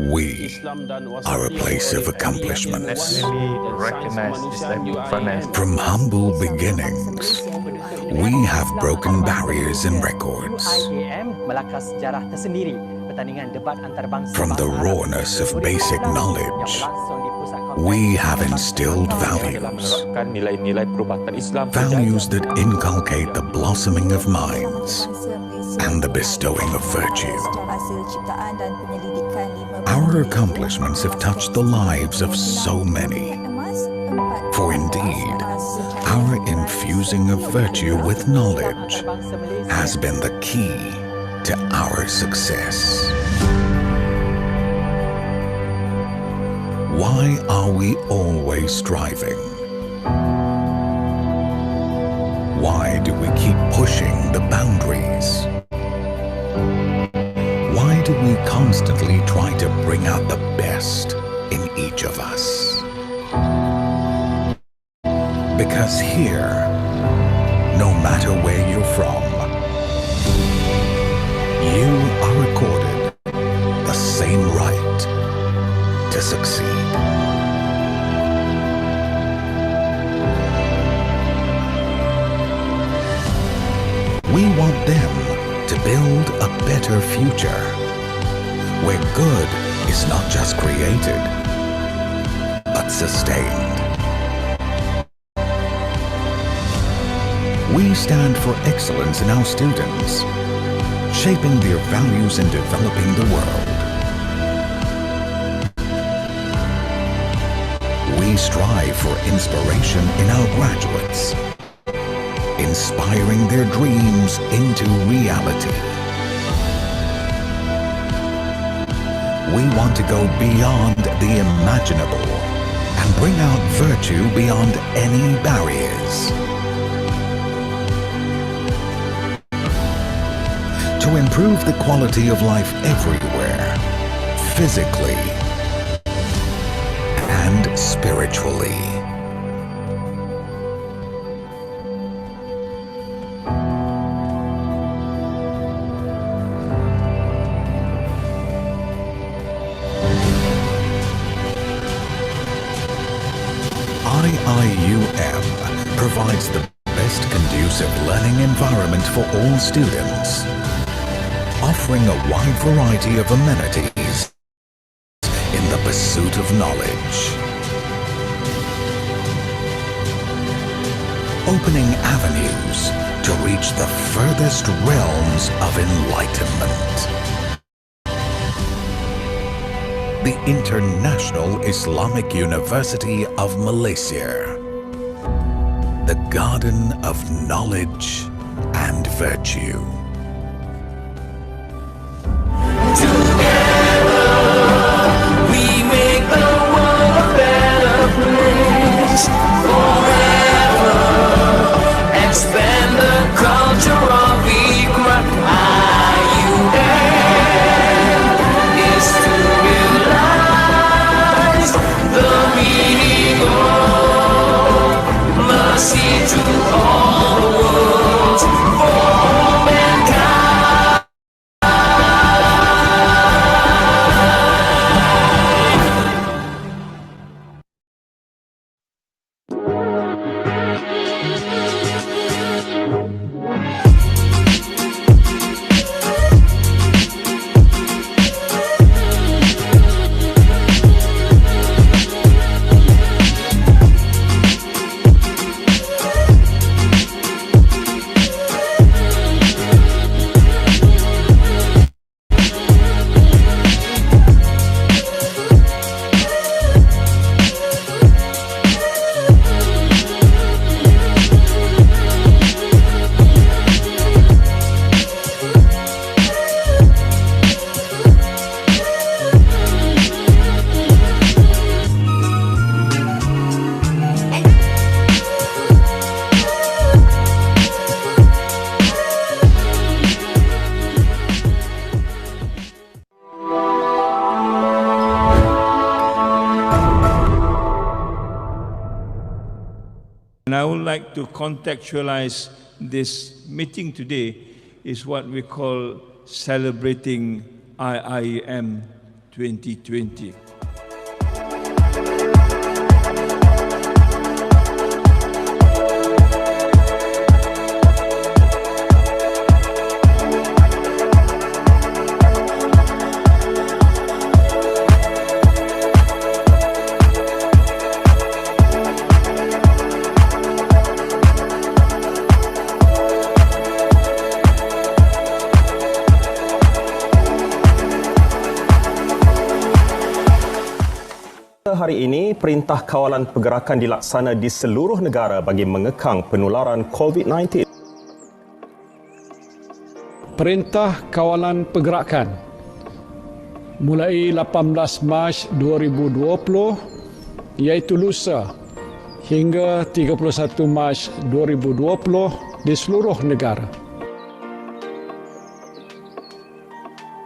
S13: We are a place of accomplishments.
S19: Recognize Islamic finance.
S13: From humble beginnings, we have broken barriers and records. From the rawness of basic knowledge, we have instilled values. Values that inculcate the blossoming of minds and the bestowing of virtue. Our accomplishments have touched the lives of so many. For indeed, our infusing of virtue with knowledge has been the key to our success. Why are we always striving? Why do we keep pushing the boundaries? Why do we constantly try to bring out the best in each of us? Because here, no matter where you're from, you are accorded the same right to succeed. We want them to build a better future, where good is not just created, but sustained. We stand for excellence in our students, shaping their values and developing the world. We strive for inspiration in our graduates, inspiring their dreams into reality. We want to go beyond the imaginable and bring out virtue beyond any barriers. To improve the quality of life everywhere, physically and spiritually. Iium provides the best conducive learning environment for all students, offering a wide variety of amenities in the pursuit of knowledge. Opening avenues to reach the furthest realms of enlightenment. The International Islamic University of Malaysia, the garden of knowledge and virtue.
S20: Expand the culture of Iium-Akept is to realize the meaning of mercy to all the world, for all mankind.
S3: And I would like to contextualize this meeting today is what we call celebrating Iium
S15: 2020.
S5: Hari ini, Perintah Kawalan Pergerakan dilaksana di seluruh negara bagi mengekang penularan COVID-19.
S6: Perintah Kawalan Pergerakan mulai 18 Mac 2020 iaitu lusa hingga 31 Mac 2020 di seluruh negara.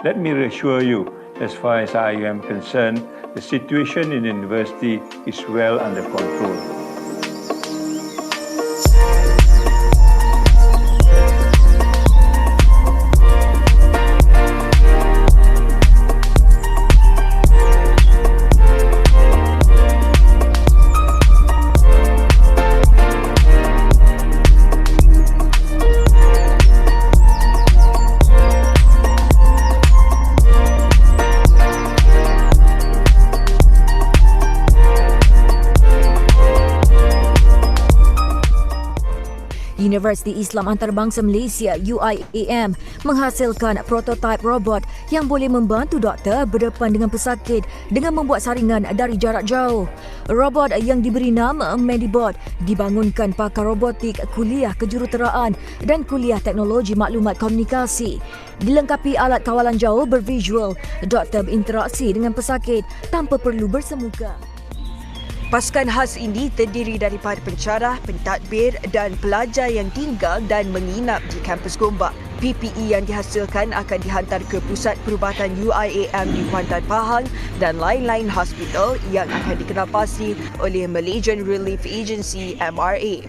S15: Let me reassure you, as far as I am concerned, the situation in the university is well under control.
S7: Universiti Islam Antarabangsa Malaysia (Iium-Akept) menghasilkan prototipe robot yang boleh membantu doktor berdepan dengan pesakit dengan membuat saringan dari jarak jauh. Robot yang diberi nama Medibot dibangunkan pakar robotik kuliah kejuruteraan dan kuliah teknologi maklumat komunikasi. Dilengkapi alat kawalan jauh bervisual, doktor berinteraksi dengan pesakit tanpa perlu bersemuka.
S14: Pasukan khas ini terdiri daripada pencarah, pentadbir dan pelajar yang tinggal dan menginap di kampus Gombak. PPE yang dihasilkan akan dihantar ke Pusat Perubatan Iium di Kuantan Pahang dan lain-lain hospital yang akan dikenalpasti oleh Malaysian Relief Agency MRA.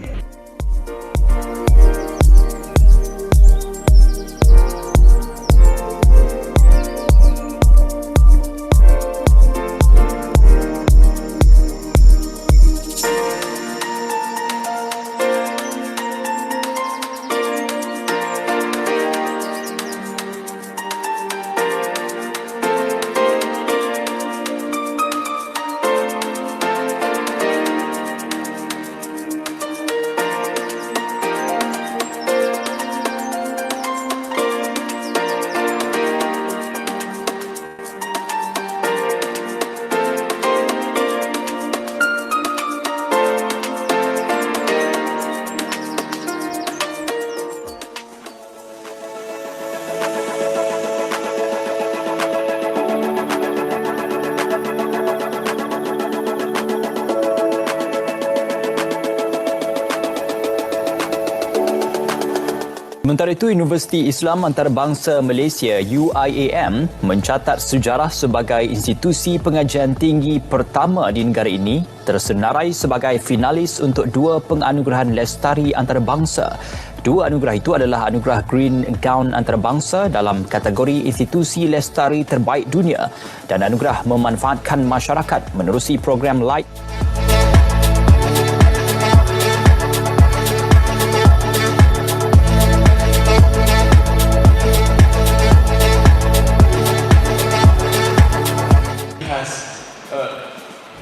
S8: Sementara itu, Universiti Islam Antarabangsa Malaysia (Iium) mencatat sejarah sebagai institusi pengajian tinggi pertama di negara ini tersenarai sebagai finalis untuk dua penganugerahan lestari antarabangsa. Dua anugerah itu adalah anugerah Green Gown antarabangsa dalam kategori institusi lestari terbaik dunia dan anugerah memanfaatkan masyarakat menerusi program Light.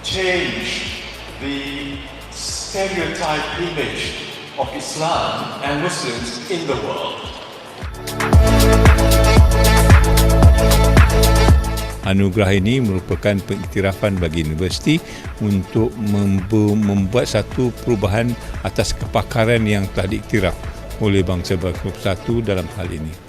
S9: Change the stereotype image of Islam and Muslims in the world.
S15: Anugerah ini merupakan pengiktirafan bagi universiti untuk membuat satu perubahan atas kepakaran yang telah diiktiraf oleh bangsa-bangsa bersatu dalam hal ini.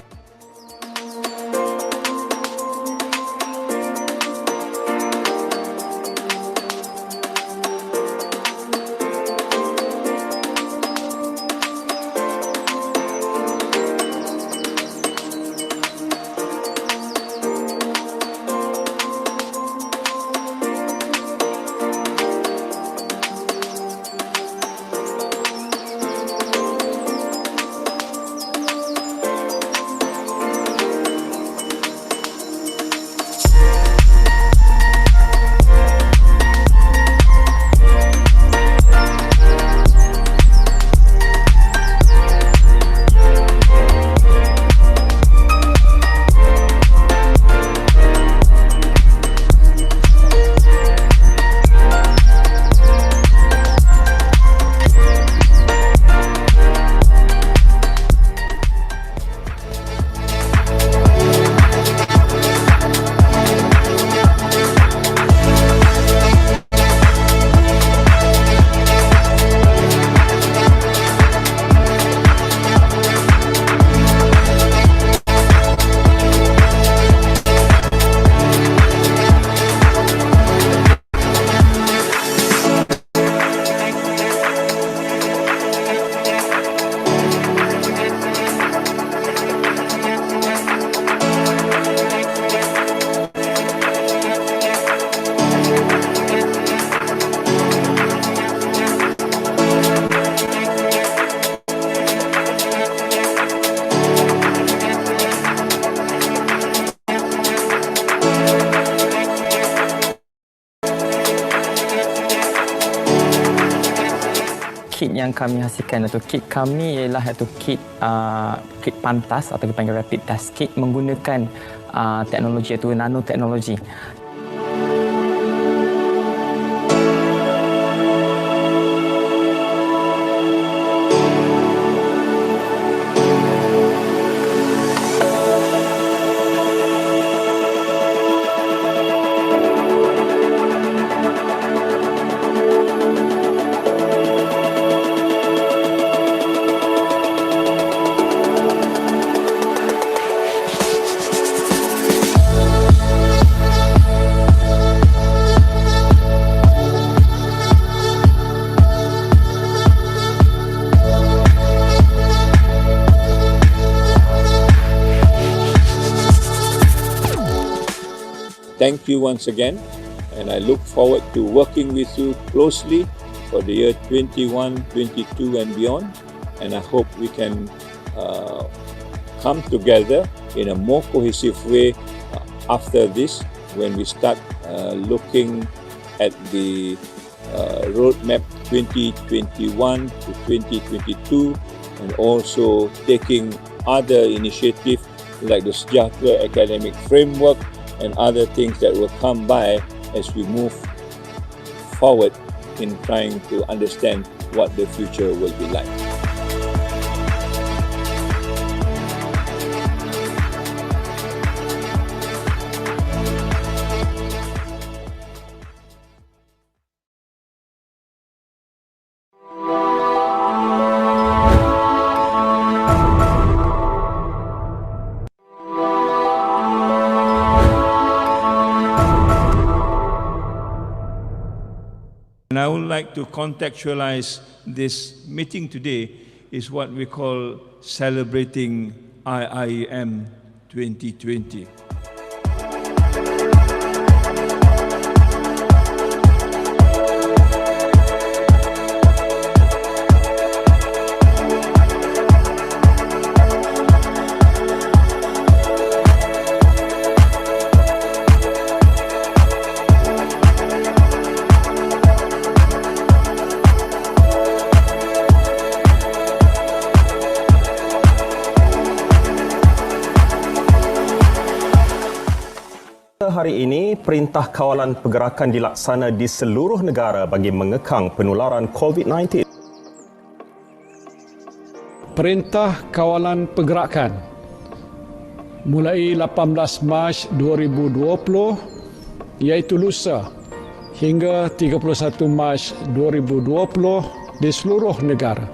S18: kit yang kami hasilkan atau kit kami ialah kit pantas atau dipanggil rapid test kit menggunakan teknologi iaitu nanoteknologi.
S15: Thank you once again, and I look forward to working with you closely for the year 21, 22 and beyond, and I hope we can come together in a more cohesive way after this when we start looking at the roadmap 2021 to 2022 and also taking other initiatives like the Sejahtera Academic Framework and other things that will come by as we move forward in trying to understand what the future will be like. And I would like to contextualize this meeting today is what we call celebrating Iium 2020.
S5: Hari ini, Perintah Kawalan Pergerakan dilaksana di seluruh negara bagi mengekang penularan COVID-19.
S6: Perintah Kawalan Pergerakan mulai 18 Mac 2020 iaitu lusa hingga 31 Mac 2020 di seluruh negara.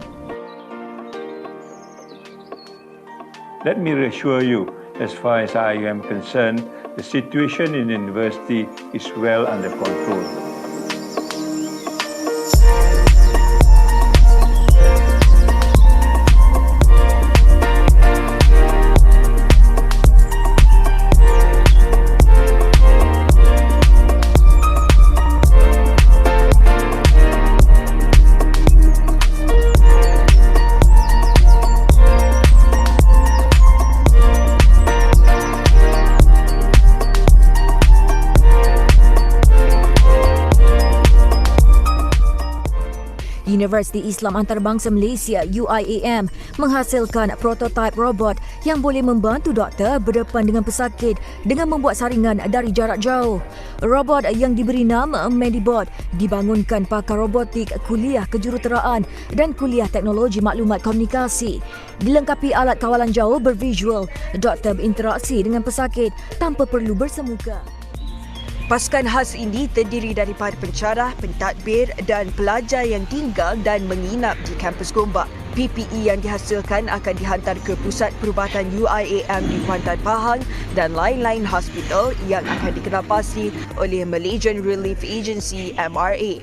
S15: Let me reassure you, as far as I am concerned, the situation in the university is well under control.
S7: Universiti Islam Antarabangsa Malaysia (Iium) menghasilkan prototipe robot yang boleh membantu doktor berdepan dengan pesakit dengan membuat saringan dari jarak jauh. Robot yang diberi nama Medibot dibangunkan pakar robotik Kuliah Kejuruteraan dan Kuliah Teknologi Maklumat Komunikasi. Dilengkapi alat kawalan jauh bervisual, doktor berinteraksi dengan pesakit tanpa perlu bersemuka.
S14: Pasukan khas ini terdiri daripada pencarah, pentadbir dan pelajar yang tinggal dan menginap di kampus Gombak. PPE yang dihasilkan akan dihantar ke Pusat Perubatan Iium di Kuantan Pahang dan lain-lain hospital yang akan dikenalpasti oleh Malaysian Relief Agency MRA.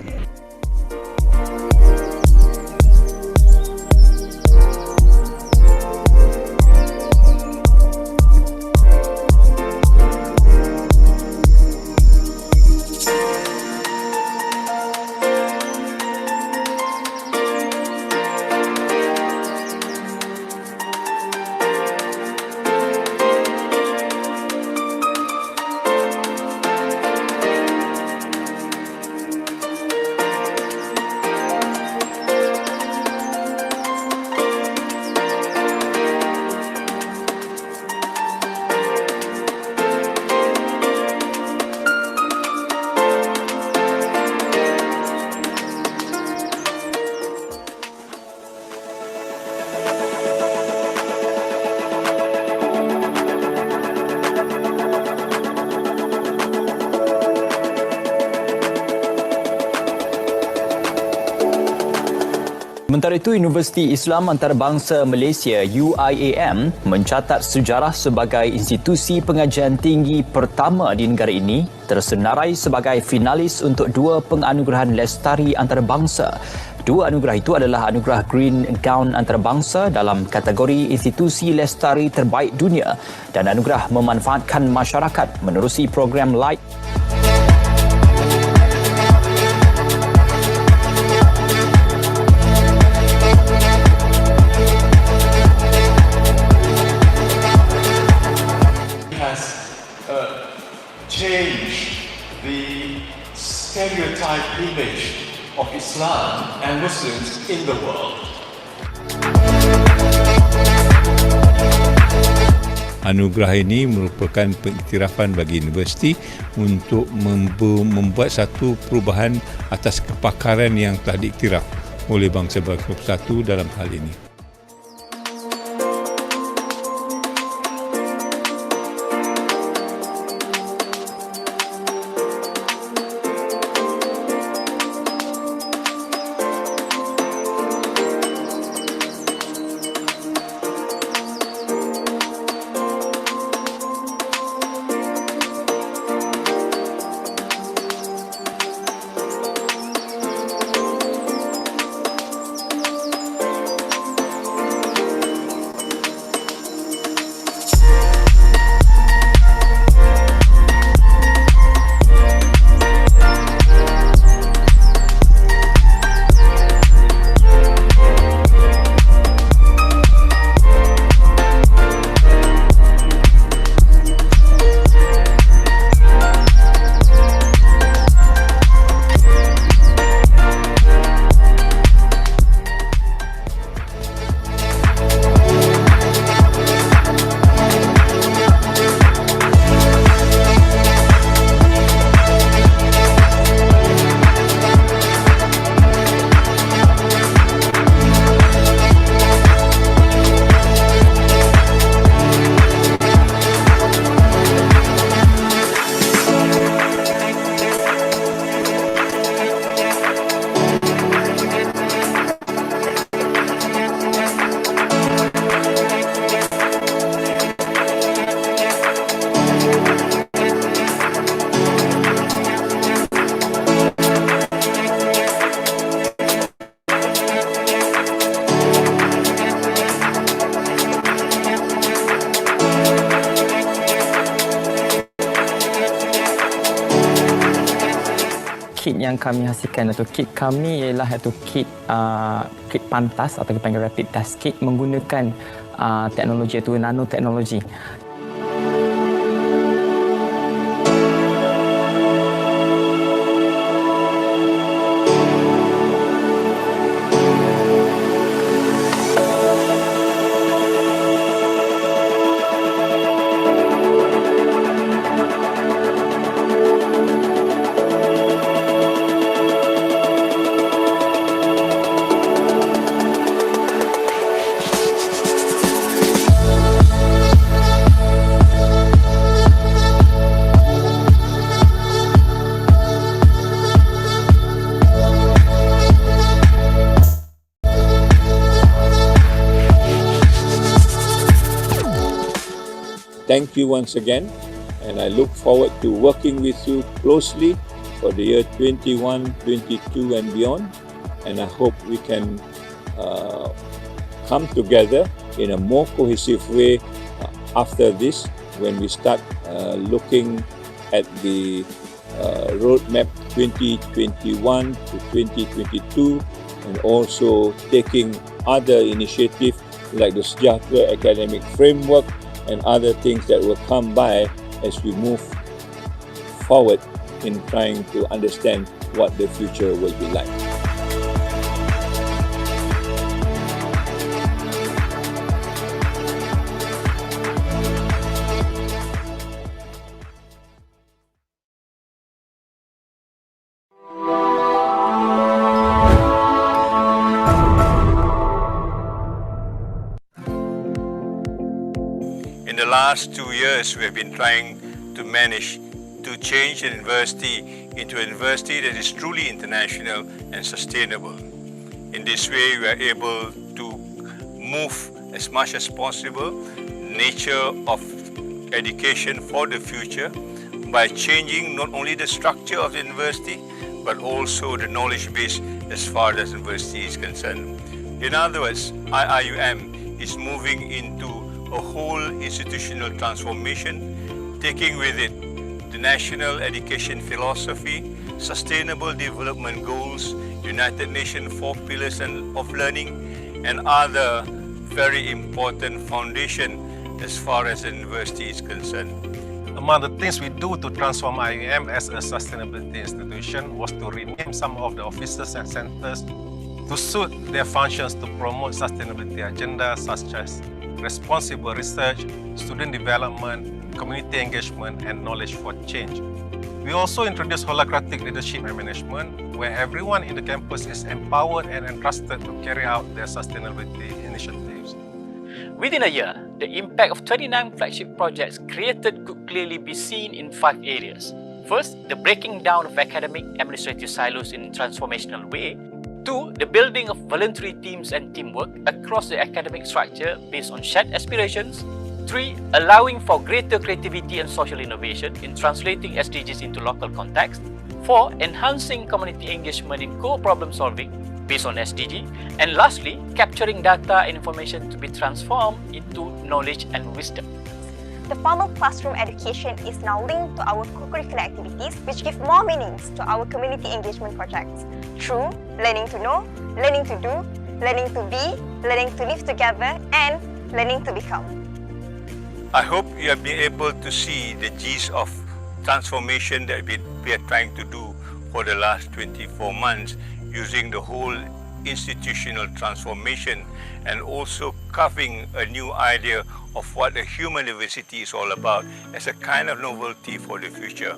S8: Sementara itu, Universiti Islam Antarabangsa Malaysia UIAM mencatat sejarah sebagai institusi pengajian tinggi pertama di negara ini tersenarai sebagai finalis untuk 2 penganugerahan lestari antarabangsa. 2 anugerah itu adalah anugerah Green Gown antarabangsa dalam kategori institusi lestari terbaik dunia dan anugerah memanfaatkan masyarakat menerusi program Light.
S9: Change the stereotype image of Islam and Muslims in the world.
S15: Anugerah ini merupakan pengiktirafan bagi universiti untuk membuat satu perubahan atas kepakaran yang telah diiktiraf oleh bangsa-bangsa bersatu dalam hal ini.
S18: Kit yang kami hasilkan atau kit kami ialah kit pantas atau dipanggil rapid test kit menggunakan teknologi iaitu nanoteknologi.
S15: Thank you once again, and I look forward to working with you closely for the year 21, 22 and beyond. And I hope we can come together in a more cohesive way after this when we start looking at the roadmap 2021 to 2022 and also taking other initiatives like the Sejahtera Academic Framework and other things that will come by as we move forward in trying to understand what the future will be like.
S10: In the last 2 years, we have been trying to manage to change the university into a university that is truly international and sustainable. In this way, we are able to move as much as possible nature of education for the future by changing not only the structure of the university, but also the knowledge base as far as the university is concerned. In other words, Iium is moving into a whole institutional transformation, taking with it the national education philosophy, sustainable development goals, United Nations 4 pillars of learning, and other very important foundation as far as the university is concerned.
S11: Among the things we do to transform Iium as a sustainability institution was to rename some of the offices and centers to suit their functions to promote sustainability agenda such as responsible research, student development, community engagement, and knowledge for change. We also introduced holacratic leadership and management, where everyone in the campus is empowered and entrusted to carry out their sustainability initiatives.
S16: Within a year, the impact of 29 flagship projects created could clearly be seen in 5 areas. First, the breaking down of academic administrative silos in a transformational way. 2, the building of voluntary teams and teamwork across the academic structure based on shared aspirations. 3, allowing for greater creativity and social innovation in translating SDGs into local context. 4, enhancing community engagement in co-problem solving based on SDG. And lastly, capturing data and information to be transformed into knowledge and wisdom.
S12: The formal classroom education is now linked to our co-curricular activities, which give more meanings to our community engagement projects through learning to know, learning to do, learning to be, learning to live together, and learning to become.
S10: I hope you have been able to see the gist of transformation that we are trying to do for the last 24 months using the whole institutional transformation and also carving a new idea of what a human university is all about as a kind of novelty for the future.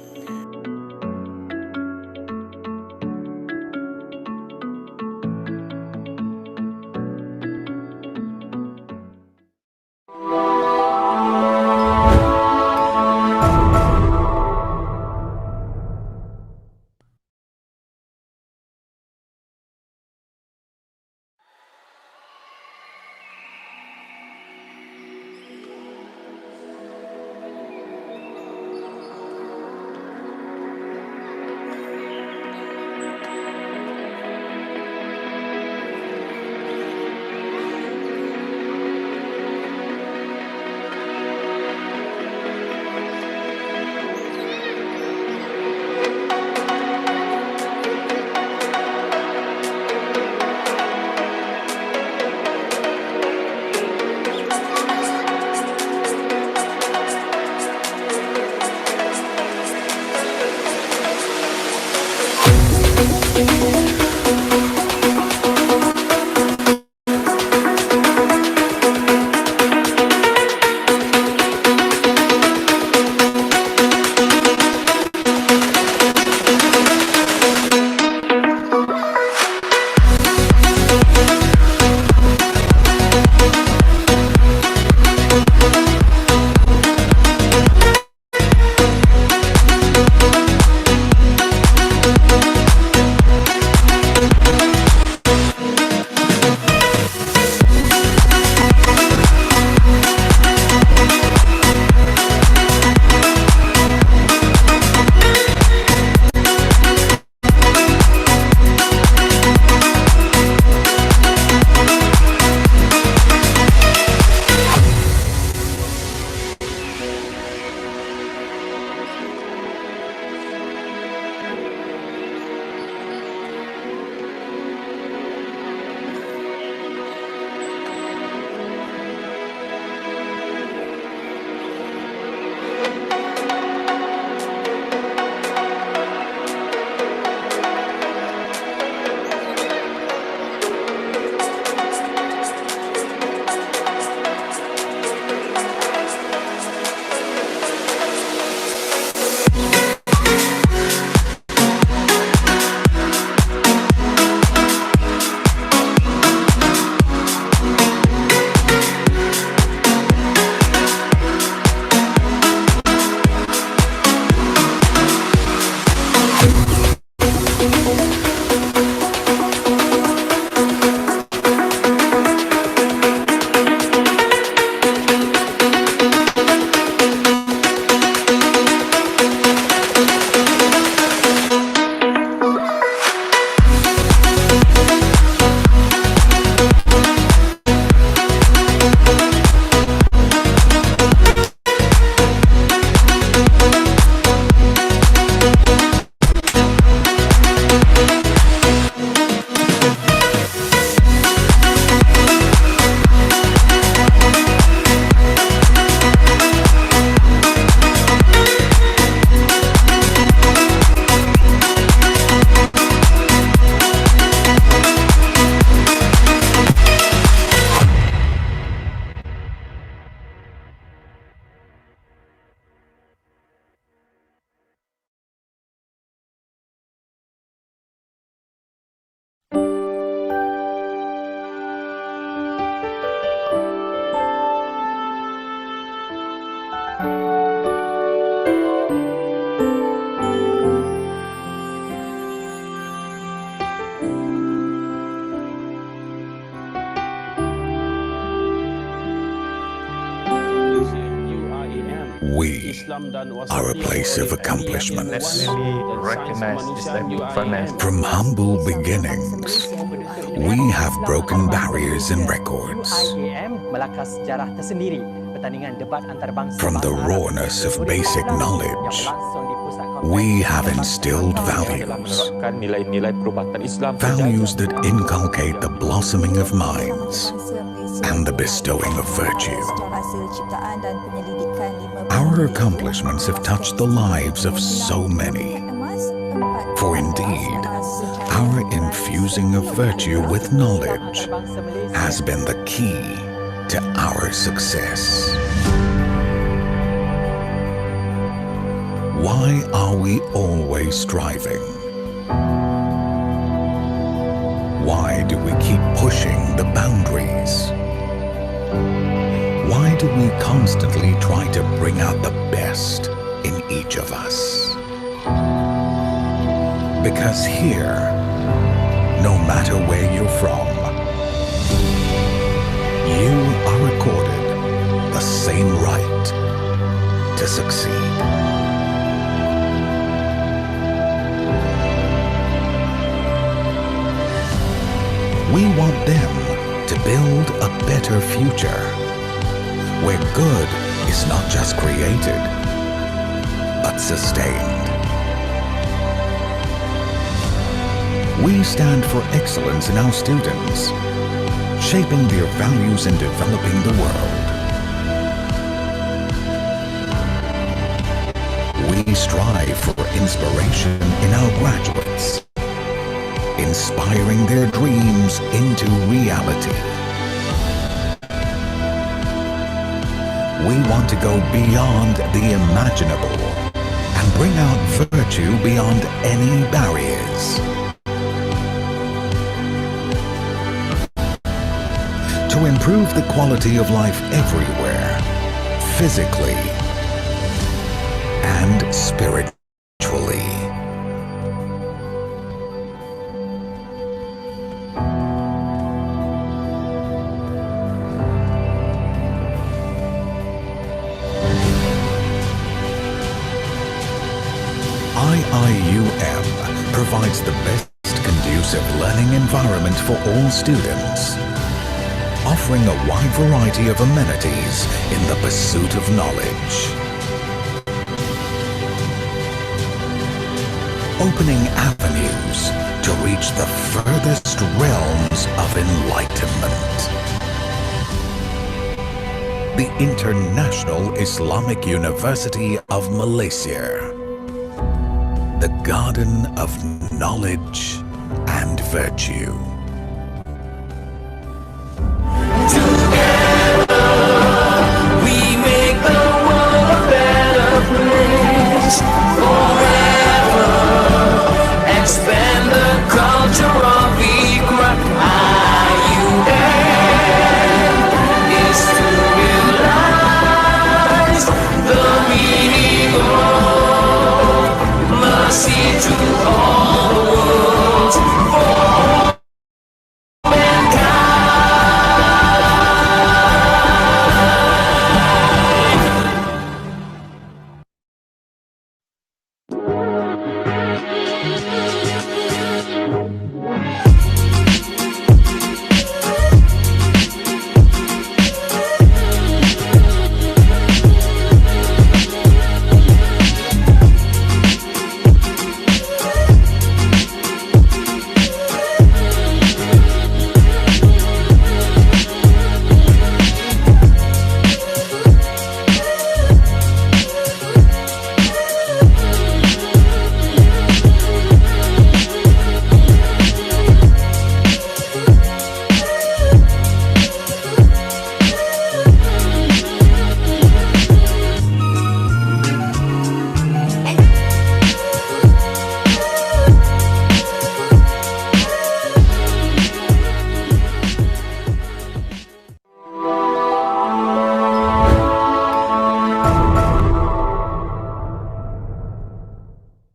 S13: we are a place of accomplishments.
S19: Recognize Islamic finance.
S13: From humble beginnings, we have broken barriers and records. From the rawness of basic knowledge, we have instilled values. Values that inculcate the blossoming of minds and the bestowing of virtue. Our accomplishments have touched the lives of so many. For indeed, our infusing of virtue with knowledge has been the key to our success. Why are we always striving? Why do we keep pushing the boundaries? Why do we constantly try to bring out the best in each of us? Because here, no matter where you're from, you are accorded the same right to succeed. We want them to build a better future, where good is not just created, but sustained. We stand for excellence in our students, shaping their values and developing the world. We strive for inspiration in our graduates, inspiring their dreams into reality. We want to go beyond the imaginable and bring out virtue beyond any barriers. To improve the quality of life everywhere, physically and spiritually. Iium provides the best conducive learning environment for all students, offering a wide variety of amenities in the pursuit of knowledge. Opening avenues to reach the furthest realms of enlightenment. The International Islamic University of Malaysia. The garden of knowledge and virtue.
S20: We make the world a better place forever. Expand the culture of Iium is to realize the meaning of mercy to all the world, for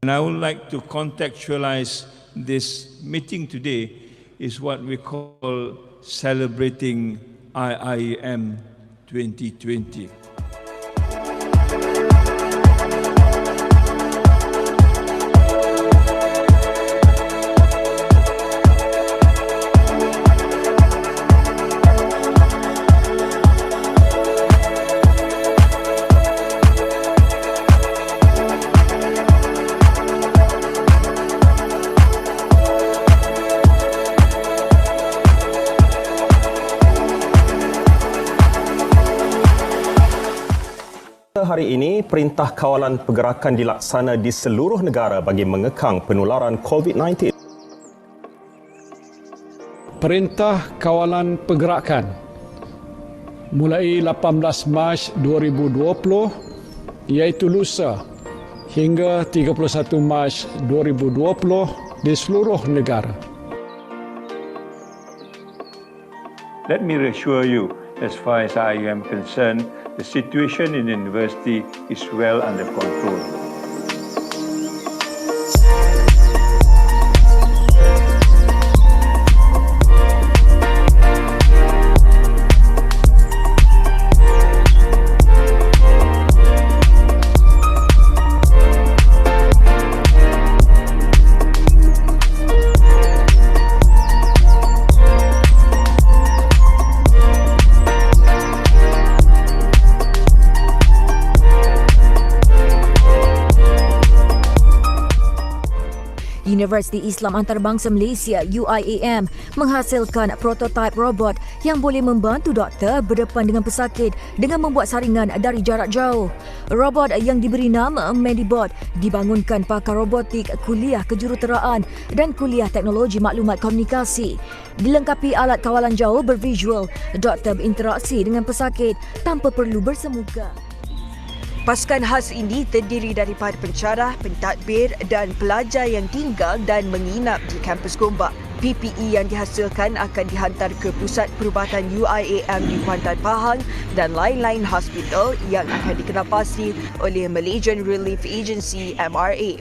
S15: And I would like to contextualize this meeting today is what we call celebrating Iium 2020.
S5: hari ini, Perintah Kawalan Pergerakan dilaksana di seluruh negara bagi mengekang penularan COVID-19.
S6: Perintah Kawalan Pergerakan mulai 18 Mac 2020 iaitu lusa hingga 31 Mac 2020 di seluruh negara.
S15: Let me reassure you, as far as I am concerned, the situation in the university is well under control.
S7: Universiti Islam Antarabangsa Malaysia (Iium) menghasilkan prototipe robot yang boleh membantu doktor berdepan dengan pesakit dengan membuat saringan dari jarak jauh. Robot yang diberi nama Medibot dibangunkan pakar robotik Kuliah Kejuruteraan dan Kuliah Teknologi Maklumat Komunikasi. Dilengkapi alat kawalan jauh bervisual, doktor berinteraksi dengan pesakit tanpa perlu bersemuka.
S14: Pasukan khas ini terdiri daripada pensyarah, pentadbir dan pelajar yang tinggal dan menginap di kampus Gombak. PPE yang dihasilkan akan dihantar ke Pusat Perubatan Iium di Kuantan Pahang dan lain-lain hospital yang akan dikenapasi oleh Malaysian Relief Agency MRA.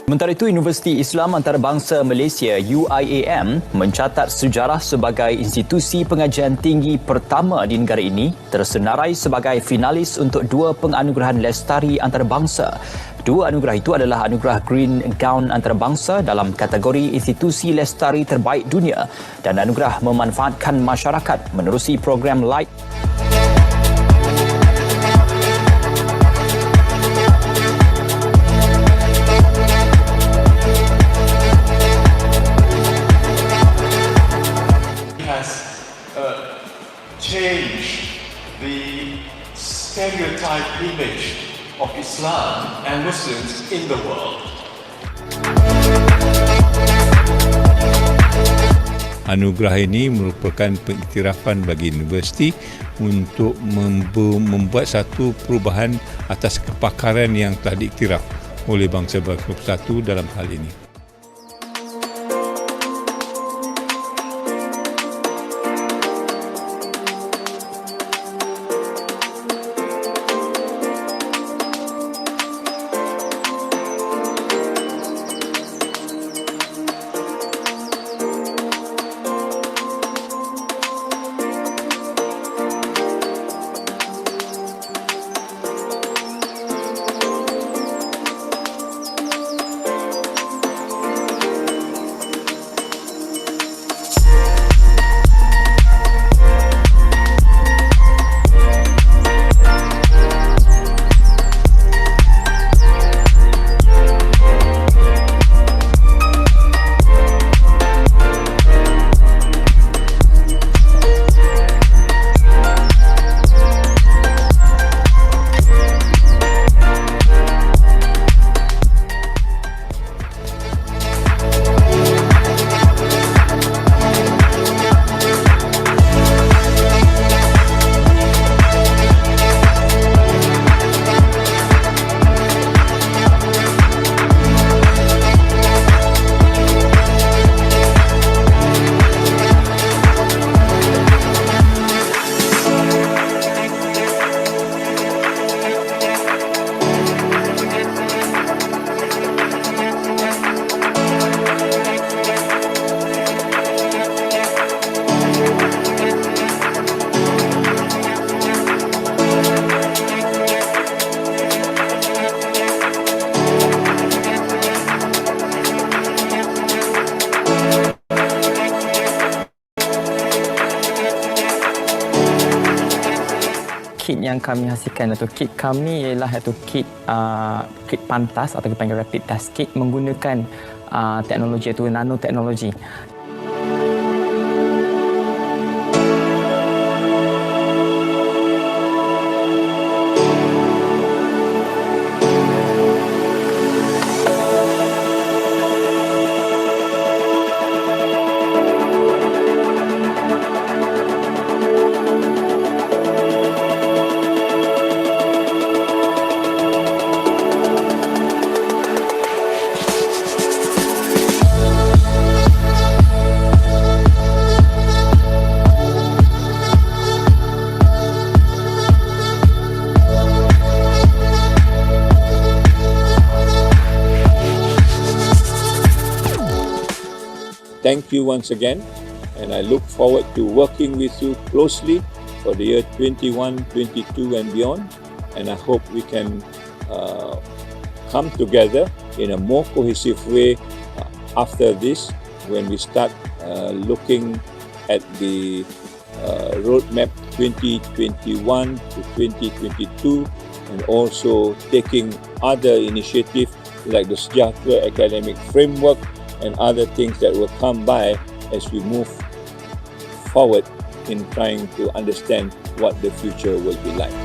S8: Sementara itu, Universiti Islam Antarabangsa Malaysia (Iium) mencatat sejarah sebagai institusi pengajian tinggi pertama di negara ini tersenarai sebagai finalis untuk dua penganugerahan lestari antarabangsa. Dua anugerah itu adalah anugerah Green Gown antarabangsa dalam kategori institusi lestari terbaik dunia dan anugerah memanfaatkan masyarakat menerusi program Light.
S9: Change the stereotype image of Islam and Muslims in the world.
S15: Anugerah ini merupakan pengiktirafan bagi universiti untuk membuat satu perubahan atas kepakaran yang telah diiktiraf oleh bangsa-bangsa bersatu dalam hal ini.
S18: yang kami hasilkan atau kit kami ialah satu kit pantas atau dipanggil rapid test kit menggunakan teknologi iaitu nanoteknologi.
S3: Thank you once again, and I look forward to working with you closely for the year 21, 22 and beyond, and I hope we can come together in a more cohesive way after this when we start looking at the roadmap 2021 to 2022 and also taking other initiatives like the Sejahtera Academic Framework and other things that will come by as we move forward in trying to understand what the future will be like.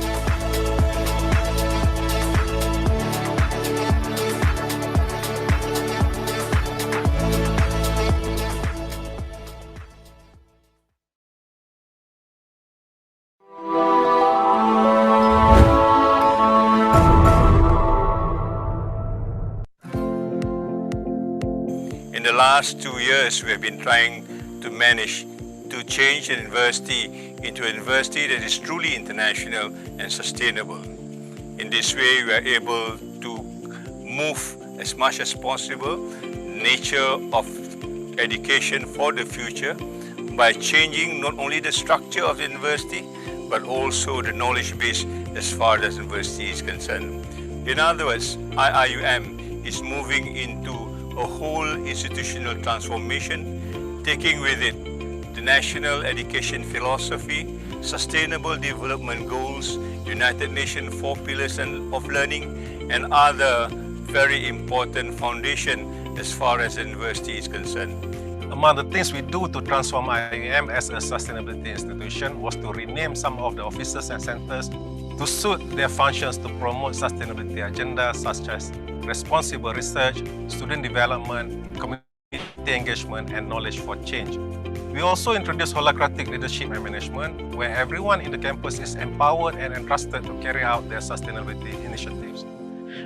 S10: In the last 2 years, we have been trying to manage to change the university into a university that is truly international and sustainable. In this way, we are able to move as much as possible nature of education for the future by changing not only the structure of the university, but also the knowledge base as far as the university is concerned. In other words, Iium is moving into a whole institutional transformation, taking with it the national education philosophy, sustainable development goals, United Nations 4 pillars of learning, and other very important foundation as far as the university is concerned.
S11: Among the things we do to transform Iium as a sustainability institution was to rename some of the offices and centers to suit their functions to promote sustainability agenda such as responsible research, student development, community engagement, and knowledge for change. We also introduced holacratic leadership and management, where everyone in the campus is empowered and entrusted to carry out their sustainability initiatives.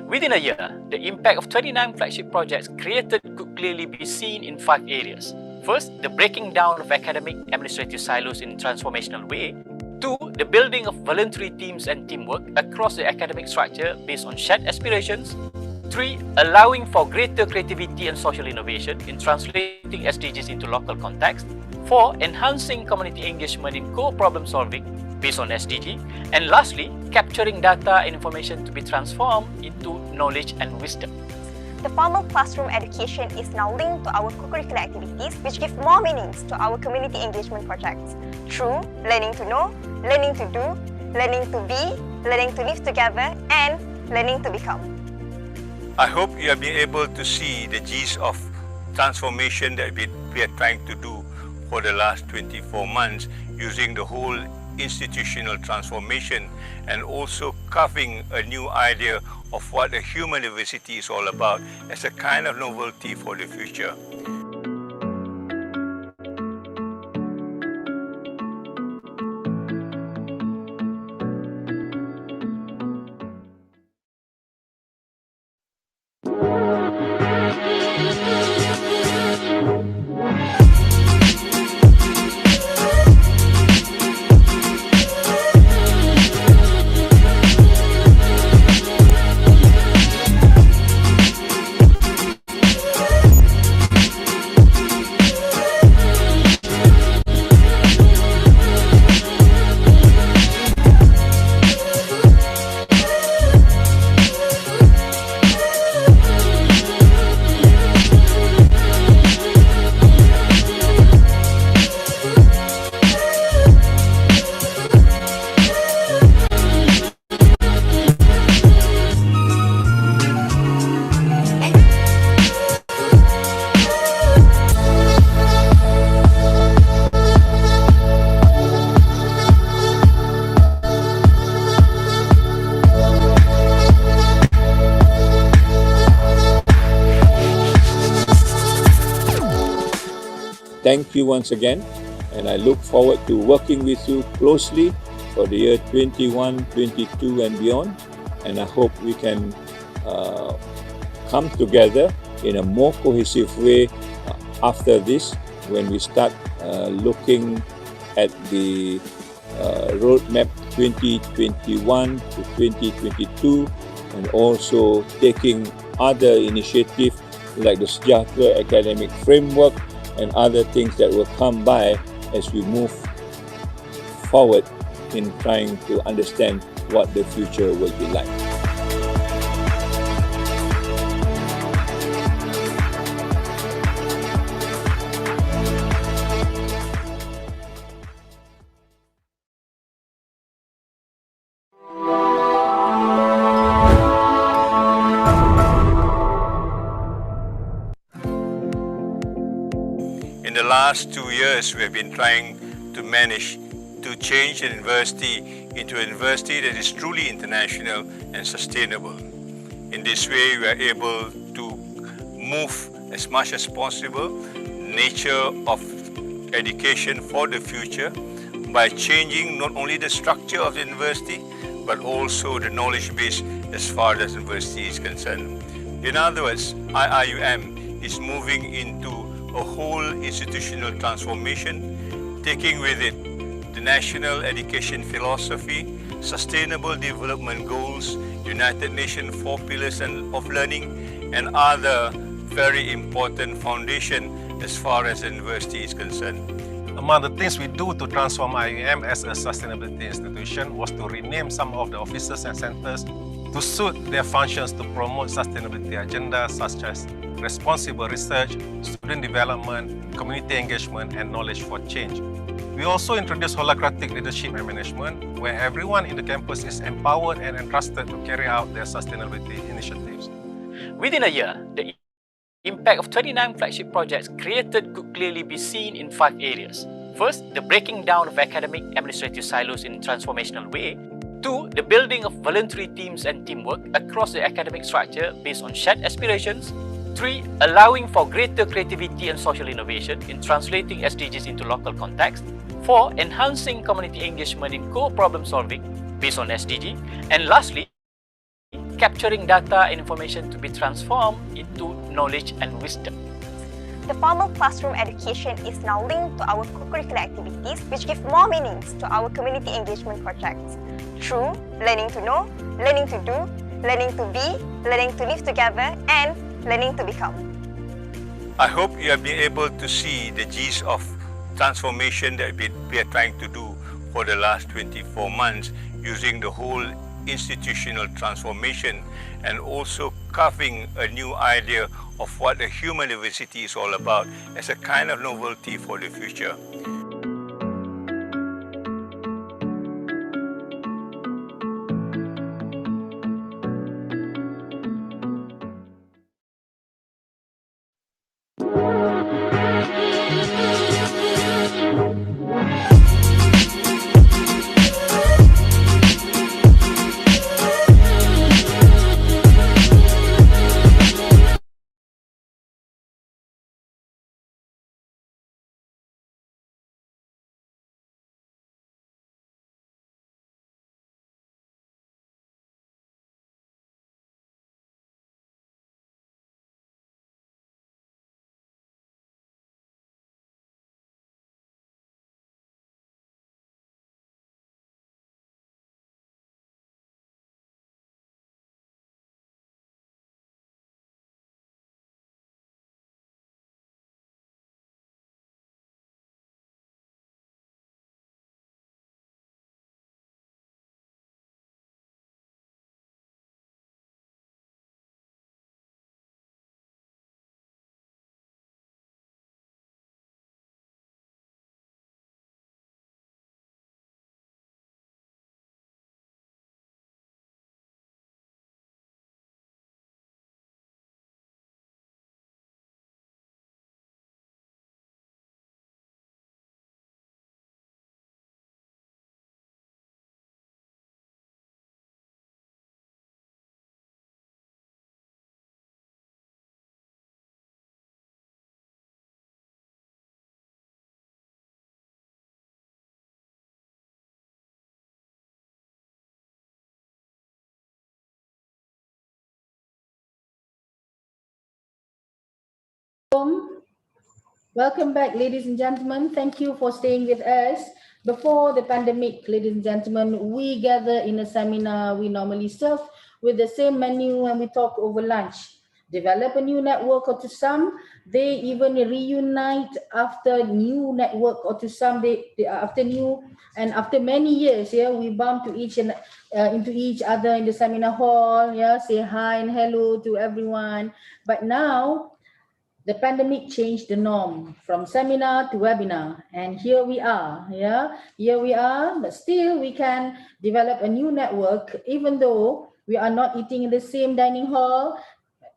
S16: Within a year, the impact of 29 flagship projects created could clearly be seen in 5 areas. First, the breaking down of academic administrative silos in a transformational way. 2, the building of voluntary teams and teamwork across the academic structure based on shared aspirations. 3, allowing for greater creativity and social innovation in translating SDGs into local context. 4, enhancing community engagement in co-problem solving based on SDG. And lastly, capturing data and information to be transformed into knowledge and wisdom.
S12: The formal classroom education is now linked to our co-curricular activities, which give more meanings to our community engagement projects through learning to know, learning to do, learning to be, learning to live together, and learning to become.
S10: I hope you have been able to see the G's of transformation that we are trying to do for the last 24 months using the whole institutional transformation and also carving a new idea of what a human university is all about as a kind of novelty for the future.
S3: thank you once again, and I look forward to working with you closely for the year 21, 22 and beyond. And I hope we can come together in a more cohesive way after this, when we start looking at the roadmap 2021 to 2022, and also taking other initiatives like the Sejahtera Academic Framework and other things that will come by as we move forward in trying to understand what the future will be like.
S10: In the last 2 years, we have been trying to manage to change the university into a university that is truly international and sustainable. In this way, we are able to move as much as possible nature of education for the future by changing not only the structure of the university, but also the knowledge base as far as the university is concerned. In other words, IIUM is moving into a whole institutional transformation, taking with it the national education philosophy, sustainable development goals, United Nations 4 pillars of learning, and other very important foundation as far as the university is concerned.
S11: Among the things we do to transform IUM as a sustainability institution was to rename some of the offices and centers to suit their functions to promote sustainability agendas such as responsible research, student development, community engagement, and knowledge for change. We also introduced holacratic leadership and management, where everyone in the campus is empowered and entrusted to carry out their sustainability initiatives.
S16: Within a year, the impact of 29 flagship projects created could clearly be seen in 5 areas. First, the breaking down of academic administrative silos in a transformational way. 2, the building of voluntary teams and teamwork across the academic structure based on shared aspirations. 3, allowing for greater creativity and social innovation in translating SDGs into local context. 4, enhancing community engagement in co-problem solving based on SDG. And lastly, capturing data and information to be transformed into knowledge and wisdom.
S12: The formal classroom education is now linked to our co-curricular activities, which give more meanings to our community engagement projects. Through learning to know, learning to do, learning to be, learning to live together, and learning to become.
S10: I hope you have been able to see the gist of transformation that we are trying to do for the last 24 months using the whole institutional transformation and also carving a new idea of what a human university is all about as a kind of novelty for the future.
S1: Welcome back, ladies and gentlemen. Thank you for staying with us. Before the pandemic, ladies and gentlemen, we gather in a seminar we normally serve with the same menu and we talk over lunch. Develop a new network, or to some, they even reunite after new network, or to some, they after new and after many years. Yeah, we bump to each and into each other in the seminar hall. Yeah, say hi and hello to everyone. But now, the pandemic changed the norm from seminar to webinar, and here we are. Here we are, but still we can develop a new network even though we are not eating in the same dining hall.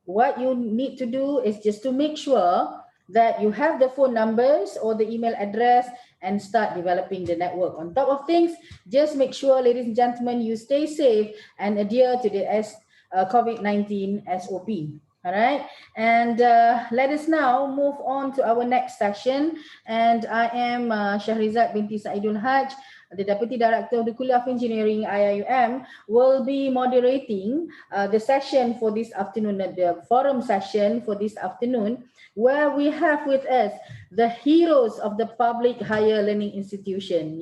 S1: What you need to do is just to make sure that you have the phone numbers or the email address and start developing the network. On top of things, just make sure, ladies and gentlemen, you stay safe and adhere to the COVID-19 SOP. All right, and let us now move on to our next session. And I am Shahrizat binti Saidul Haj, the Deputy Director of the Kuliah of Engineering, Iium, will be moderating the session for this afternoon, the forum session for this afternoon, where we have with us the heroes of the public higher learning institution,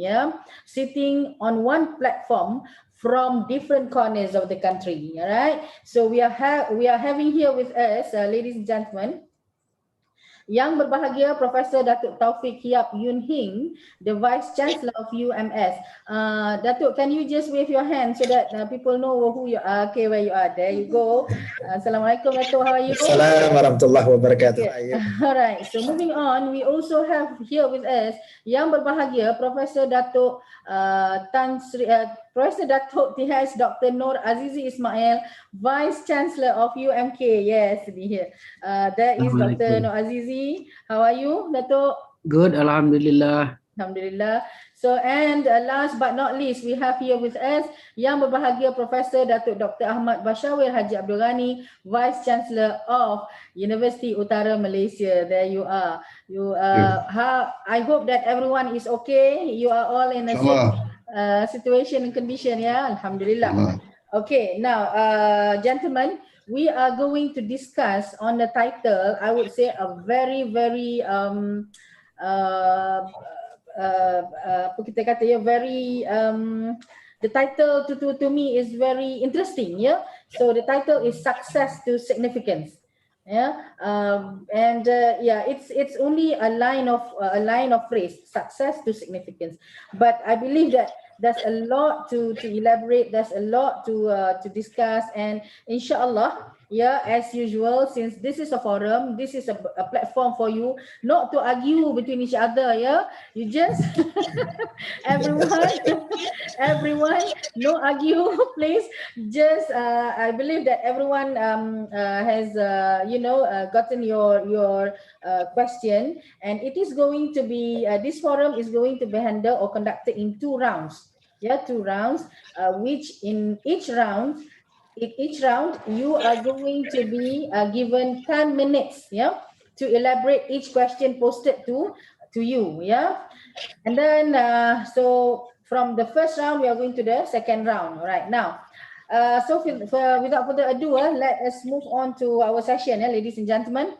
S1: sitting on one platform from different corners of the country. All right, so we are having here with us, ladies and gentlemen, Yang Berbahagia Profesor Datuk Taufik Yap Yun Hing, the Vice Chancellor of UMS. Datuk, can you just wave your hand so that people know who you are? Okay, where you are. There you go. Assalamualaikum, Datuk. How are you?
S21: Assalamualaikum warahmatullahi wabarakatuh.
S1: Okay. All right. So moving on, we also have here with us Yang Berbahagia Profesor Datuk Profesor Datuk TH Dr. Nur Azizi Ismail, Vice Chancellor of UMK. Yes, here. There is Dr. Nur Azizi. How are you, Datuk?
S22: Good, Alhamdulillah.
S1: Alhamdulillah. So, and last but not least, we have here with us Yang Berbahagia Profesor Datuk Dr. Ahmad Bashawir Haji Abdul Ghani, Vice Chancellor of University Utara Malaysia. There you are. I hope that everyone is okay. You are all in a safe situation and condition. Yeah, Alhamdulillah. Okay, now, gentlemen, we are going to discuss on the title, I would say a very, very the title to me is very interesting. Yeah, so the title is Success to Significance. It's only a line of phrase, success to significance, but I believe that there's a lot to elaborate, there's a lot to discuss, and inshallah, as usual, since this is a forum, this is a platform for you not to argue between each other. You just everyone no argue, please. Just I believe that everyone has gotten your question, and it is going to be this forum is going to be handled or conducted in 2 rounds. 2 rounds, which in each round you are going to be given 10 minutes to elaborate each question posted to you. And then so from the first round we are going to the second round right now. So without further ado, let us move on to our session, ladies and gentlemen.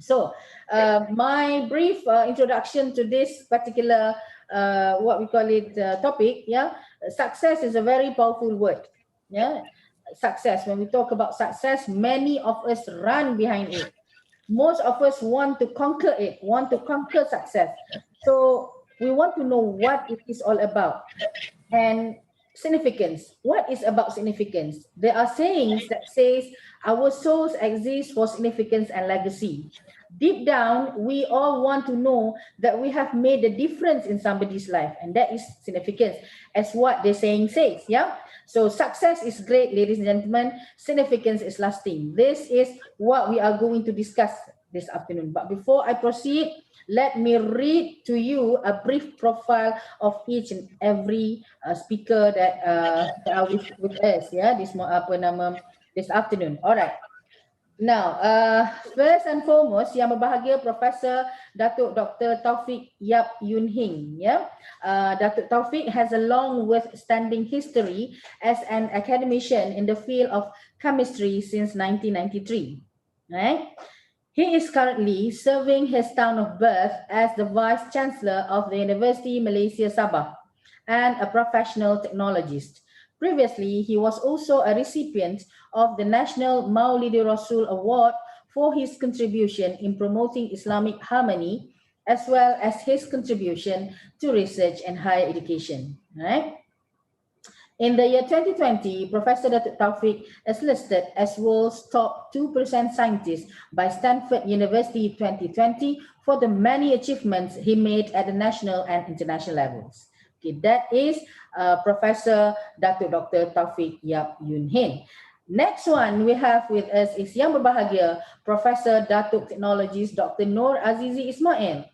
S1: So my brief introduction to this particular what we call it topic. Success is a very powerful word. Success, when we talk about success, many of us run behind it. Most of us want to conquer it, want to conquer success. So we want to know what it is all about. And significance, what is about significance? There are sayings that says our souls exist for significance and legacy. Deep down, we all want to know that we have made a difference in somebody's life, and that is significance, as what the saying says. So success is great, ladies and gentlemen. Significance is lasting. This is what we are going to discuss this afternoon. But before I proceed, let me read to you a brief profile of each and every speaker that are with us this afternoon. All right. Now, first and foremost, Yang Berbahagia Profesor Datuk Dr. Taufik Yap Yun Hing. Datuk Taufik has a long withstanding history as an academician in the field of chemistry since 1993. Right? He is currently serving his town of birth as the Vice Chancellor of the University Malaysia Sabah and a professional technologist. Previously, he was also a recipient of the National Maulidur Rasul Award for his contribution in promoting Islamic harmony, as well as his contribution to research and higher education. Right? In the year 2020, Professor Datuk Taufik is listed as world's top 2% scientist by Stanford University 2020 for the many achievements he made at the national and international levels. Okay, that is Professor Datuk Dr. Taufik Yap Yun Hin. Next one we have with us is yang berbahagia Professor Datuk Technologist Dr. Nur Azizi Ismail.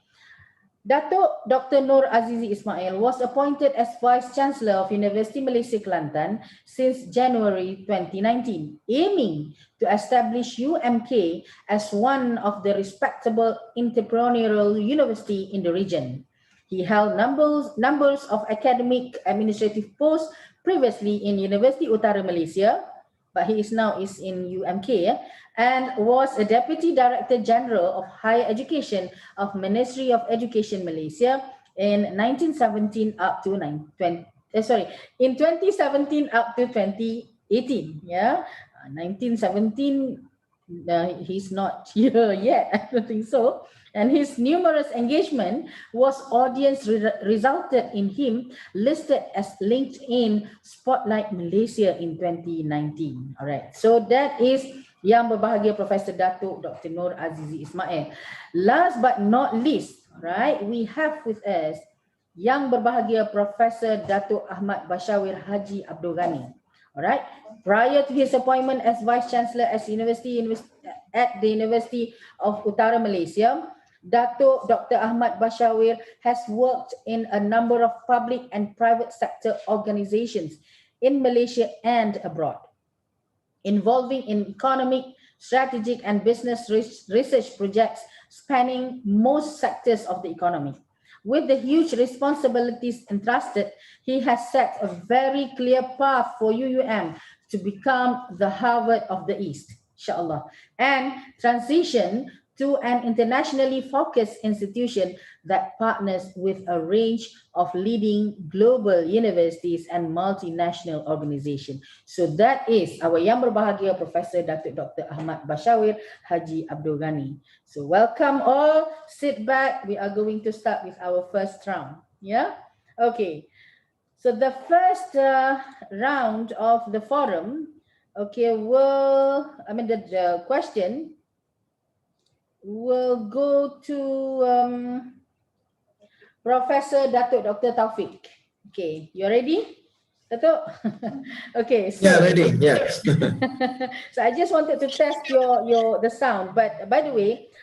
S1: Datuk Dr. Nur Azizi Ismail was appointed as Vice Chancellor of University Malaysia Kelantan since January 2019, aiming to establish UMK as one of the respectable entrepreneurial university in the region. He held numbers of academic administrative posts previously in University Utara Malaysia, but he is now in UMK, and was a Deputy Director General of Higher Education of Ministry of Education Malaysia in 2017 up to 2018. Yeah, 1917. He's not here yet. I don't think so. And his numerous engagement was audience resulted in him listed as LinkedIn Spotlight Malaysia in 2019. All right. So that is yang berbahagia Professor Datuk Dr. Nur Azizi Ismail. Last but not least, right, we have with us yang berbahagia Professor Datuk Ahmad Bashawir Haji Abdul Ghani. All right. Prior to his appointment as Vice Chancellor at the University of Utara Malaysia, Datuk Dr. Ahmad Bashawir has worked in a number of public and private sector organizations in Malaysia and abroad, involving in economic, strategic and business research projects spanning most sectors of the economy. With the huge responsibilities entrusted, he has set a very clear path for UUM to become the Harvard of the East, inshallah, and transition to an internationally focused institution that partners with a range of leading global universities and multinational organizations. So that is our yang berbahagia Professor Datuk Dr. Ahmad Bashawir Haji Abdul Ghani. So welcome all, sit back. We are going to start with our first round. Yeah, okay. So the first round of the forum, okay, the question will go to Professor Datuk Dr. Taufik. Okay, you ready, Datuk? Okay, so
S2: yeah, ready. Yes.
S1: So I just wanted to test the sound. But by the way,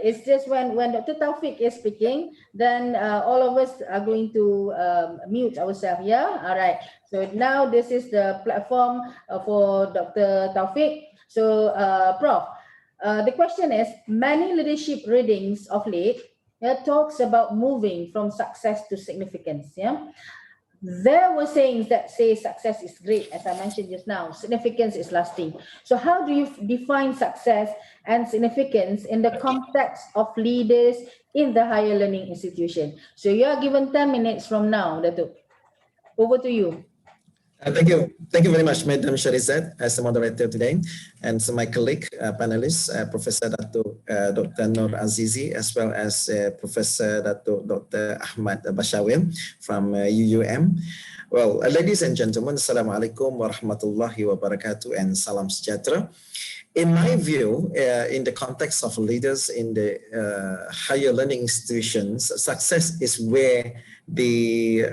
S1: it's just when Dr. Taufik is speaking, then all of us are going to mute ourselves. Yeah. All right. So now this is the platform for Dr. Taufik. So, Prof. The question is, many leadership readings of late talks about moving from success to significance. Yeah, there were sayings that say success is great, as I mentioned just now. Significance is lasting. So how do you define success and significance in the context of leaders in the higher learning institution? So you are given 10 minutes from now, Datuk. Over to you.
S2: Thank you very much, Madam Sharizat, as the moderator today, and so my colleague, panelists, Professor Datuk Dr. Nur Azizi, as well as Professor Datuk Dr. Ahmad Bashawir from UUM. Well, ladies and gentlemen, Assalamualaikum warahmatullahi wabarakatuh and salam sejahtera. In my view, in the context of leaders in the higher learning institutions, success is where the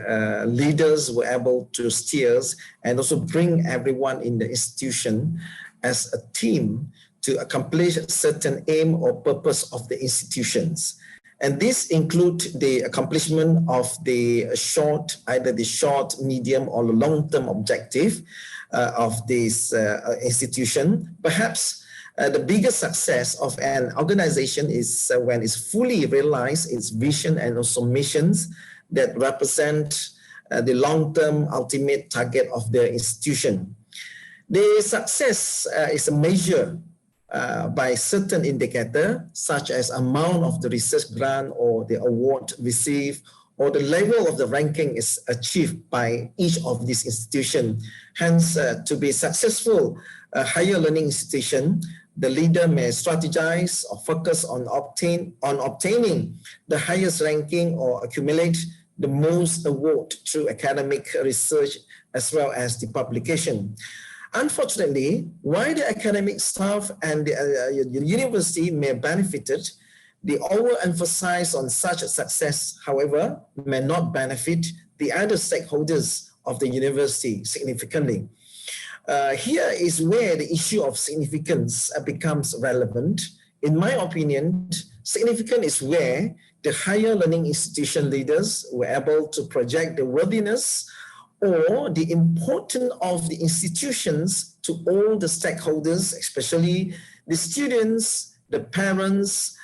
S2: leaders were able to steer and also bring everyone in the institution as a team to accomplish a certain aim or purpose of the institutions. And this includes the accomplishment of either the short, medium, or long-term objective of this institution. Perhaps the biggest success of an organization is when it's fully realized its vision and also missions that represent the long-term ultimate target of the institution. The success is a measure by certain indicator, such as amount of the research grant or the award received, or the level of the ranking is achieved by each of these institutions. Hence, to be successful higher learning institution, the leader may strategize or focus on obtaining the highest ranking or accumulate the most award through academic research as well as the publication. Unfortunately, while the academic staff and the university may benefited, the overemphasis on such success, however, may not benefit the other stakeholders of the university significantly. Here is where the issue of significance becomes relevant. In my opinion, significant is where the higher learning institution leaders were able to project the worthiness or the importance of the institutions to all the stakeholders, especially the students, the parents,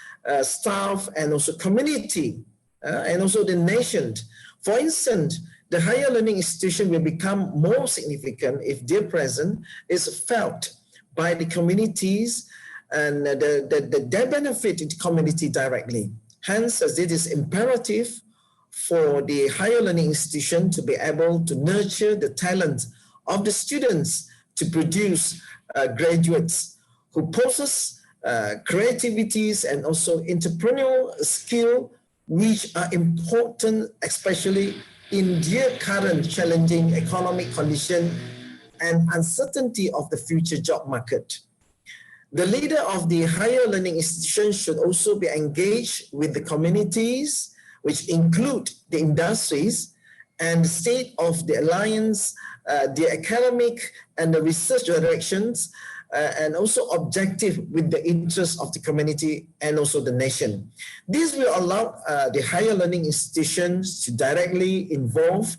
S2: staff, and also community, and also the nation. For instance, the higher learning institution will become more significant if their presence is felt by the communities and they benefit the community directly. Hence, as it is imperative for the higher learning institution to be able to nurture the talent of the students to produce graduates who possess creativities and also entrepreneurial skill, which are important, especially in their current challenging economic condition and uncertainty of the future job market. The leader of the higher learning institution should also be engaged with the communities, which include the industries and the state of the alliance, the academic and the research directions, and also objective with the interests of the community and also the nation. This will allow the higher learning institutions to directly involve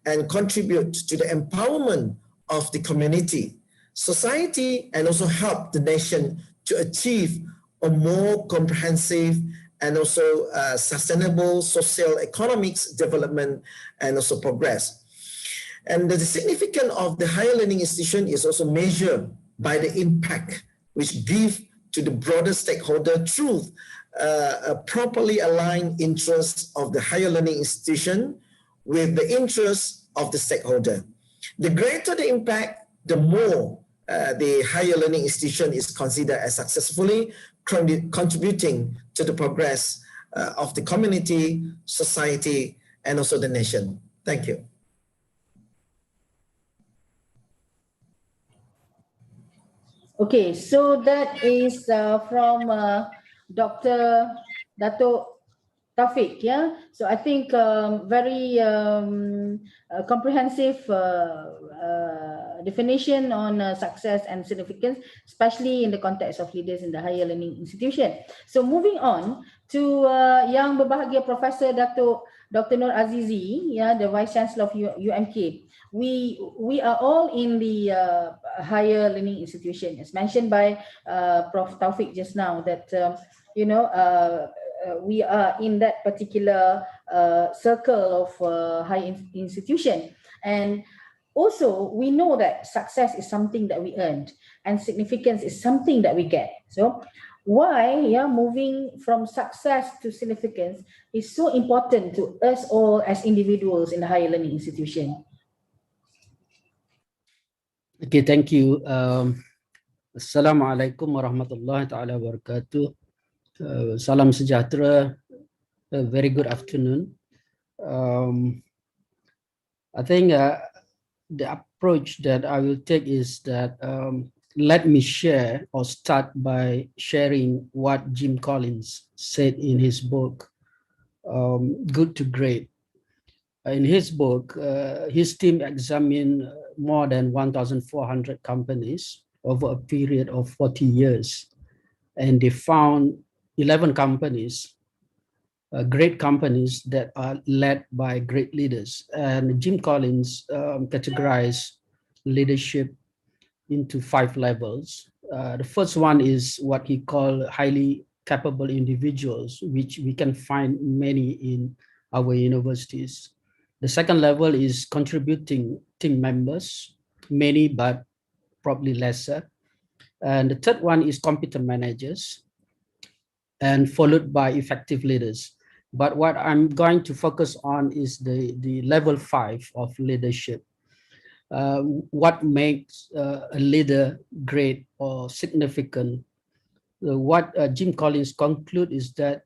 S2: and contribute to the empowerment of the community, society, and also help the nation to achieve a more comprehensive and also sustainable social economics development and also progress. And the significance of the higher learning institution is also measured by the impact which give to the broader stakeholder through a properly aligned interests of the higher learning institution with the interests of the stakeholder. The greater the impact, the more the higher learning institution is considered as successfully contributing to the progress of the community, society, and also the nation. Thank you.
S1: Okay, so that is from Dr. Dato Taufik, yeah. So I think very comprehensive definition on success and significance, especially in the context of leaders in the higher learning institution. So moving on to yang berbahagia Professor Dr. Nur Azizi, yeah, the Vice Chancellor of Iium-Akept. We are all in the higher learning institution, as mentioned by Prof. Taufik just now, that we are in that particular circle of high institution. And also, we know that success is something that we earned and significance is something that we get. So why moving from success to significance is so important to us all as individuals in the higher learning institution?
S4: Okay, thank you. Assalamualaikum warahmatullahi ta'ala wabarakatuh. Salam sejahtera. A very good afternoon. I think the approach that I will take is that let me share or start by sharing what Jim Collins said in his book, Good to Great. In his book, his team examined more than 1,400 companies over a period of 40 years. And they found 11 companies, great companies that are led by great leaders. And Jim Collins categorized leadership into 5 levels. The first one is what he called highly capable individuals, which we can find many in our universities. The second level is contributing team members, many but probably lesser. And the third one is competent managers, and followed by effective leaders. But what I'm going to focus on is the level 5 of leadership. What makes a leader great or significant? What Jim Collins conclude is that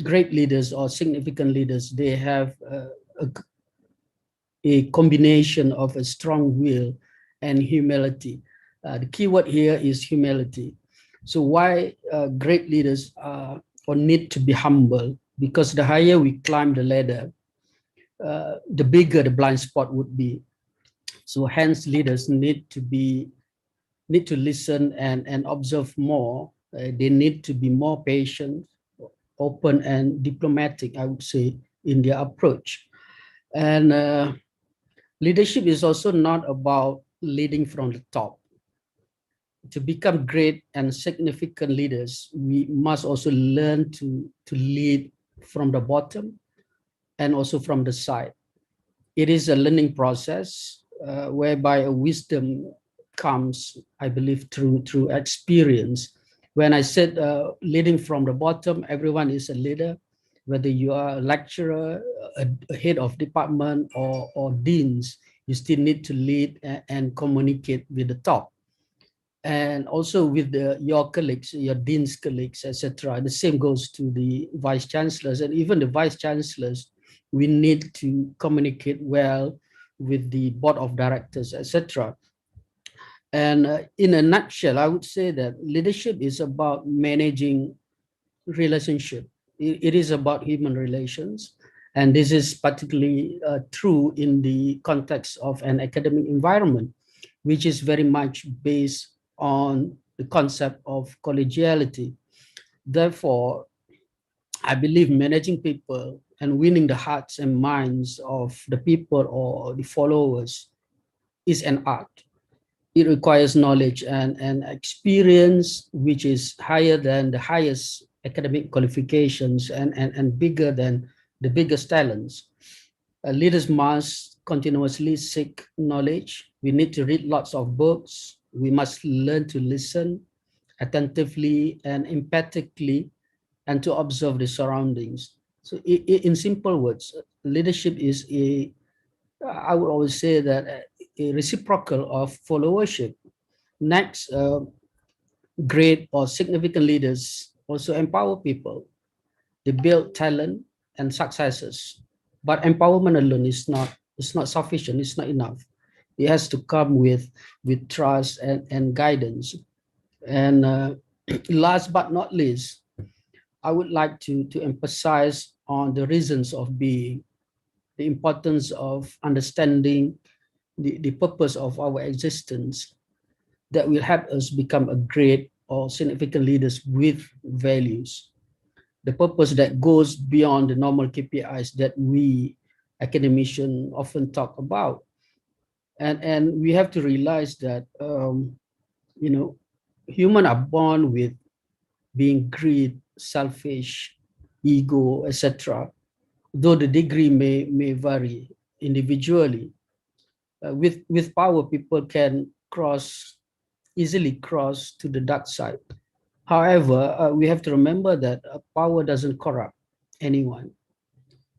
S4: great leaders or significant leaders, they have a combination of a strong will and humility. The key word here is humility. So why great leaders are or need to be humble? Because the higher we climb the ladder, the bigger the blind spot would be. So hence leaders need to listen and observe more. They need to be more patient, open and diplomatic, I would say, in their approach. And leadership is also not about leading from the top. To become great and significant leaders, we must also learn to lead from the bottom and also from the side. It is a learning process whereby a wisdom comes, I believe, through experience. When I said leading from the bottom, everyone is a leader, whether you are a lecturer, a head of department, or deans, you still need to lead and communicate with the top. And also with your colleagues, your dean's colleagues, etc. The same goes to the vice chancellors, and even the vice chancellors, we need to communicate well with the board of directors, etc. And in a nutshell, I would say that leadership is about managing relationship. It is about human relations. And this is particularly true in the context of an academic environment, which is very much based on the concept of collegiality. Therefore, I believe managing people and winning the hearts and minds of the people or the followers is an art. It requires knowledge and experience, which is higher than the highest academic qualifications and bigger than the biggest talents. Leaders must continuously seek knowledge. We need to read lots of books. We must learn to listen attentively and empathically and to observe the surroundings. So in simple words, leadership is I would always say that a reciprocal of followership. Next, great or significant leaders also empower people. They build talent and successes, but empowerment alone is not sufficient. It's not enough. It has to come with trust and guidance. And last but not least, I would like to emphasize on the reasons of being, the importance of understanding the purpose of our existence that will help us become a great or significant leaders with values. The purpose that goes beyond the normal KPIs that we academicians often talk about. And we have to realize that, humans are born with being greed, selfish, ego, etc. Though the degree may vary individually. With power, people can easily cross to the dark side. However, we have to remember that power doesn't corrupt anyone.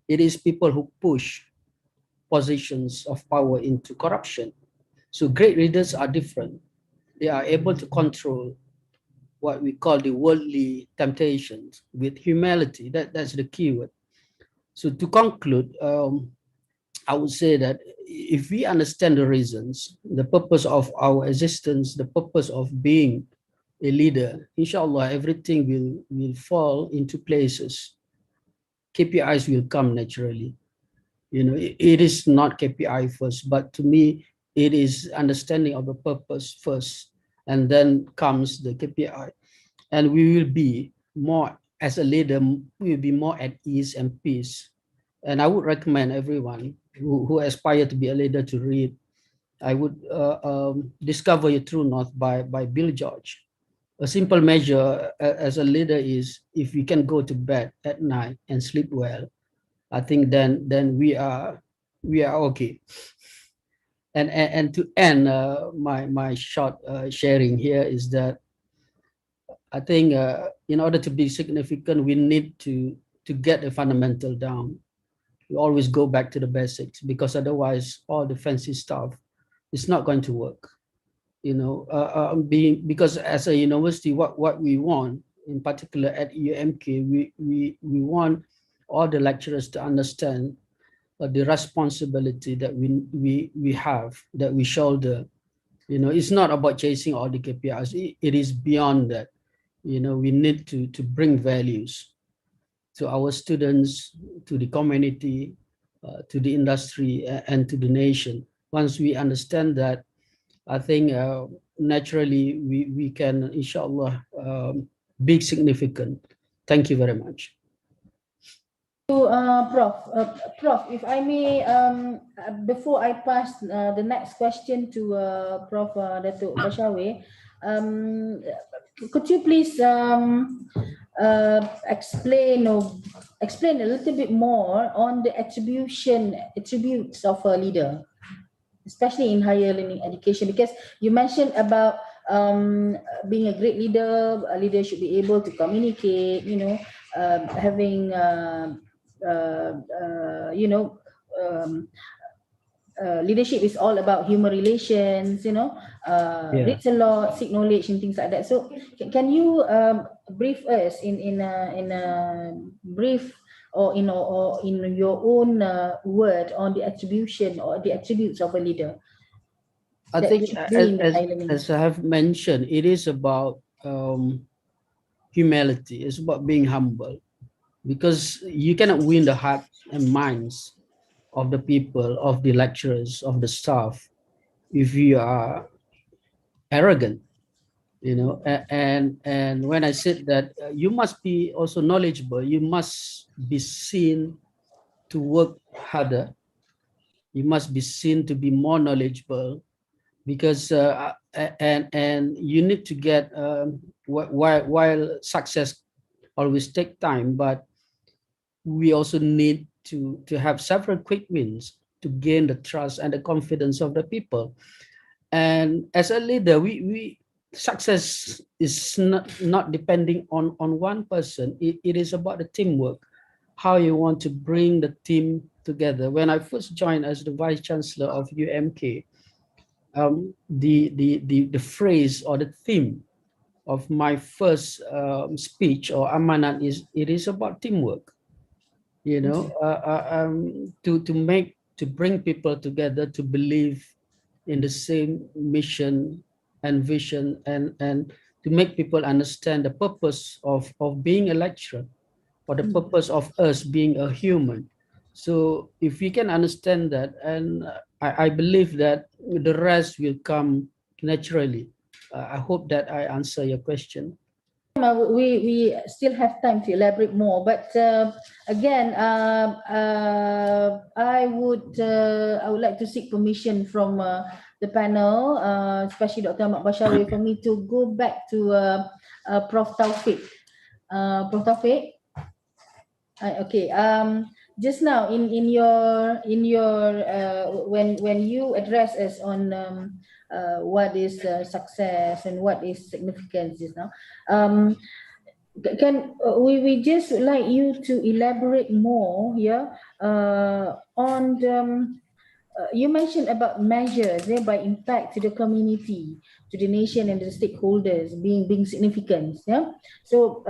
S4: It is people who push positions of power into corruption. So great leaders are different. They are able to control what we call the worldly temptations with humility. That's the key word. So to conclude, I would say that if we understand the reasons, the purpose of our existence, the purpose of being a leader, inshallah, everything will fall into places. KPIs will come naturally. It is not KPI first, but to me, it is understanding of the purpose first, and then comes the KPI. And we will be more, as a leader, we will be more at ease and peace. And I would recommend everyone who aspire to be a leader to read. I would Discover Your True North by Bill George. A simple measure as a leader is if we can go to bed at night and sleep well, I think then we are okay. And to end my short sharing here is that I think in order to be significant, we need to get the fundamental down. We always go back to the basics, because otherwise all the fancy stuff is not going to work. You know, because as a university, what we want, in particular at Iium-Akept, we want all the lecturers to understand the responsibility that we have, that we shoulder. You know, it's not about chasing all the KPIs. It is beyond that. You know, we need to bring values to our students, to the community, to the industry, and to the nation. Once we understand that, I think naturally we can, inshallah, be significant. Thank you very much.
S1: Prof, if I may, before I pass the next question to Prof. Datuk Bashawe, could you please explain a little bit more on the attributes of a leader, especially in higher learning education, because you mentioned about being a great leader. A leader should be able to communicate, you know, having leadership is all about human relations, you know, reads a lot, seek knowledge and things like that. So can you brief us in a brief or in your own word on the attribution or the attributes of a leader?
S4: I think as I have mentioned, it is about humility. It's about being humble, because you cannot win the hearts and minds of the people, of the lecturers, of the staff, if you are arrogant. You know, and when I said that, you must be also knowledgeable. You must be seen to work harder. You must be seen to be more knowledgeable, because and you need to get while success always take time, but we also need to have several quick wins to gain the trust and the confidence of the people. And as a leader, we success is not depending on one person. It is about the teamwork, how you want to bring the team together. When I first joined as the Vice Chancellor of Iium-Akept, the phrase or the theme of my first speech or amanat is, it is about teamwork. You know, to bring people together to believe in the same mission and vision, and to make people understand the purpose of being a lecturer, or the purpose of us being a human. So if we can understand that, and I believe that the rest will come naturally. I hope that I answer your question.
S1: We still have time to elaborate more, but again, I would like to seek permission from the panel, especially Dr. Ahmad Bashawe, for me to go back to Prof. Taufik. Prof. Taufik, okay. Just now in your when you address us on what is success and what is significance just now, can we just like you to elaborate more here on the, you mentioned about measures by impact to the community, to the nation and the stakeholders being significant. Yeah. So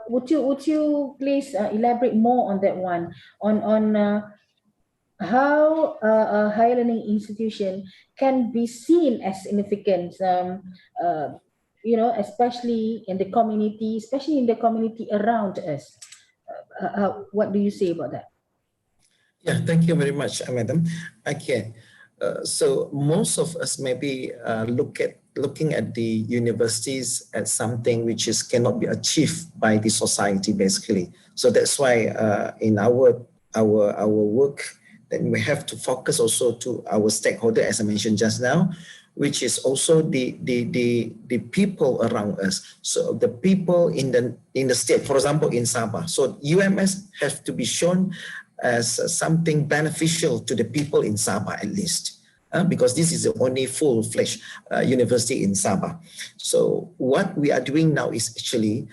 S1: would you please elaborate more on that one, on how a higher learning institution can be seen as significant, you know, especially in the community, around us. What do you say about that?
S2: Yeah, thank you very much, Madam. Okay, so most of us maybe looking at the universities as something which cannot be achieved by the society, basically. So that's why in our work, then we have to focus also to our stakeholder, as I mentioned just now, which is also the people around us. So the people in the state, for example, in Sabah. So UMS have to be shown as something beneficial to the people in Sabah, at least. because this is the only full-fledged university in Sabah. So what we are doing now is actually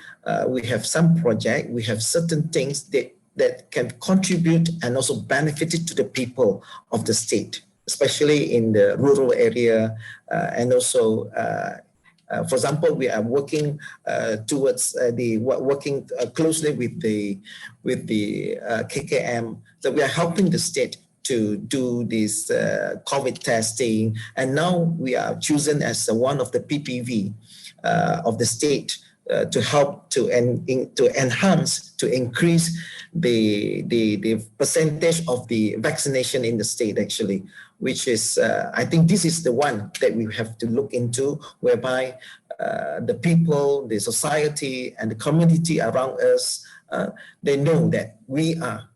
S2: we have some project, we have certain things that can contribute and also benefit to the people of the state, especially in the rural area, and also for example, we are working towards working closely with the KKM. So we are helping the state to do this COVID testing, and now we are chosen as one of the PPV of the state to help to enhance, to increase the percentage of the vaccination in the state actually, which is I think this is the one that we have to look into, whereby the people, the society, and the community around us, they know that we are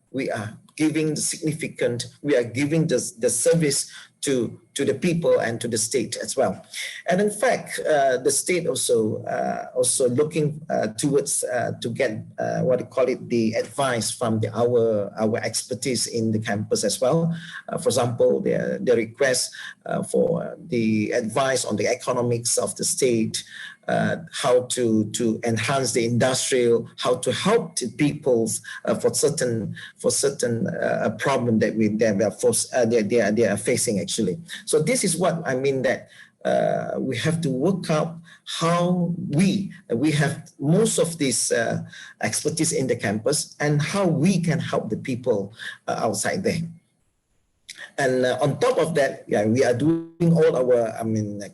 S2: giving the significant, we are giving the service to the people and to the state as well. And in fact, the state also looking towards to get what you call it, the advice from our expertise in the campus as well. For example, the request for the advice on the economics of the state, how to enhance the industrial, how to help the peoples for certain problem that they are facing actually. So this is what I mean, that we have to work out how we have most of this expertise in the campus, and how we can help the people outside there. And on top of that, we are doing all our,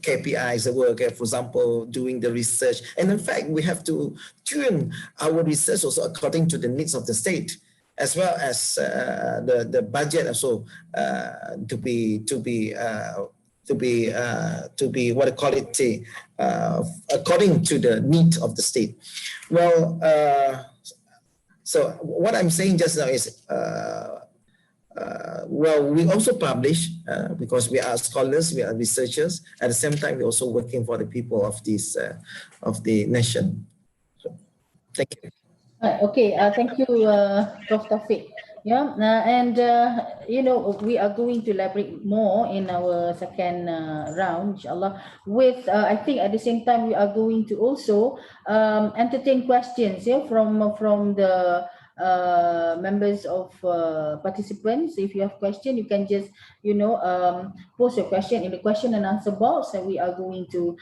S2: KPIs, the work, for example, doing the research. And in fact, we have to tune our research also according to the needs of the state, as well as the budget also to be what I call it, according to the need of the state. Well, so what I'm saying just now is, well, we also publish because we are scholars, we are researchers. At the same time, we're also working for the people of this of the nation. So, thank you.
S1: Okay, thank you, Prof. Taufik. Yeah, and we are going to elaborate more in our second round, inshallah. With I think at the same time we are going to also entertain questions, from the members of participants. If you have question, you can just post your question in the question and answer box, and we are going to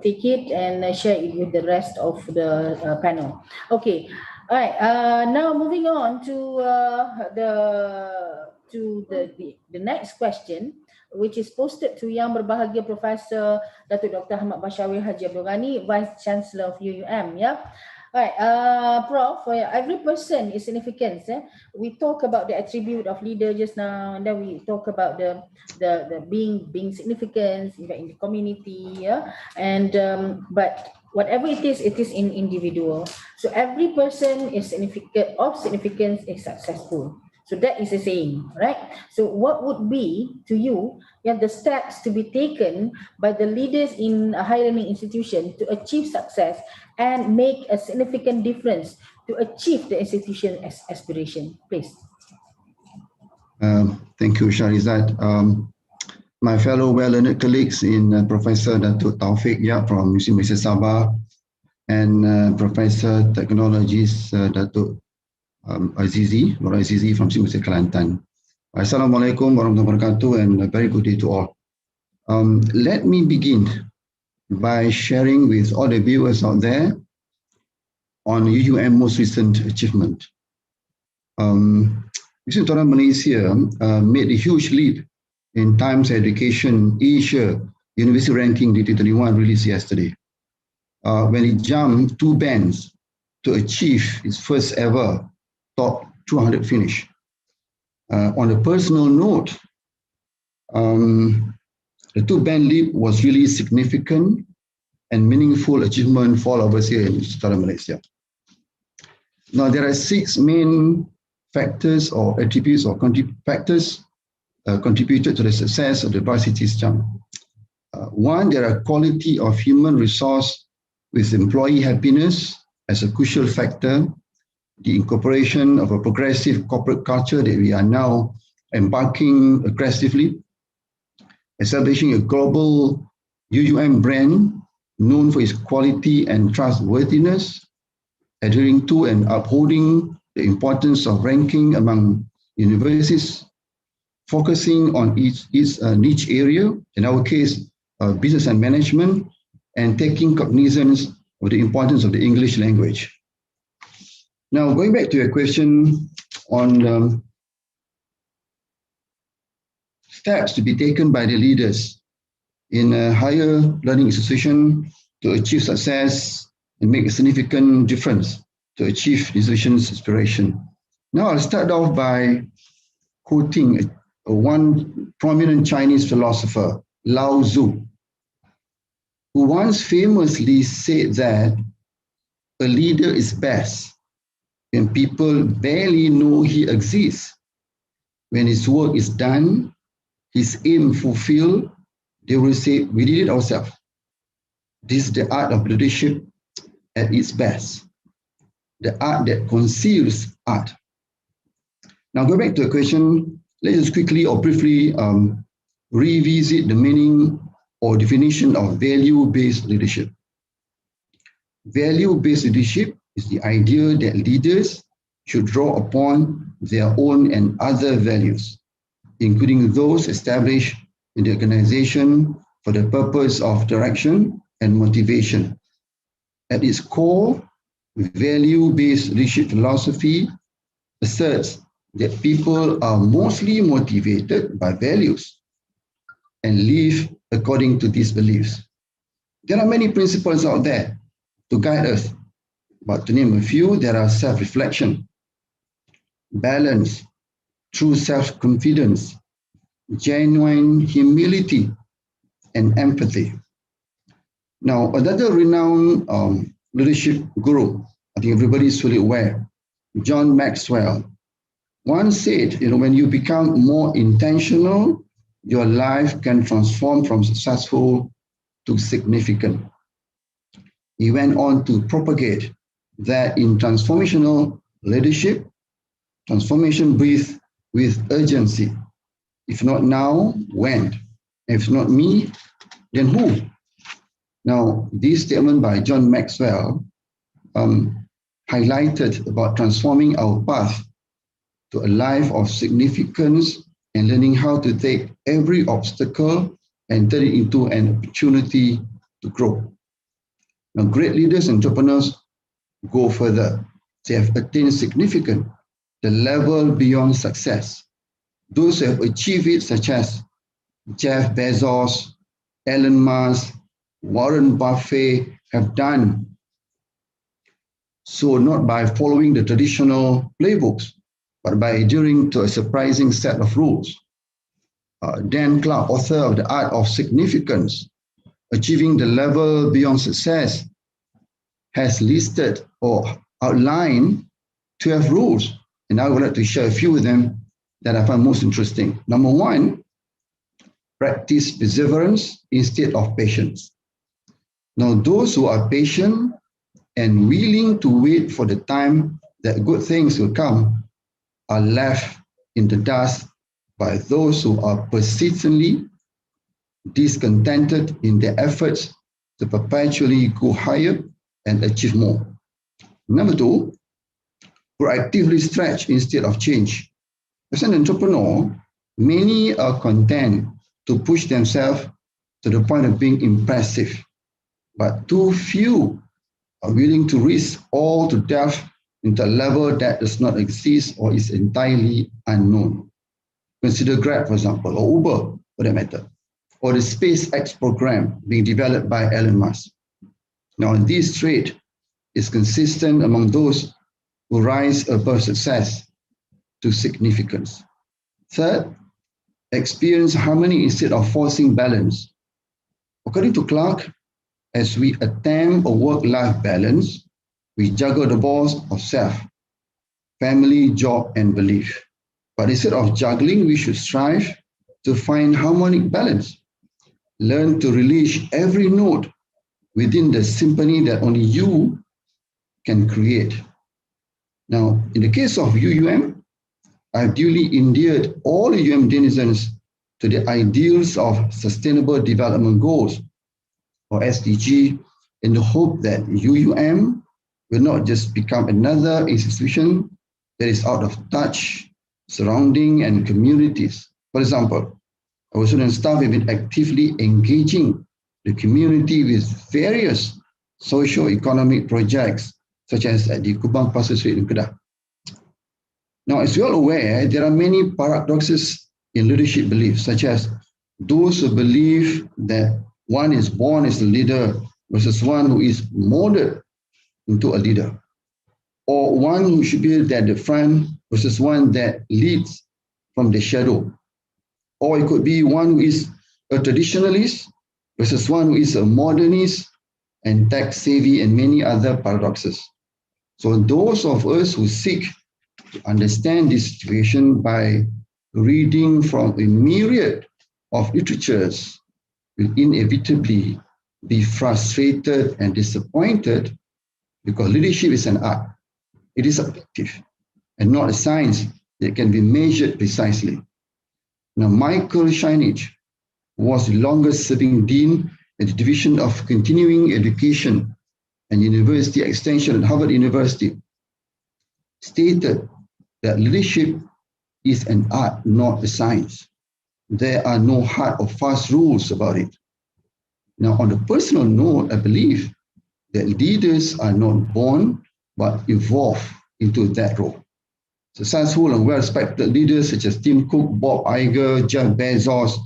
S1: take it and share it with the rest of the panel. Okay. All right. Now moving on to the next question, which is posted to Yang Berbahagia Profesor Datuk Dr. Ahmad Bashawi Haji Abdul Ghani, Vice Chancellor of Iium. Yeah. Right, Prof, every person is significant. We talk about the attribute of leader just now, and then we talk about the being significant in the community. Yeah, and but whatever it is in individual. So every person is significance is successful. So that is a saying, right? So what would be to you the steps to be taken by the leaders in a higher learning institution to achieve success and make a significant difference to achieve the institution aspiration, please?
S17: Thank you, Sharizad. My fellow well-learned colleagues in Professor Datuk Taufik from UC Malaysia Sabah, and Professor Technologies Datuk Azizi from UC Malaysia Kelantan. Assalamualaikum warahmatullahi wabarakatuh, and a very good day to all. Let me begin by sharing with all the viewers out there on Iium most recent achievement. Institut Malaysia made a huge leap in Times Education Asia University Ranking DT21 released yesterday, when it jumped 2 bands to achieve its first ever top 200 finish. On a personal note, the 2-band leap was really significant and meaningful achievement for all of us here in Institut Malaysia. Now, there are 6 main factors or attributes or factors contributed to the success of the varsity's jump. 1, there are quality of human resource with employee happiness as a crucial factor, the incorporation of a progressive corporate culture that we are now embarking aggressively. establishing a global UUM brand known for its quality and trustworthiness, adhering to and upholding the importance of ranking among universities, focusing on its niche area, in our case, business and management, and taking cognizance of the importance of the English language. Now, going back to your question on steps to be taken by the leaders in a higher learning institution to achieve success and make a significant difference to achieve this vision's aspiration. Now, I'll start off by quoting one prominent Chinese philosopher, Lao Tzu, who once famously said that a leader is best when people barely know he exists. When his work is done, his aim fulfilled, they will say, we did it ourselves. This is the art of leadership at its best, the art that conceals art. Now, go back to the question, let's just quickly or briefly revisit the meaning or definition of value-based leadership. Value-based leadership is the idea that leaders should draw upon their own and other values, including those established in the organization for the purpose of direction and motivation. At its core, value-based leadership philosophy asserts that people are mostly motivated by values and live according to these beliefs. There are many principles out there to guide us, but to name a few, there are self-reflection, balance, true self-confidence, genuine humility, and empathy. Now, another renowned leadership guru, I think everybody is fully aware, John Maxwell, once said, when you become more intentional, your life can transform from successful to significant. He went on to propagate that in transformational leadership, transformation breathes with urgency. If not now, when? If not me, then who? Now, this statement by John Maxwell highlighted about transforming our path to a life of significance and learning how to take every obstacle and turn it into an opportunity to grow. Now, great leaders and entrepreneurs go further. They have attained significant, the level beyond success. Those who have achieved it, such as Jeff Bezos, Elon Musk, Warren Buffett, have done so not by following the traditional playbooks, but by adhering to a surprising set of rules. Dan Clark, author of The Art of Significance, Achieving the Level Beyond Success, has listed or outlined 12 rules, and I would like to share a few of them that I find most interesting. Number one, practice perseverance instead of patience. Now, those who are patient and willing to wait for the time that good things will come are left in the dust by those who are persistently discontented in their efforts to perpetually go higher and achieve more. Number two, proactively stretch instead of change. As an entrepreneur, many are content to push themselves to the point of being impressive, but too few are willing to risk all to delve into a level that does not exist or is entirely unknown. Consider Grab, for example, or Uber, for that matter, or the SpaceX program being developed by Elon Musk. Now, this trait is consistent among those who rise above success to significance. Third, experience harmony instead of forcing balance. According to Clark, as we attempt a work-life balance, we juggle the balls of self, family, job, and belief. But instead of juggling, we should strive to find harmonic balance. Learn to release every note within the symphony that only you can create. Now, in the case of UUM, I've duly endeared all UUM denizens to the ideals of Sustainable Development Goals, or SDG, in the hope that UUM will not just become another institution that is out of touch surrounding and communities. For example, our student staff have been actively engaging the community with various socio-economic projects, such as at the Kubang Pasir Street in Kedah. Now, as you are aware, there are many paradoxes in leadership beliefs, such as those who believe that one is born as a leader versus one who is molded into a leader, or one who should be at the front versus one that leads from the shadow. Or it could be one who is a traditionalist versus one who is a modernist and tech-savvy, and many other paradoxes. So those of us who seek to understand this situation by reading from a myriad of literatures will inevitably be frustrated and disappointed, because leadership is an art. It is subjective and not a science that can be measured precisely. Now, Michael Scheinich was the longest serving dean at the Division of Continuing Education and University Extension at Harvard University, stated that leadership is an art, not a science. There are no hard or fast rules about it. Now, on a personal note, I believe that leaders are not born but evolve into that role. Successful and well-respected leaders such as Tim Cook, Bob Iger, Jeff Bezos,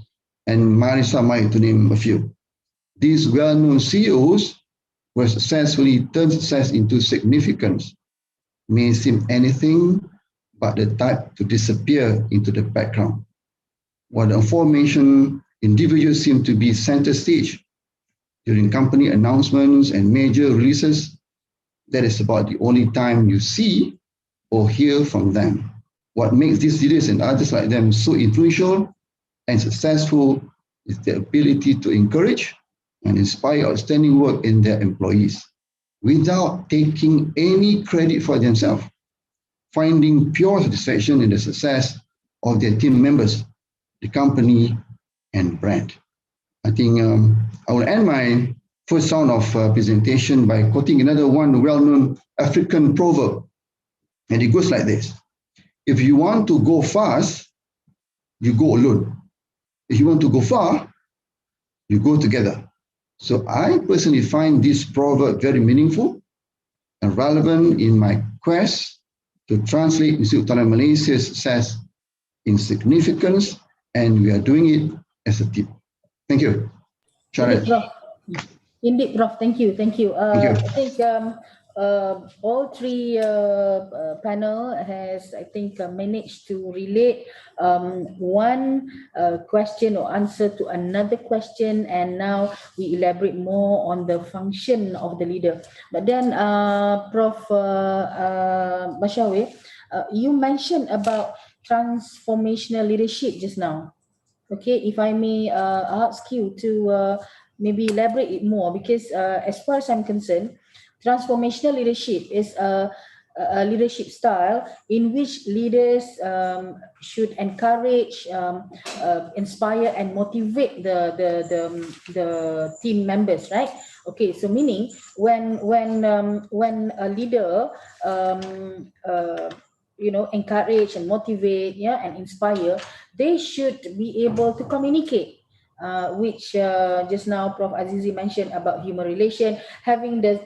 S17: and Marissa Mayer, to name a few. These well-known CEOs who have successfully turned success into significance may seem anything but the type to disappear into the background. While the aforementioned individuals seem to be center stage during company announcements and major releases, that is about the only time you see or hear from them. What makes these leaders and others like them so influential and successful is their ability to encourage and inspire outstanding work in their employees without taking any credit for themselves, finding pure satisfaction in the success of their team members, the company, and brand. I think I will end my first round of presentation by quoting another one well-known African proverb. And it goes like this: if you want to go fast, you go alone. If you want to go far, you go together. So I personally find this proverb very meaningful and relevant in my quest to translate Institut Utama Malaysia's success in significance, and we are doing it as a team. Thank you. Sharat.
S1: Indeed, Prof. Thank you. Thank you.
S17: Thank you.
S1: I think all three panel has, I think, managed to relate one question or answer to another question, and now we elaborate more on the function of the leader. But then, Prof. Bashawe, you mentioned about transformational leadership just now. Okay, if I may ask you to maybe elaborate it more, because as far as I'm concerned, transformational leadership is a leadership style in which leaders should encourage, inspire, and motivate the team members, right? Okay, so meaning when a leader encourage and motivate, and inspire, they should be able to communicate, which just now Prof. Azizi mentioned about human relation, having the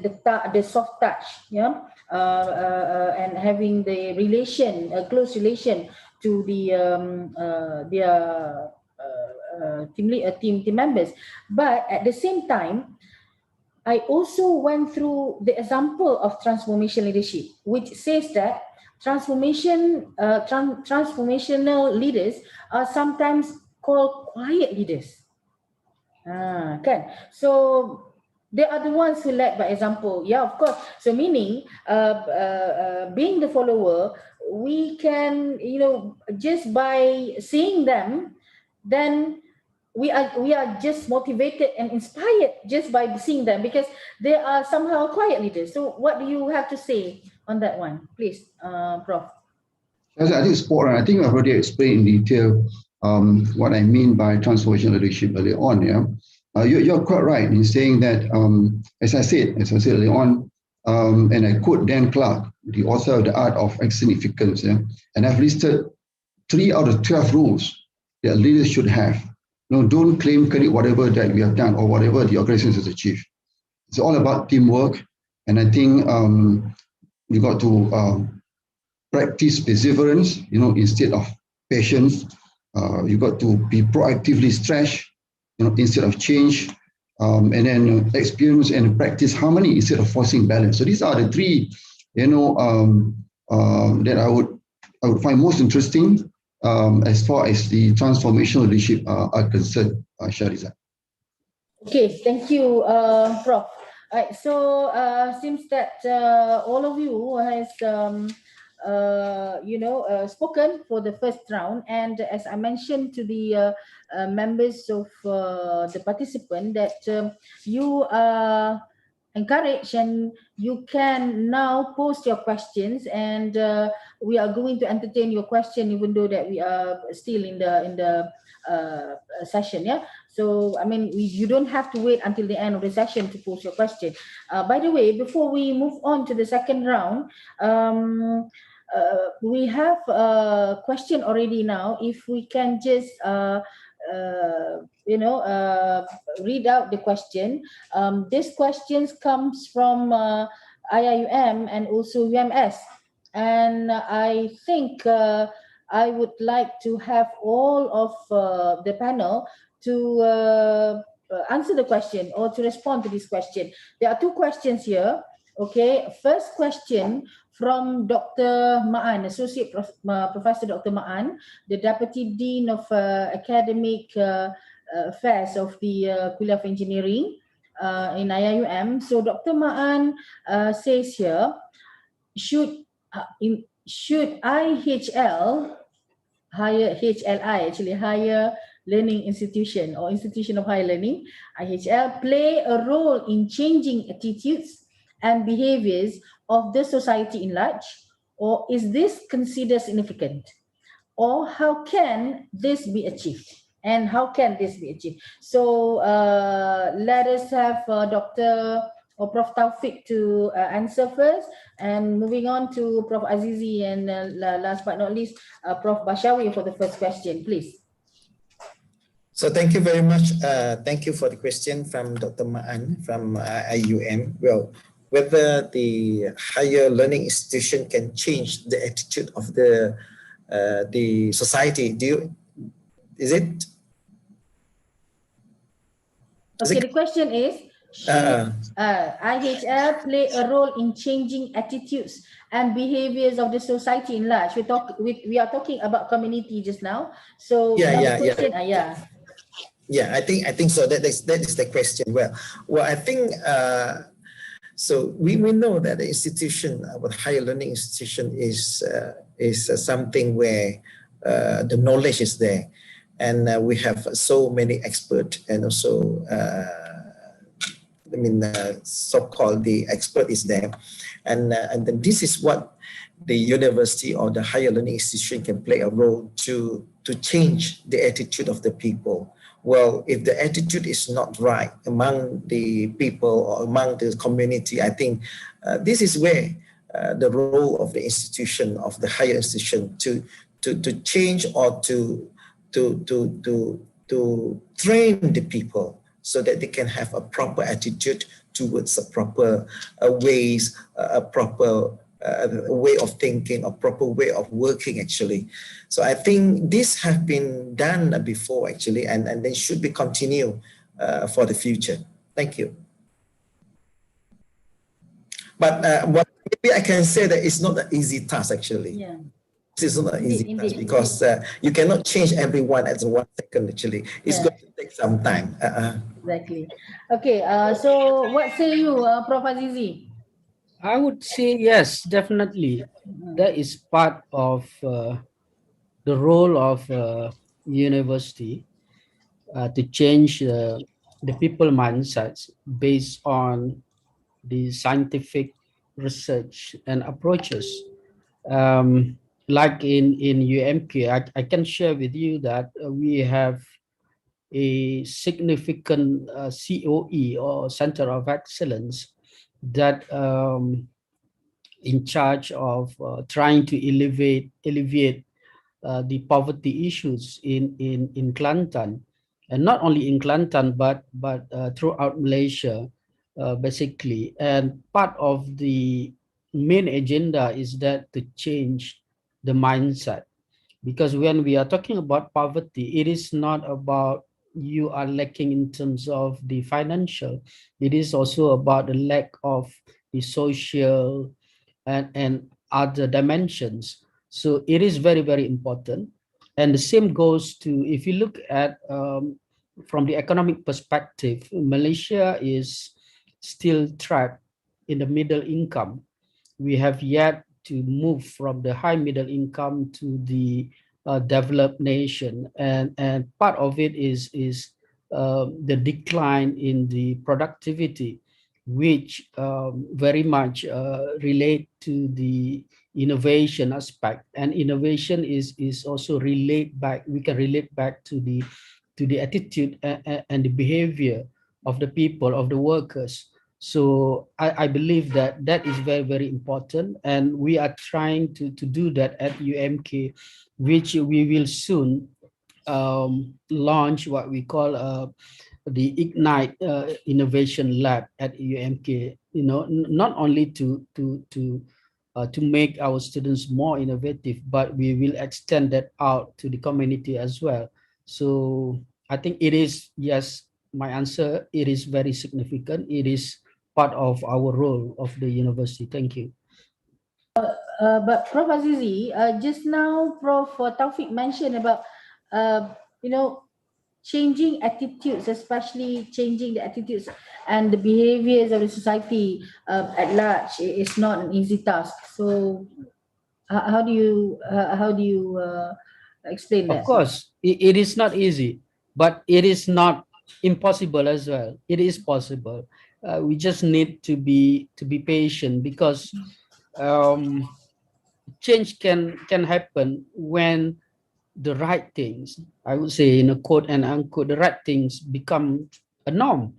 S1: soft touch, and having the relation, a close relation to their team members. But at the same time, I also went through the example of transformation leadership, which says that transformational leaders are sometimes called quiet leaders. Kan? So they are the ones who led by example. Yeah, of course. So meaning, being the follower, we can, just by seeing them, then we are just motivated and inspired just by seeing them, because they are somehow quiet leaders. So what do you have to say on that one, please, Prof?
S17: I think it's spot on. I think I've already explained in detail what I mean by transformational leadership earlier on. Yeah, you're quite right in saying that. As I said earlier on, and I quote Dan Clark, the author of The Art of Significance. Yeah, and I've listed 3 out of 12 rules that leaders should have. No, don't claim credit whatever that we have done or whatever the organization has achieved. It's all about teamwork, and I think you got to practice perseverance, instead of patience. You got to be proactively stretch, instead of change, and then experience and practice harmony instead of forcing balance. So these are the 3, that I would find most interesting as far as the transformational leadership are concerned, Shariza.
S1: Okay, thank you, Prof. Right, so seems that all of you has spoken for the first round, and as I mentioned to the members of the participant that you are encouraged and you can now post your questions, and we are going to entertain your question even though that we are still in the session. Yeah, so I mean you don't have to wait until the end of the session to post your question. By the way, before we move on to the second round, we have a question already now. If we can just read out the question. This questions comes from IIUM and also UMS, and I think I would like to have all of the panel to answer the question or to respond to this question. There are 2 questions here. Okay, first question from Dr. Ma'an, Associate Professor Dr. Ma'an, the Deputy Dean of Academic Affairs of the Kuliah of Engineering in IIUM. So Dr. Ma'an says here, should IHL, higher learning institution or institution of higher learning, IHL, play a role in changing attitudes and behaviors of the society in large, or is this considered significant? Or how can this be achieved? And how can this be achieved? So let us have Dr. or Prof. Taufik to answer first, and moving on to Prof. Azizi, and last but not least, Prof. Bashawi for the first question, please.
S2: So thank you very much. Thank you for the question from Dr. Ma'an from IUM. Well, whether the higher learning institution can change the attitude of the society. Is it?
S1: Okay, the question is, should IHL play a role in changing attitudes and behaviors of the society in large? We are talking about community just now. So
S2: Yeah. I think so. That is the question. Well, I think so. We know that the institution, our higher learning institution, is something where the knowledge is there, and we have so many experts, and also so-called the expert is there, and then this is what the university or the higher learning institution can play a role to change the attitude of the people. Well, if the attitude is not right among the people or among the community, I think this is where the role of the institution, of the higher institution, to change or to train the people so that they can have a proper attitude towards a proper ways, a proper way of thinking, a proper way of working actually. So I think this has been done before actually, and they should be continued for the future. Thank you. But maybe I can say that it's not an easy task actually.
S1: Yeah.
S2: This is not an easy task because you cannot change everyone at 1 second actually. It's going to take some time.
S1: Exactly. Okay, so what say you, Prof. Azizi?
S4: I would say yes, definitely. That is part of the role of university to change the people mindsets based on the scientific research and approaches. like in UMK, I can share with you that we have a significant COE or Center of Excellence that in charge of trying to alleviate the poverty issues in Kelantan, and not only in Kelantan but throughout Malaysia, basically. And part of the main agenda is that to change the mindset, because when we are talking about poverty, it is not about you are lacking in terms of the financial. It is also about the lack of the social and other dimensions. So it is very, very important. And the same goes to, if you look at from the economic perspective, Malaysia is still trapped in the middle income. We have yet to move from the high middle income to the developed nation, and part of it is the decline in the productivity, which very much relate to the innovation aspect. And innovation is also relate back, we can relate back to the attitude and the behavior of the people, of the workers. So I believe that that is very, very important, and we are trying to do that at UMK, which we will soon launch what we call the Ignite Innovation Lab at UMK. You know, not only to make our students more innovative, but we will extend that out to the community as well. So I think it is, yes, my answer, it is very significant. It is part of our role of the university. Thank you.
S1: But Prof. Azizi, just now Prof. Taufik mentioned about, you know, changing attitudes, especially changing the attitudes and the behaviors of the society at large. It's not an easy task. So how do you explain that?
S4: Of course, it is not easy, but it is not impossible as well. It is possible. We just need to be patient, because change can happen when the right things, I would say in a quote and unquote, the right things become a norm.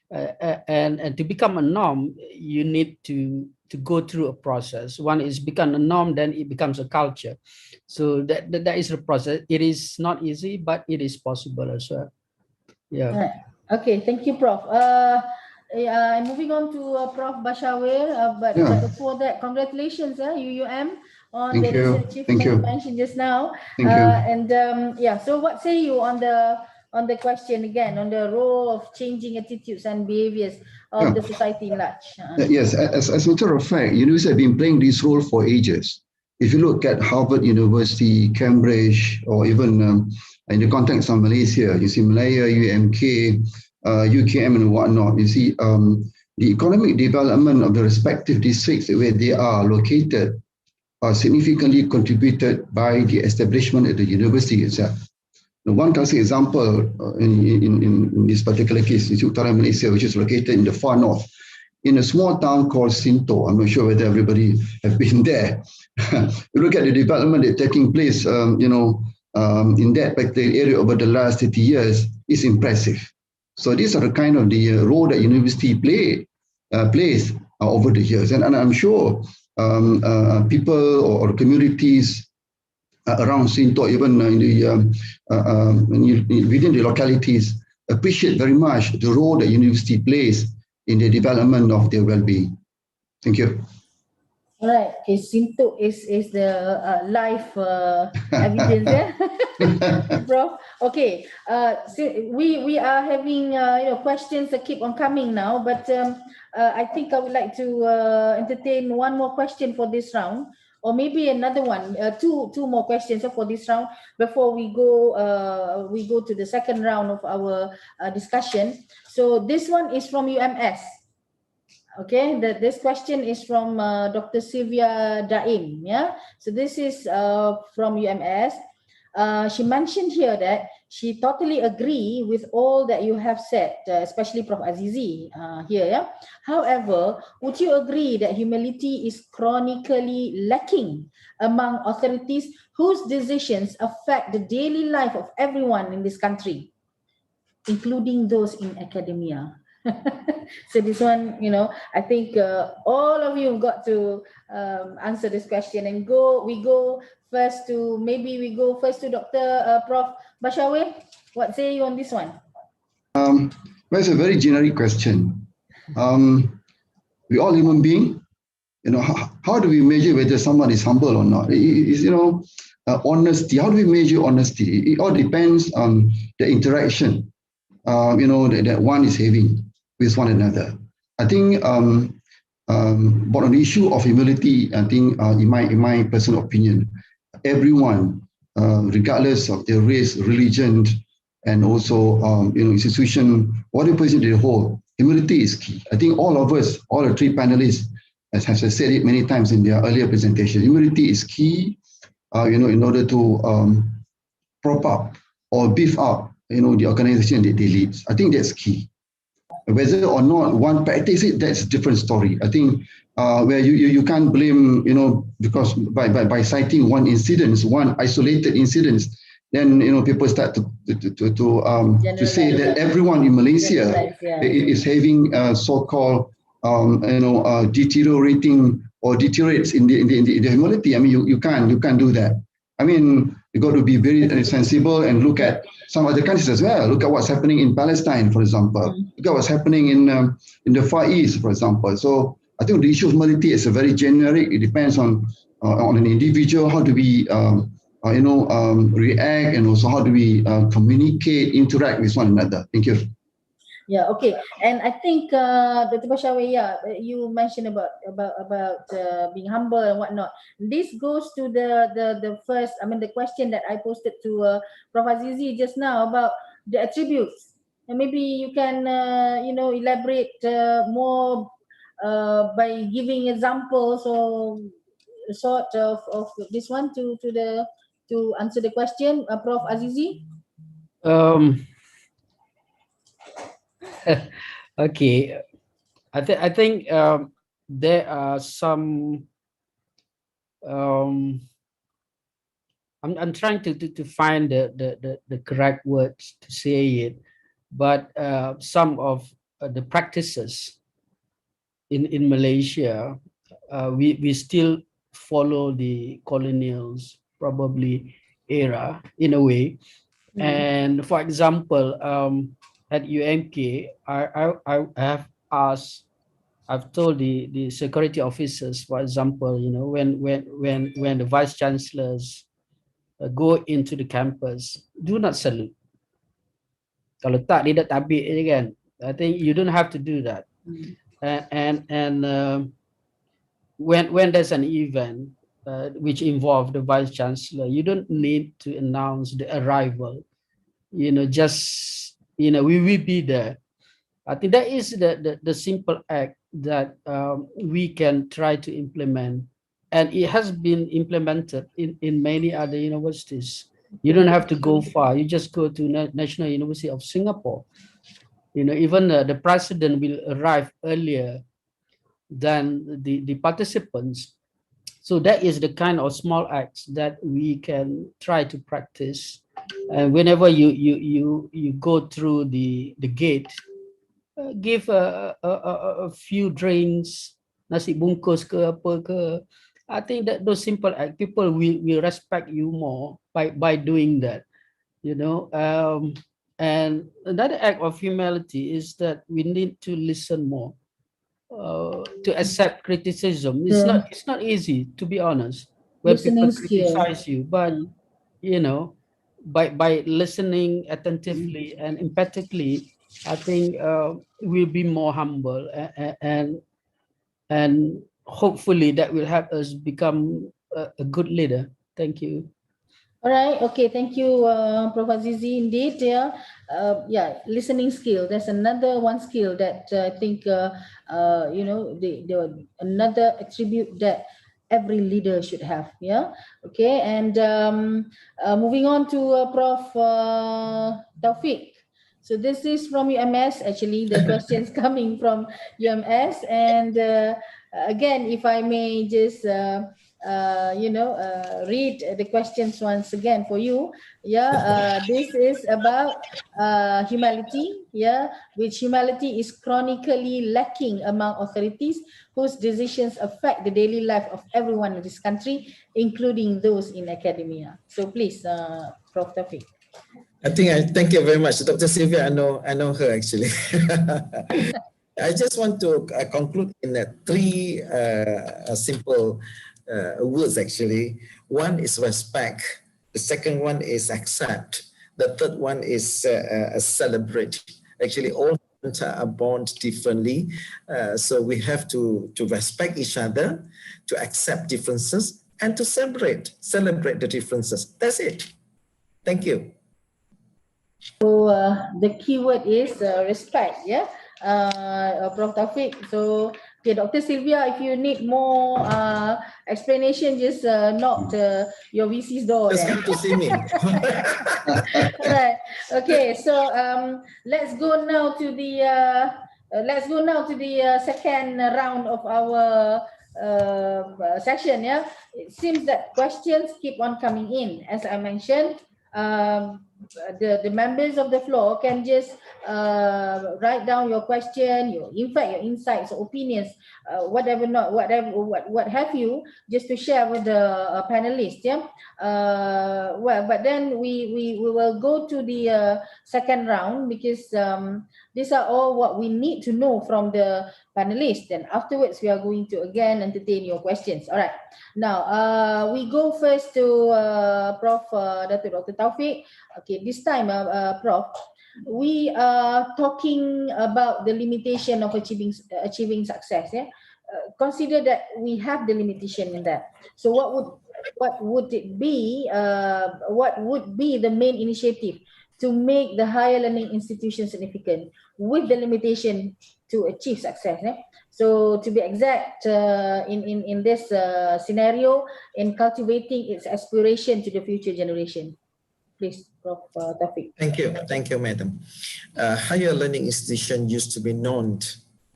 S4: And to become a norm, you need to go through a process. One is become a norm, then it becomes a culture. So that is a process. It is not easy, but it is possible as well. Yeah.
S1: Right. Okay, thank you, Prof. Moving on to Prof. Bashawir, but before that, congratulations, UUM, on the recent achievement you mentioned just now. So what say you on the question again, on the role of changing attitudes and behaviors of the society in large?
S17: Yes, as a matter of fact, universities have been playing this role for ages. If you look at Harvard University, Cambridge, or even in the context of Malaysia, you see Malaya, UMK, UKM and whatnot, you see the economic development of the respective districts where they are located are significantly contributed by the establishment of the university itself. Now, one classic example in this particular case is Utara Malaysia, which is located in the far north, in a small town called Sinto. I'm not sure whether everybody have been there. You look at the development that's taking place, in that particular area over the last 30 years, is impressive. So these are the kind of the role that university plays over the years, and I'm sure people or communities around Sinto, even within the localities, appreciate very much the role that university plays in the development of their well-being. Thank you.
S1: All right. Okay, Sinto is the live evidence, yeah, Prof. Okay. So we are having questions that keep on coming now, but I think I would like to entertain one more question for this round, or maybe another one, two more questions for this round before we go to the second round of our discussion. So this one is from UMS. Okay, this question is from Dr. Sylvia Daim. Yeah, so this is from UMS. She mentioned here that she totally agree with all that you have said, especially Prof. Azizi here. Yeah. However, would you agree that humility is chronically lacking among authorities whose decisions affect the daily life of everyone in this country, including those in academia? So this one, I think all of you got to answer this question, and we go first to Dr. Prof. Bashawe. What say you on this one?
S17: Well, it's a very generic question. We all human beings. How do we measure whether someone is humble or not? It's, honesty. How do we measure honesty? It all depends on the interaction, that one is having with one another. I think, but on the issue of humility, I think, in my personal opinion, everyone, regardless of their race, religion, and also, institution, whatever person they hold, humility is key. I think all of us, all the three panelists, as I said it many times in their earlier presentation, humility is key, in order to prop up or beef up, the organization that they lead. I think that's key. Whether or not one practice it, that's a different story. I think where you can't blame, because by citing one incident, one isolated incident, then people start to say that everyone in Malaysia is having so-called deteriorating or deteriorates in the humility. I mean, you can't do that. I mean, you got to be very sensible and look at some other countries as well. Look at what's happening in Palestine, for example. Look at what's happening in the Far East, for example. So I think the issue of humility is a very generic. It depends on an individual. How do we react, and also how do we communicate, interact with one another? Thank you.
S1: Yeah, okay. And I think Dr. Bashawe, you mentioned about being humble and whatnot. This goes to the first, the question that I posted to Prof. Azizi just now about the attributes. And maybe you can, elaborate more by giving examples or sort of this one to answer the question, Prof. Azizi.
S4: Okay, I think there are some. I'm trying to find the correct words to say it, but some of the practices in Malaysia, we still follow the colonials probably era in a way. And for example, at UMK, I have asked, I've told the security officers, for example, when the vice chancellors go into the campus, do not salute. Kalau tak, dia tak tabik je kan. I think you don't have to do that. And when there's an event which involves the vice chancellor, you don't need to announce the arrival. We will be there. I think that is the simple act that we can try to implement, and it has been implemented in many other universities. You don't have to go far. You just go to National University of Singapore. Even the president will arrive earlier than the participants. So that is the kind of small acts that we can try to practice. And whenever you go through the gate, give a few drinks, nasi bungkus ke apa ke. I think that those simple acts, people will respect you more by doing that. And another act of humility is that we need to listen more, to accept criticism. It's not easy, to be honest, when people criticize you, but by listening attentively and empathically, I think we'll be more humble, and hopefully that will help us become a good leader. Thank you.
S1: All right. Okay. Thank you, Prof. Azizi. Indeed, listening skill. There's another one skill that I think, another attribute that every leader should have. Yeah. Okay. And moving on to Prof. Taufik. So this is from UMS. Actually, the questions coming from UMS. And again, if I may just read the questions once again for you. Yeah. This is about humility. Yeah, which humility is chronically lacking among authorities whose decisions affect the daily life of everyone in this country, including those in academia. So please, Prof. Taufik.
S2: Thank you very much, Dr. Sylvia. I know her actually. I just want to conclude in three simple words actually. One is respect. The second one is accept. The third one is celebrate. Actually, all are born differently, so we have to respect each other, to accept differences, and to celebrate the differences. That's it. Thank you.
S1: So the key word is respect, yeah, Prof. Taufik. So, okay, Dr. Sylvia, if you need more explanation, just knock your VC's door.
S2: Just come to see me.
S1: Alright. Okay. So let's go now to the second round of our session. Yeah. It seems that questions keep on coming in. As I mentioned, the members of the floor can just write down your question, your insights or opinions, what have you, just to share with the panelists. Yeah. But then we will go to the second round, because these are all what we need to know from the panelists. And afterwards, we are going to again entertain your questions. All right. Now we go first to Prof. Dr. Taufik. Okay, this time, Prof, we are talking about the limitation of achieving success. Yeah, consider that we have the limitation in that. So what would it be? What would be the main initiative to make the higher learning institution significant with the limitation to achieve success? Yeah? So to be exact, in this scenario, in cultivating its aspiration to the future generation. Please, Prof. Taufik.
S2: Thank you, Madam. Higher learning institution used to be known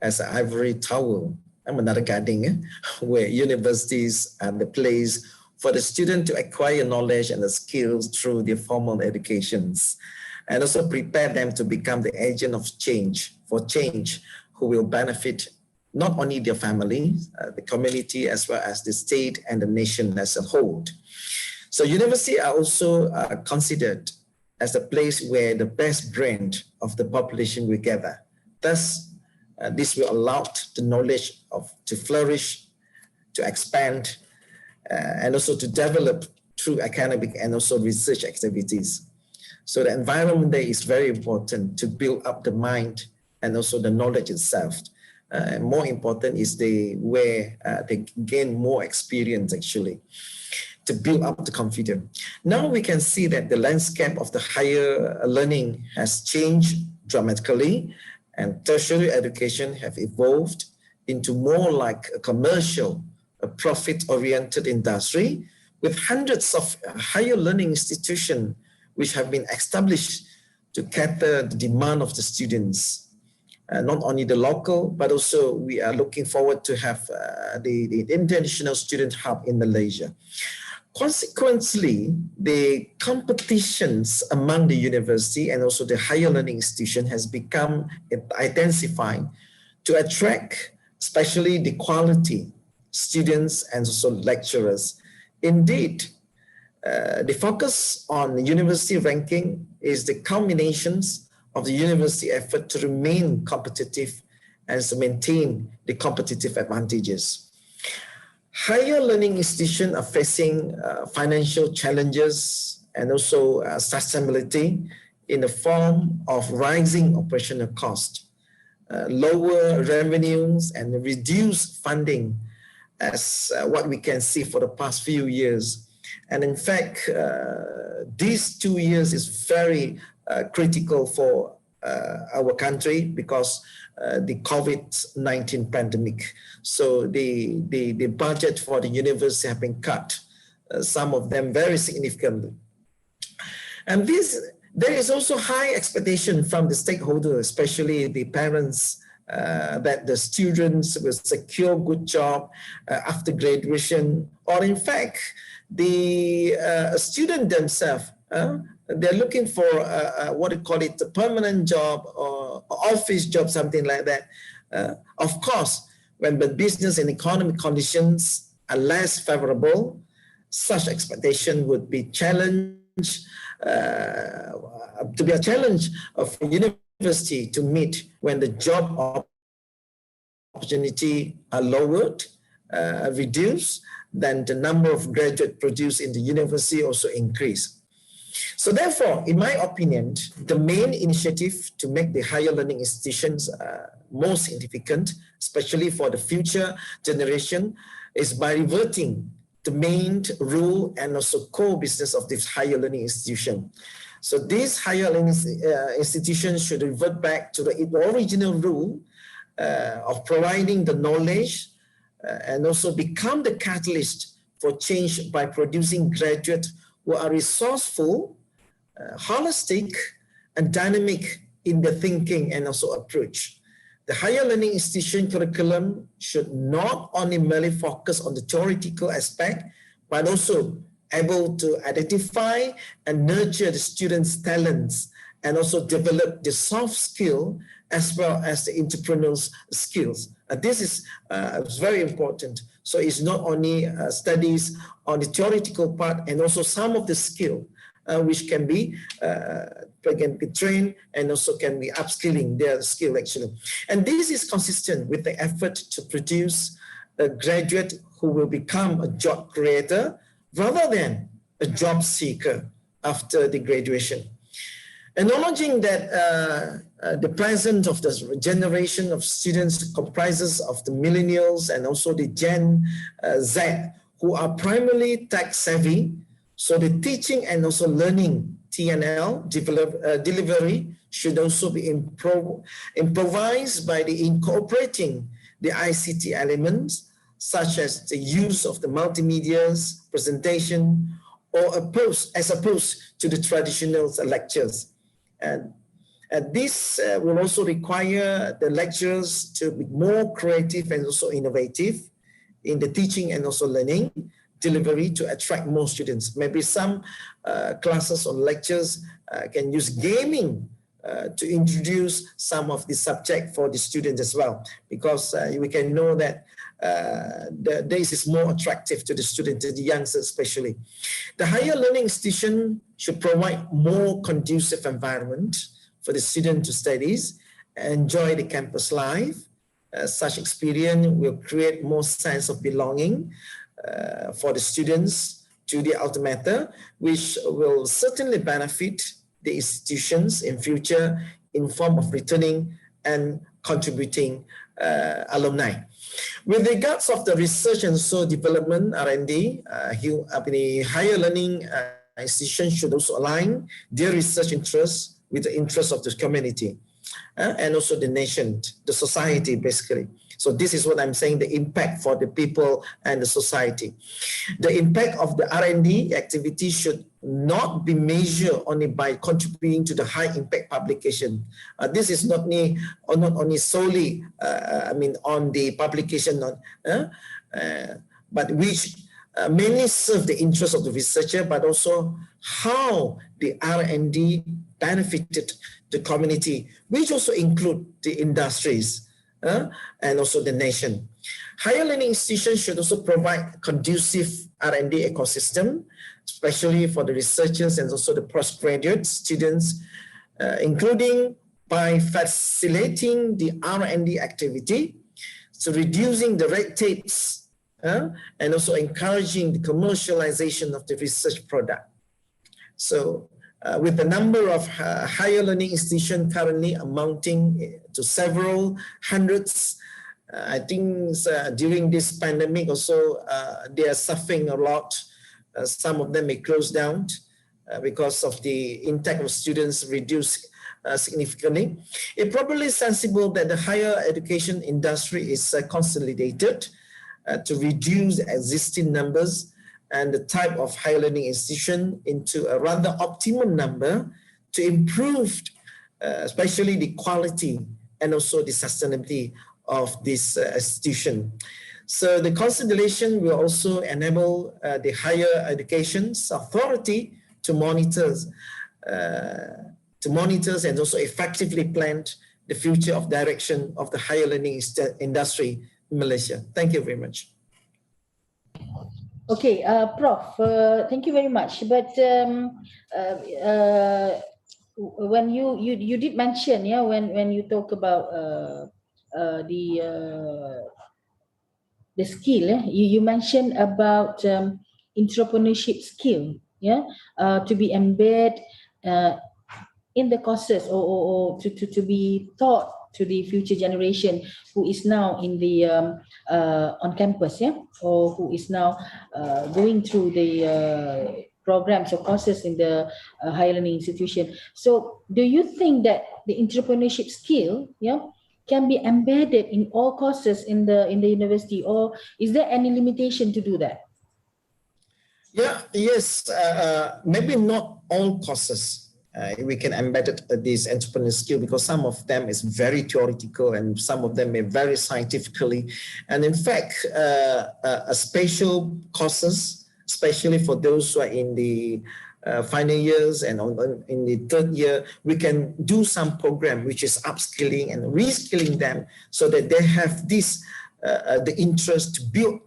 S2: as an ivory tower, another garden, where universities are the place for the student to acquire knowledge and the skills through their formal educations, and also prepare them to become the agent of change, who will benefit not only their family, the community, as well as the state and the nation as a whole. So universities are also considered as a place where the best brain of the population will gather. Thus, this will allow the knowledge to flourish, to expand, and also to develop through academic and also research activities. So the environment there is very important to build up the mind and also the knowledge itself. And more important is where they gain more experience actually, to build up the confidence. Now we can see that the landscape of the higher learning has changed dramatically, and tertiary education have evolved into more like a commercial, a profit-oriented industry, with hundreds of higher learning institutions which have been established to cater the demand of the students. Not only the local, but also we are looking forward to have the international student hub in Malaysia. Consequently, the competitions among the university and also the higher learning institution has become intensified to attract especially the quality students and also lecturers. Indeed, the focus on university ranking is the culminations of the university effort to remain competitive and to maintain the competitive advantages. Higher learning institutions are facing financial challenges and also sustainability in the form of rising operational costs, lower revenues, and reduced funding, as what we can see for the past few years. And in fact, these 2 years is very critical for our country because the COVID-19 pandemic. So the budget for the university have been cut, some of them very significantly. And there is also high expectation from the stakeholders, especially the parents, that the students will secure good job after graduation, or in fact, the student themselves, they're looking for what do you call it, a permanent job or office job, something like that. Of course, when the business and economic conditions are less favorable, such expectation would be challenged, to be a challenge for university to meet when the job opportunity are lowered, reduced, then the number of graduates produced in the university also increase. So therefore, in my opinion, the main initiative to make the higher learning institutions more significant, especially for the future generation, is by reverting the main rule and also core business of this higher learning institution. So this higher learning institution should revert back to the original rule of providing the knowledge and also become the catalyst for change by producing graduates who are resourceful, holistic, and dynamic in their thinking and also approach. The higher learning institution curriculum should not only merely focus on the theoretical aspect, but also able to identify and nurture the students' talents and also develop the soft skill as well as the entrepreneurial skills. This is very important. So it's not only studies on the theoretical part and also some of the skill which can be trained and also can be upskilling their skill actually. And this is consistent with the effort to produce a graduate who will become a job creator rather than a job seeker after the graduation. Acknowledging that the present of the generation of students comprises of the millennials and also the Gen Z, who are primarily tech savvy, so the teaching and also learning TNL delivery should also be improvised by the incorporating the ICT elements, such as the use of the multimedia's presentation, or as opposed to the traditional lectures. And this will also require the lecturers to be more creative and also innovative in the teaching and also learning delivery to attract more students. Maybe some classes or lectures can use gaming to introduce some of the subject for the students as well, because we can know that this is more attractive to the students, to the youngsters especially. The higher learning institution should provide more conducive environment for the student to study, enjoy the campus life. Such experience will create more sense of belonging for the students to the alma mater, which will certainly benefit the institutions in future in form of returning and contributing alumni. With regards of the research and so development R&D, the higher learning institutions should also align their research interests with the interests of the community and also the nation, the society basically. So this is what I'm saying, the impact for the people and the society. The impact of the R&D activity should not be measured only by contributing to the high impact publication. This is not only solely, on the publication, but which mainly serve the interest of the researcher, but also how the R&D benefited the community, which also include the industries and also the nation. Higher learning institutions should also provide conducive R&D ecosystem, especially for the researchers and also the postgraduate students, including by facilitating the R&D activity, so reducing the red tapes, and also encouraging the commercialization of the research product. So with the number of higher learning institutions currently amounting to several hundreds, I think during this pandemic also, they are suffering a lot. Some of them may close down because of the intake of students reduced significantly. It's probably sensible that the higher education industry is consolidated to reduce existing numbers and the type of higher learning institution into a rather optimum number to improve especially the quality and also the sustainability of this institution. So the consolidation will also enable the higher education's authority to monitor and also effectively plan the future of direction of the higher learning industry in Malaysia. Thank you very much.
S1: Okay, Prof, thank you very much. But when you did mention, yeah, when you talk about the skill, you mentioned about entrepreneurship skill, yeah, to be embedded in the courses or to be taught to the future generation who is now in the on campus, yeah, or who is now going through the programs or courses in the higher learning institution. So do you think that the entrepreneurship skill, yeah, can be embedded in all courses in the university, or is there any limitation to do that?
S2: Yeah, yes, maybe not all courses. We can embed this entrepreneurial skill because some of them is very theoretical and some of them are very scientifically. And in fact, special courses, especially for those who are in the final years and in the third year, we can do some program which is upskilling and reskilling them so that they have this the interest to build,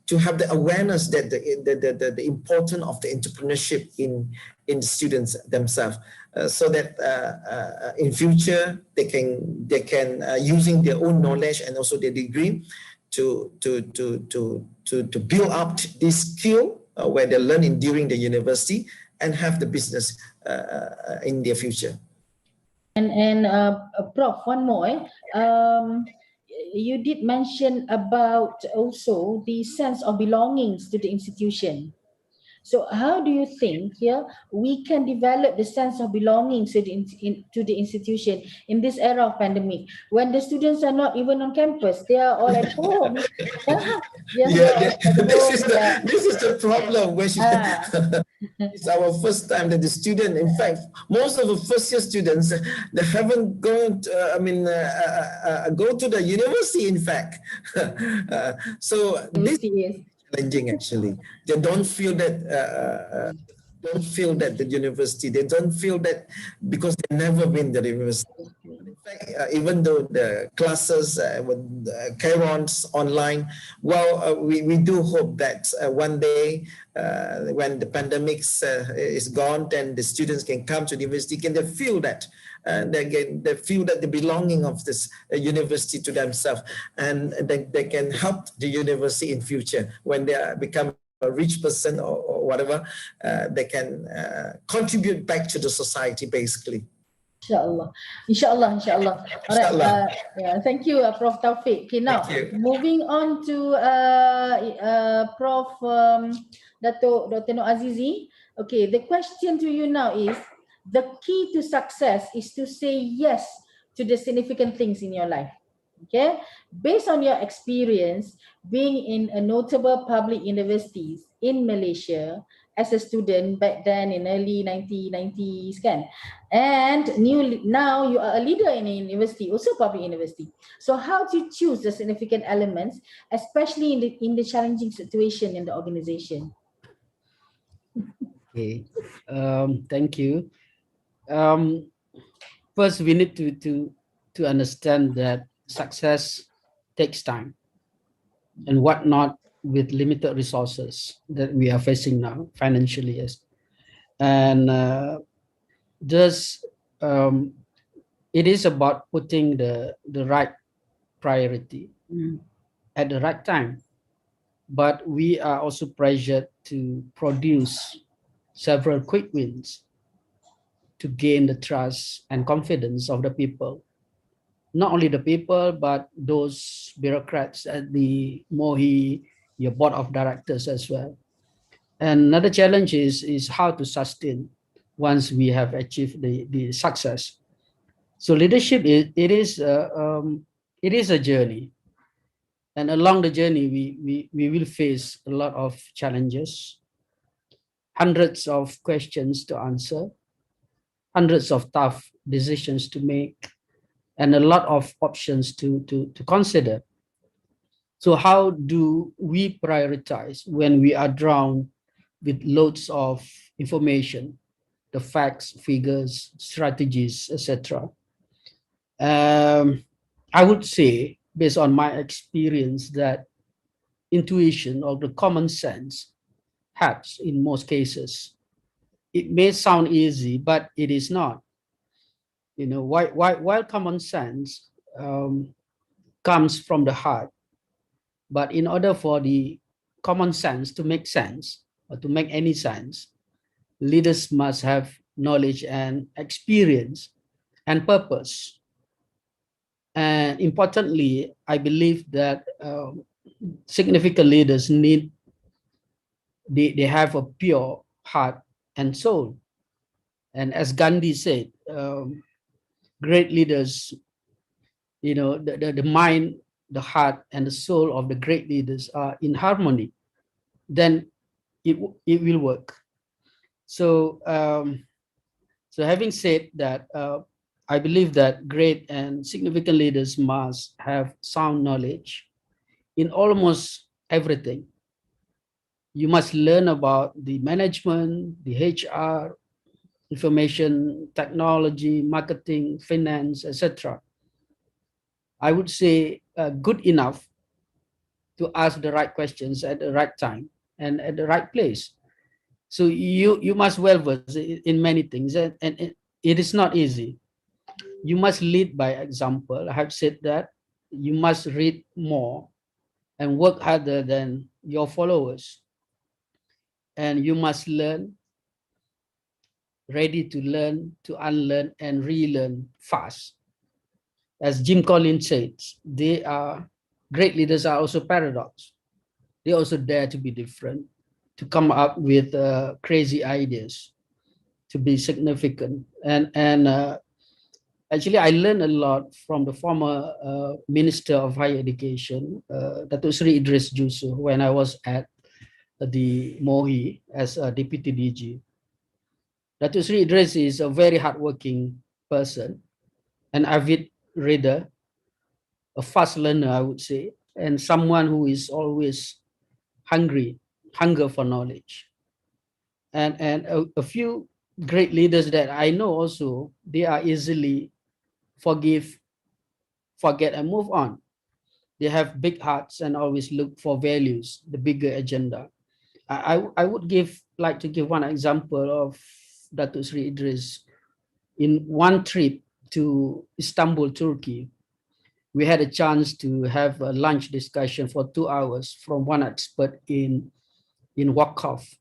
S2: to have the awareness that the importance of the entrepreneurship in the students themselves, so that in future they can using their own knowledge and also their degree to build up this skill where they're learning during the university and have the business in their future.
S1: And Prof, one more. You did mention about also the sense of belongings to the institution. So how do you think we can develop the sense of belonging to the institution in this era of pandemic, when the students are not even on campus, they are all at home?
S2: This is the problem. It's our first time that the student, in fact, most of the first year students, they haven't gone to, go to the university, in fact. So this is challenging actually. They don't feel that the university, they don't feel that because they've never been to the university. In fact, even though the classes carry on online, well, we do hope that one day when the pandemic is gone, then the students can come to the university, can they feel that they feel that the belonging of this university to themselves, and they can help the university in future when they become a rich person or whatever, they can contribute back to the society basically.
S1: Inshallah. All right. Yeah, thank you, Prof. Taufik. Okay, now moving on to Prof. Dr. Noor Azizi. Okay, the question to you now is, the key to success is to say yes to the significant things in your life. Okay, based on your experience being in a notable public universities in Malaysia as a student back then in early 1990s, kan? And now you are a leader in a university, also public university. So how do you choose the significant elements, especially in the challenging situation in the organization?
S4: Okay, thank you. First, we need to understand that success takes time and whatnot with limited resources that we are facing now financially, yes. And it is about putting the right priority at the right time. But we are also pressured to produce several quick wins to gain the trust and confidence of the people. Not only the people, but those bureaucrats at the MOHI, your board of directors as well. And another challenge is how to sustain once we have achieved the success. So leadership it is a journey, and along the journey we will face a lot of challenges, hundreds of questions to answer, hundreds of tough decisions to make, and a lot of options to consider. So how do we prioritize when we are drowned with loads of information, the facts, figures, strategies, etc.? I would say, based on my experience, that intuition or the common sense helps in most cases. It may sound easy, but it is not. You know, while common sense comes from the heart, but in order for the common sense to make sense or to make any sense, leaders must have knowledge and experience and purpose. And importantly, I believe that significant leaders they have a pure heart and soul. And as Gandhi said, great leaders, you know, the mind, the heart, and the soul of the great leaders are in harmony, then it will work. So, so having said that, I believe that great and significant leaders must have sound knowledge in almost everything. You must learn about the management, the HR, information technology, marketing, finance, etc. I would say good enough to ask the right questions at the right time and at the right place. So you must well versed in many things, and it is not easy. You must lead by example. I have said that you must read more and work harder than your followers. And you must learn, ready to learn, to unlearn, and relearn fast. As Jim Collins said, great leaders are also paradox. They also dare to be different, to come up with crazy ideas, to be significant. And actually, I learned a lot from the former Minister of Higher Education, Datuk Sri Idris Jusu, when I was at the MOHI as a Deputy DG. Datuk Sri Idris is a very hardworking person, an avid reader, a fast learner, I would say, and someone who is always hunger for knowledge. And a few great leaders that I know also, they are easily forgive, forget, and move on. They have big hearts and always look for values, the bigger agenda. I would like to give one example of Datuk Sri Idris. In one trip to Istanbul, Turkey, we had a chance to have a lunch discussion for 2 hours from one expert in Wakaf,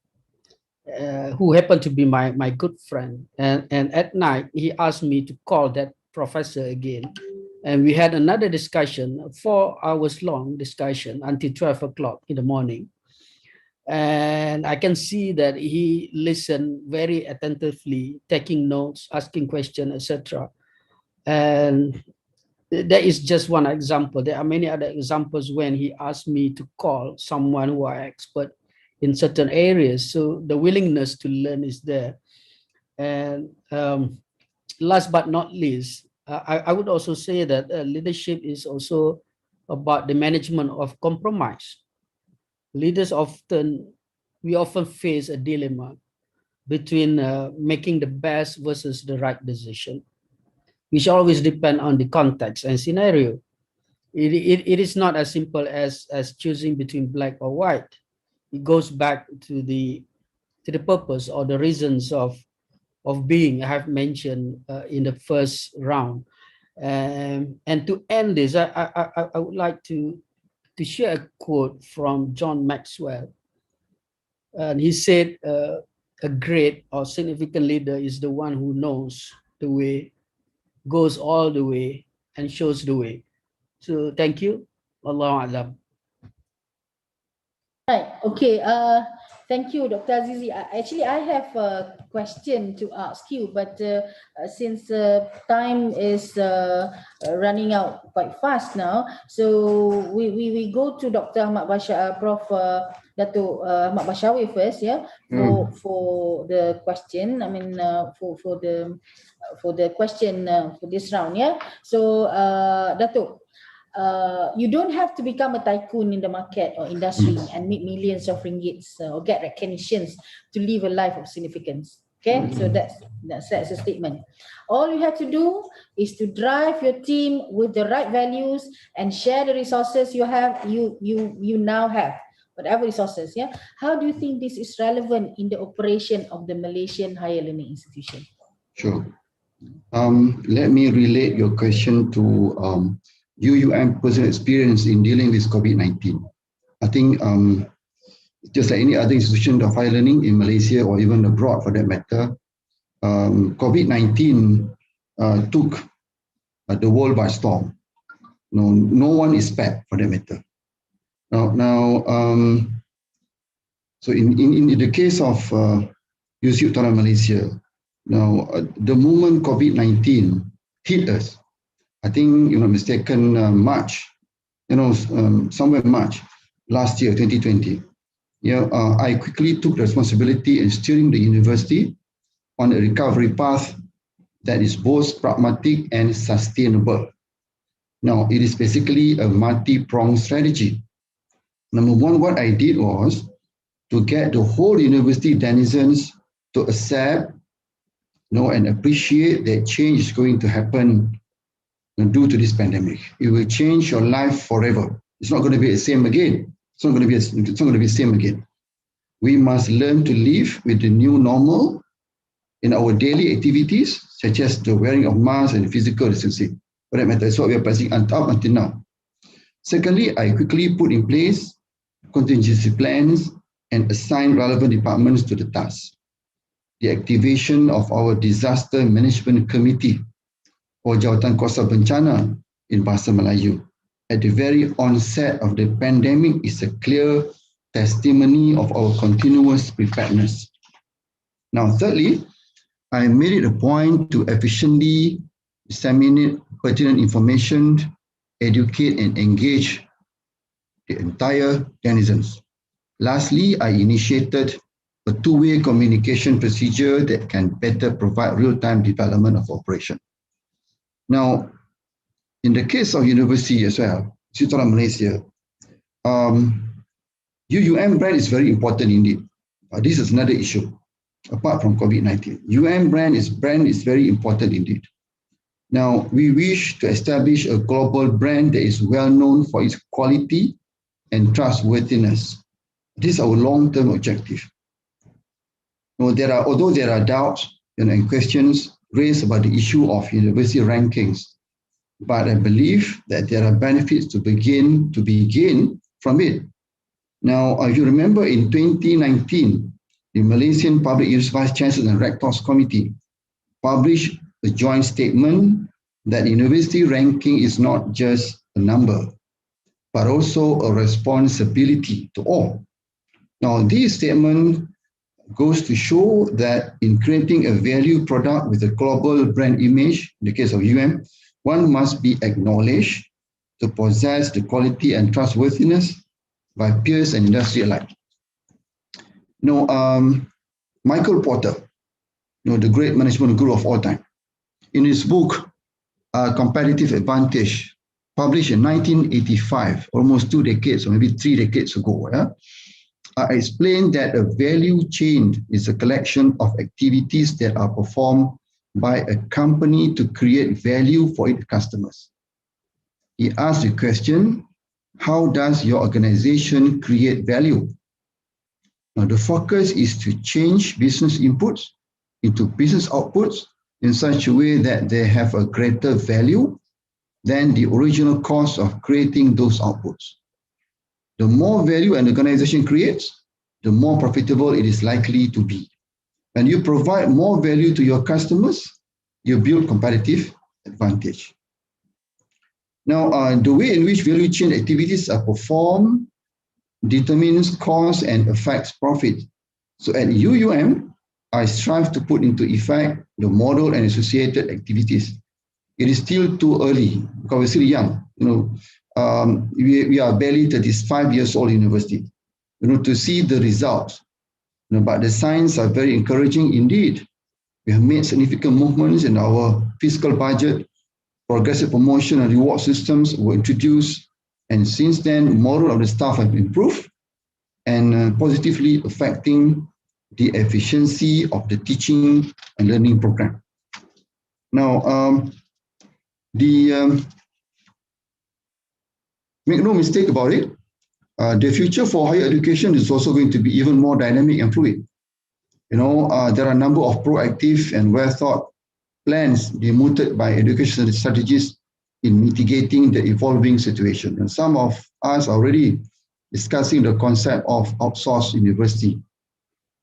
S4: who happened to be my good friend. And at night, he asked me to call that professor again. And we had another discussion, 4 hours long discussion until 12 o'clock in the morning. And I can see that he listened very attentively, taking notes, asking questions, etc. And that is just one example. There are many other examples when he asked me to call someone who are expert in certain areas. So the willingness to learn is there. And last but not least, I would also say that leadership is also about the management of compromise. Leaders we often face a dilemma between making the best versus the right decision, which always depend on the context and scenario. It is not as simple as choosing between black or white. It goes back to the purpose or the reasons of being I have mentioned in the first round. And to end this, I would like to share a quote from John Maxwell. And he said, a great or significant leader is the one who knows the way, goes all the way, and shows the way. So thank you. Allahu Alam.
S1: Right. Okay. Thank you, Dr. Azizi. Actually, I have a question to ask you, but since time is running out quite fast now, so we go to Dr. Ahmad Bashar, Prof. Dato Ahmad Bashawi first, yeah, for the question. I mean, for the question for this round, yeah. So, Dato. You don't have to become a tycoon in the market or industry and make millions of ringgits or get recognitions to live a life of significance. Okay, so that's a statement. All you have to do is to drive your team with the right values and share the resources you now have, whatever resources. Yeah, how do you think this is relevant in the operation of the Malaysian higher learning institution?
S17: Sure. Let me relate your question to Iium personal experience in dealing with COVID-19. I think just like any other institution of higher learning in Malaysia or even abroad for that matter, COVID-19 took the world by storm. No one is spared for that matter. So in the case of USU Utara Malaysia, now the moment COVID-19 hit us, I think, you're not mistaken, March, somewhere March last year, 2020, I quickly took the responsibility in steering the university on a recovery path that is both pragmatic and sustainable. Now, it is basically a multi-pronged strategy. Number one, what I did was to get the whole university denizens to accept, and appreciate that change is going to happen due to this pandemic. It will change your life forever. It's not going to be the same again. It's not going to be the same again. We must learn to live with the new normal in our daily activities, such as the wearing of masks and physical distancing. For that matter, that's what we are practicing up until now. Secondly, I quickly put in place contingency plans and assign relevant departments to the task. The activation of our disaster management committee or Jawatan Kuasa Bencana in Bahasa Melayu at the very onset of the pandemic is a clear testimony of our continuous preparedness. Now, thirdly, I made it a point to efficiently disseminate pertinent information, educate and engage the entire denizens. Lastly, I initiated a two-way communication procedure that can better provide real-time development of operation. Now, in the case of university as well, USU Utara Malaysia, UUM brand is very important indeed. This is another issue apart from COVID-19. UUM brand is very important indeed. Now, we wish to establish a global brand that is well known for its quality and trustworthiness. This is our long-term objective. Although there are doubts and questions raised about the issue of university rankings, but I believe that there are benefits to begin from it. Now, if you remember in 2019, the Malaysian Public University Vice Chancellors and Rectors Committee published a joint statement that university ranking is not just a number, but also a responsibility to all. Now, this statement goes to show that in creating a value product with a global brand image, in the case of UM, one must be acknowledged to possess the quality and trustworthiness by peers and industry alike. Michael Porter, the great management guru of all time, in his book, Competitive Advantage, published in 1985, almost 2 decades or maybe 3 decades ago, I explained that a value chain is a collection of activities that are performed by a company to create value for its customers. He asked the question, how does your organization create value? Now, the focus is to change business inputs into business outputs in such a way that they have a greater value than the original cost of creating those outputs. The more value an organization creates, the more profitable it is likely to be. When you provide more value to your customers, you build competitive advantage. Now, the way in which value chain activities are performed determines cost and affects profit So at UUM, I strive to put into effect the model and associated activities. It is still too early because we're still young. We are barely 35 years old university. To see the results. But the signs are very encouraging indeed. We have made significant movements in our fiscal budget. Progressive promotion and reward systems were introduced, and since then, morale of the staff have improved and positively affecting the efficiency of the teaching and learning program. Now, make no mistake about it, the future for higher education is also going to be even more dynamic and fluid. There are a number of proactive and well-thought plans being mooted by education strategists in mitigating the evolving situation. And some of us are already discussing the concept of outsourced university.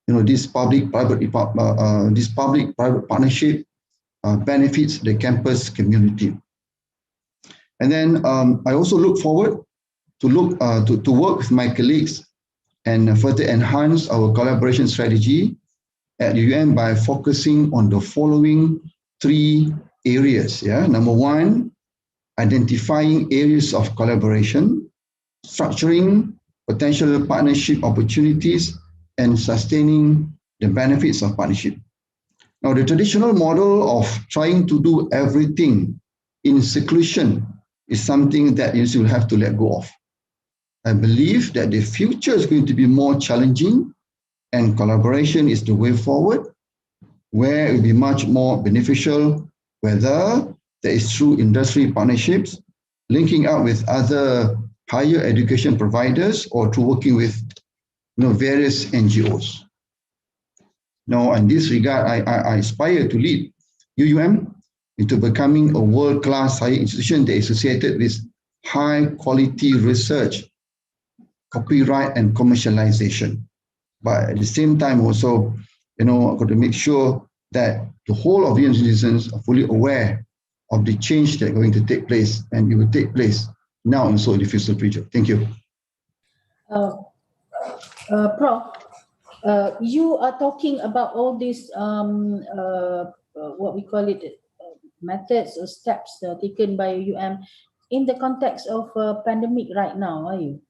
S17: This public-private partnership benefits the campus community. And then I also look forward to work with my colleagues and further enhance our collaboration strategy at UM by focusing on the following 3 areas. Number 1, identifying areas of collaboration, structuring potential partnership opportunities, and sustaining the benefits of partnership. Now, the traditional model of trying to do everything in seclusion is something that you will have to let go of. I believe that the future is going to be more challenging, and collaboration is the way forward, where it will be much more beneficial, whether there is true industry partnerships, linking up with other higher education providers, or through working with various NGOs. Now, in this regard, I aspire to lead UUM into becoming a world-class higher institution that is associated with high-quality research, copyright, and commercialization. But at the same time, also, I've got to make sure that the whole of UUM citizens are fully aware of the change that's going to take place, and it will take place now and so in the future. Thank you.
S1: Prof, you are talking about all these what we call it methods or steps taken by UM in the context of pandemic right now, are you?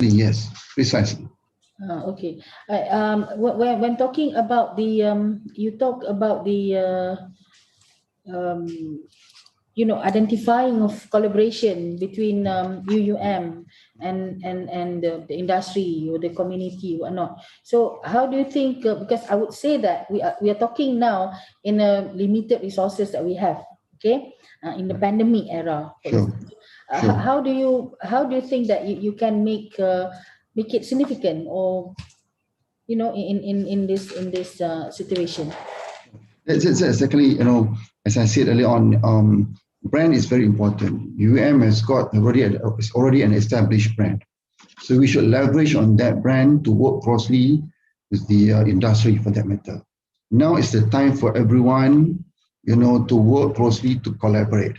S17: Yes, precisely.
S1: Okay. When talking about the you talk about the identifying of collaboration between UUM and the industry or the community, whatnot. So how do you think, because I would say that we are talking now in a limited resources that we have, okay, in the pandemic era.
S17: Sure.
S1: How do you think that you can make it significant, or in this situation?
S17: That's exactly, as I said earlier on, brand is very important. UM is already an established brand. So we should leverage on that brand to work closely with the industry for that matter. Now is the time for everyone, to work closely, to collaborate.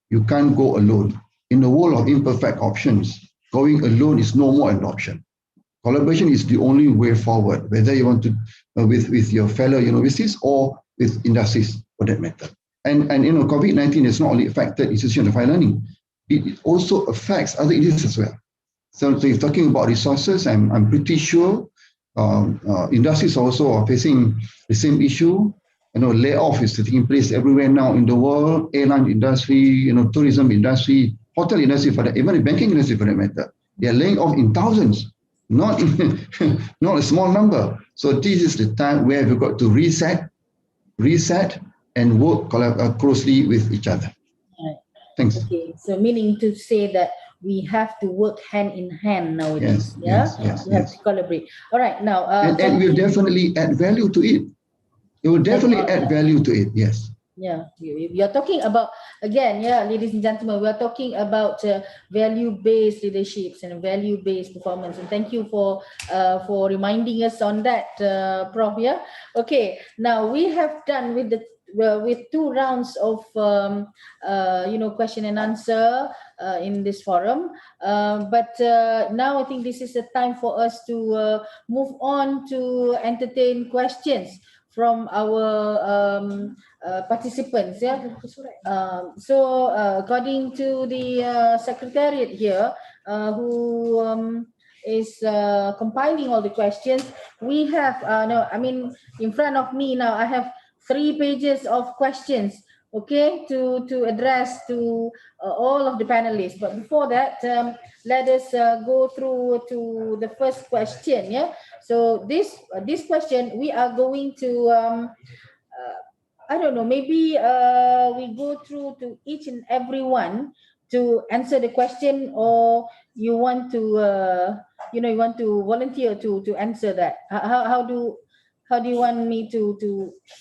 S17: You can't go alone. In the world of imperfect options, going alone is no more an option. Collaboration is the only way forward, whether you want to with your fellow universities or with industries for that matter. And COVID-19 has not only affected institutions of higher learning, it also affects other industries as well. So if talking about resources, I'm pretty sure industries also are facing the same issue. Layoff is taking place everywhere now in the world. Airline industry, tourism industry, hotel industry, for that, even the banking industry for that matter. They are laying off in thousands, not a small number. So this is the time where we've got to reset, and work closely with each other.
S1: Right.
S17: Thanks.
S1: Okay, so meaning to say that we have to work hand in hand nowadays.
S17: Yes.
S1: We have to collaborate. All right, now.
S17: And we'll definitely add value to it. It will definitely add value to it, yes.
S1: Yeah, we are talking about, again, ladies and gentlemen, we are talking about value-based leaderships and value-based performance. And thank you for reminding us on that, Prof. Yeah. Okay, now we have done with with 2 rounds of question and answer in this forum. But now I think this is the time for us to move on to entertain questions from our participants. Yeah. So according to the secretariat here, who is compiling all the questions, we have in front of me now I have 3 pages of questions, okay, to address to all of the panelists. But before that, let us go through to the first question. Yeah. So this question we are going to I don't know, maybe we go through to each and every one to answer the question, or you want to you want to volunteer to answer that. How do you want me to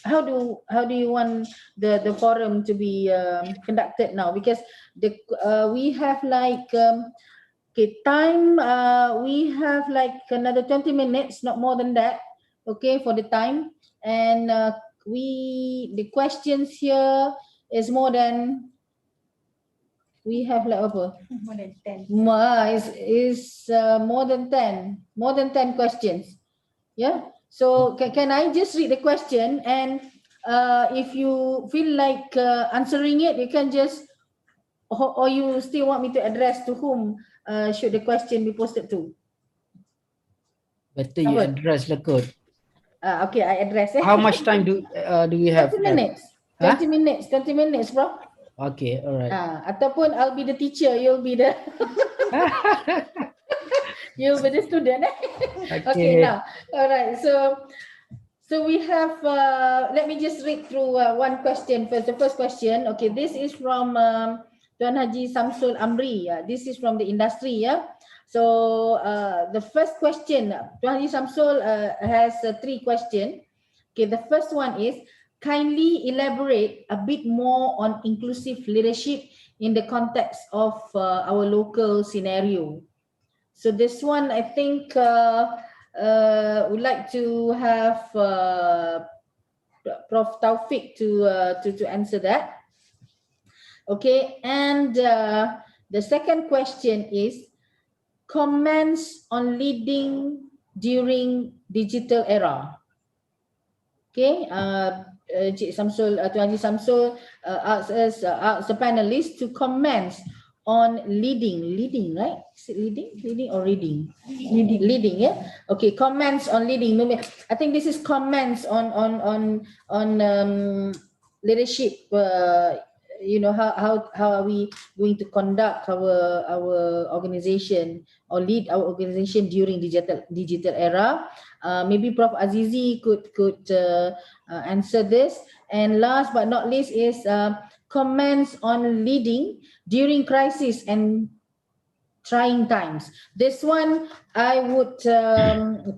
S1: how do you want the forum to be conducted now? Because we have like time, we have like another 20 minutes, not more than that, okay, for the time. And the questions here is more than, we have like apa?
S13: More than 10.
S1: Is more than 10 questions. Yeah. So can I just read the question, and if you feel like answering it, you can just, or you still want me to address to whom should the question be posted to?
S4: Better you address the code.
S1: Okay, I address.
S4: How much time do we have?
S1: 20 minutes. 20 minutes. 20 minutes, bro.
S4: Okay, all right.
S1: Ataupun I'll be the teacher, you'll be the you'll be the student. Okay, now. All right. So we have, let me just read through one question first. The first question, okay, this is from Tuan Haji Samsul Amri. This is from the industry, yeah. So the first question, Tuan Haji Samsul has 3 questions. Okay, the first one is, kindly elaborate a bit more on inclusive leadership in the context of our local scenario. So this one, I think, would like to have Prof. Taufik to answer that. Okay, and the second question is, comments on leading during digital era. Okay, Cik Samsul, Tuan Haji Samsul asks the panelists to comment on leading, right? Is it leading or reading? Leading, yeah. Okay, comments on leading. I think this is comments on leadership. How are we going to conduct our organization or lead our organization during digital era? Maybe Prof. Azizi could answer this. And last but not least is comments on leading during crisis and trying times. This one I would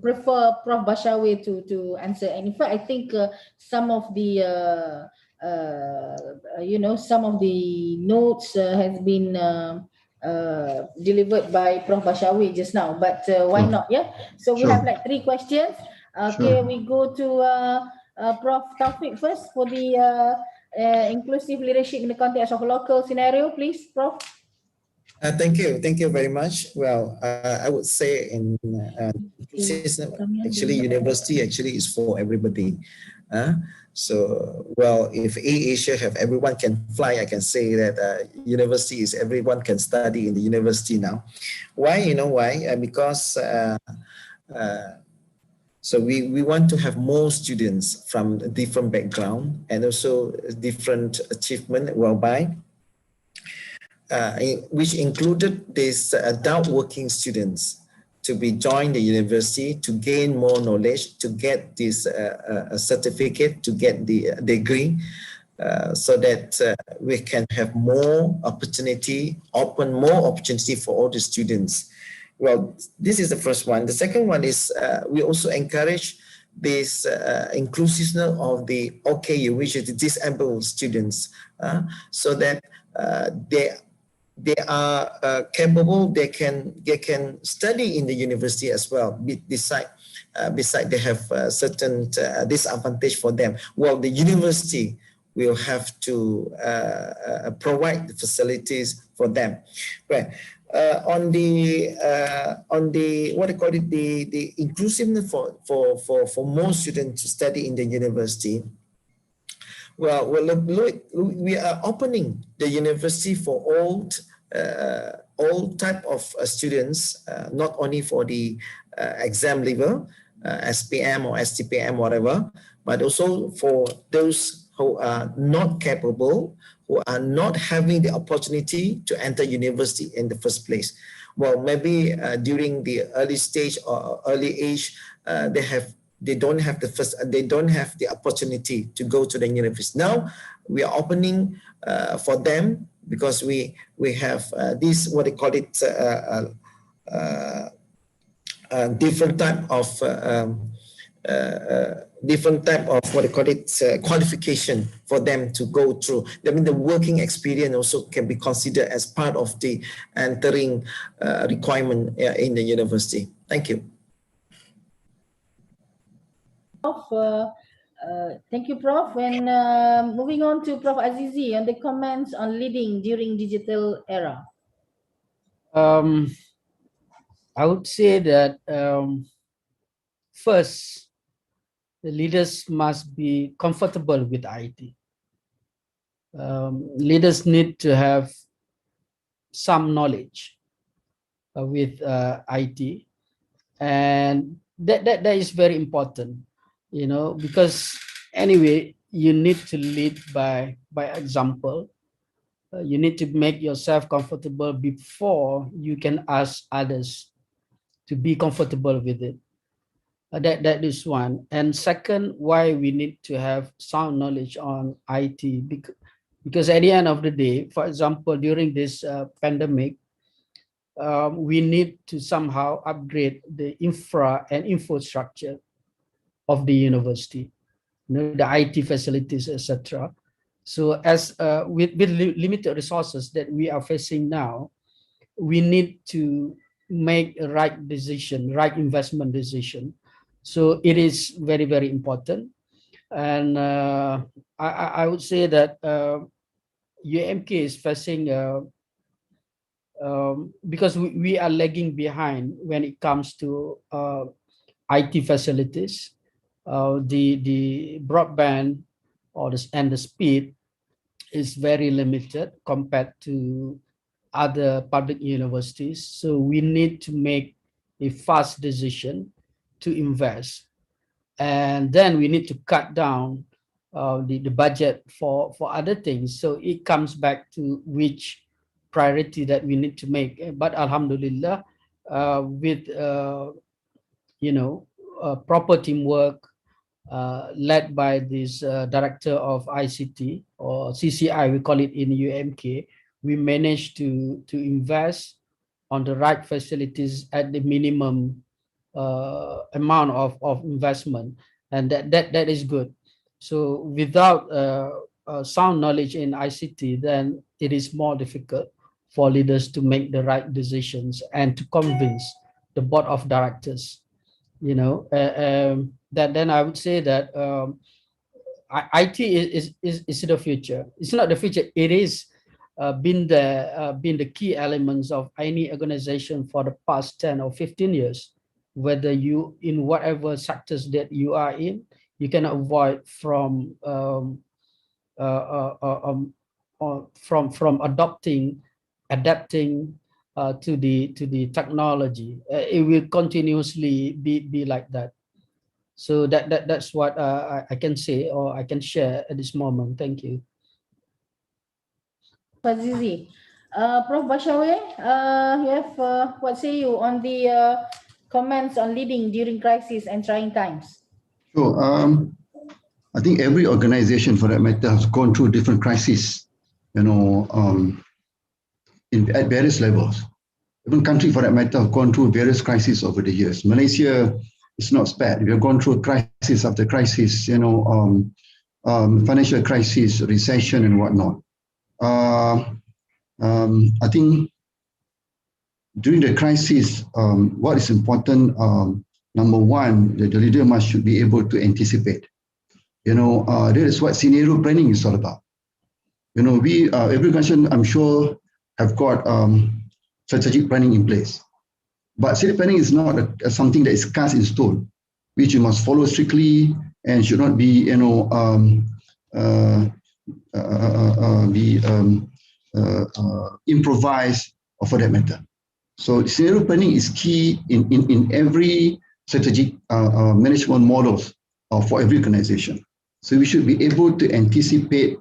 S1: prefer Prof. Bashawi to answer. And in fact, I think some of the some of the notes has been delivered by Prof. Bashawi just now, but why not? Yeah. So we have like 3 questions. Okay, we go to Prof. Taufik first for the inclusive leadership in the context of a local scenario, please, Prof.
S2: Thank you very much. Well, I would say actually university actually is for everybody. So, well, if Asia have everyone can fly, I can say that university is everyone can study in the university now. Why? You know why? Because so we want to have more students from a different background and also different achievement whereby which included these adult working students to be join the university to gain more knowledge, to get this certificate, to get the degree, so that we can have more opportunity, open more opportunity for all the students. Well, this is the first one. The second one is we also encourage this inclusiveness of the OKU, which is the disabled students, so that they are capable. They can study in the university as well. Beside they have certain disadvantage for them. Well, the university will have to provide the facilities for them. Right. On the what do you call it, the inclusiveness for more students to study in the university. Well, we are opening the university for all type of students, not only for the exam level, SPM or STPM, whatever, but also for those who are not capable, who are not having the opportunity to enter university in the first place. Well, maybe during the early stage or early age, they don't have the opportunity to go to the university. Now we are opening for them, because we have this, what they call it, different type of what they call it, qualification for them to go through. I mean, the working experience also can be considered as part of the entering requirement in the university. Thank you.
S1: Thank you, Prof. And moving on to Prof. Azizi on the comments on leading during digital era.
S4: I would say that first, the leaders must be comfortable with IT. Leaders need to have some knowledge with IT, and that is very important, you know, because anyway, you need to lead by example. You need to make yourself comfortable before you can ask others to be comfortable with it. That is one. And second, why we need to have sound knowledge on IT, because at the end of the day, for example, during this pandemic, we need to somehow upgrade the infra and infrastructure of the university, you know, the IT facilities, etc. So as with limited resources that we are facing now, we need to make a right decision, right investment decision. So it is very, very important. And I would say that UMK is facing, because we are lagging behind when it comes to IT facilities, the broadband and the speed is very limited compared to other public universities. So we need to make a fast decision to invest. And then we need to cut down the budget for other things. So it comes back to which priority that we need to make. But Alhamdulillah, with proper teamwork, led by this director of ICT or CCI, we call it in UMK, we managed to invest on the right facilities at the minimum amount of investment, and that is good. So without sound knowledge in ICT, then it is more difficult for leaders to make the right decisions and to convince the board of directors. You know, then I would say that IT is the future. It's not the future. It is been the key elements of any organization for the past 10 or 15 years. Whether you in whatever sectors that you are in, you can avoid from adapting to the technology. It will continuously be like that. So that's what I can say or I can share at this moment. Thank you.
S1: Azizi. Prof. Bashawe, you have what say you on the comments on leading during crisis and trying times?
S17: Sure. I think every organization, for that matter, has gone through different crises, you know, at various levels. Even country, for that matter, have gone through various crises over the years. Malaysia is not spared. We have gone through crisis after crisis, you know, financial crisis, recession, and whatnot. I think during the crisis, what is important, number one, the leader should be able to anticipate. That is what scenario planning is all about. We every organization, I'm sure, have got strategic planning in place. But strategic planning is not something that is cast in stone, which you must follow strictly and should not be, improvised or for that matter. So scenario planning is key in every strategic management models for every organization. So we should be able to anticipate,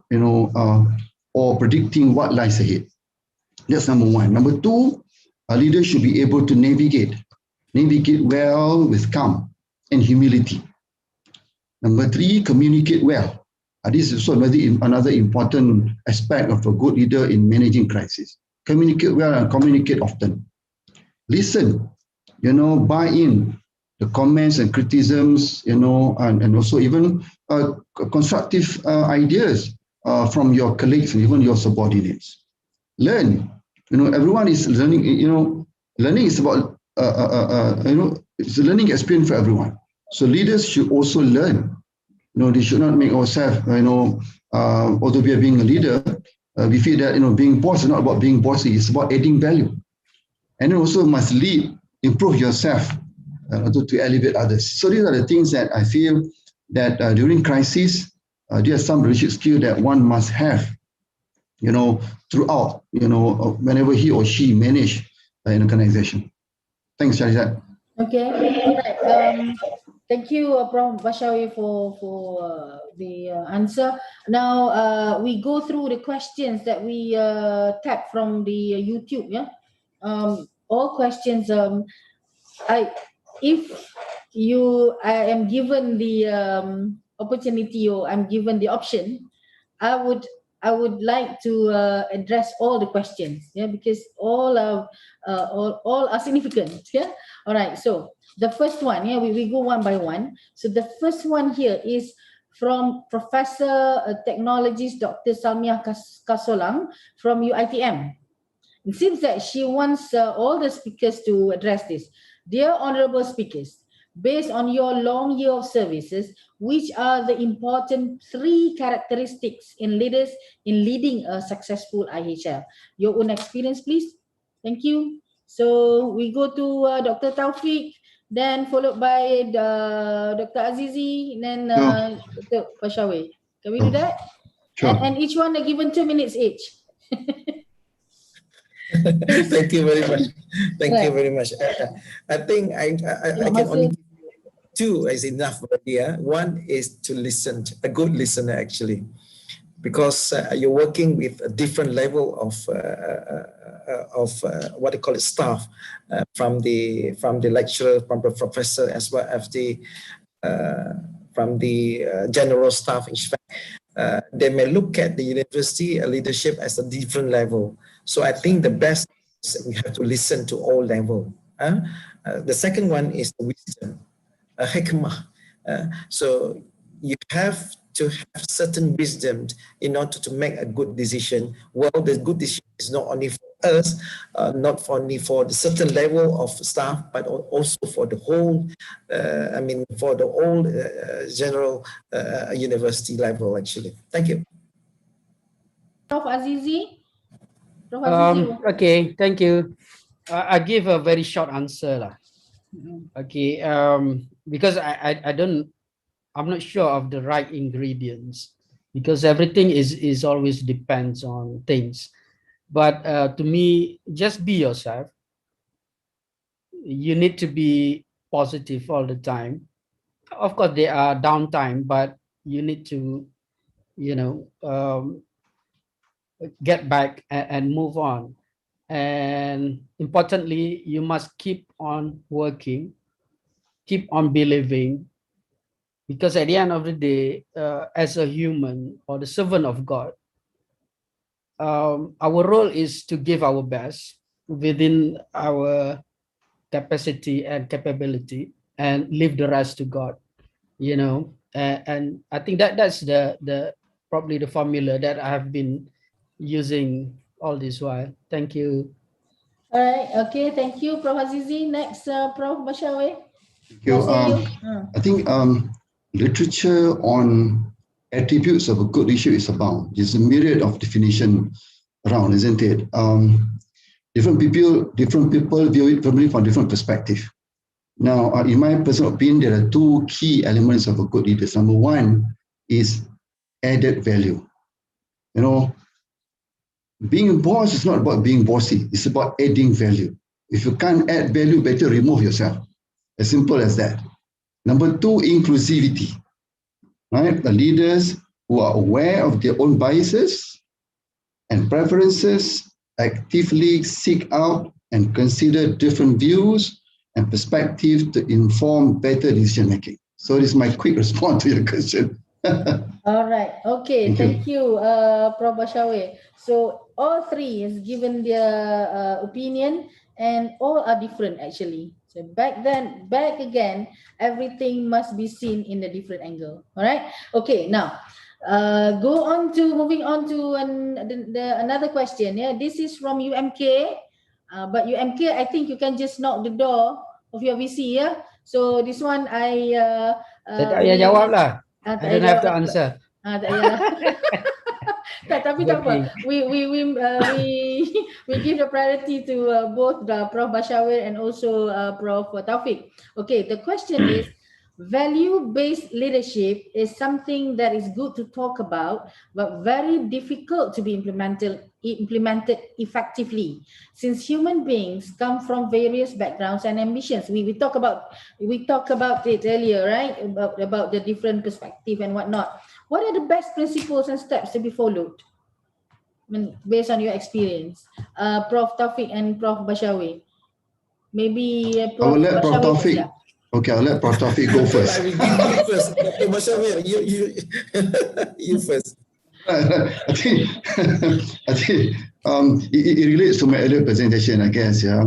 S17: or predicting what lies ahead. That's number one. Number two, a leader should be able to navigate well with calm and humility. Number three, communicate well. This is also another important aspect of a good leader in managing crisis. Communicate well and communicate often. Listen, buy in the comments and criticisms, and also even constructive ideas from your colleagues and even your subordinates. Learn. Everyone is learning. Learning is about it's a learning experience for everyone. So leaders should also learn. They should not make ourselves, although we are being a leader, we feel that being boss is not about being bossy. It's about adding value. And also must lead, improve yourself to elevate others. So these are the things that I feel that during crisis, there are some leadership skills that one must have, throughout, whenever he or she manage an organization. Thanks, Sharizat.
S1: Okay, all right. Thank you, Prof. Bashawi, for the answer. Now we go through the questions that we tapped from the YouTube. Yeah, all questions. If I am given the opportunity, or I'm given the option, I would like to address all the questions, because all are significant. All right, so the first one, we go one by one. So the first one here is from Professor Technologist Dr. Salmiah Kasolang from UiTM. It seems that she wants all the speakers to address this. Dear honorable speakers, based on your long year of services, which are the important 3 characteristics in leaders in leading a successful IHL? Your own experience, please. Thank you. So we go to Dr. Taufik, then followed by Dr. Azizi, then Dr. Bashawi. Can we do that?
S17: Sure.
S1: And each one are given 2 minutes each.
S2: Thank you very much. Thank you very much. I think I can only give you 2 is enough already. One is to listen, a good listener actually, because you're working with a different level of what they call it, staff, from the lecturer, from the professor, as well as from the general staff. In fact, they may look at the university leadership as a different level. So I think the best is we have to listen to all levels. The second one is wisdom, hikmah. So you have to have certain wisdom in order to make a good decision. Well, the good decision is not only for us, not only for the certain level of staff, but also for the whole, for the whole general university level, actually. Thank you.
S1: Prof. Azizi?
S4: Okay, thank you. I give a very short answer. Okay, because I'm not sure of the right ingredients, because everything is always depends on things. But to me, just be yourself. You need to be positive all the time. Of course, there are downtime, but you need to, get back and move on. And importantly, you must keep on working, keep on believing, because at the end of the day, as a human or the servant of God, our role is to give our best within our capacity and capability, and leave the rest to God. And I think that's the probably the formula that I have been using all this while. Thank you.
S1: All right. Okay. Thank you, Prof. Azizi. Next, Prof. Bashawi.
S17: Thank you. I think literature on attributes of a good leadership is abound. There's a myriad of definition around, isn't it? Different people view it from different perspective. Now, in my personal opinion, there are two key elements of a good leader. Number one is added value. You know, being a boss is not about being bossy. It's about adding value. If you can't add value, better remove yourself. As simple as that. Number two, inclusivity. Right? The leaders who are aware of their own biases and preferences actively seek out and consider different views and perspectives to inform better decision making. So this is my quick response to your question.
S1: All right. Okay.
S17: Thank
S1: Thank you, Prof. Bashawe. So all three is given their opinion, and all are different actually. So back again, everything must be seen in a different angle. All right. Okay. Now, moving on to another question. Yeah, this is from UMK. But UMK, I think you can just knock the door of your VC. Yeah. So this one
S4: Saya tak payah jawab lah. I don't have to answer.
S1: Tak payah. Tapi tak apa. We give the priority to both Prof. Bashawe and also Prof. Taufik. Okay, the question is, value-based leadership is something that is good to talk about, but very difficult to be implemented effectively, since human beings come from various backgrounds and ambitions. We talked about it earlier, right? About the different perspective and whatnot. What are the best principles and steps to be followed? I mean, based on your experience, Prof. Taufik and Prof. Bashawe. Maybe
S17: I will let Prof. Taufik. Okay, I'll let Prof. Taufik go first.
S2: I will give you first. Dr. Bashawe, you first.
S17: I think it relates to my earlier presentation, I guess. Yeah.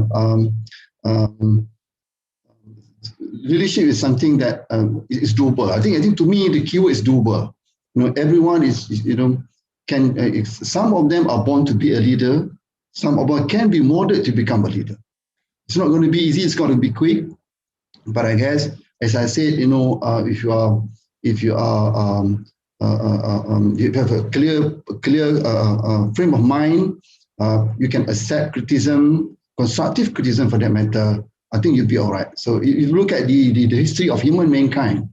S17: Leadership is something that is doable. I think to me the keyword is doable. You know, everyone some of them are born to be a leader. Some of them can be molded to become a leader. It's not going to be easy. It's going to be quick. But I guess, as I said, you know, if you have a clear frame of mind, you can accept criticism, constructive criticism for that matter. I think you'll be all right. So if you look at the history of human mankind,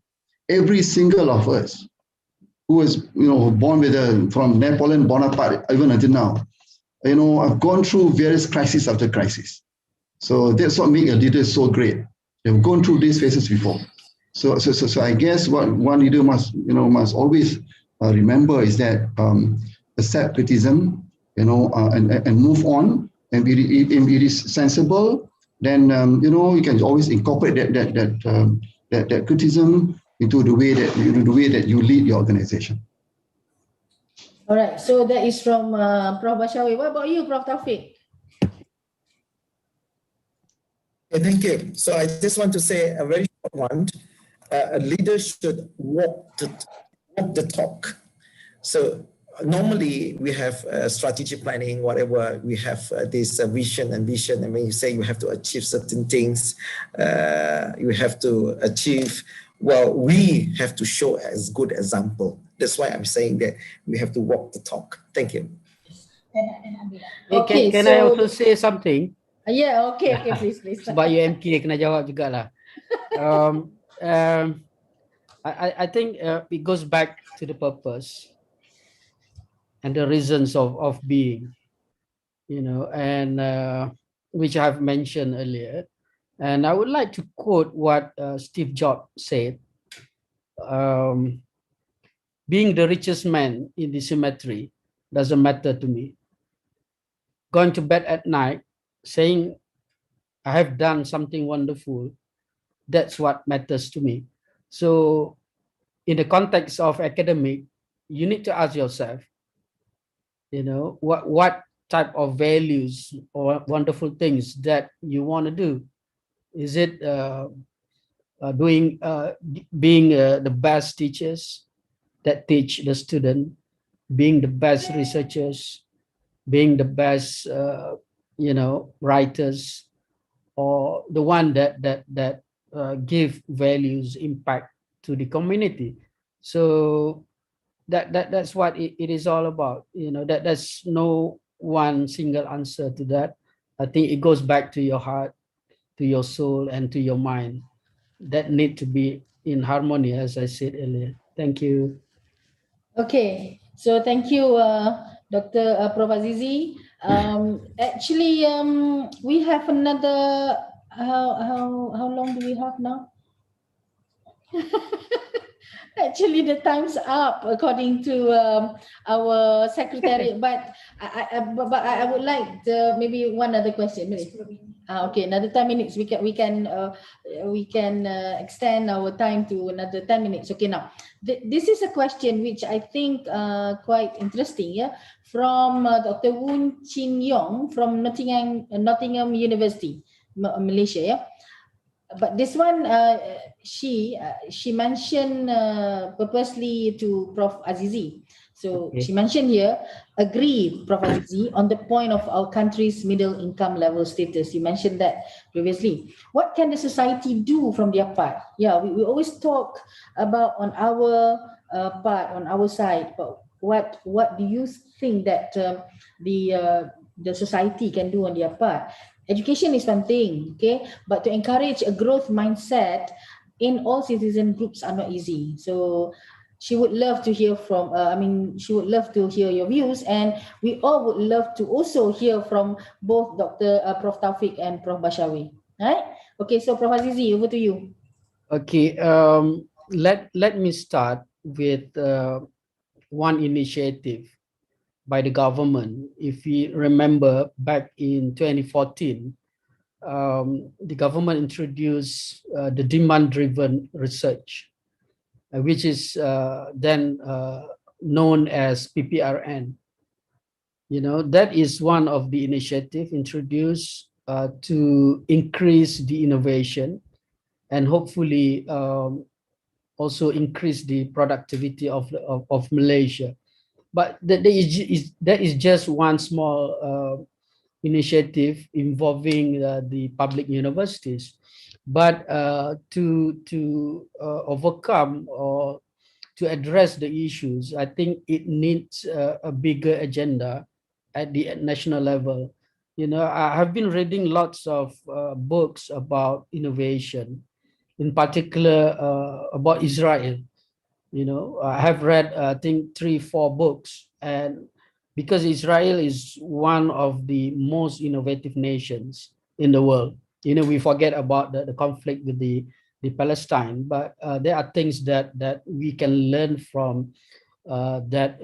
S17: every single of us who was, you know, born from Napoleon Bonaparte even until now, you know, I've gone through various crises after crisis. So that's what makes a leader so great. They've gone through these phases before. So I guess what one leader must always remember is that accept criticism, you know, and move on. And if it is sensible, then you know, you can always incorporate that criticism into the way that you lead your organization.
S1: All right. So that is from Prof. Bashawe. What about you, Prof. Taufik?
S2: Okay, thank you. So I just want to say a very short one. A leader should walk the talk. So normally we have strategic planning, whatever. We have this vision and vision. And when you say you have to achieve certain things, you have to achieve. Well, we have to show as good example. That's why I'm saying that we have to walk the talk. Thank you.
S4: Okay, can I also say something?
S1: Yeah, okay, please.
S4: Sebab UMK kena jawab jugalah. I think it goes back to the purpose and the reasons of being, you know, and which I've mentioned earlier. And I would like to quote what Steve Jobs said. Being the richest man in the cemetery doesn't matter to me. Going to bed at night saying I have done something wonderful, that's what matters to me. So in the context of academic, you need to ask yourself, you know, what type of values or wonderful things that you want to do. Is it being the best teachers that teach the student, being the best researchers, being the best you know, writers, or the one that give values, impact to the community. So that's what it is all about. There's no one single answer to that. I think it goes back to your heart, to your soul, and to your mind. That need to be in harmony, as I said earlier. Thank you.
S1: Okay, so thank you, Dr. Prof. Azizi. Actually, we have another. How long do we have now? Actually, the time's up according to our secretary. But I would like maybe one other question. Okay, another 10 minutes. We can extend our time to another 10 minutes. Okay, now this is a question which I think quite interesting. Yeah, from Dr. Woon Chin Yong from Nottingham University, Malaysia. Yeah. But this one, she mentioned purposely to Prof. Azizi. So she mentioned here, agree, Prof. Azizi, on the point of our country's middle income level status. You mentioned that previously. What can the society do from their part? Yeah, we always talk about on our part, on our side, but what do you think that the society can do on their part? Education is one thing, okay, but to encourage a growth mindset in all citizen groups are not easy. So she would love to hear from, she would love to hear your views, and we all would love to also hear from both Dr. Prof. Taufik and Prof. Bashawi. Right? Okay, so Prof. Azizi, over to you.
S4: Okay, let me start with one initiative by the government. If we remember back in 2014, the government introduced the demand-driven research, which is then known as PPRN. That is one of the initiatives introduced to increase the innovation and hopefully also increase the productivity of Malaysia. But that is just one small initiative involving the public universities. But to overcome or to address the issues, I think it needs a bigger agenda at the national level. I have been reading lots of books about innovation, in particular about Israel. I have read, I think, 3-4 books, and because Israel is one of the most innovative nations in the world, we forget about the conflict with the Palestine, but there are things that we can learn from that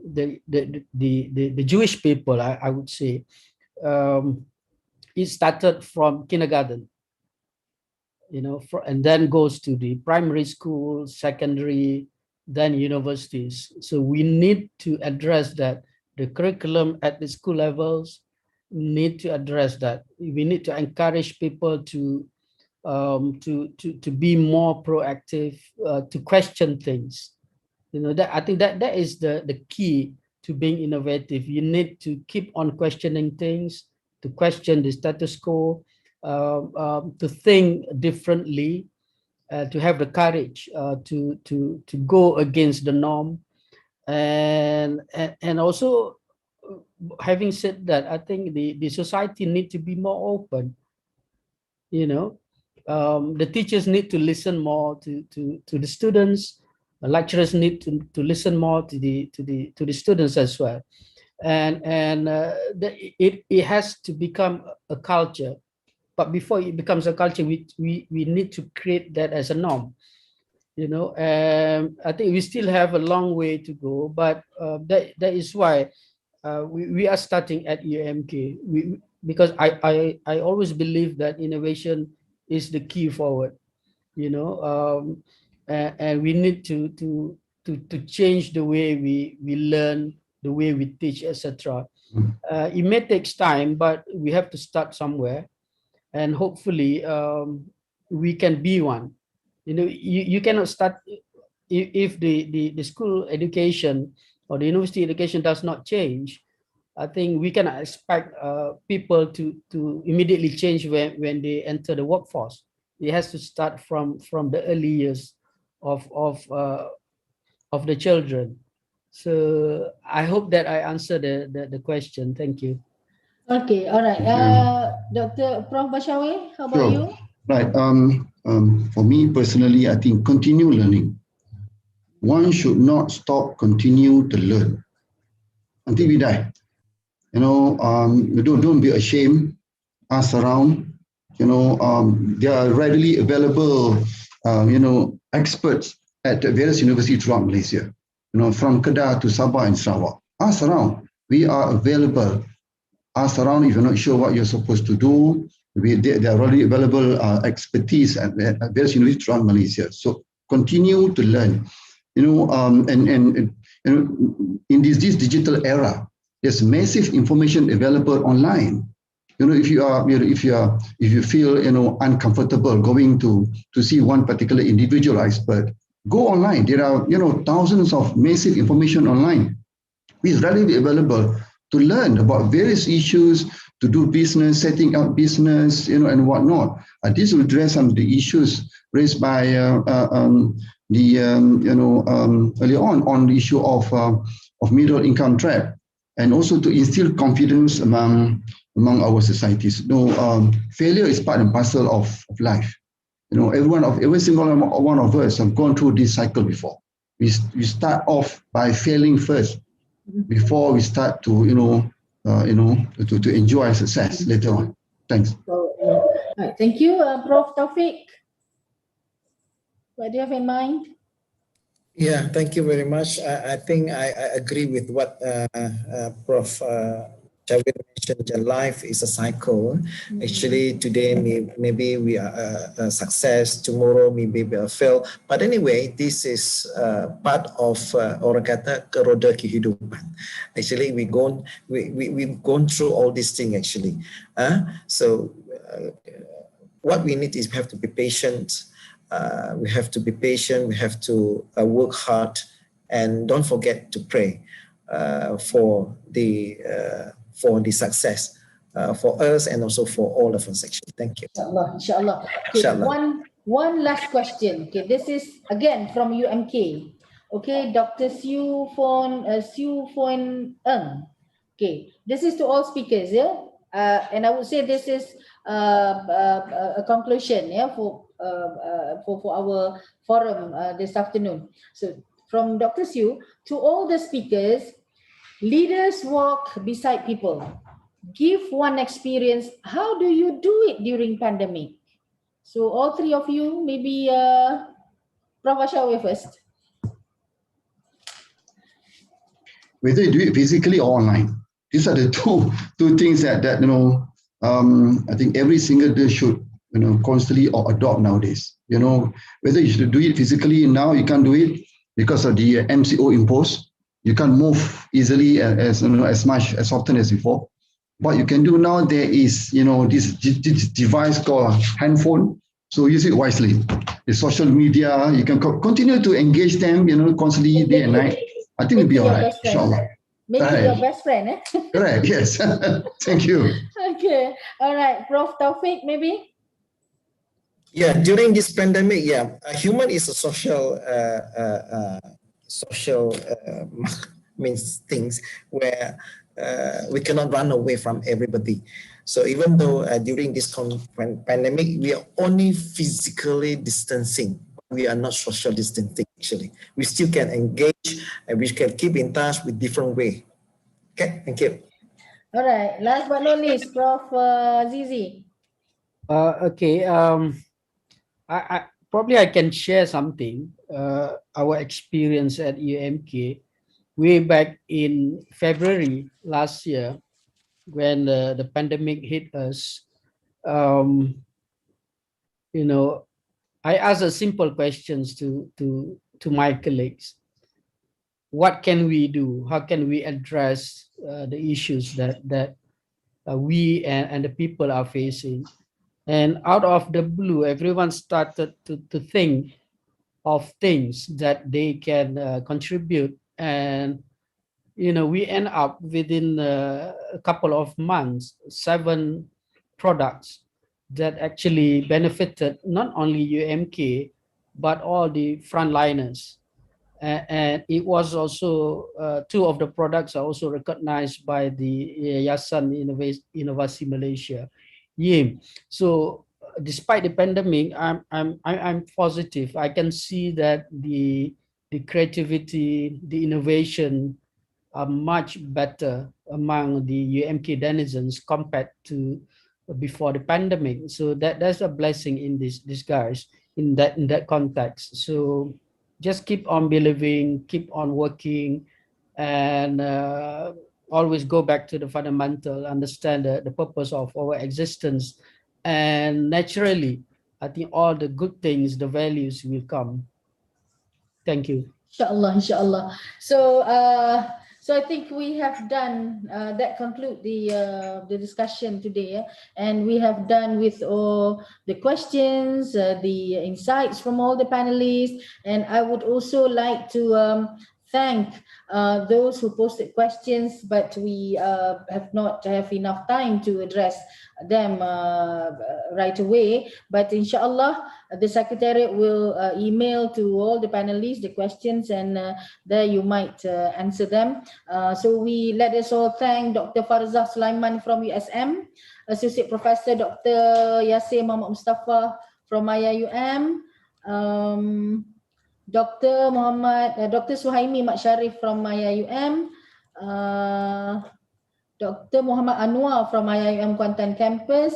S4: the Jewish people, I would say, it started from kindergarten. And then goes to the primary school, secondary, then universities. So we need to address that. The curriculum at the school levels need to address that. We need to encourage people to be more proactive, to question things. I think that is the key to being innovative. You need to keep on questioning things, to question the status quo, to think differently, to have the courage to go against the norm, and also, having said that, I think the society need to be more open. The teachers need to listen more to the students. Lecturers need to listen more to the students as well, and it has to become a culture. But before it becomes a culture, we need to create that as a norm. I think we still have a long way to go, but that is why we are starting at Iium-Akept. Because I always believe that innovation is the key forward. And we need to change the way we learn, the way we teach, etc. It may take time, but we have to start somewhere. And hopefully we can be one. You cannot start if the school education or the university education does not change. I think we cannot expect people to immediately change when they enter the workforce. It has to start from the early years of the children. So I hope that I answered the question. Thank you.
S1: Okay, all right. Dr. Prof. Bashawi, how about you?
S17: Right. For me personally, I think continue learning. One should not stop, continue to learn until we die. You know, don't be ashamed. Ask around. You know, there are readily available, experts at various universities throughout Malaysia. You know, from Kedah to Sabah and Sarawak. Ask around. We are available. Ask around if you're not sure what you're supposed to do. There are already available expertise at various universities throughout Malaysia. So continue to learn. You know, and you know, in this digital era, there's massive information available online. You know, if you feel uncomfortable going to see one particular individual expert, go online. There are thousands of massive information online. It's readily available to learn about various issues, to do business, setting up business, and whatnot. This will address some of the issues raised by earlier on the issue of middle income trap, and also to instill confidence among our societies. Failure is part and parcel of life. Every single one of us have gone through this cycle before. We start off by failing first before we start to to enjoy success later on. Thanks.
S1: All right, thank you, Prof. Taufik. What do you have in mind?
S2: Yeah, thank you very much. I think I agree with what Prof. Javed mentioned. That life is a cycle. Actually, today maybe we are a success, tomorrow maybe we are fail. But anyway, this is part of orang kata roda kehidupan. Actually, we've gone through all these things actually. So what we need is we have to be patient. We have to be patient. We have to work hard, and don't forget to pray for the success for us and also for all of us. Actually, thank you.
S1: Inshallah. Okay, one last question. Okay, this is again from UMK. Okay, Dr. Siu Fon Eng. Okay, this is to all speakers, yeah. And I would say this is a conclusion, yeah, for our forum this afternoon. So from Dr. Siu, to all the speakers, leaders walk beside people. Give one experience. How do you do it during pandemic? So all three of you, maybe Prof. Ashawi first.
S17: Whether you do it physically or online, these are the two things that I think every single day should constantly or adopt nowadays. Whether you should do it physically now, you can't do it because of the MCO imposed. You can't move easily as much as often as before. What you can do now, there is this device called handphone. So use it wisely. The social media, you can continue to engage them, constantly day and night. I think it'll be all right, inshallah.
S1: Make it your best friend, eh?
S17: Correct, yes. Thank you.
S1: Okay, all right. Prof. Taufik, maybe?
S2: Yeah, during this pandemic, a human is a social means things where we cannot run away from everybody. So even though during this pandemic, we are only physically distancing, we are not social distancing actually. We still can engage and we can keep in touch with different way. Okay, thank you.
S1: All right, last but not least, Prof. Zizi.
S4: Okay, I probably I can share something. Our experience at UMK way back in February last year, when the pandemic hit us. I asked a simple questions to my colleagues. What can we do? How can we address the issues that we and the people are facing? And out of the blue, everyone started to think of things that they can contribute. And, we end up within a couple of months, 7 products that actually benefited not only UMK, but all the frontliners. And it was also, two of the products are also recognized by the Yayasan Inovasi Malaysia, Iium. So despite the pandemic, I'm positive. I can see that the creativity, the innovation are much better among the UMK denizens compared to before the pandemic. So that's a blessing in this disguise in that context. So just keep on believing, keep on working, and always go back to the fundamental, understand the purpose of our existence, and naturally, I think all the good things, the values will come. Thank you.
S1: Inshallah, inshallah. So I think we have done that. Conclude the discussion today, and we have done with all the questions, the insights from all the panelists, and I would also like to thank those who posted questions, but we have not have enough time to address them right away. But inshallah, the secretariat will email to all the panelists the questions, and there you might answer them. So we let us all thank Dr. Farzah Sulaiman from USM, Associate Professor Dr. Yasir Muhammad Mustafa from IIUM, Dr. Suhaimi Mat Sharif from IIUM, Dr. Muhammad Anwar from IIUM Kuantan Campus,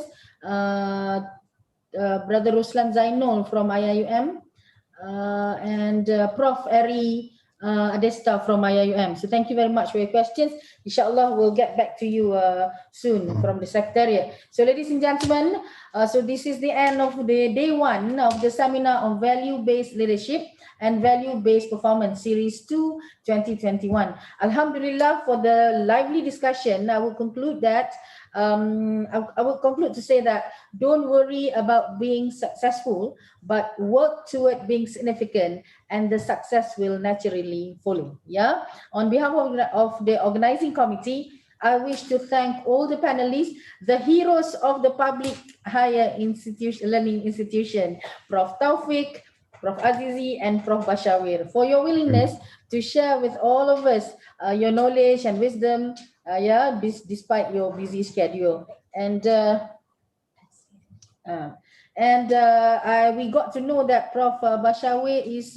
S1: Brother Ruslan Zainul from IIUM, and Prof. Eri Adesta from IIUM. So thank you very much for your questions. Inshallah, we'll get back to you soon from the Secretariat. So ladies and gentlemen, so this is the end of the day one of the seminar on value-based leadership and value-based performance series 2 2021. Alhamdulillah for the lively discussion. I will conclude that I will conclude to say that don't worry about being successful, but work toward being significant, and the success will naturally follow. Yeah. On behalf of the organizing committee, I wish to thank all the panelists, the heroes of the public higher institution, learning institution, Prof. Taufik, Prof. Azizi, and Prof. Bashawir, for your willingness to share with all of us your knowledge and wisdom, despite your busy schedule. And we got to know that Prof. Bashawir is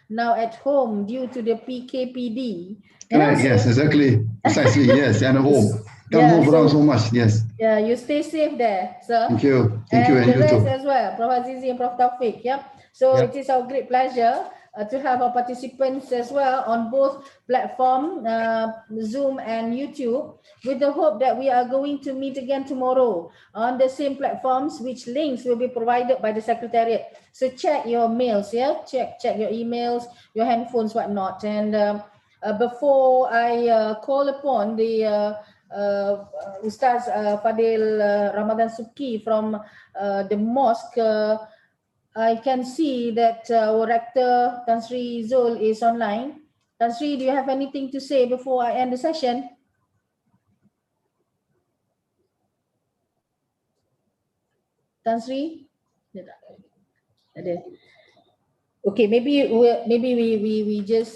S1: now at home due to the PKPD.
S17: Yes, exactly. Precisely, yes, and home. Can't move around so much, yes.
S1: Yeah, you stay safe there, sir.
S17: Thank you. Thank you, and
S1: the
S17: you
S1: rest
S17: too.
S1: as well, Prof. Azizi and Prof. Taufik. Yeah. So it is our great pleasure to have our participants as well on both platform, Zoom and YouTube, with the hope that we are going to meet again tomorrow on the same platforms, which links will be provided by the Secretariat. So check your mails, check your emails, your handphones, whatnot. And before I call upon the Ustaz Fadil Ramadan Subki from the mosque, I can see that our rector Tan Sri Zul is online. Tan Sri, do you have anything to say before I end the session? Tan Sri? Okay, maybe we just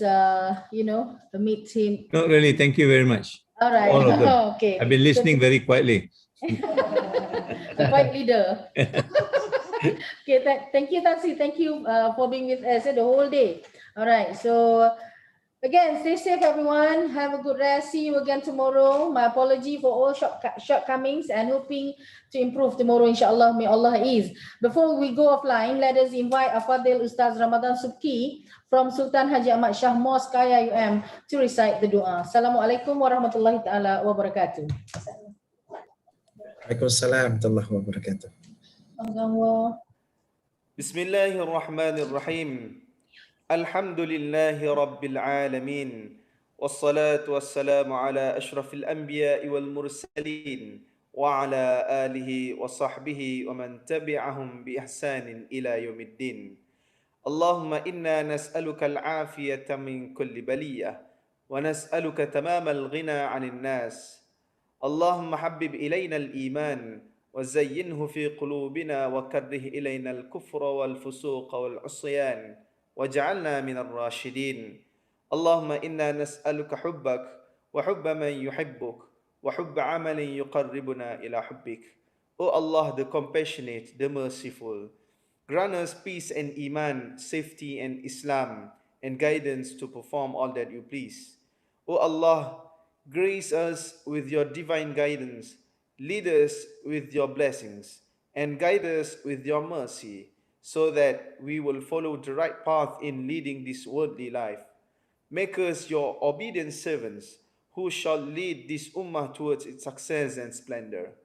S1: meet him.
S3: Not really. Thank you very much.
S1: All right.
S3: All of them.
S1: Okay.
S3: I've been listening very quietly.
S1: The quiet leader. Okay, thank you, Tansi. Thank you for being with us the whole day. All right. So again, stay safe, everyone. Have a good rest. See you again tomorrow. My apology for all shortcomings, and hoping to improve tomorrow, inshallah. May Allah ease. Before we go offline, let us invite Afadil Ustaz Ramadan Subki from Sultan Haji Ahmad Shah Mosque IIUM to recite the dua. Assalamualaikum warahmatullahi taala wabarakatuh.
S2: Waalaikumsalam warahmatullahi wabarakatuh.
S13: Bismillahirrahmanirrahim. Alhamdulillahi Rabbil Alamin. Wassalatu wassalamu ala ashrafil anbiya'i wal mursalin wa ala alihi wa sahbihi wa man tabi'ahum bi ihsanin ila yaumiddin. Allahumma inna nas'aluka al-afiyata min kulli baliyah wa nas'aluka tamama al-ghina 'anil nas. Allahumma habbib ilayna al-iman وزينه في قلوبنا وكره إلينا الكفر والفسوق والعصيان واجعلنا من الراشدين اللهم إنا نسألك حبك وحب من يحبك وحب عمل يقربنا إلى حبك. O Allah, the compassionate, the merciful, grant us peace and iman, safety and Islam, and guidance to perform all that you please. O Allah, grace us with your divine guidance, lead us with your blessings, and guide us with your mercy, so that we will follow the right path in leading this worldly life. Make us your obedient servants, who shall lead this ummah towards its success and splendor.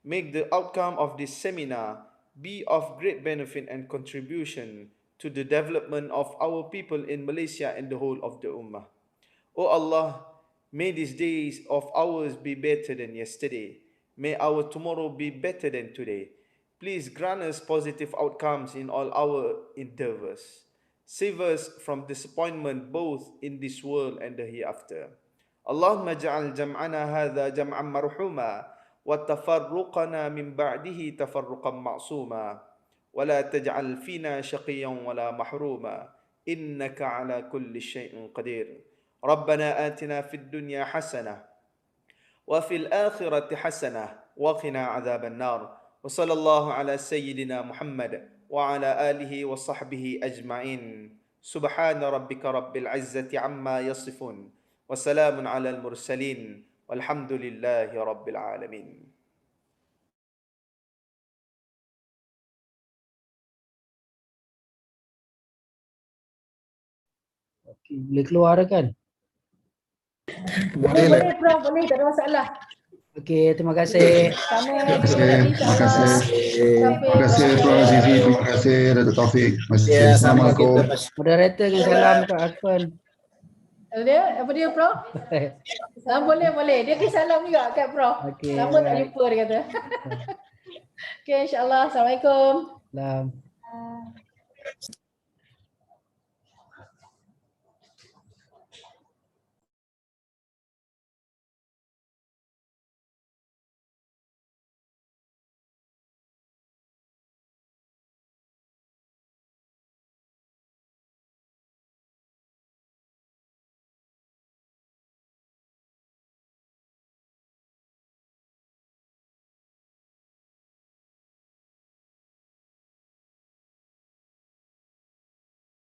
S13: Make the outcome of this seminar be of great benefit and contribution to the development of our people in Malaysia and the whole of the ummah. O Allah, may these days of ours be better than yesterday. May our tomorrow be better than today. Please grant us positive outcomes in all our endeavors. Save us from disappointment both in this world and the hereafter. Allahumma ja'al jam'ana hadha jam'an marhuma وتفرقنا من بعده تفرقا معصوما ولا تجعل فينا شقيا ولا محروما إنك على كل شيء قدير ربنا آتنا في الدنيا حسنة وفي الآخرة حسنة وقنا عذاب النار وصلى الله على سيدنا محمد وعلى آله وصحبه أجمعين سبحان ربك رب العزة عما يصفون وسلام على المرسلين والحمد لله رب العالمين.
S4: Okay, boleh keluar kan?
S1: Boleh Prof, boleh, tak ada masalah.
S4: Okey, terima kasih.
S1: Sama
S17: Terima kasih. Terima kasih Prof. Azizi. Terima kasih Datuk Taufik. Terima kasih. Assalamualaikum.
S4: Moderator dengan salam Kak Arfan.
S1: Dia, apa dia Prof? Boleh. Dia kisah salam juga kat Prof.
S4: Okay,
S1: lama tak jumpa dia kata. Okay, insyaAllah. Assalamualaikum.
S4: Salam.